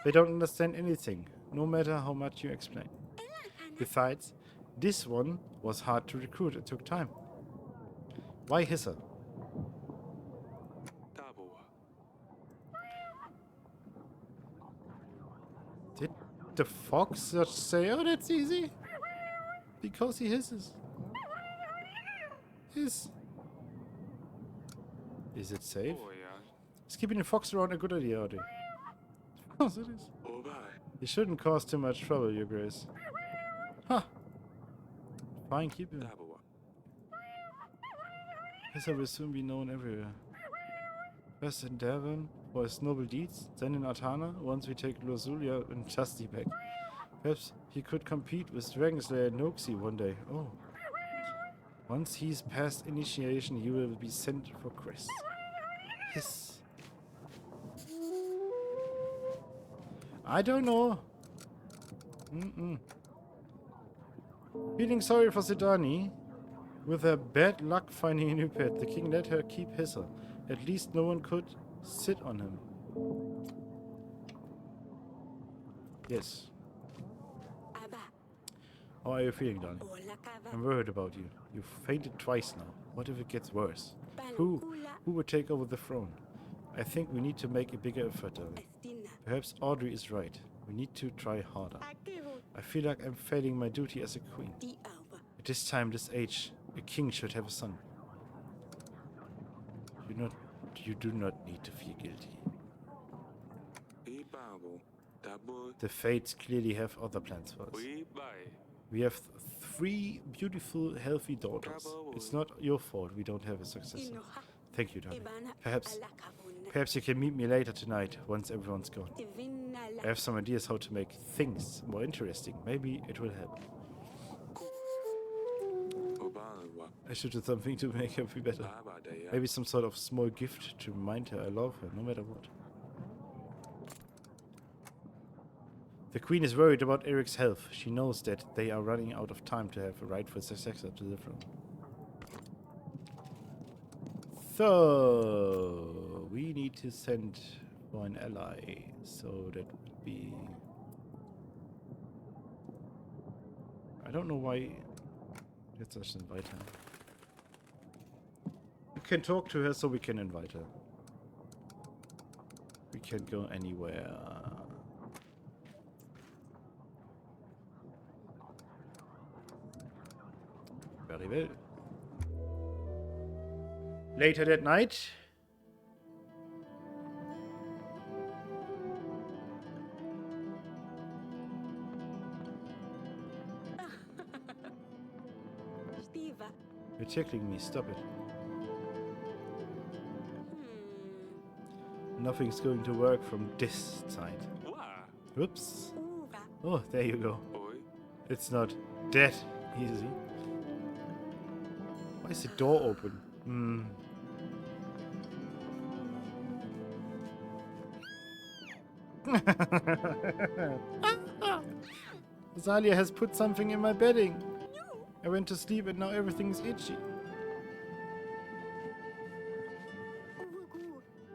They don't understand anything, no matter how much you explain. Besides, this one was hard to recruit. It took time. Why Hissa? Did the fox just say, oh, that's easy? Because he hisses. Is it safe? Is keeping the fox around a good idea, Audie? Of course it is. He shouldn't cause too much trouble, Your Grace. Huh. Fine, keep him. Hissa will soon be known everywhere. First in Devon for his noble deeds, then in Artana, once we take Lozulia and Chasti back. Perhaps he could compete with Dragon Slayer Noxie one day. Oh. Once he's past initiation, he will be sent for Crest. Hiss. I don't know. Feeling sorry for Sidani. With her bad luck finding a new pet, the king let her keep Hissa. At least no one could sit on him. Yes. How are you feeling, darling? I'm worried about you. You've fainted twice now. What if it gets worse? Who would take over the throne? I think we need to make a bigger effort, darling. Perhaps Audrey is right. We need to try harder. I feel like I'm failing my duty as a queen. At this time, this age, a king should have a son. You do not need to feel guilty. The Fates clearly have other plans for us. We have 3 beautiful, healthy daughters. It's not your fault we don't have a successor. Thank you, darling. Perhaps you can meet me later tonight, once everyone's gone. I have some ideas how to make things more interesting. Maybe it will help. I should do something to make her feel better. Maybe some sort of small gift to remind her I love her, no matter what. The Queen is worried about Eric's health. She knows that they are running out of time to have a rightful successor to the throne. So, we need to send for an ally. So that would be... I don't know why... Let's just invite her. We can talk to her, so we can invite her. We can't go anywhere. Very well. Later that night. Stiva. You're tickling me, stop it. Nothing's going to work from this side. Whoops. Uva. Oh, there you go. Oi. It's not that easy. Why is the door open? Zalia has put something in my bedding. I went to sleep and now everything's itchy.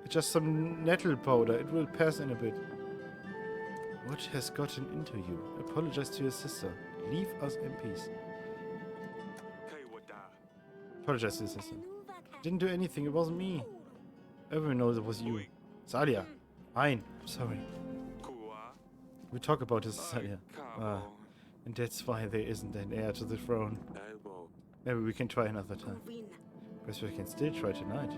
Just some nettle powder. It will pass in a bit. What has gotten into you? Apologize to your sister. Leave us in peace. Apologize to your sister. Didn't do anything. It wasn't me. Everyone knows it was you. Zalia. Fine. I'm sorry. We talk about this, Zalia. And that's why there isn't an heir to the throne. Maybe we can try another time. Guess we can still try tonight.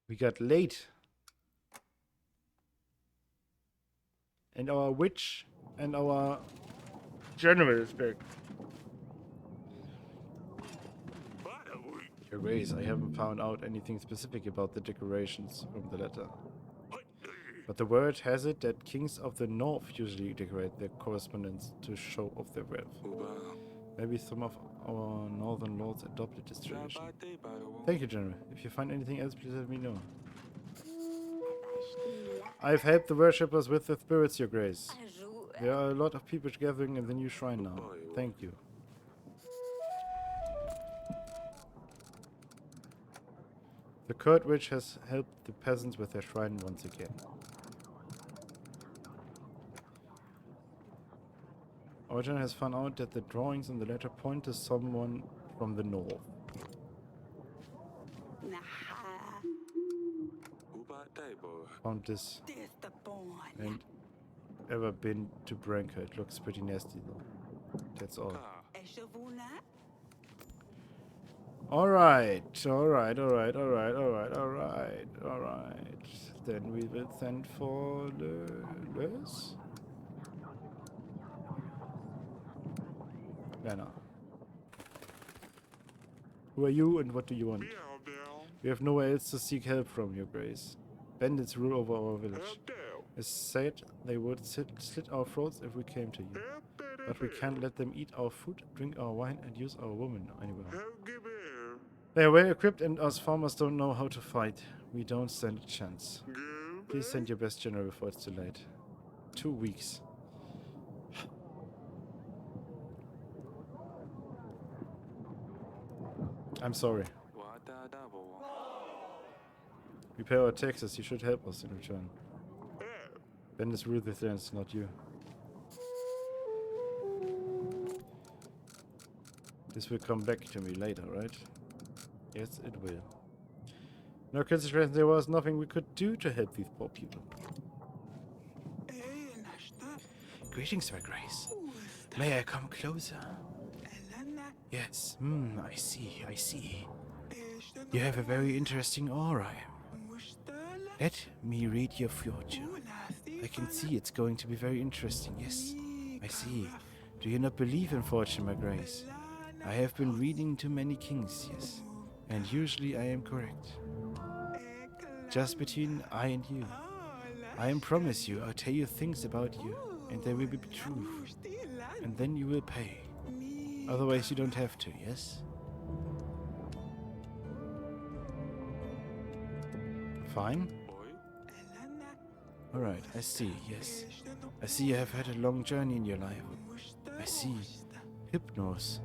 We got late. And our witch and our general is back. Your Grace, I haven't found out anything specific about the decorations from the letter. But the word has it that kings of the north usually decorate their correspondence to show off their wealth. Maybe some of our northern lords adopted this tradition. Thank you, General. If you find anything else, please let me know. I've helped the worshippers with the spirits, Your Grace. There are a lot of people gathering in the new shrine now. Thank you. The Kurt Witch has helped the peasants with their shrine once again. Our general has found out that the drawings in the letter point to someone from the north. Found this and ever been to Branka. It looks pretty nasty though. That's all. Alright. Then we will send for Lewis. Werner. Who are you and what do you want? We have nowhere else to seek help from, Your Grace. Bandits rule over our village. It's said they would slit our throats if we came to you. But we can't let them eat our food, drink our wine, and use our women anywhere. They are well equipped and us farmers don't know how to fight. We don't stand a chance. Please send your best general before it's too late. 2 weeks. I'm sorry. We pay our taxes. You should help us in return. Bandits rule this land, not you. This will come back to me later, right? Yes, it will. No consideration, there was nothing we could do to help these poor people. Greetings, Your Grace. May I come closer? Yes, I see. You have a very interesting aura. Let me read your future. I can see it's going to be very interesting, yes. I see. Do you not believe in fortune, my Grace? I have been reading to many kings, yes. And usually I am correct. Just between I and you. I promise you, I'll tell you things about you, and they will be true. And then you will pay. Otherwise, you don't have to, yes? Fine? Alright, I see, yes. I see you have had a long journey in your life. I see. Hypnos.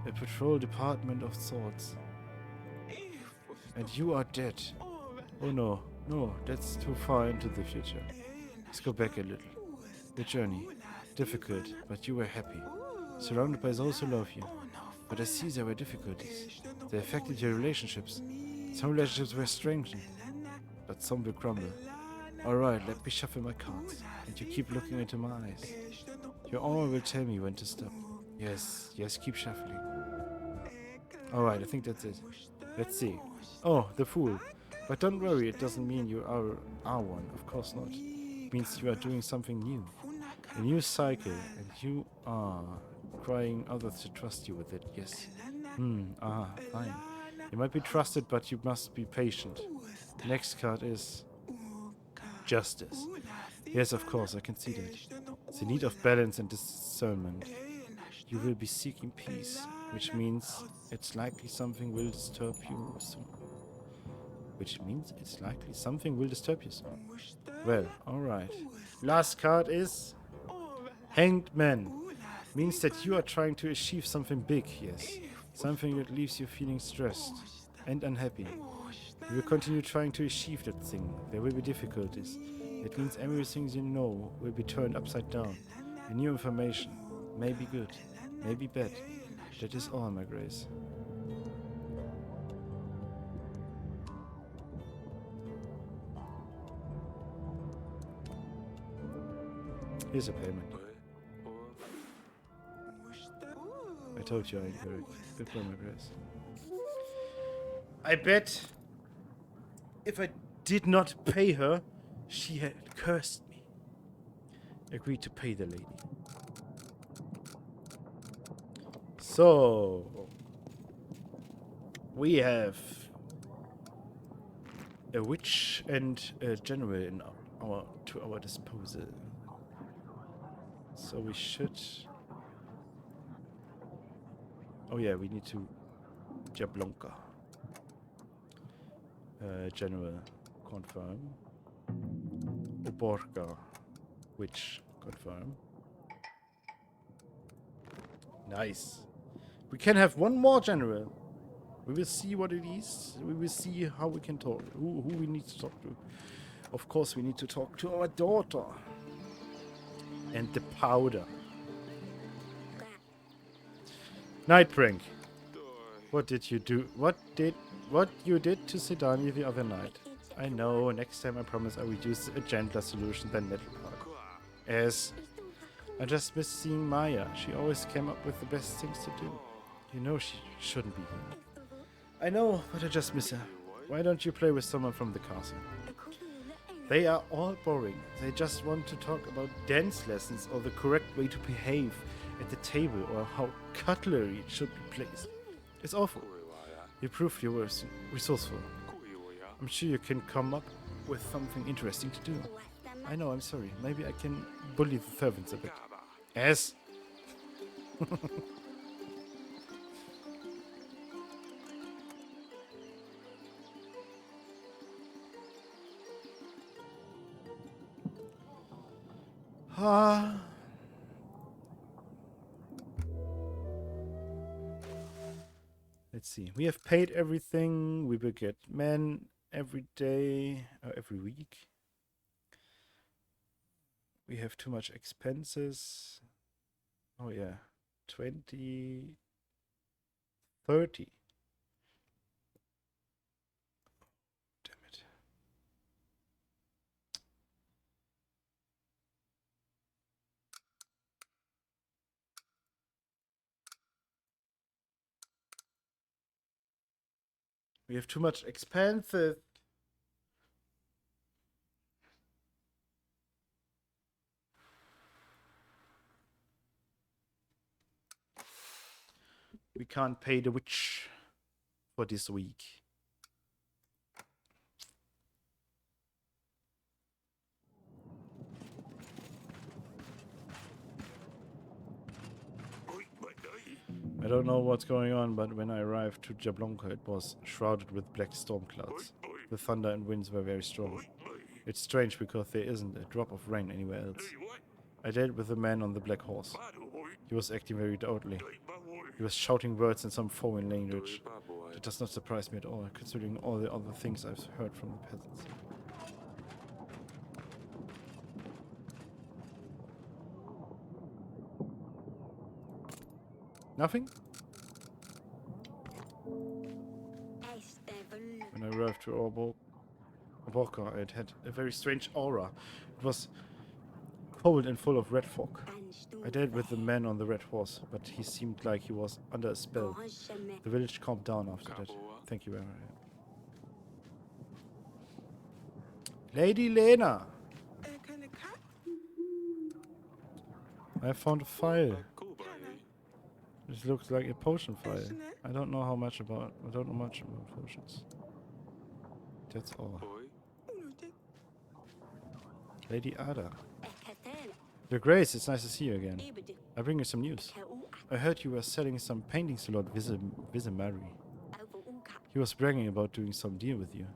A patrol department of sorts. And you are dead. Oh no, no, that's too far into the future. Let's go back a little. The journey. Difficult, but you were happy. Surrounded by those who love you. But I see there were difficulties. They affected your relationships. Some relationships were strengthened, but some will crumble. Alright, let me shuffle my cards. And you keep looking into my eyes. Your aura will tell me when to stop. Yes, yes, keep shuffling. Alright, I think that's it. Let's see. Oh, the Fool. But don't worry, it doesn't mean you are one. Of course not. It means you are doing something new. A new cycle, and you are requiring others to trust you with it, yes. Fine. You might be trusted, but you must be patient. Next card is Justice. Yes, of course, I can see that. The need of balance and discernment. You will be seeking peace, which means it's likely something will disturb you soon. Well, alright. Last card is Hanged Man. Means that you are trying to achieve something big, yes. Something that leaves you feeling stressed and unhappy. You will continue trying to achieve that thing. There will be difficulties. It means everything you know will be turned upside down. And new information. May be good, may be bad. That is all, my grace. Here's a payment. I told you I encourage. Goodbye, my grace. I bet if I did not pay her, she had cursed me. Agreed to pay the lady. So we have a witch and a general in our disposal. So we should. Oh yeah, we need to Jablonka. General confirm. Oborga, witch confirm. Nice. We can have one more general. We will see what it is. We will see how we can talk. Who we need to talk to. Of course, we need to talk to our daughter. And the powder. Night prank. What did you do? What you did to Sidani the other night? I know. Next time I promise I will use a gentler solution than Metal Park. As I just miss seeing Maya. She always came up with the best things to do. You know she shouldn't be here. I know, but I just miss her. Why don't you play with someone from the castle? They are all boring. They just want to talk about dance lessons or the correct way to behave at the table or how cutlery should be placed. It's awful. You proved you were resourceful. I'm sure you can come up with something interesting to do. I know, I'm sorry. Maybe I can bully the servants a bit. Yes. Let's see. We have paid everything. We will get men every day, every week. We have too much expenses. Oh yeah, 20, 30. Damn it. We have too much expenses. We can't pay the witch for this week. I don't know what's going on, but when I arrived to Jablonka, it was shrouded with black storm clouds. The thunder and winds were very strong. It's strange because there isn't a drop of rain anywhere else. I dealt with the man on the black horse. He was acting very oddly. He was shouting words in some foreign language. That does not surprise me at all, considering all the other things I've heard from the peasants. Nothing? When I arrived to Orboka, it had a very strange aura. It was cold and full of red fog. I dealt with the man on the red horse, but he seemed like he was under a spell. The village calmed down after that. Thank you very much. Lady Lena! I found a file. This looks like a potion file. I don't know much about potions. That's all. Lady Ada. Your Grace, it's nice to see you again. I bring you some news. I heard you were selling some paintings to Lord Visemari. He was bragging about doing some deal with you.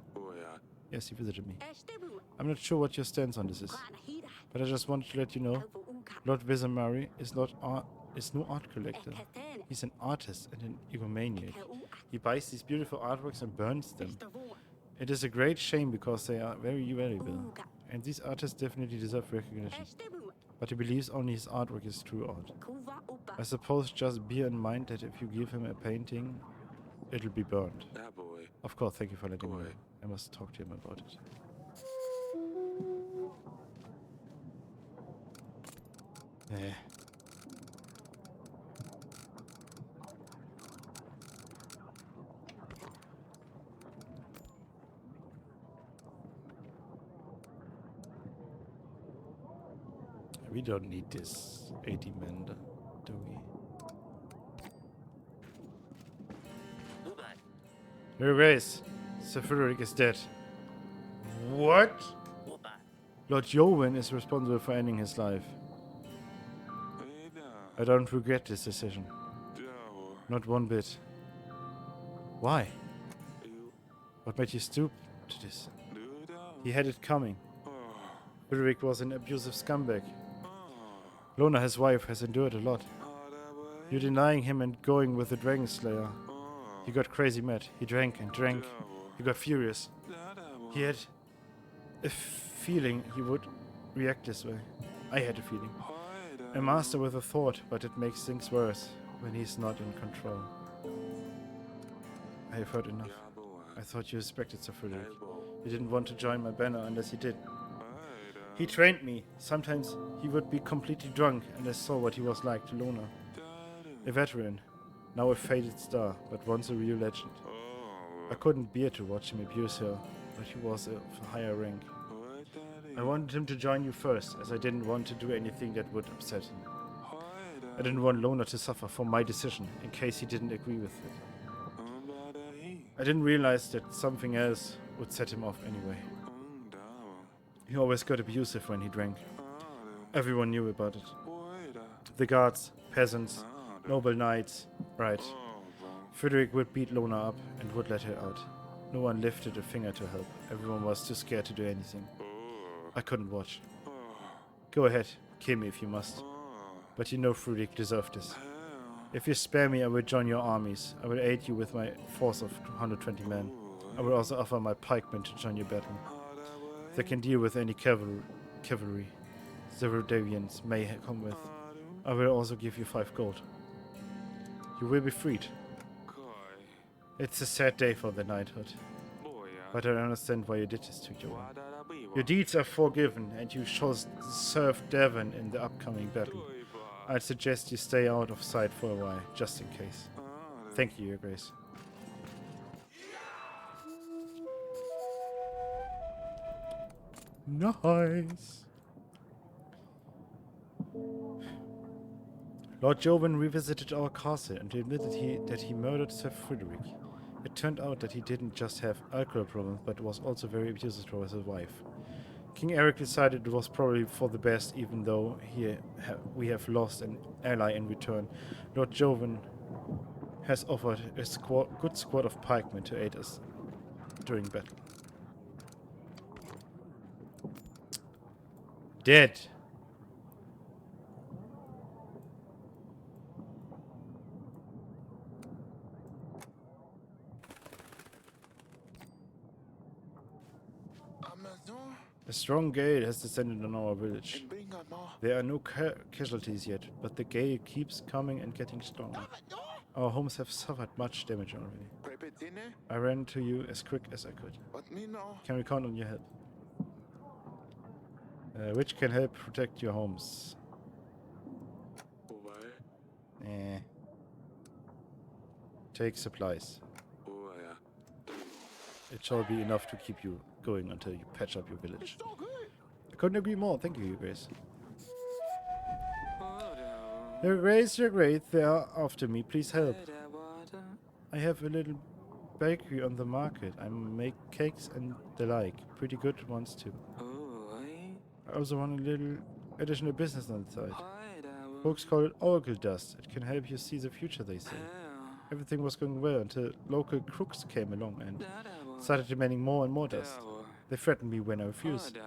Yes, he visited me. I'm not sure what your stance on this is, but I just wanted to let you know, Lord Visemari is no art collector. He's an artist and an egomaniac. He buys these beautiful artworks and burns them. It is a great shame because they are very valuable, and these artists definitely deserve recognition. But he believes only his artwork is true art. I suppose just bear in mind that if you give him a painting, it'll be burned. Of course, thank you for letting me know. I must talk to him about it. We don't need this 80 men, do we? Your Grace, Sir Frederick is dead. What? Lord Jowen is responsible for ending his life. I don't regret this decision. Not one bit. Why? What made you stoop to this? He had it coming. Frederick was an abusive scumbag. Lona, his wife, has endured a lot. You denying him and going with the Dragon Slayer. He got crazy mad. He drank and drank. He got furious. He had a feeling he would react this way. I had a feeling. A master with a thought, but it makes things worse when he's not in control. I have heard enough. I thought you respected Sir Frederick. You didn't want to join my banner unless he did. He trained me. Sometimes he would be completely drunk, and I saw what he was like to Lona. A veteran, now a faded star, but once a real legend. I couldn't bear to watch him abuse her, but he was of a higher rank. I wanted him to join you first, as I didn't want to do anything that would upset him. I didn't want Lona to suffer for my decision, in case he didn't agree with it. I didn't realize that something else would set him off anyway. He always got abusive when he drank. Everyone knew about it. The guards, peasants, noble knights, right. Frederick would beat Lona up and would let her out. No one lifted a finger to help. Everyone was too scared to do anything. I couldn't watch. Go ahead, kill me if you must. But you know Frederick deserved this. If you spare me, I will join your armies. I will aid you with my force of 120 men. I will also offer my pikemen to join your battle. They can deal with any cavalry the Rhodavians may come with. I will also give you 5 gold. You will be freed. It's a sad day for the knighthood, but I understand why you did this to Joan. Your deeds are forgiven, and you shall serve Devon in the upcoming battle. I'd suggest you stay out of sight for a while, just in case. Thank you, Your Grace. Nice. Lord Joven revisited our castle and admitted that he murdered Sir Frederick. It turned out that he didn't just have alcohol problems, but was also very abusive towards his wife. King Eric decided it was probably for the best, even though we have lost an ally in return. Lord Jovan has offered a good squad of pikemen to aid us during battle. Dead. A strong gale has descended on our village. There are no casualties yet, but the gale keeps coming and getting stronger. Our homes have suffered much damage already. I ran to you as quick as I could. Can we count on your help? Which can help protect your homes? Take supplies. It shall be enough to keep you going until you patch up your village. I couldn't agree more. Thank you, Your Grace. Your Grace, Your Grace, they are after me. Please help. I have a little bakery on the market. I make cakes and the like. Pretty good ones too. I also run a little additional business on the side. Folks call it oracle dust. It can help you see the future, they say. Everything was going well until local crooks came along and started demanding more and more dust. They threatened me when I refused.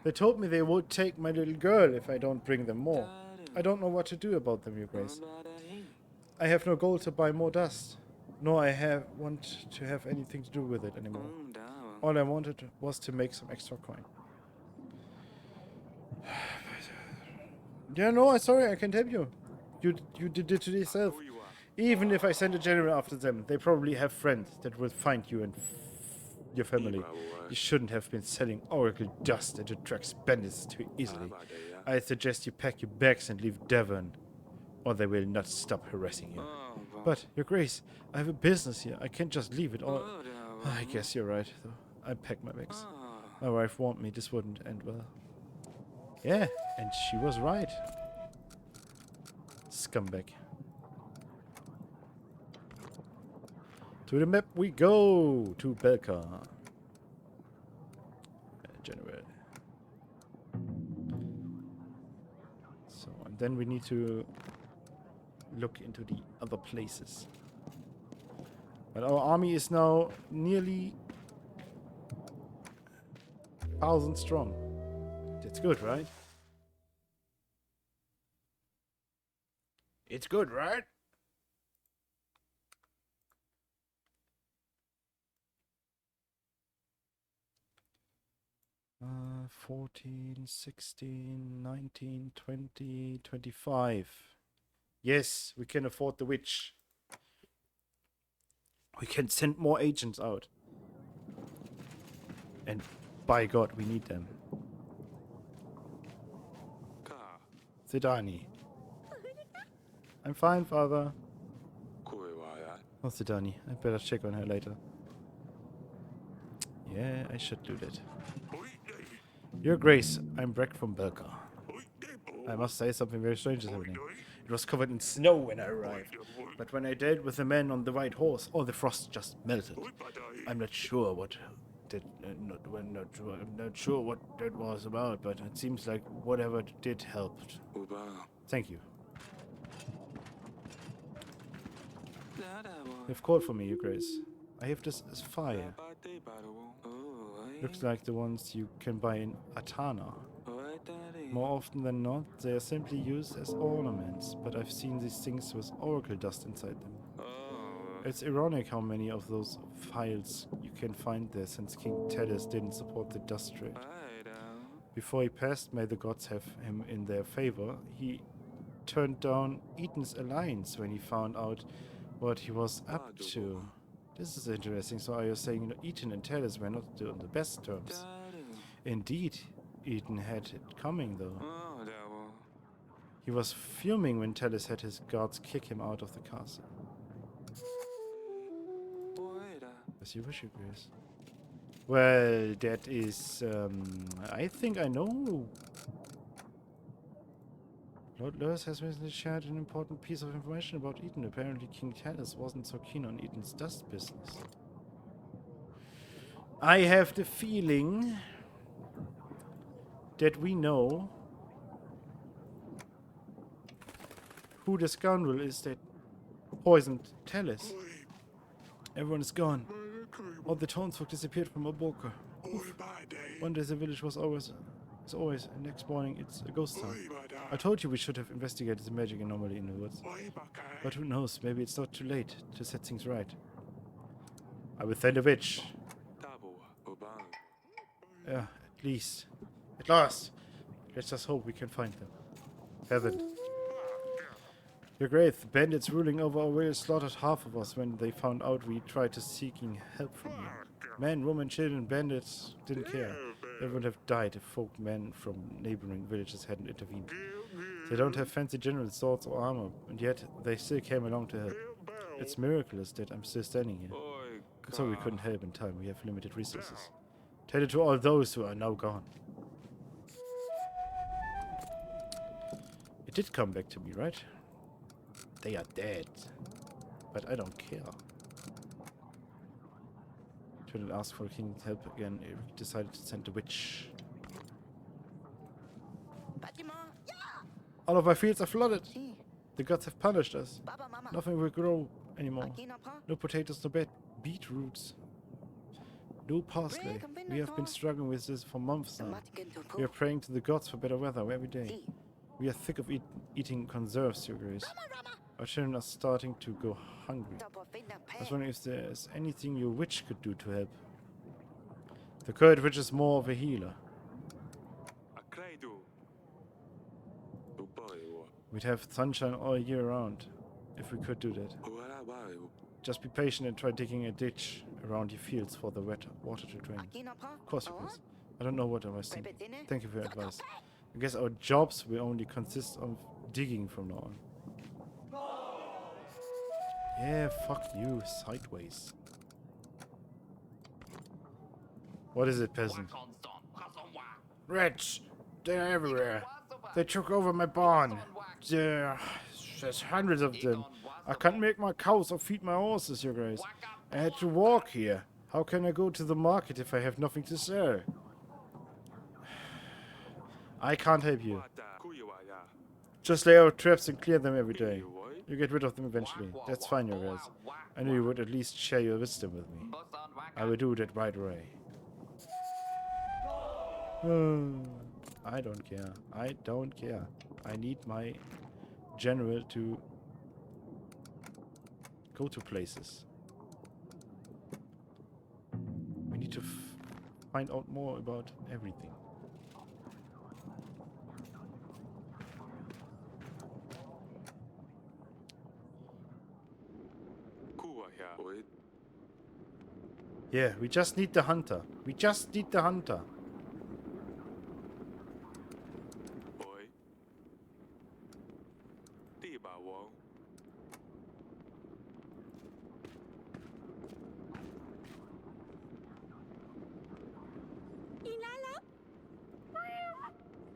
They told me they would take my little girl if I don't bring them more. I don't know what to do about them, Your Grace. I have no gold to buy more dust, nor I want to have anything to do with it anymore. All I wanted was to make some extra coin. Yeah, no, I'm sorry, I can't help you. You did it to yourself. Even if I send a general after them, they probably have friends that will find you and your family. You shouldn't have been selling oracle dust that attracts bandits too easily. I suggest you pack your bags and leave Devon, or they will not stop harassing you. But, Your Grace, I have a business here. I can't just leave it all. I guess you're right, though. I packed my bags. My wife warned me this wouldn't end well. Yeah, and she was right. Scumbag. To the map we go! To Belka. General. So, and then we need to look into the other places. But our army is now nearly 1,000 strong. That's good, right? It's good, right? Uh, 14, 16, 19, 20, 25. Yes, we can afford the witch. We can send more agents out. And by God, we need them. Sidani. I'm fine, Father. Oh, Sidani. I better check on her later. Yeah, I should do that. Your Grace, I'm Breck from Belka. I must say something very strange is happening. It was covered in snow when I arrived, but when I dealt with the man on the white horse, all the frost just melted. I'm not sure what that I'm not sure what that was about, but it seems like whatever did helped. Thank you. You've called for me, Your Grace. I have this as fire. Looks like the ones you can buy in Atana. More often than not, they are simply used as ornaments, but I've seen these things with oracle dust inside them. It's ironic how many of those files you can find there, since King Tellus didn't support the dust trade. Before he passed, may the gods have him in their favor, he turned down Eaton's alliance when he found out what he was up to. This is interesting. So are you saying that Eaton and Tellus were not on the best terms? Indeed, Eaton had it coming, though. He was fuming when Tellus had his guards kick him out of the castle. As you wish, Your Grace. Well, that is... I think I know. Lord Lewis has recently shared an important piece of information about Eaton. Apparently King Tellus wasn't so keen on Eaton's dust business. I have the feeling that we know who the scoundrel is that poisoned Talis. Everyone is gone. All the townsfolk disappeared from Oboka. One day the village was always, as always, and next morning it's a ghost town. I told you we should have investigated the magic anomaly in the woods. But who knows, maybe it's not too late to set things right. I will find a witch. Yeah, at least. At last! Let's just hope we can find them. Heaven. Your Grace, the bandits ruling over our village slaughtered half of us when they found out we tried to seeking help from you. Men, women, children, bandits didn't care. They would have died if folk men from neighboring villages hadn't intervened. They don't have fancy general swords or armor, and yet they still came along to help. It's miraculous that I'm still standing here. I'm sorry we couldn't help in time. We have limited resources. Tell it to all those who are now gone. It did come back to me, right? They are dead. But I don't care. Should have asked for the king's help again. Eric decided to send the witch. All of my fields are flooded. The gods have punished us. Nothing will grow anymore. No potatoes, no beetroots. No parsley. We have been struggling with this for months now. We are praying to the gods for better weather every day. We are sick of eating conserves, Your Grace. Our children are starting to go hungry. I was wondering if there is anything your witch could do to help. The current witch is more of a healer. We'd have sunshine all year round, if we could do that. Just be patient and try digging a ditch around your fields for the wet water to drain. Of course, Your Grace. I don't know what I was thinking. Thank you for your advice. I guess our jobs will only consist of digging from now on. Yeah, fuck you, sideways. What is it, peasant? Rats! They're everywhere. They took over my barn. There's hundreds of them. I can't make my cows or feed my horses, Your Grace. I had to walk here. How can I go to the market if I have nothing to sell? I can't help you. Just lay out traps and clear them every day. You get rid of them eventually. That's fine, Your Grace. I knew you would at least share your wisdom with me. I will do that right away. I don't care. I don't care. I need my general to go to places. We need to find out more about everything. Yeah, we just need the hunter. We just need the hunter.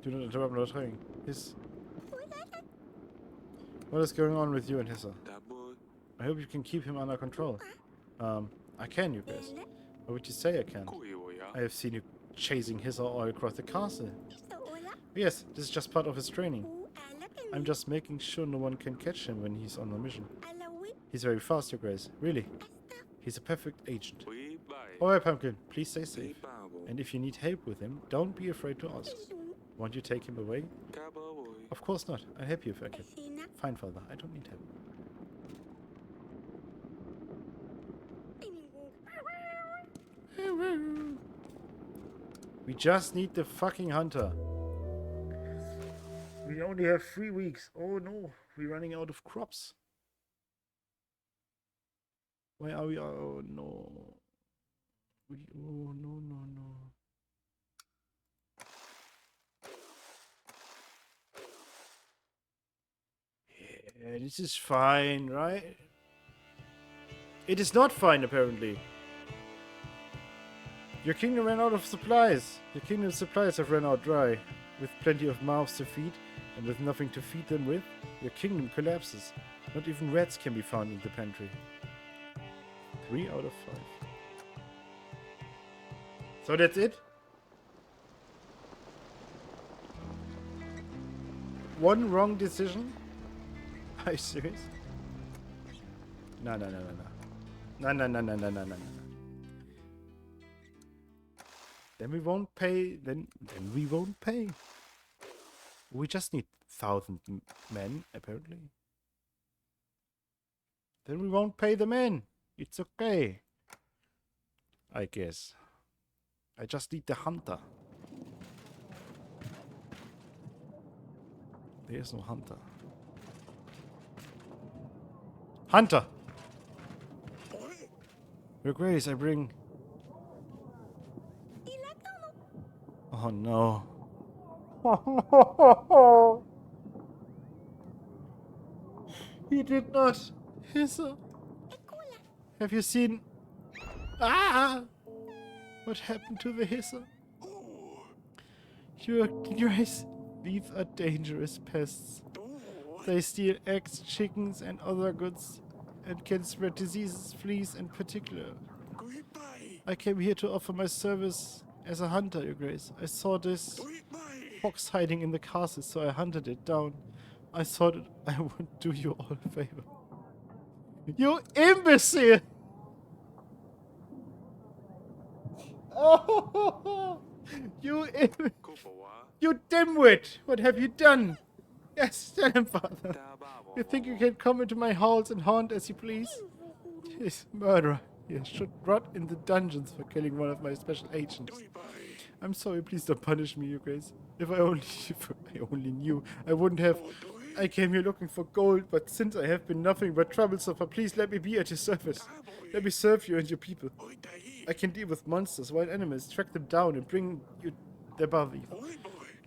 Do not interrupt my training. What is going on with you and Hissa? I hope you can keep him under control. I can, you guys. What would you say I can't? I have seen you chasing Hissa all across the castle. Yes, this is just part of his training. I'm just making sure no one can catch him when he's on a mission. He's very fast, Your Grace. Really. He's a perfect agent. Alright, Pumpkin, please stay safe. And if you need help with him, don't be afraid to ask. Won't you take him away? Of course not. I'll help you if I can. Fine, Father. I don't need help. We just need the fucking hunter. We only have 3 weeks. Oh no, we're running out of crops. Why are we? Oh no. Oh no, no, no. Yeah, this is fine, right? It is not fine, apparently. Your kingdom ran out of supplies. Your kingdom's supplies have run out dry. With plenty of mouths to feed, and with nothing to feed them with, your kingdom collapses. Not even rats can be found in the pantry. 3 out of 5. So that's it? one wrong decision? Are you serious? No, no, no, no, no. No, no, no, no, no, no, no, no. Then we won't pay. Then we won't pay. We just need 1,000 men, apparently. Then we won't pay the men. It's okay. I guess. I just need the hunter. There's no hunter. Hunter! Your Grace, I bring... Oh no. He did not. Hissa. Have you seen... Ah! What happened to the Hissa? Your Grace, these are dangerous pests. They steal eggs, chickens, and other goods, and can spread diseases, fleas in particular. I came here to offer my service as a hunter, Your Grace. I saw this fox hiding in the castle, so I hunted it down. I thought I would do you all a favor. You imbecile! Oh, you dimwit! What have you done? Yes, tell him, father. You think you can come into my halls and haunt as you please? He's a murderer. He should rot in the dungeons for killing one of my special agents. I'm sorry, please don't punish me, Your Grace. If I only knew, I wouldn't have. I came here looking for gold, but since I have been nothing but trouble so far, please let me be at your service. Let me serve you and your people. I can deal with monsters, wild animals, track them down and bring you their body.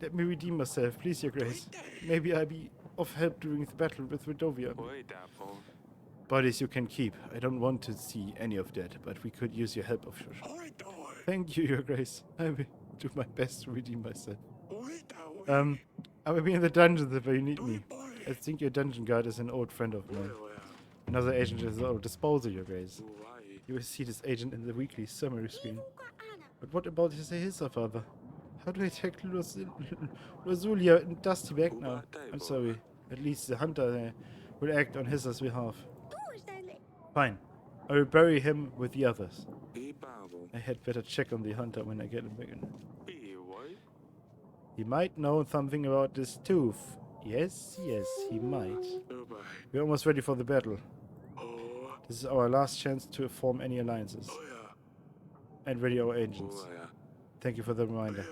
Let me redeem myself, please, Your Grace. Maybe I'll be of help during the battle with Redovia. Bodies you can keep. I don't want to see any of that, but we could use your help, of course. Thank you, Your Grace. I will do my best to redeem myself. I will be in the dungeon if you need me. I think your dungeon guard is an old friend of mine. Another agent is at our disposal, Your Grace. You will see this agent in the weekly summary screen. But what about his father? How do I take Rosulia and Dusty back now? I'm sorry. At least the hunter will act on his behalf. Fine. I will bury him with the others. I had better check on the hunter when I get him back in. He might know something about this tooth. Yes, yes, he might. We're almost ready for the battle. This is our last chance to form any alliances. And ready our agents. Thank you for the reminder.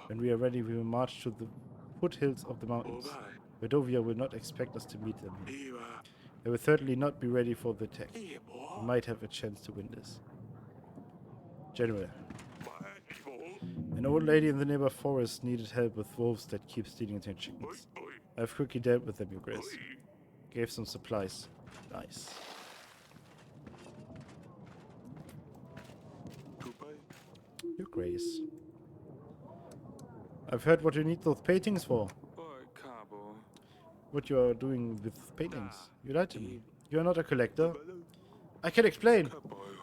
When we are ready, we will march to the foothills of the mountains. Redovia will not expect us to meet them. They will certainly not be ready for the attack. We might have a chance to win this. General. An old lady in the nearby forest needed help with wolves that keep stealing their chickens. I've quickly dealt with them, Your Grace. Gave some supplies. Nice. Your Grace. I've heard what you need those paintings for. What you are doing with paintings. You lied to me. You are not a collector. I can explain.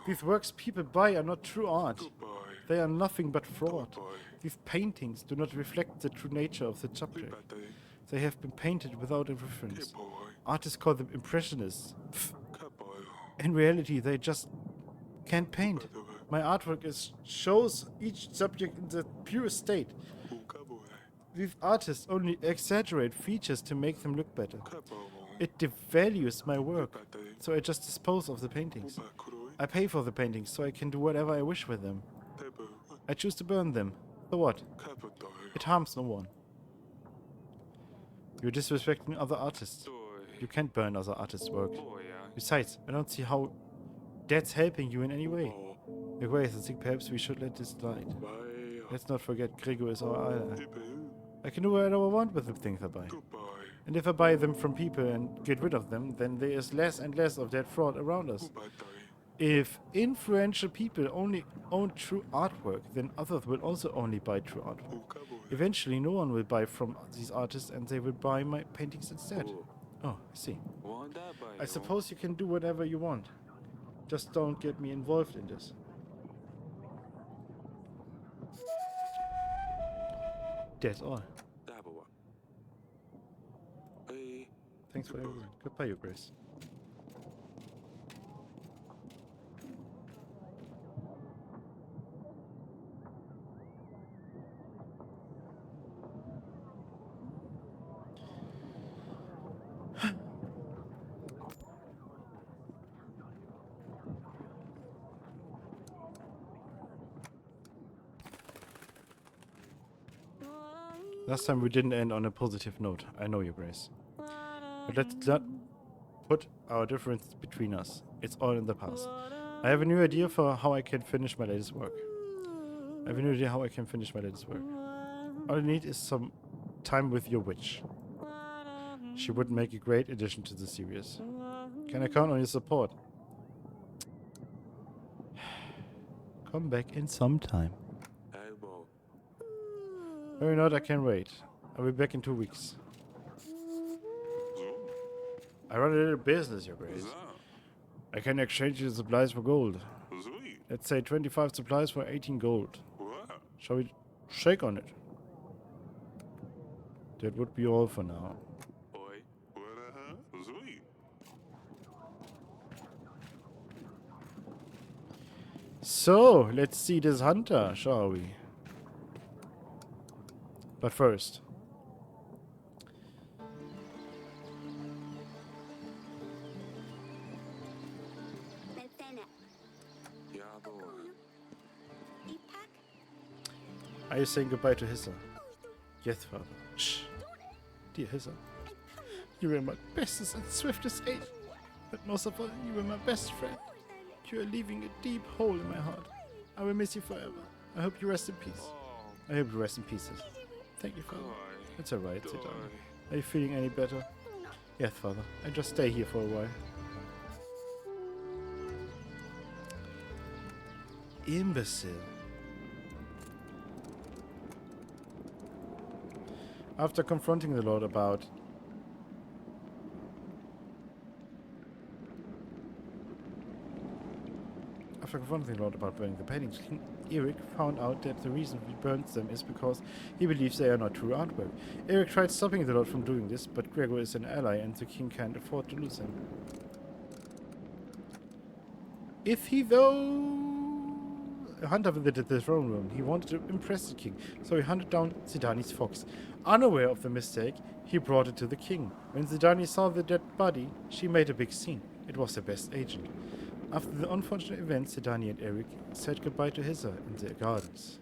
These works people buy are not true art. They are nothing but fraud. These paintings do not reflect the true nature of the subject. They have been painted without a reference. Artists call them impressionists. Pfft. In reality, they just can't paint. My artwork shows each subject in the purest state. These artists only exaggerate features to make them look better. It devalues my work, so I just dispose of the paintings. I pay for the paintings, so I can do whatever I wish with them. I choose to burn them. So what? It harms no one. You're disrespecting other artists. You can't burn other artists' work. Besides, I don't see how that's helping you in any way. Your Grace, I think perhaps we should let this slide. Let's not forget Gregor is our ally. I can do whatever I want with the things I buy. And if I buy them from people and get rid of them, then there is less and less of that fraud around us. If influential people only own true artwork, then others will also only buy true artwork. Eventually, no one will buy from these artists and they will buy my paintings instead. Oh, I see. I suppose you can do whatever you want. Just don't get me involved in this. That's all. Thanks for everything. Goodbye, Your Grace. Last time we didn't end on a positive note. I know, Your Grace. But let's not put our difference between us. It's all in the past. I have a new idea for how I can finish my latest work. All I need is some time with your witch. She would make a great addition to the series. Can I count on your support? Come back in some time. Elbow. Or not, I can wait. I'll be back in 2 weeks. I run a little business, Your Grace. I can exchange the supplies for gold. Let's say 25 supplies for 18 gold. Shall we shake on it? That would be all for now. So, let's see this hunter, shall we? But first... Are you saying goodbye to Hissa? Yes, Father. Shh. Dear Hissa, you were my bestest and swiftest aid. But most of all, you were my best friend. You are leaving a deep hole in my heart. I will miss you forever. I hope you rest in peace. I hope you rest in pieces. Thank you, Father. It's alright, sit down. Are you feeling any better? Yes, Father. I just stay here for a while. Imbecile. After confronting the Lord about burning the paintings, King Eric found out that the reason he burns them is because he believes they are not true artwork. Eric tried stopping the Lord from doing this, but Gregor is an ally and the king can't afford to lose him. If he though... A hunter visited the throne room. He wanted to impress the king, so he hunted down Zidani's fox. Unaware of the mistake, he brought it to the king. When Zidani saw the dead body, she made a big scene. It was her best agent. After the unfortunate event, Zidani and Eric said goodbye to Hissa in the gardens.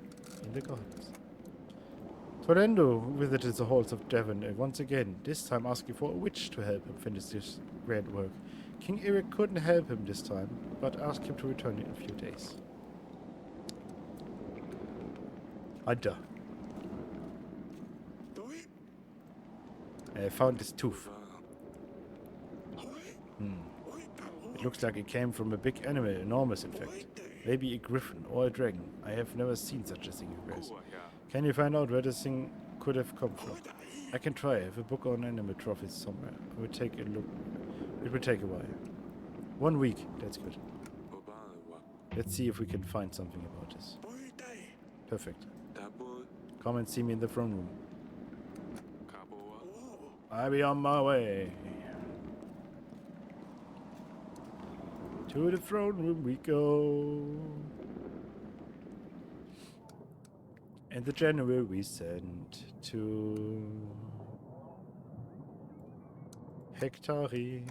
Torendo visited the halls of Devon once again, this time asking for a witch to help him finish this grand work. King Eric couldn't help him this time, but asked him to return in a few days. Hunter. I found this tooth. It looks like it came from a big animal, enormous in fact. Maybe a griffin or a dragon. I have never seen such a thing, Your Grace. Can you find out where this thing could have come from? I can try. I have a book on animal trophies somewhere. I will take a look. It will take a while. 1 week. That's good. Let's see if we can find something about this. Perfect. Come and see me in the throne room. I'll be on my way. To the throne room we go. And the general we send to Hectari.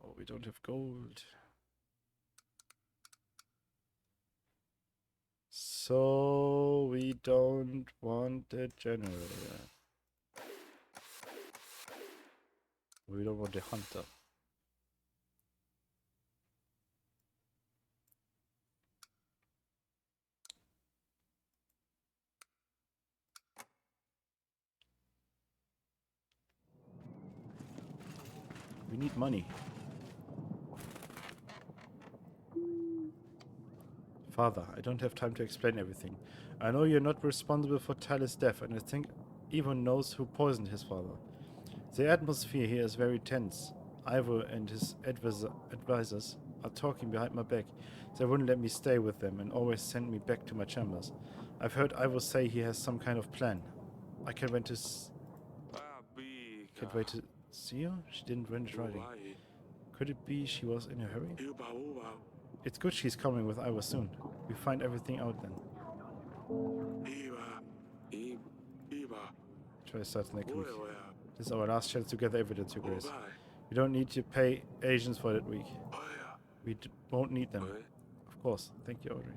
Oh, we don't have gold. So we don't want the general. We don't want the hunter. We need money. Father, I don't have time to explain everything. I know you're not responsible for Tyler's death, and I think Ivan knows who poisoned his father. The atmosphere here is very tense. Ivor and his advisors are talking behind my back. They wouldn't let me stay with them and always send me back to my chambers. I've heard Ivo say he has some kind of plan. I can't wait to can't wait to see her. She didn't finish writing. Could it be she was in a hurry? It's good she's coming with Ivo soon. We find everything out then. Try starts next week. This is our last chance to gather evidence, Your Grace. We don't need to pay agents for that week. We won't need them. Of course. Thank you, Audrey.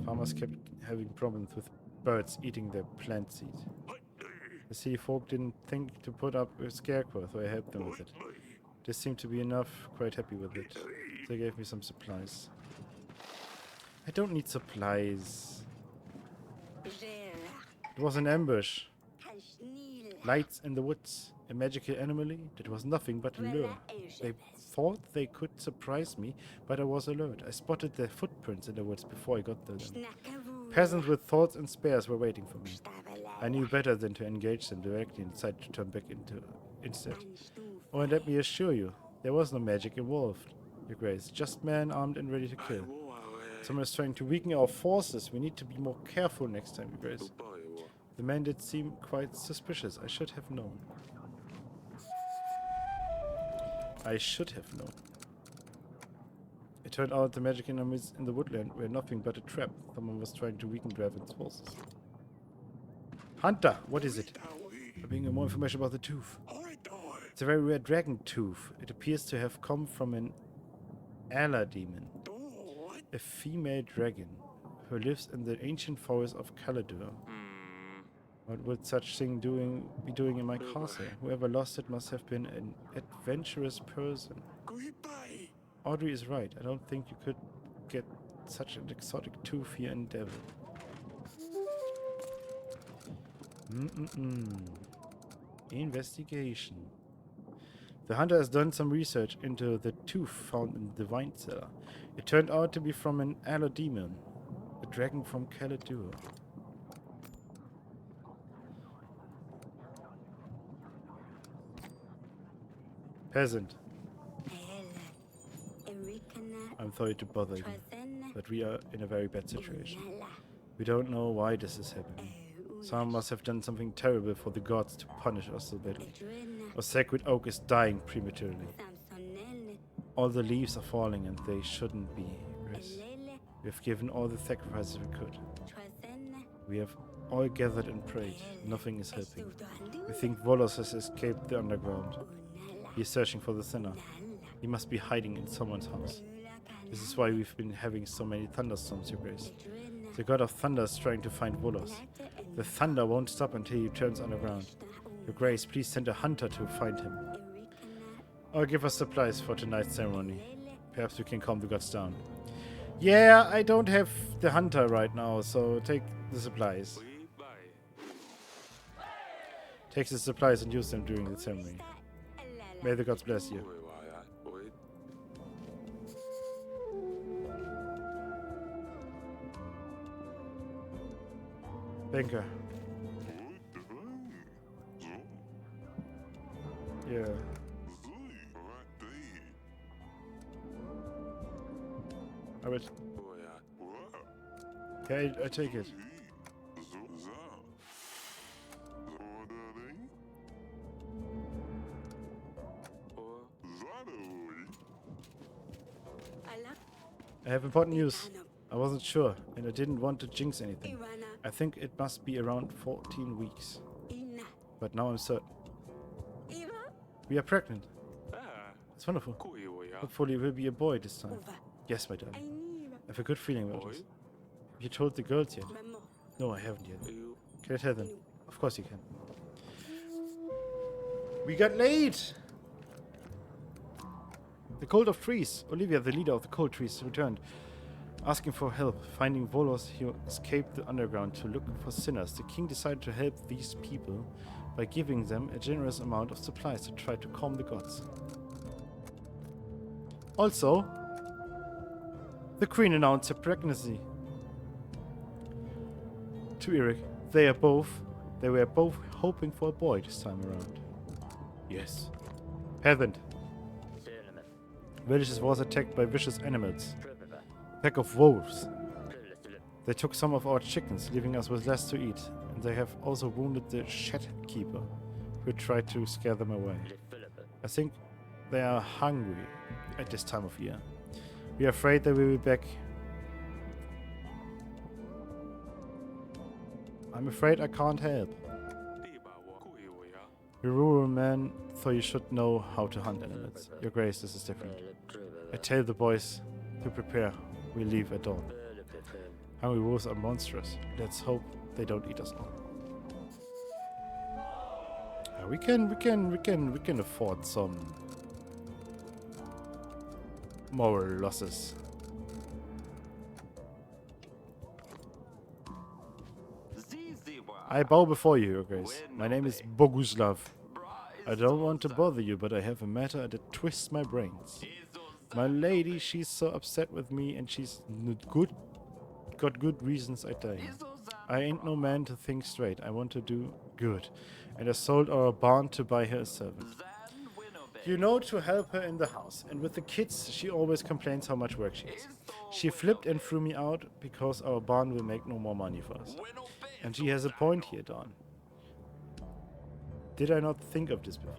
Farmers kept having problems with birds eating their plant seed. The city folk didn't think to put up a scarecrow, so I helped them with it. This seemed to be enough, quite happy with it. They gave me some supplies. I don't need supplies. It was an ambush. Lights in the woods. A magical anomaly that was nothing but a lure. They thought they could surprise me, but I was alert. I spotted their footprints in the woods before I got to them. Peasants with swords and spears were waiting for me. I knew better than to engage them directly and decided to turn back instead. Oh, and let me assure you, there was no magic involved, Your Grace. Just men armed and ready to kill. Someone is trying to weaken our forces. We need to be more careful next time, Your Grace. The man did seem quite suspicious. I should have known. I should have known. It turned out the magic enemies in the woodland were nothing but a trap. Someone was trying to weaken Draven's forces. Hunter, what is it? I'm bringing more information about the tooth. It's a very rare dragon tooth. It appears to have come from an Allah demon, a female dragon who lives in the ancient forest of Caladur. What would such thing be doing in my castle? Whoever lost it must have been an adventurous person. Audrey is right. I don't think you could get such an exotic tooth here in Devil. Investigation. The hunter has done some research into the tooth found in the wine cellar. It turned out to be from an Allah demon, a dragon from Caladur. Peasant. I'm sorry to bother you, but we are in a very bad situation. We don't know why this is happening. Someone must have done something terrible for the gods to punish us so badly. Our sacred oak is dying prematurely. All the leaves are falling and they shouldn't be, Grace. We have given all the sacrifices we could. We have all gathered and prayed. Nothing is helping. We think Volos has escaped the underground. He is searching for the sinner. He must be hiding in someone's house. This is why we've been having so many thunderstorms, Your Grace. The god of thunder is trying to find Volos. The thunder won't stop until he turns underground. Your Grace, please send a hunter to find him. Or give us supplies for tonight's ceremony. Perhaps we can calm the gods down. Yeah, I don't have the hunter right now, so take the supplies. Take the supplies and use them during the ceremony. May the gods bless you. Banker. Yeah. I will. Okay, I take it. I have important news. I wasn't sure, and I didn't want to jinx anything. I think it must be around 14 weeks. But now I'm certain. We are pregnant. It's wonderful. Hopefully it will be a boy this time. Yes, my darling. I have a good feeling about this. Have you told the girls yet? No, I haven't yet. Can I tell them? Of course you can. We got laid! The Cult of Trees. Olivia, the leader of the Cult Trees, returned, asking for help. Finding Volos, he escaped the underground to look for sinners. The king decided to help these people by giving them a generous amount of supplies to try to calm the gods. Also, the queen announced her pregnancy to Eric. They were both hoping for a boy this time around. Yes. Peasant. Villages was attacked by vicious animals. Pack of wolves. They took some of our chickens, leaving us with less to eat. And they have also wounded the shed keeper, who tried to scare them away. I think they are hungry at this time of year. We are afraid they will be back. I'm afraid I can't help. You're a rural man, so you should know how to hunt animals. Your Grace, this is different. I tell the boys to prepare. We leave at dawn. Hungry wolves are monstrous. Let's hope they don't eat us all. We can afford some moral losses. I bow before you, Your Grace. My name is Boguslav. I don't want to bother you, but I have a matter that twists my brains. My lady, she's so upset with me, and she's got good reasons I tell you. I ain't no man to think straight. I want to do good. And I sold our barn to buy her a servant. You know, to help her in the house. And with the kids, she always complains how much work she has. She flipped and threw me out because our barn will make no more money for us. And she has a point here, Dawn. Did I not think of this before?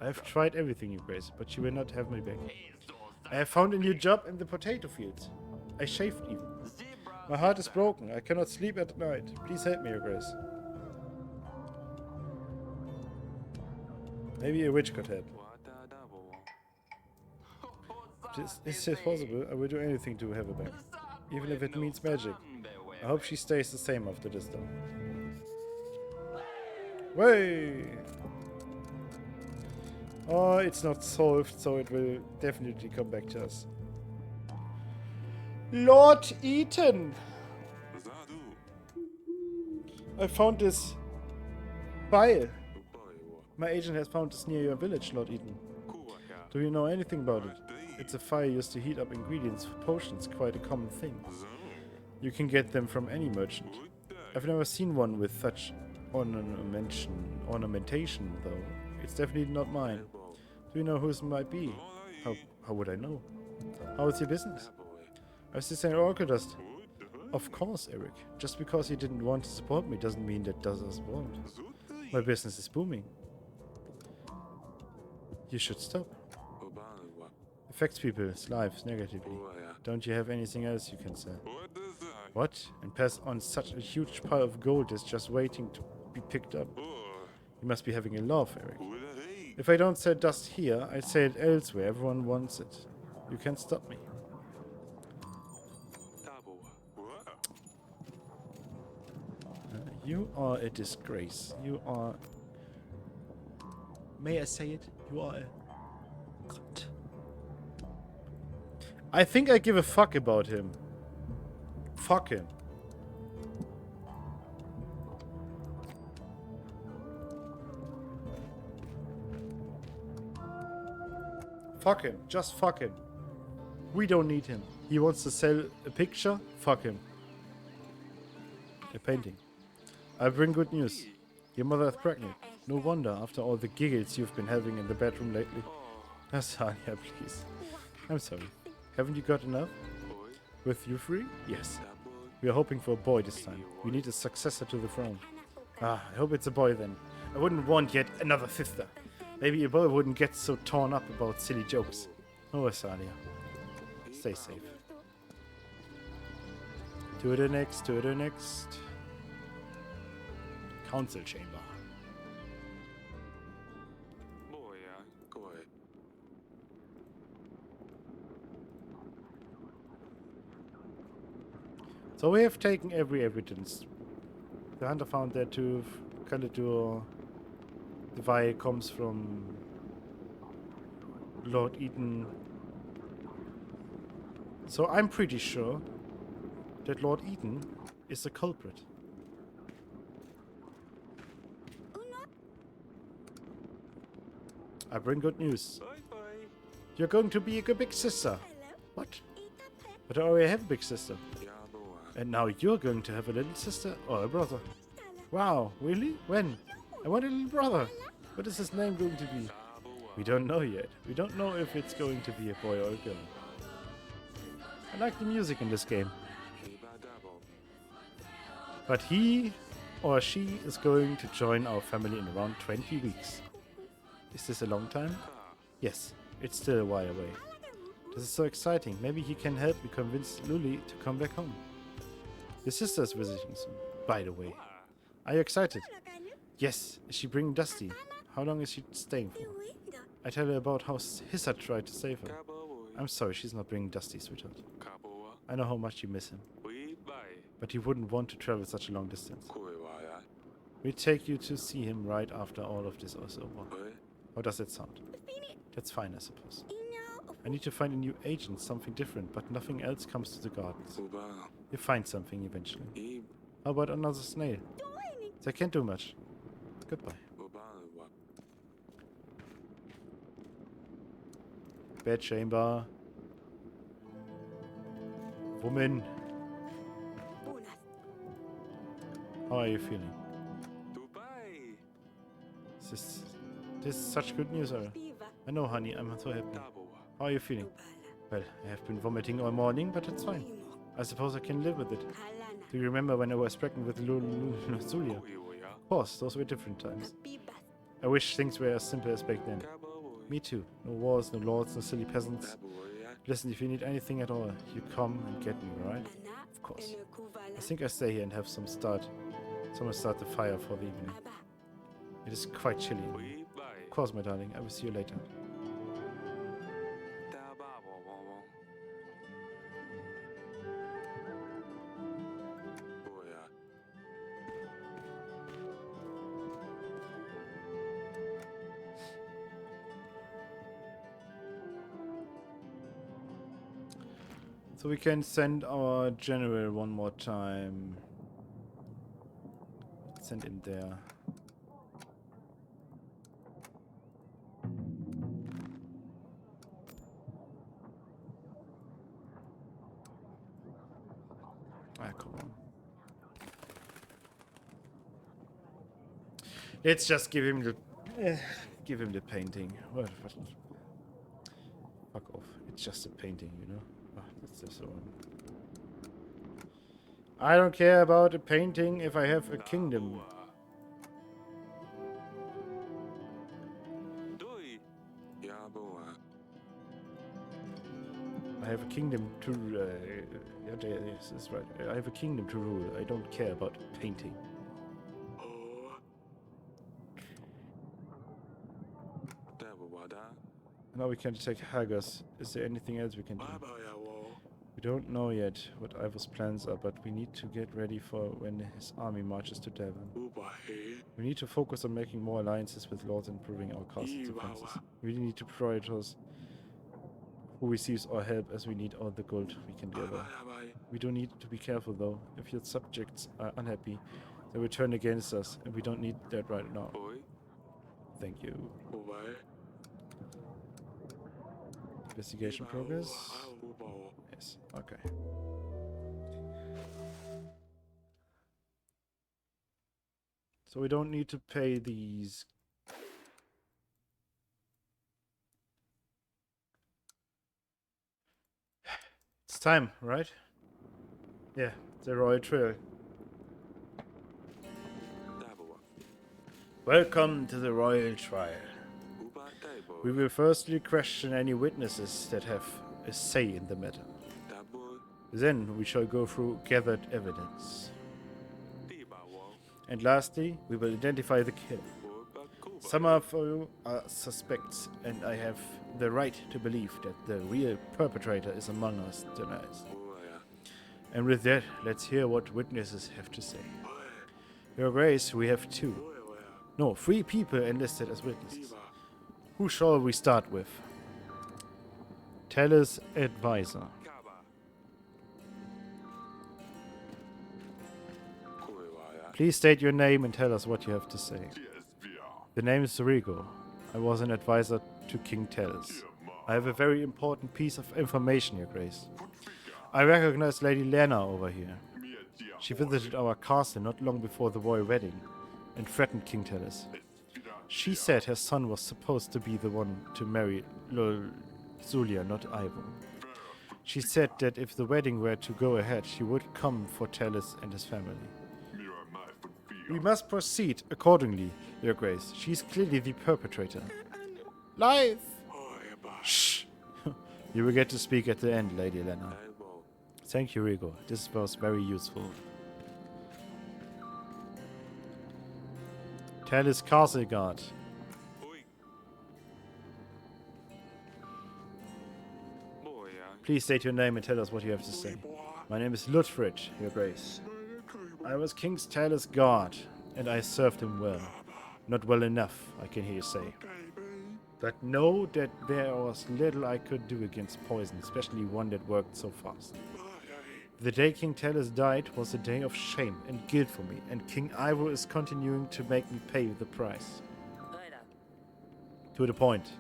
I have tried everything, Your Grace, but she will not have me back. I have found a new job in the potato fields. I shaved even. My heart is broken. I cannot sleep at night. Please help me, Your Grace. Maybe a witch could help. Is this possible? I will do anything to have her back. Even if it means magic. I hope she stays the same after this though. Way! Oh, it's not solved, so it will definitely come back to us. Lord Eaton! I found this file. My agent has found this near your village, Lord Eaton. Do you know anything about it? It's a fire used to heat up ingredients for potions, quite a common thing. You can get them from any merchant. I've never seen one with such ornamentation, though. It's definitely not mine. Do you know whose it might be? How would I know? How is your business? I was just saying Orchidust. Of course, Eric. Just because you didn't want to support me doesn't mean that others won't. My business is booming. You should stop. Affects people's lives negatively. Don't you have anything else you can sell? What? And pass on such a huge pile of gold that's just waiting to be picked up. You must be having a laugh, Eric. If I don't sell dust here, I sell it elsewhere. Everyone wants it. You can't stop me. You are a disgrace. You are... May I say it? You are a... cunt. I think I give a fuck about him. Fuck him. Fuck him. Just fuck him. We don't need him. He wants to sell a picture? Fuck him. A painting. I bring good news. Your mother is pregnant. No wonder after all the giggles you've been having in the bedroom lately. Asania, please. I'm sorry. Haven't you got enough? With you three? Yes. We are hoping for a boy this time. We need a successor to the throne. Ah, I hope it's a boy then. I wouldn't want yet another sister. Maybe a boy wouldn't get so torn up about silly jokes. Oh, Asania. Stay safe. To the next, to the next. Council chamber. So we have taken every evidence. The hunter found their tooth, Calidor. The vial comes from Lord Eaton. So I'm pretty sure that Lord Eaton is the culprit. I bring good news. You're going to be a big sister. What? But I already have a big sister. And now you're going to have a little sister or a brother. Wow, really? When? I want a little brother. What is his name going to be? We don't know yet. We don't know if it's going to be a boy or a girl. I like the music in this game. But he or she is going to join our family in around 20 weeks. Is this a long time? Yes, it's still a while away. This is so exciting. Maybe he can help me convince Luli to come back home. Your sister's visiting soon, by the way. Are you excited? Yes. Is she bringing Dusty? How long is she staying for? I tell her about how Hissa tried to save her. I'm sorry, she's not bringing Dusty, sweetheart. I know how much you miss him. But you wouldn't want to travel such a long distance. We'll take you to see him right after all of this is over. How does that sound? That's fine, I suppose. I need to find a new agent, something different, but nothing else comes to the gardens. You'll find something eventually. How about another snail? They can't do much. Goodbye. Bed chamber. Woman. How are you feeling? This is such good news, Ara. I know, honey, I'm so happy. How are you feeling? Well, I have been vomiting all morning, but it's fine. I suppose I can live with it. Do you remember when I was pregnant with Zulia? Of course, those were different times. I wish things were as simple as back then. Me too. No wars, no lords, no silly peasants. Listen, if you need anything at all, you come and get me, right? Of course. I think I stay here and have someone start the fire for the evening. It is quite chilly. Of course, my darling. I will see you later. So we can send our general one more time. Send in there. Ah, come on. Let's just give him the painting. What? Fuck off. It's just a painting, you know? Oh, that's just one. I don't care about a painting if I have a kingdom. I have a kingdom to yes, that's right. I have a kingdom to rule. I don't care about painting. Now we can take Haggis. Is there anything else we can do? We don't know yet what Ivor's plans are, but we need to get ready for when his army marches to Devon. We need to focus on making more alliances with lords and improving our castle defenses. We need to prioritize who receives our help, as we need all the gold we can gather. We do need to be careful though. If your subjects are unhappy, they will turn against us, and we don't need that right now. Thank you. Investigation progress? Yes, okay. So we don't need to pay these. It's time, right? Yeah, the Royal Trail. Welcome to the Royal Trial. We will firstly question any witnesses that have a say in the matter. Then we shall go through gathered evidence. And lastly, we will identify the killer. Some of you are suspects, and I have the right to believe that the real perpetrator is among us tonight. And with that, let's hear what witnesses have to say. Your Grace, we have three people enlisted as witnesses. Who shall we start with? Tellus advisor. Please state your name and tell us what you have to say. The name is Rigo. I was an advisor to King Tellus. I have a very important piece of information, Your Grace. I recognize Lady Lena over here. She visited our castle not long before the royal wedding and threatened King Tellus. She said her son was supposed to be the one to marry Zulia, not Ivo. She said that if the wedding were to go ahead, she would come for Talis and his family. We must proceed accordingly, Your Grace. She is clearly the perpetrator. Lies! Shh! You will get to speak at the end, Lady Lena. Thank you, Rigo. This was very useful. Talis Castle Guard. Please state your name and tell us what you have to say. My name is Ludfrid, Your Grace. I was King Talis' guard, and I served him well. Not well enough, I can hear you say. But know that there was little I could do against poison, especially one that worked so fast. The day King Talis died was a day of shame and guilt for me, and King Ivo is continuing to make me pay the price. To the point.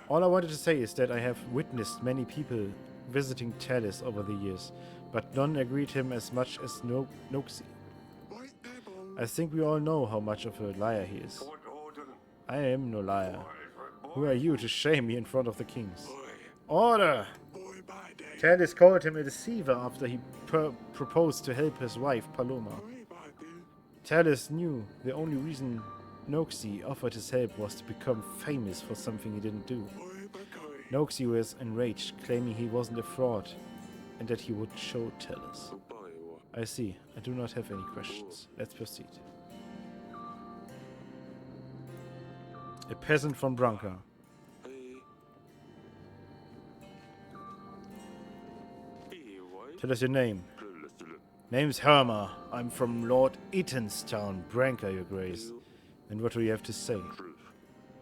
All I wanted to say is that I have witnessed many people visiting Talis over the years, but none agreed him as much as Noxie. I think we all know how much of a liar he is. I am no liar. Who are you to shame me in front of the kings? Order! Talis called him a deceiver after he proposed to help his wife, Paloma. Talis knew the only reason Noxie offered his help was to become famous for something he didn't do. Noxie was enraged, claiming he wasn't a fraud and that he would show Talis. I see. I do not have any questions. Let's proceed. A peasant from Branca. Tell us your name. Name's Herma. I'm from Lord Eatonstown, Branca, Your Grace. And what do you have to say?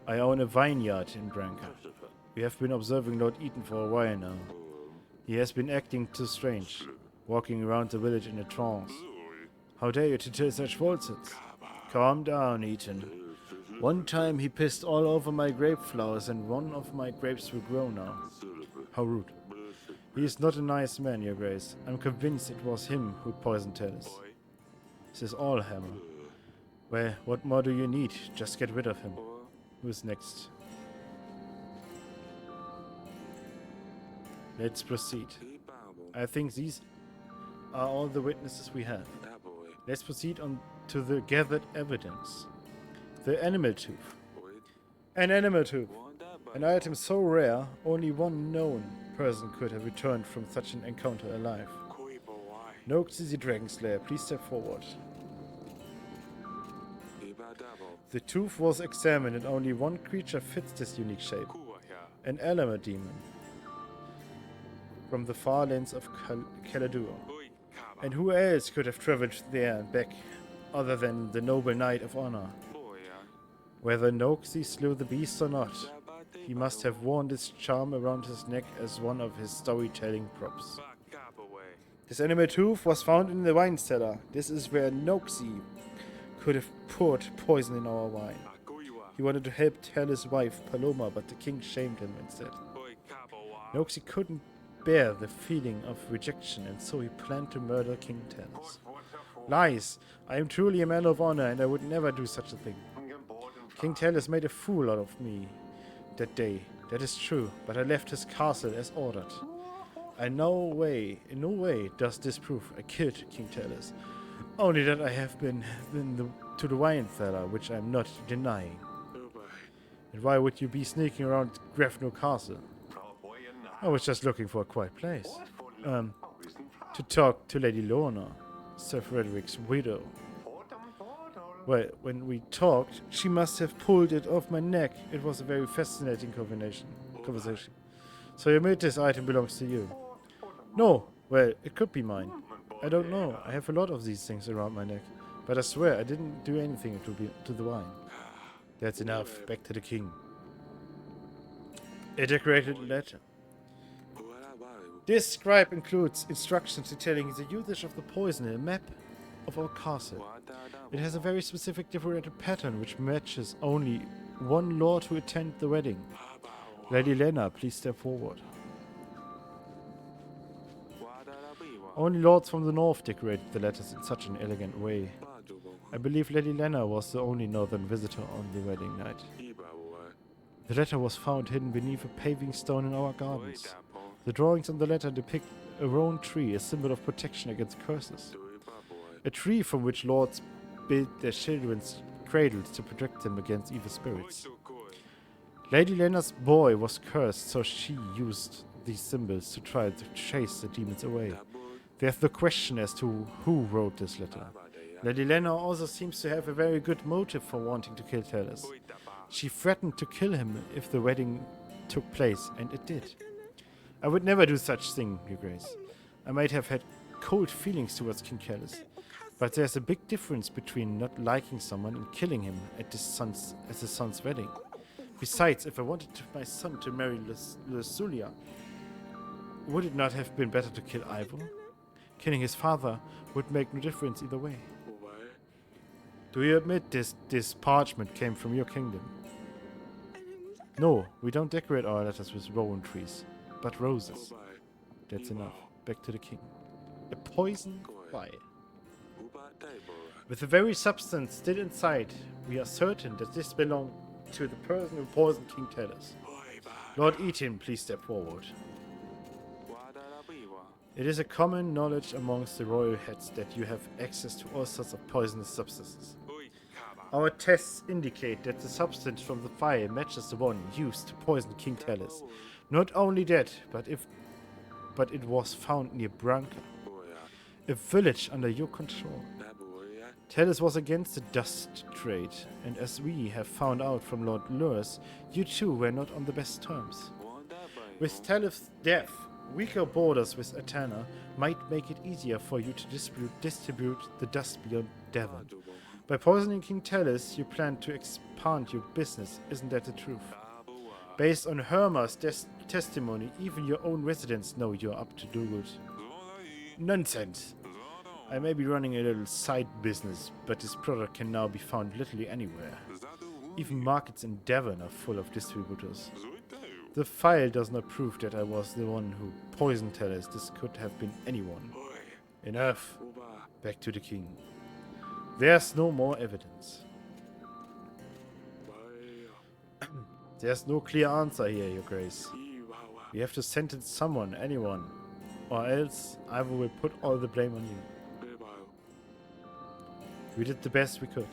I own a vineyard in Branca. We have been observing Lord Eaton for a while now. He has been acting too strange, walking around the village in a trance. How dare you to tell such falsehoods? Calm down, Eaton. One time he pissed all over my grape flowers and one of my grapes will grow now. How rude. He is not a nice man, Your Grace. I'm convinced it was him who poisoned Talis. This is all, Hammer. Well, what more do you need? Just get rid of him. Who's next? Let's proceed. I think these are all the witnesses we have. Let's proceed on to the gathered evidence. The animal tooth. An animal tooth. An item so rare, only one known person could have returned from such an encounter alive. Noxie the Dragon Slayer, please step forward. The tooth was examined and only one creature fits this unique shape. An Elmer demon. From the far lands of Calador. And who else could have traveled there and back other than the noble knight of honor? Whether Noxie slew the beast or not, he must have worn this charm around his neck as one of his storytelling props. This animal tooth was found in the wine cellar. This is where Noxie could have poured poison in our wine. He wanted to help Talis' wife, Paloma, but the king shamed him instead. Noxie couldn't bear the feeling of rejection, and so he planned to murder King Talis. Lies! I am truly a man of honor, and I would never do such a thing. King Talis made a fool out of me that day. That is true, but I left his castle as ordered. In no way does this prove I killed King Talis. Only that I have been to the wine cellar, which I'm not denying. And why would you be sneaking around Grafno Castle? I was just looking for a quiet place. To talk to Lady Lorna, Sir Frederick's widow. Well, when we talked, she must have pulled it off my neck. It was a very fascinating conversation. So you admit this item belongs to you? No. Well, it could be mine. I don't know. I have a lot of these things around my neck. But I swear I didn't do anything to the wine. That's enough. Back to the king. A decorated letter. This scribe includes instructions detailing the usage of the poison and a map of our castle. It has a very specific decorated pattern which matches only one lord who attended the wedding. Lady Lena, please step forward. Only lords from the north decorated the letters in such an elegant way. I believe Lady Lena was the only northern visitor on the wedding night. The letter was found hidden beneath a paving stone in our gardens. The drawings on the letter depict a rowan tree, a symbol of protection against curses. A tree from which lords built their children's cradles to protect them against evil spirits. Lady Lena's boy was cursed, so she used these symbols to try to chase the demons away. There's the question as to who wrote this letter. Lady Lena also seems to have a very good motive for wanting to kill Talis. She threatened to kill him if the wedding took place, and it did. I would never do such thing, Your Grace. I might have had cold feelings towards King Talis, but there's a big difference between not liking someone and killing him at his son's wedding. Besides, if I wanted my son to marry Lusulia, would it not have been better to kill Ivor? Killing his father would make no difference either way. Do you admit this parchment came from your kingdom? No, we don't decorate our letters with rowan trees, but roses. That's enough. Back to the king. A poison vial. With the very substance still inside, we are certain that this belonged to the person who poisoned King Talis. Lord Eaton, please step forward. It is a common knowledge amongst the royal heads that you have access to all sorts of poisonous substances. Our tests indicate that the substance from the vial matches the one used to poison King Talis. Not only that, but it was found near Branca, a village under your control. Talis was against the dust trade, and as we have found out from Lord Lures, you two were not on the best terms. With Talis' death, weaker borders with Atana might make it easier for you to distribute the dust beyond Devon. By poisoning King Talis, you plan to expand your business, isn't that the truth? Based on Herma's testimony, even your own residents know you're up to do good. Nonsense! I may be running a little side business, but this product can now be found literally anywhere. Even markets in Devon are full of distributors. The file does not prove that I was the one who poisoned Talis. This could have been anyone. Enough. Back to the king. There's no more evidence. There's no clear answer here, Your Grace. We have to sentence someone, anyone, or else Ivor will put all the blame on you. We did the best we could.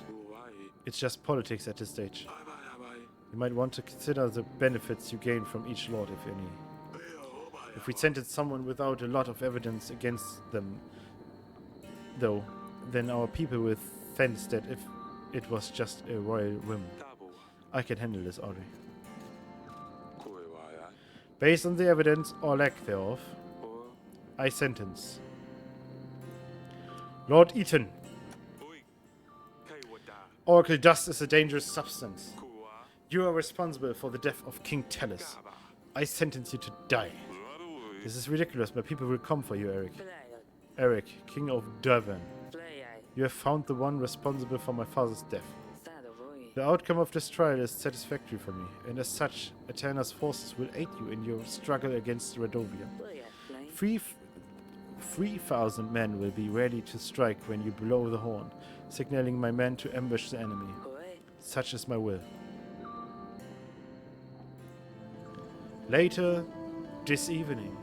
It's just politics at this stage. You might want to consider the benefits you gain from each lord, if any. If we sentence someone without a lot of evidence against them, though, then our people will sense that if it was just a royal whim. I can handle this, Audrey. Based on the evidence, or lack thereof, I sentence Lord Eaton. Oracle dust is a dangerous substance. You are responsible for the death of King Talis. I sentence you to die. This is ridiculous, but people will come for you, Eric. Eric, King of Devon. You have found the one responsible for my father's death. The outcome of this trial is satisfactory for me, and as such, Atena's forces will aid you in your struggle against Radovia. 3,000 men will be ready to strike when you blow the horn, signaling my men to ambush the enemy. Such is my will. Later this evening.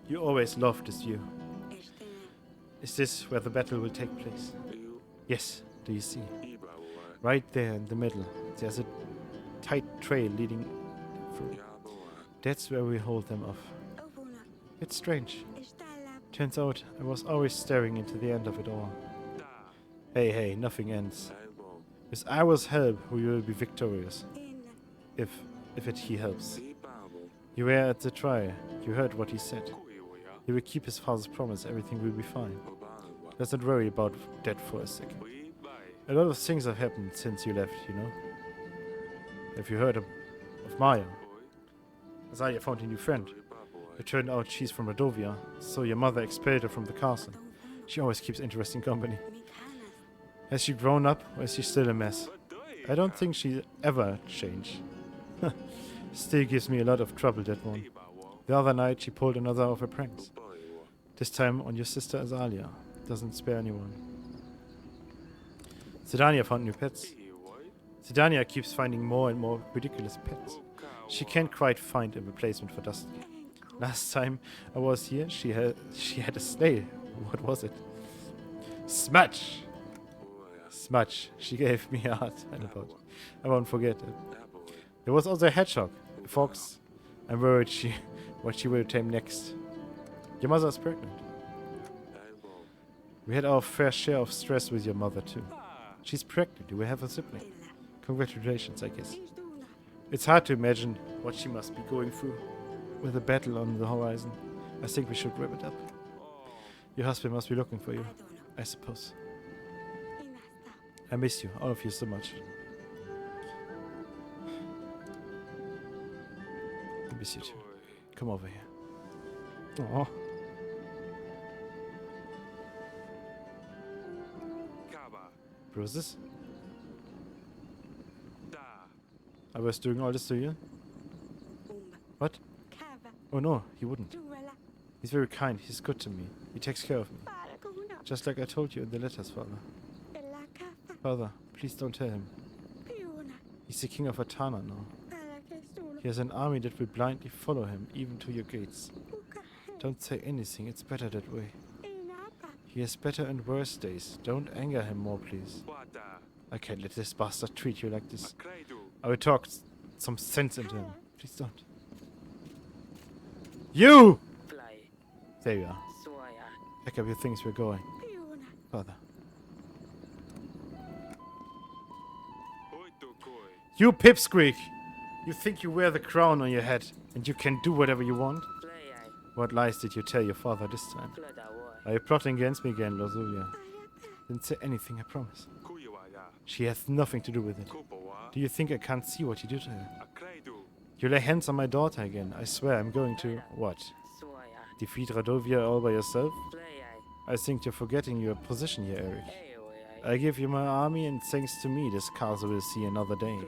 You always loved this view. Is this where the battle will take place? Yes, do you see? Right there in the middle, there's a tight trail leading through. That's where we hold them off. It's strange. Turns out I was always staring into the end of it all. Hey, nothing ends. With Ivor's help, we will be victorious. If he helps. You were at the trial. You heard what he said. He will keep his father's promise. Everything will be fine. Let's not worry about that for a second. A lot of things have happened since you left, you know. Have you heard of Maya? Azalea found a new friend. It turned out she's from Radovia, so your mother expelled her from the castle. She always keeps interesting company. Has she grown up, or is she still a mess? I don't think she'll ever change. Still gives me a lot of trouble, that one. The other night she pulled another of her pranks. This time on your sister Azalea. Doesn't spare anyone. Sedania found new pets. Sedania keeps finding more and more ridiculous pets. She can't quite find a replacement for Dusty. Last time I was here, she had a snail. What was it? Smudge! Smudge. She gave me a hard time about it. I won't forget it. There was also a hedgehog, a fox. I'm worried what she will tame next. Your mother is pregnant. We had our fair share of stress with your mother too. She's pregnant. You will have a sibling. Congratulations, I guess. It's hard to imagine what she must be going through with a battle on the horizon. I think we should wrap it up. Your husband must be looking for you, I suppose. I miss you, all of you, so much. I miss you too. Come over here. Aww. Bruises? I was doing all this to you? What? Oh no, he wouldn't. He's very kind, he's good to me. He takes care of me. Just like I told you in the letters, Father. Father, please don't tell him. He's the king of Atana now. He has an army that will blindly follow him, even to your gates. Don't say anything, it's better that way. He has better and worse days. Don't anger him more, please. I can't let this bastard treat you like this. I will talk some sense into him. Please don't. You! There you are. Pack up your things, we're going. Father. You pipsqueak! You think you wear the crown on your head and you can do whatever you want? What lies did you tell your father this time? Are you plotting against me again, Lozulia? Didn't say anything, I promise. She has nothing to do with it. Do you think I can't see what you do to her? You lay hands on my daughter again. I swear I'm going to... What? Defeat Radovia all by yourself? I think you're forgetting your position here, Eric. I give you my army, and thanks to me, this castle will see another day.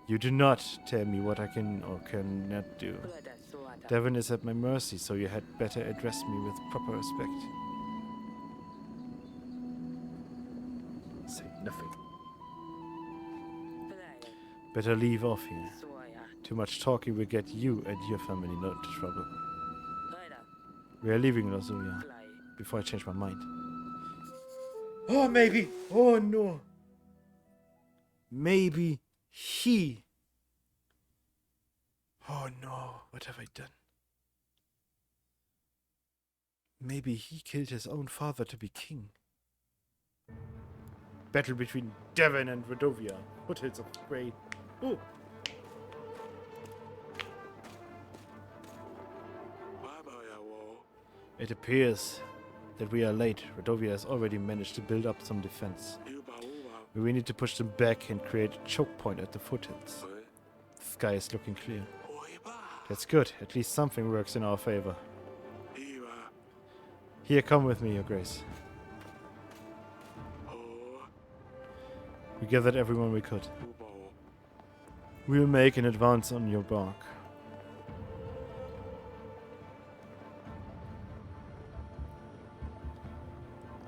You do not tell me what I can or cannot do. Devon is at my mercy, so you had better address me with proper respect. Say nothing. Better leave off here. Too much talking will get you and your family into trouble. We are leaving Lozulia before I change my mind. Oh, maybe. Oh, no. Maybe he. Oh, no. What have I done? Maybe he killed his own father to be king. Battle between Devon and Rodovia. Foothills of Grey. Oh. It appears that we are late. Rodovia has already managed to build up some defense. We need to push them back and create a choke point at the foothills. The sky is looking clear. That's good. At least something works in our favor. Here, come with me, Your Grace. We gathered everyone we could. We will make an advance on your bark.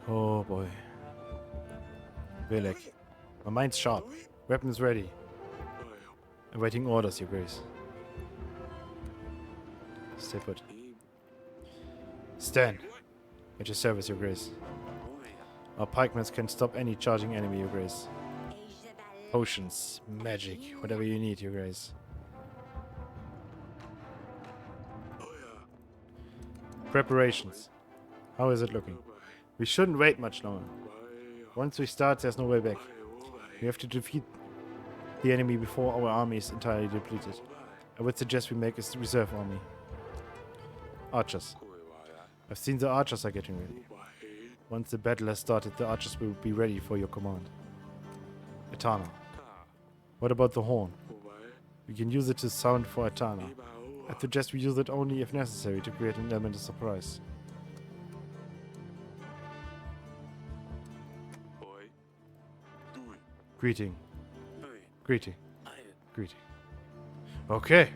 Oh boy. Velek. My mind's sharp. Weapons ready. Awaiting orders, Your Grace. Stay put. Stand. At your service, Your Grace. Our pikemen can stop any charging enemy, Your Grace. Potions, magic, whatever you need, Your Grace. Preparations. How is it looking? We shouldn't wait much longer. Once we start, there's no way back. We have to defeat the enemy before our army is entirely depleted. I would suggest we make a reserve army. Archers. I've seen the archers are getting ready. Once the battle has started, the archers will be ready for your command. Etana. What about the horn? We can use it to sound for Etana. I suggest we use it only if necessary to create an element of surprise. Greeting. Greeting. Greeting. Okay.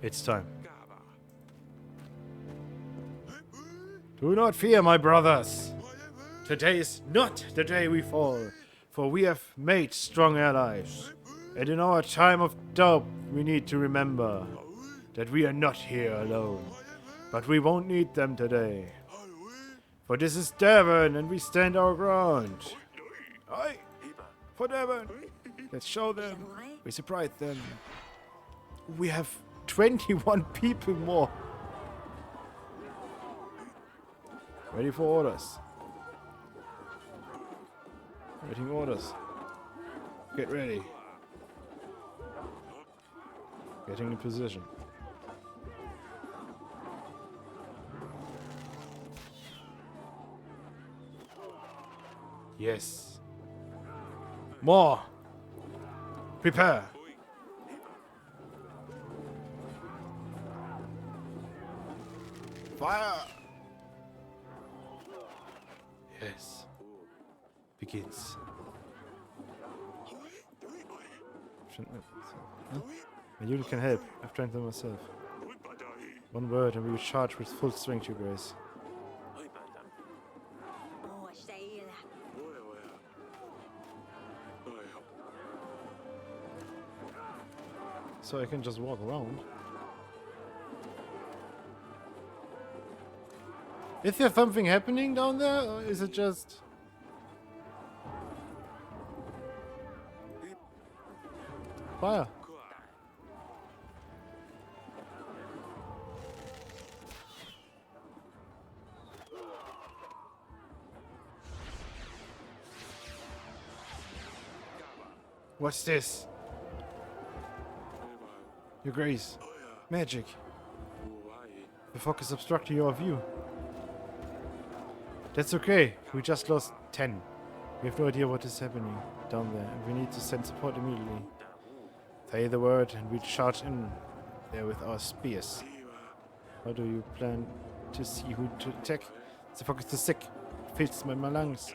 It's time. Do not fear, my brothers. Today is not the day we fall, for we have made strong allies. And in our time of doubt, we need to remember that we are not here alone. But we won't need them today. For this is Devon, and we stand our ground. Aye, for Devon. Let's show them. We surprise them. We have 21 people more. Ready for orders. Waiting orders. Get ready. Getting in position. Yes. More. Prepare. Fire. Yes. Begins. Huh? My unit can help. I've trained them myself. One word and we will charge with full strength, you guys. Oh, sailor. So I can just walk around. Is there something happening down there, or is it just... fire? What's this? Your Grace. Magic. The fog is obstructing your view. That's okay. We just lost 10. We have no idea what is happening down there, and we need to send support immediately. Say the word, and we charge in there with our spears. How do you plan to see who to attack? The fog is too sick. It fills my lungs.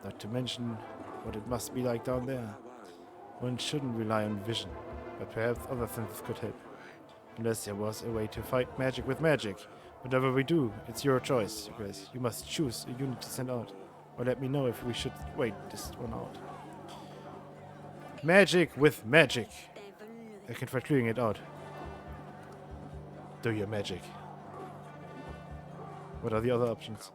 Not to mention what it must be like down there. One shouldn't rely on vision, but perhaps other senses could help. Unless there was a way to fight magic with magic. Whatever we do, it's your choice, you guys. You must choose a unit to send out. Or let me know if we should wait this one out. Magic with magic. I can try clearing it out. Do your magic. What are the other options?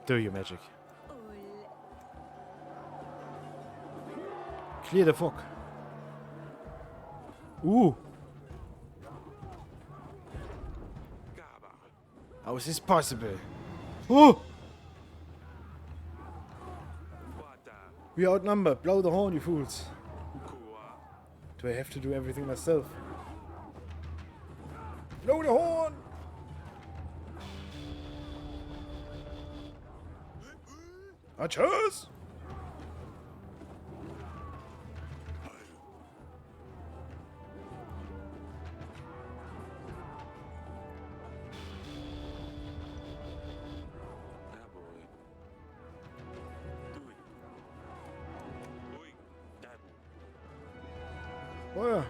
Do your magic. Clear the fog. Ooh. How is this possible? Oh! We are outnumbered. Blow the horn, you fools. Do I have to do everything myself? Blow the horn! Archers! Feuer!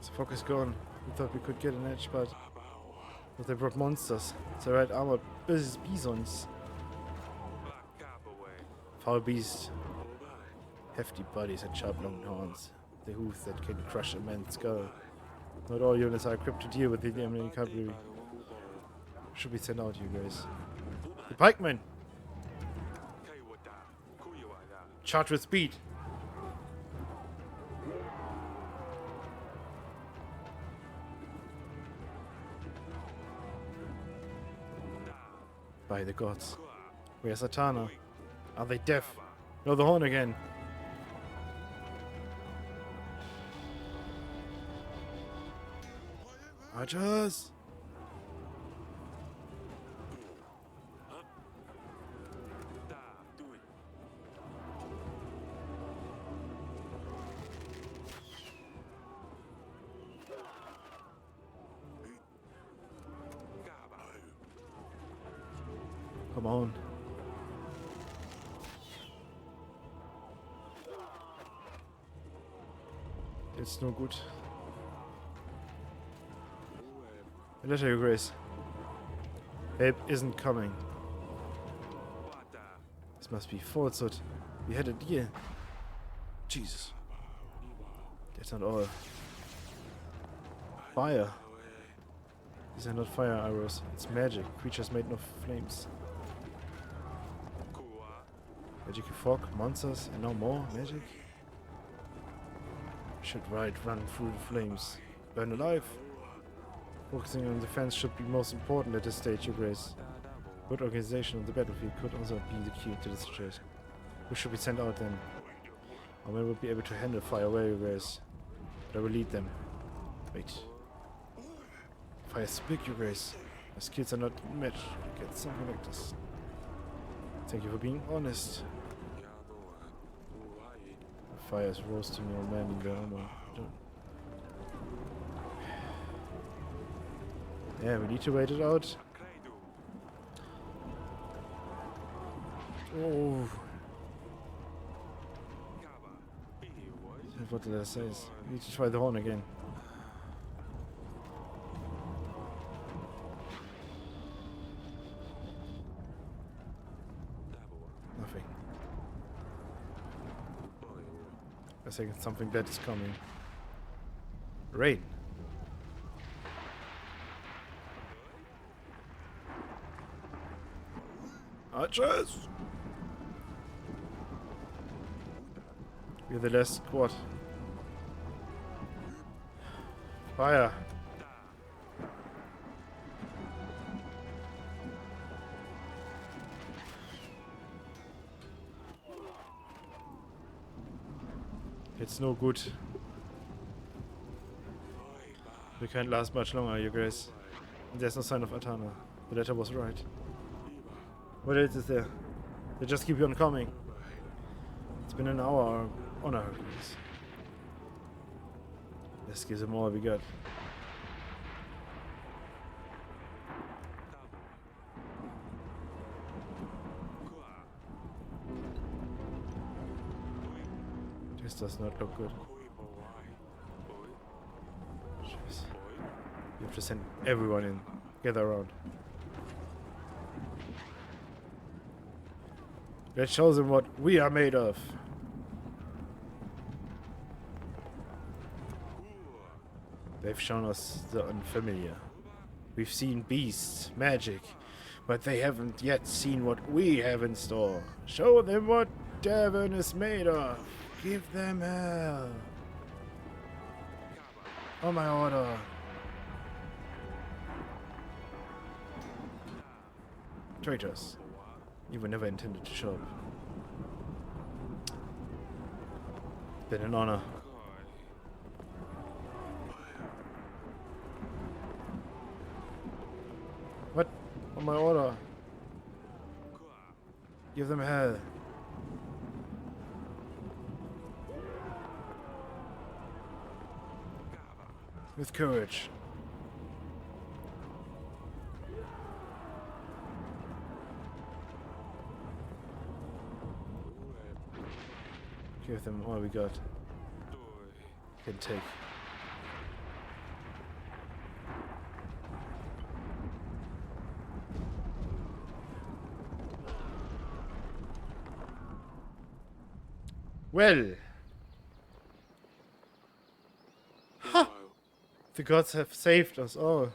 The fog is gone. We thought we could get an edge, but they brought monsters. The red armored bisons. Foul beasts. Hefty bodies and sharp long horns. The hooves that can crush a man's skull. Not all units are equipped to deal with the enemy cavalry. Should we send out, you guys? The pikemen! Charge with speed! By the gods. Where's Satana? Are they deaf? Blow the horn again. Archers! Come on. It's no good. A letter, Your Grace. Help isn't coming. This must be falsehood. We had a deal. Jesus. That's not all. Fire. These are not fire arrows. It's magic. Creatures made of flames. Magic fog, monsters, and now more magic? Should run through the flames. Burn alive. Focusing on defense should be most important at this stage, Your Grace. Good organization on the battlefield could also be the key to the situation. Who should we send out then? Our men will be able to handle fire well, Your Grace. But I will lead them. Wait. Fire is big, Your Grace. My skills are not matched to get something like this. Thank you for being honest. Fire is roasting your men in their armor. Yeah, we need to wait it out. Oh. What the letter says. We need to try the horn again. Nothing. I think something bad is coming. Rain. Archers! We're the last squad. Fire! It's no good. We can't last much longer, Your Grace. There's no sign of Atana. The letter was right. What else is there? They just keep on coming. It's been an hour. Oh no, please. Let's give them all we got. This does not look good. Jeez. You have to send everyone in. Gather around. Let's show them what we are made of. They've shown us the unfamiliar. We've seen beasts, magic, but they haven't yet seen what we have in store. Show them what Devon is made of. Give them hell. On my order. Traitors. You were never intended to show up. Been an honor. What? On my order. Give them hell. With courage. Give them all we got. Can take. Well. Ha! The gods have saved us all.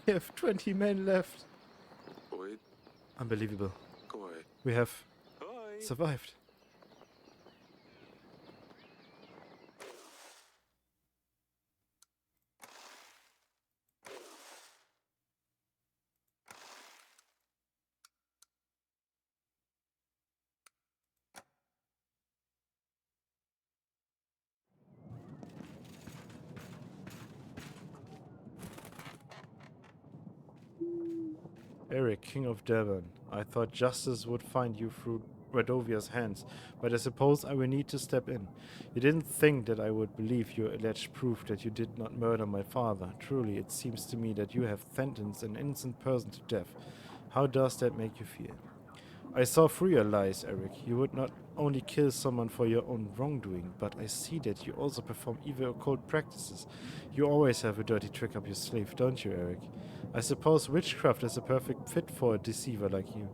We have 20 men left. Unbelievable. We have survived. Eric, King of Devon, I thought justice would find you through Radovia's hands, but I suppose I will need to step in. You didn't think that I would believe your alleged proof that you did not murder my father. Truly, it seems to me that you have sentenced an innocent person to death. How does that make you feel? I saw through your lies, Eric. You would not only kill someone for your own wrongdoing, but I see that you also perform evil occult practices. You always have a dirty trick up your sleeve, don't you, Eric? I suppose witchcraft is a perfect fit for a deceiver like you.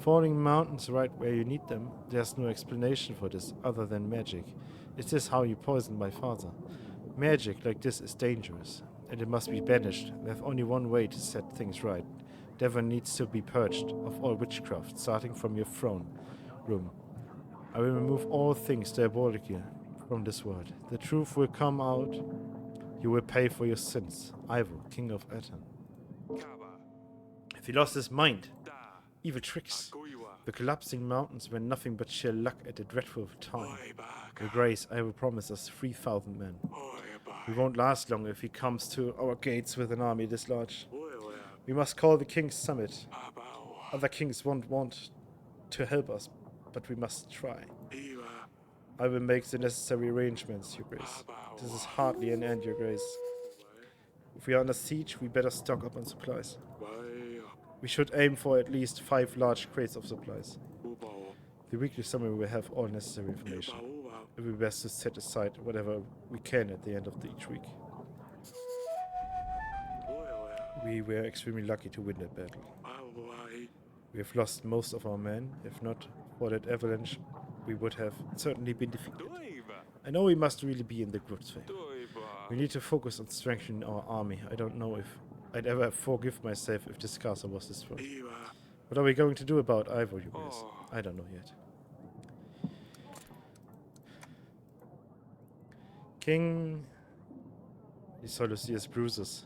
Falling mountains right where you need them, there's no explanation for this other than magic. Is this how you poisoned my father? Magic like this is dangerous, and it must be banished. We have only one way to set things right. Devon needs to be purged of all witchcraft, starting from your throne room. I will remove all things diabolical from this world. The truth will come out. You will pay for your sins. Ivo, king of Aten. Kaba. If he lost his mind, Da. evil tricks. Akoiwa. The collapsing mountains were nothing but sheer luck at a dreadful time. Oi baka. Your grace, I will promise us 3,000 men. Oi We baka. won't last long if he comes to our gates with an army this large. Oi oi. We must call the king's summit. Abao. Other kings won't want to help us, but we must try. Iwa. I will make the necessary arrangements, Your Grace. This is hardly an end, Your Grace. If we are under siege, we better stock up on supplies. Wai. We should aim for at least 5 large crates of supplies. Ubao. The weekly summary will have all necessary information. Ubao. It will be best to set aside whatever we can at the end of each week. Oi oi. We were extremely lucky to win that battle. Awai. We have lost most of our men. If not for that avalanche, we would have certainly been defeated. Doiva. I know we must really be in the good faith. Doiva. We need to focus on strengthening our army. I don't know if I'd ever forgive myself if this castle was destroyed. Iwa. What are we going to do about Ivo, you guys? Oh. I don't know yet. King Lucia's bruises.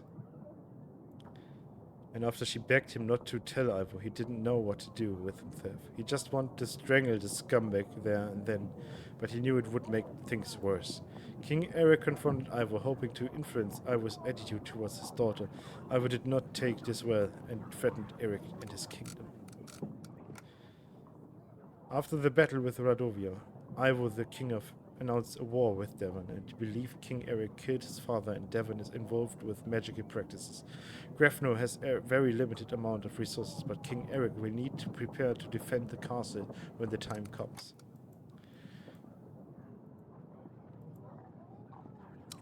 And after she begged him not to tell Ivo, he didn't know what to do with himself. He just wanted to strangle the scumbag there and then, but he knew it would make things worse. King Eric confronted Ivo, hoping to influence Ivo's attitude towards his daughter. Ivo did not take this well and threatened Eric and his kingdom. After the battle with Radovia, Ivo, the king of, announced a war with Devon and believed King Eric killed his father and Devon is involved with magical practices. Grefno has a very limited amount of resources, but King Eric will need to prepare to defend the castle when the time comes.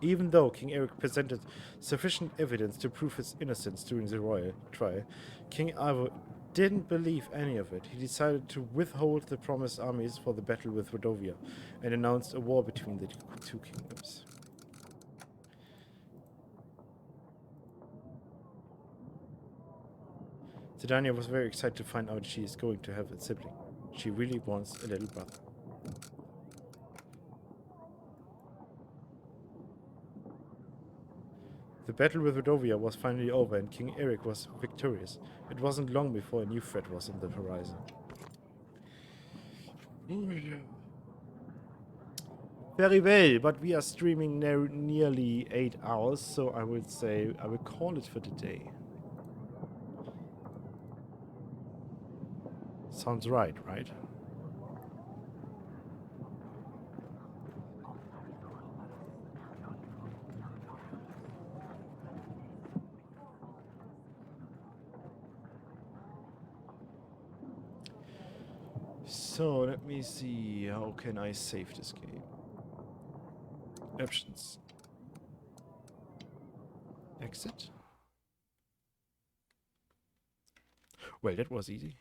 Even though King Eric presented sufficient evidence to prove his innocence during the royal trial, King Ivo didn't believe any of it. He decided to withhold the promised armies for the battle with Rodovia and announced a war between the two kingdoms. Sedania was very excited to find out she is going to have a sibling. She really wants a little brother. The battle with Rodovia was finally over and King Eric was victorious. It wasn't long before a new threat was on the horizon. Very well, but we are streaming nearly 8 hours, so I would say I will call it for today. Sounds right, right? So let me see, how can I save this game? Options. Exit. Well, that was easy.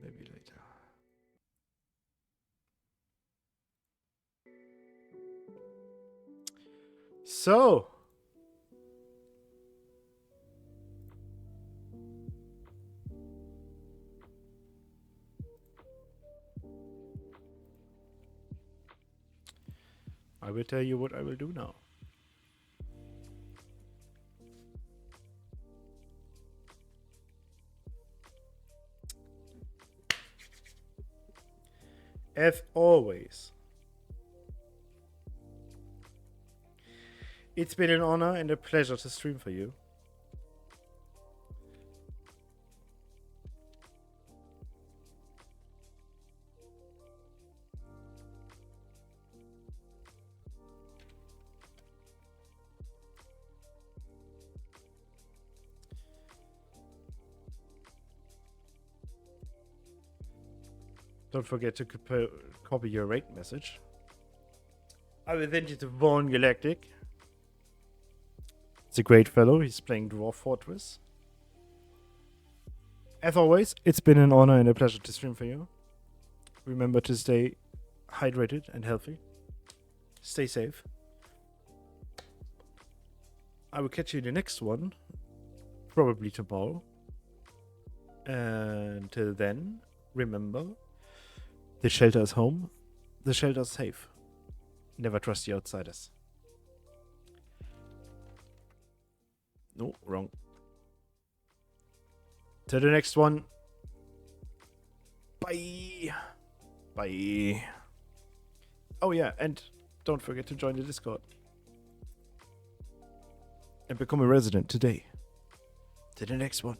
Maybe later. So. I will tell you what I will do now. As always, it's been an honor and a pleasure to stream for you. Don't forget to copy your rate message. I will send you to Vaughn Galactic. It's a great fellow. He's playing Dwarf Fortress. As always, it's been an honor and a pleasure to stream for you. Remember to stay hydrated and healthy. Stay safe. I will catch you in the next one. Probably tomorrow. Until then, remember, the shelter is home. The shelter is safe. Never trust the outsiders. No, wrong. Till the next one. Bye. Bye. Oh yeah, and don't forget to join the Discord. And become a resident today. To the next one.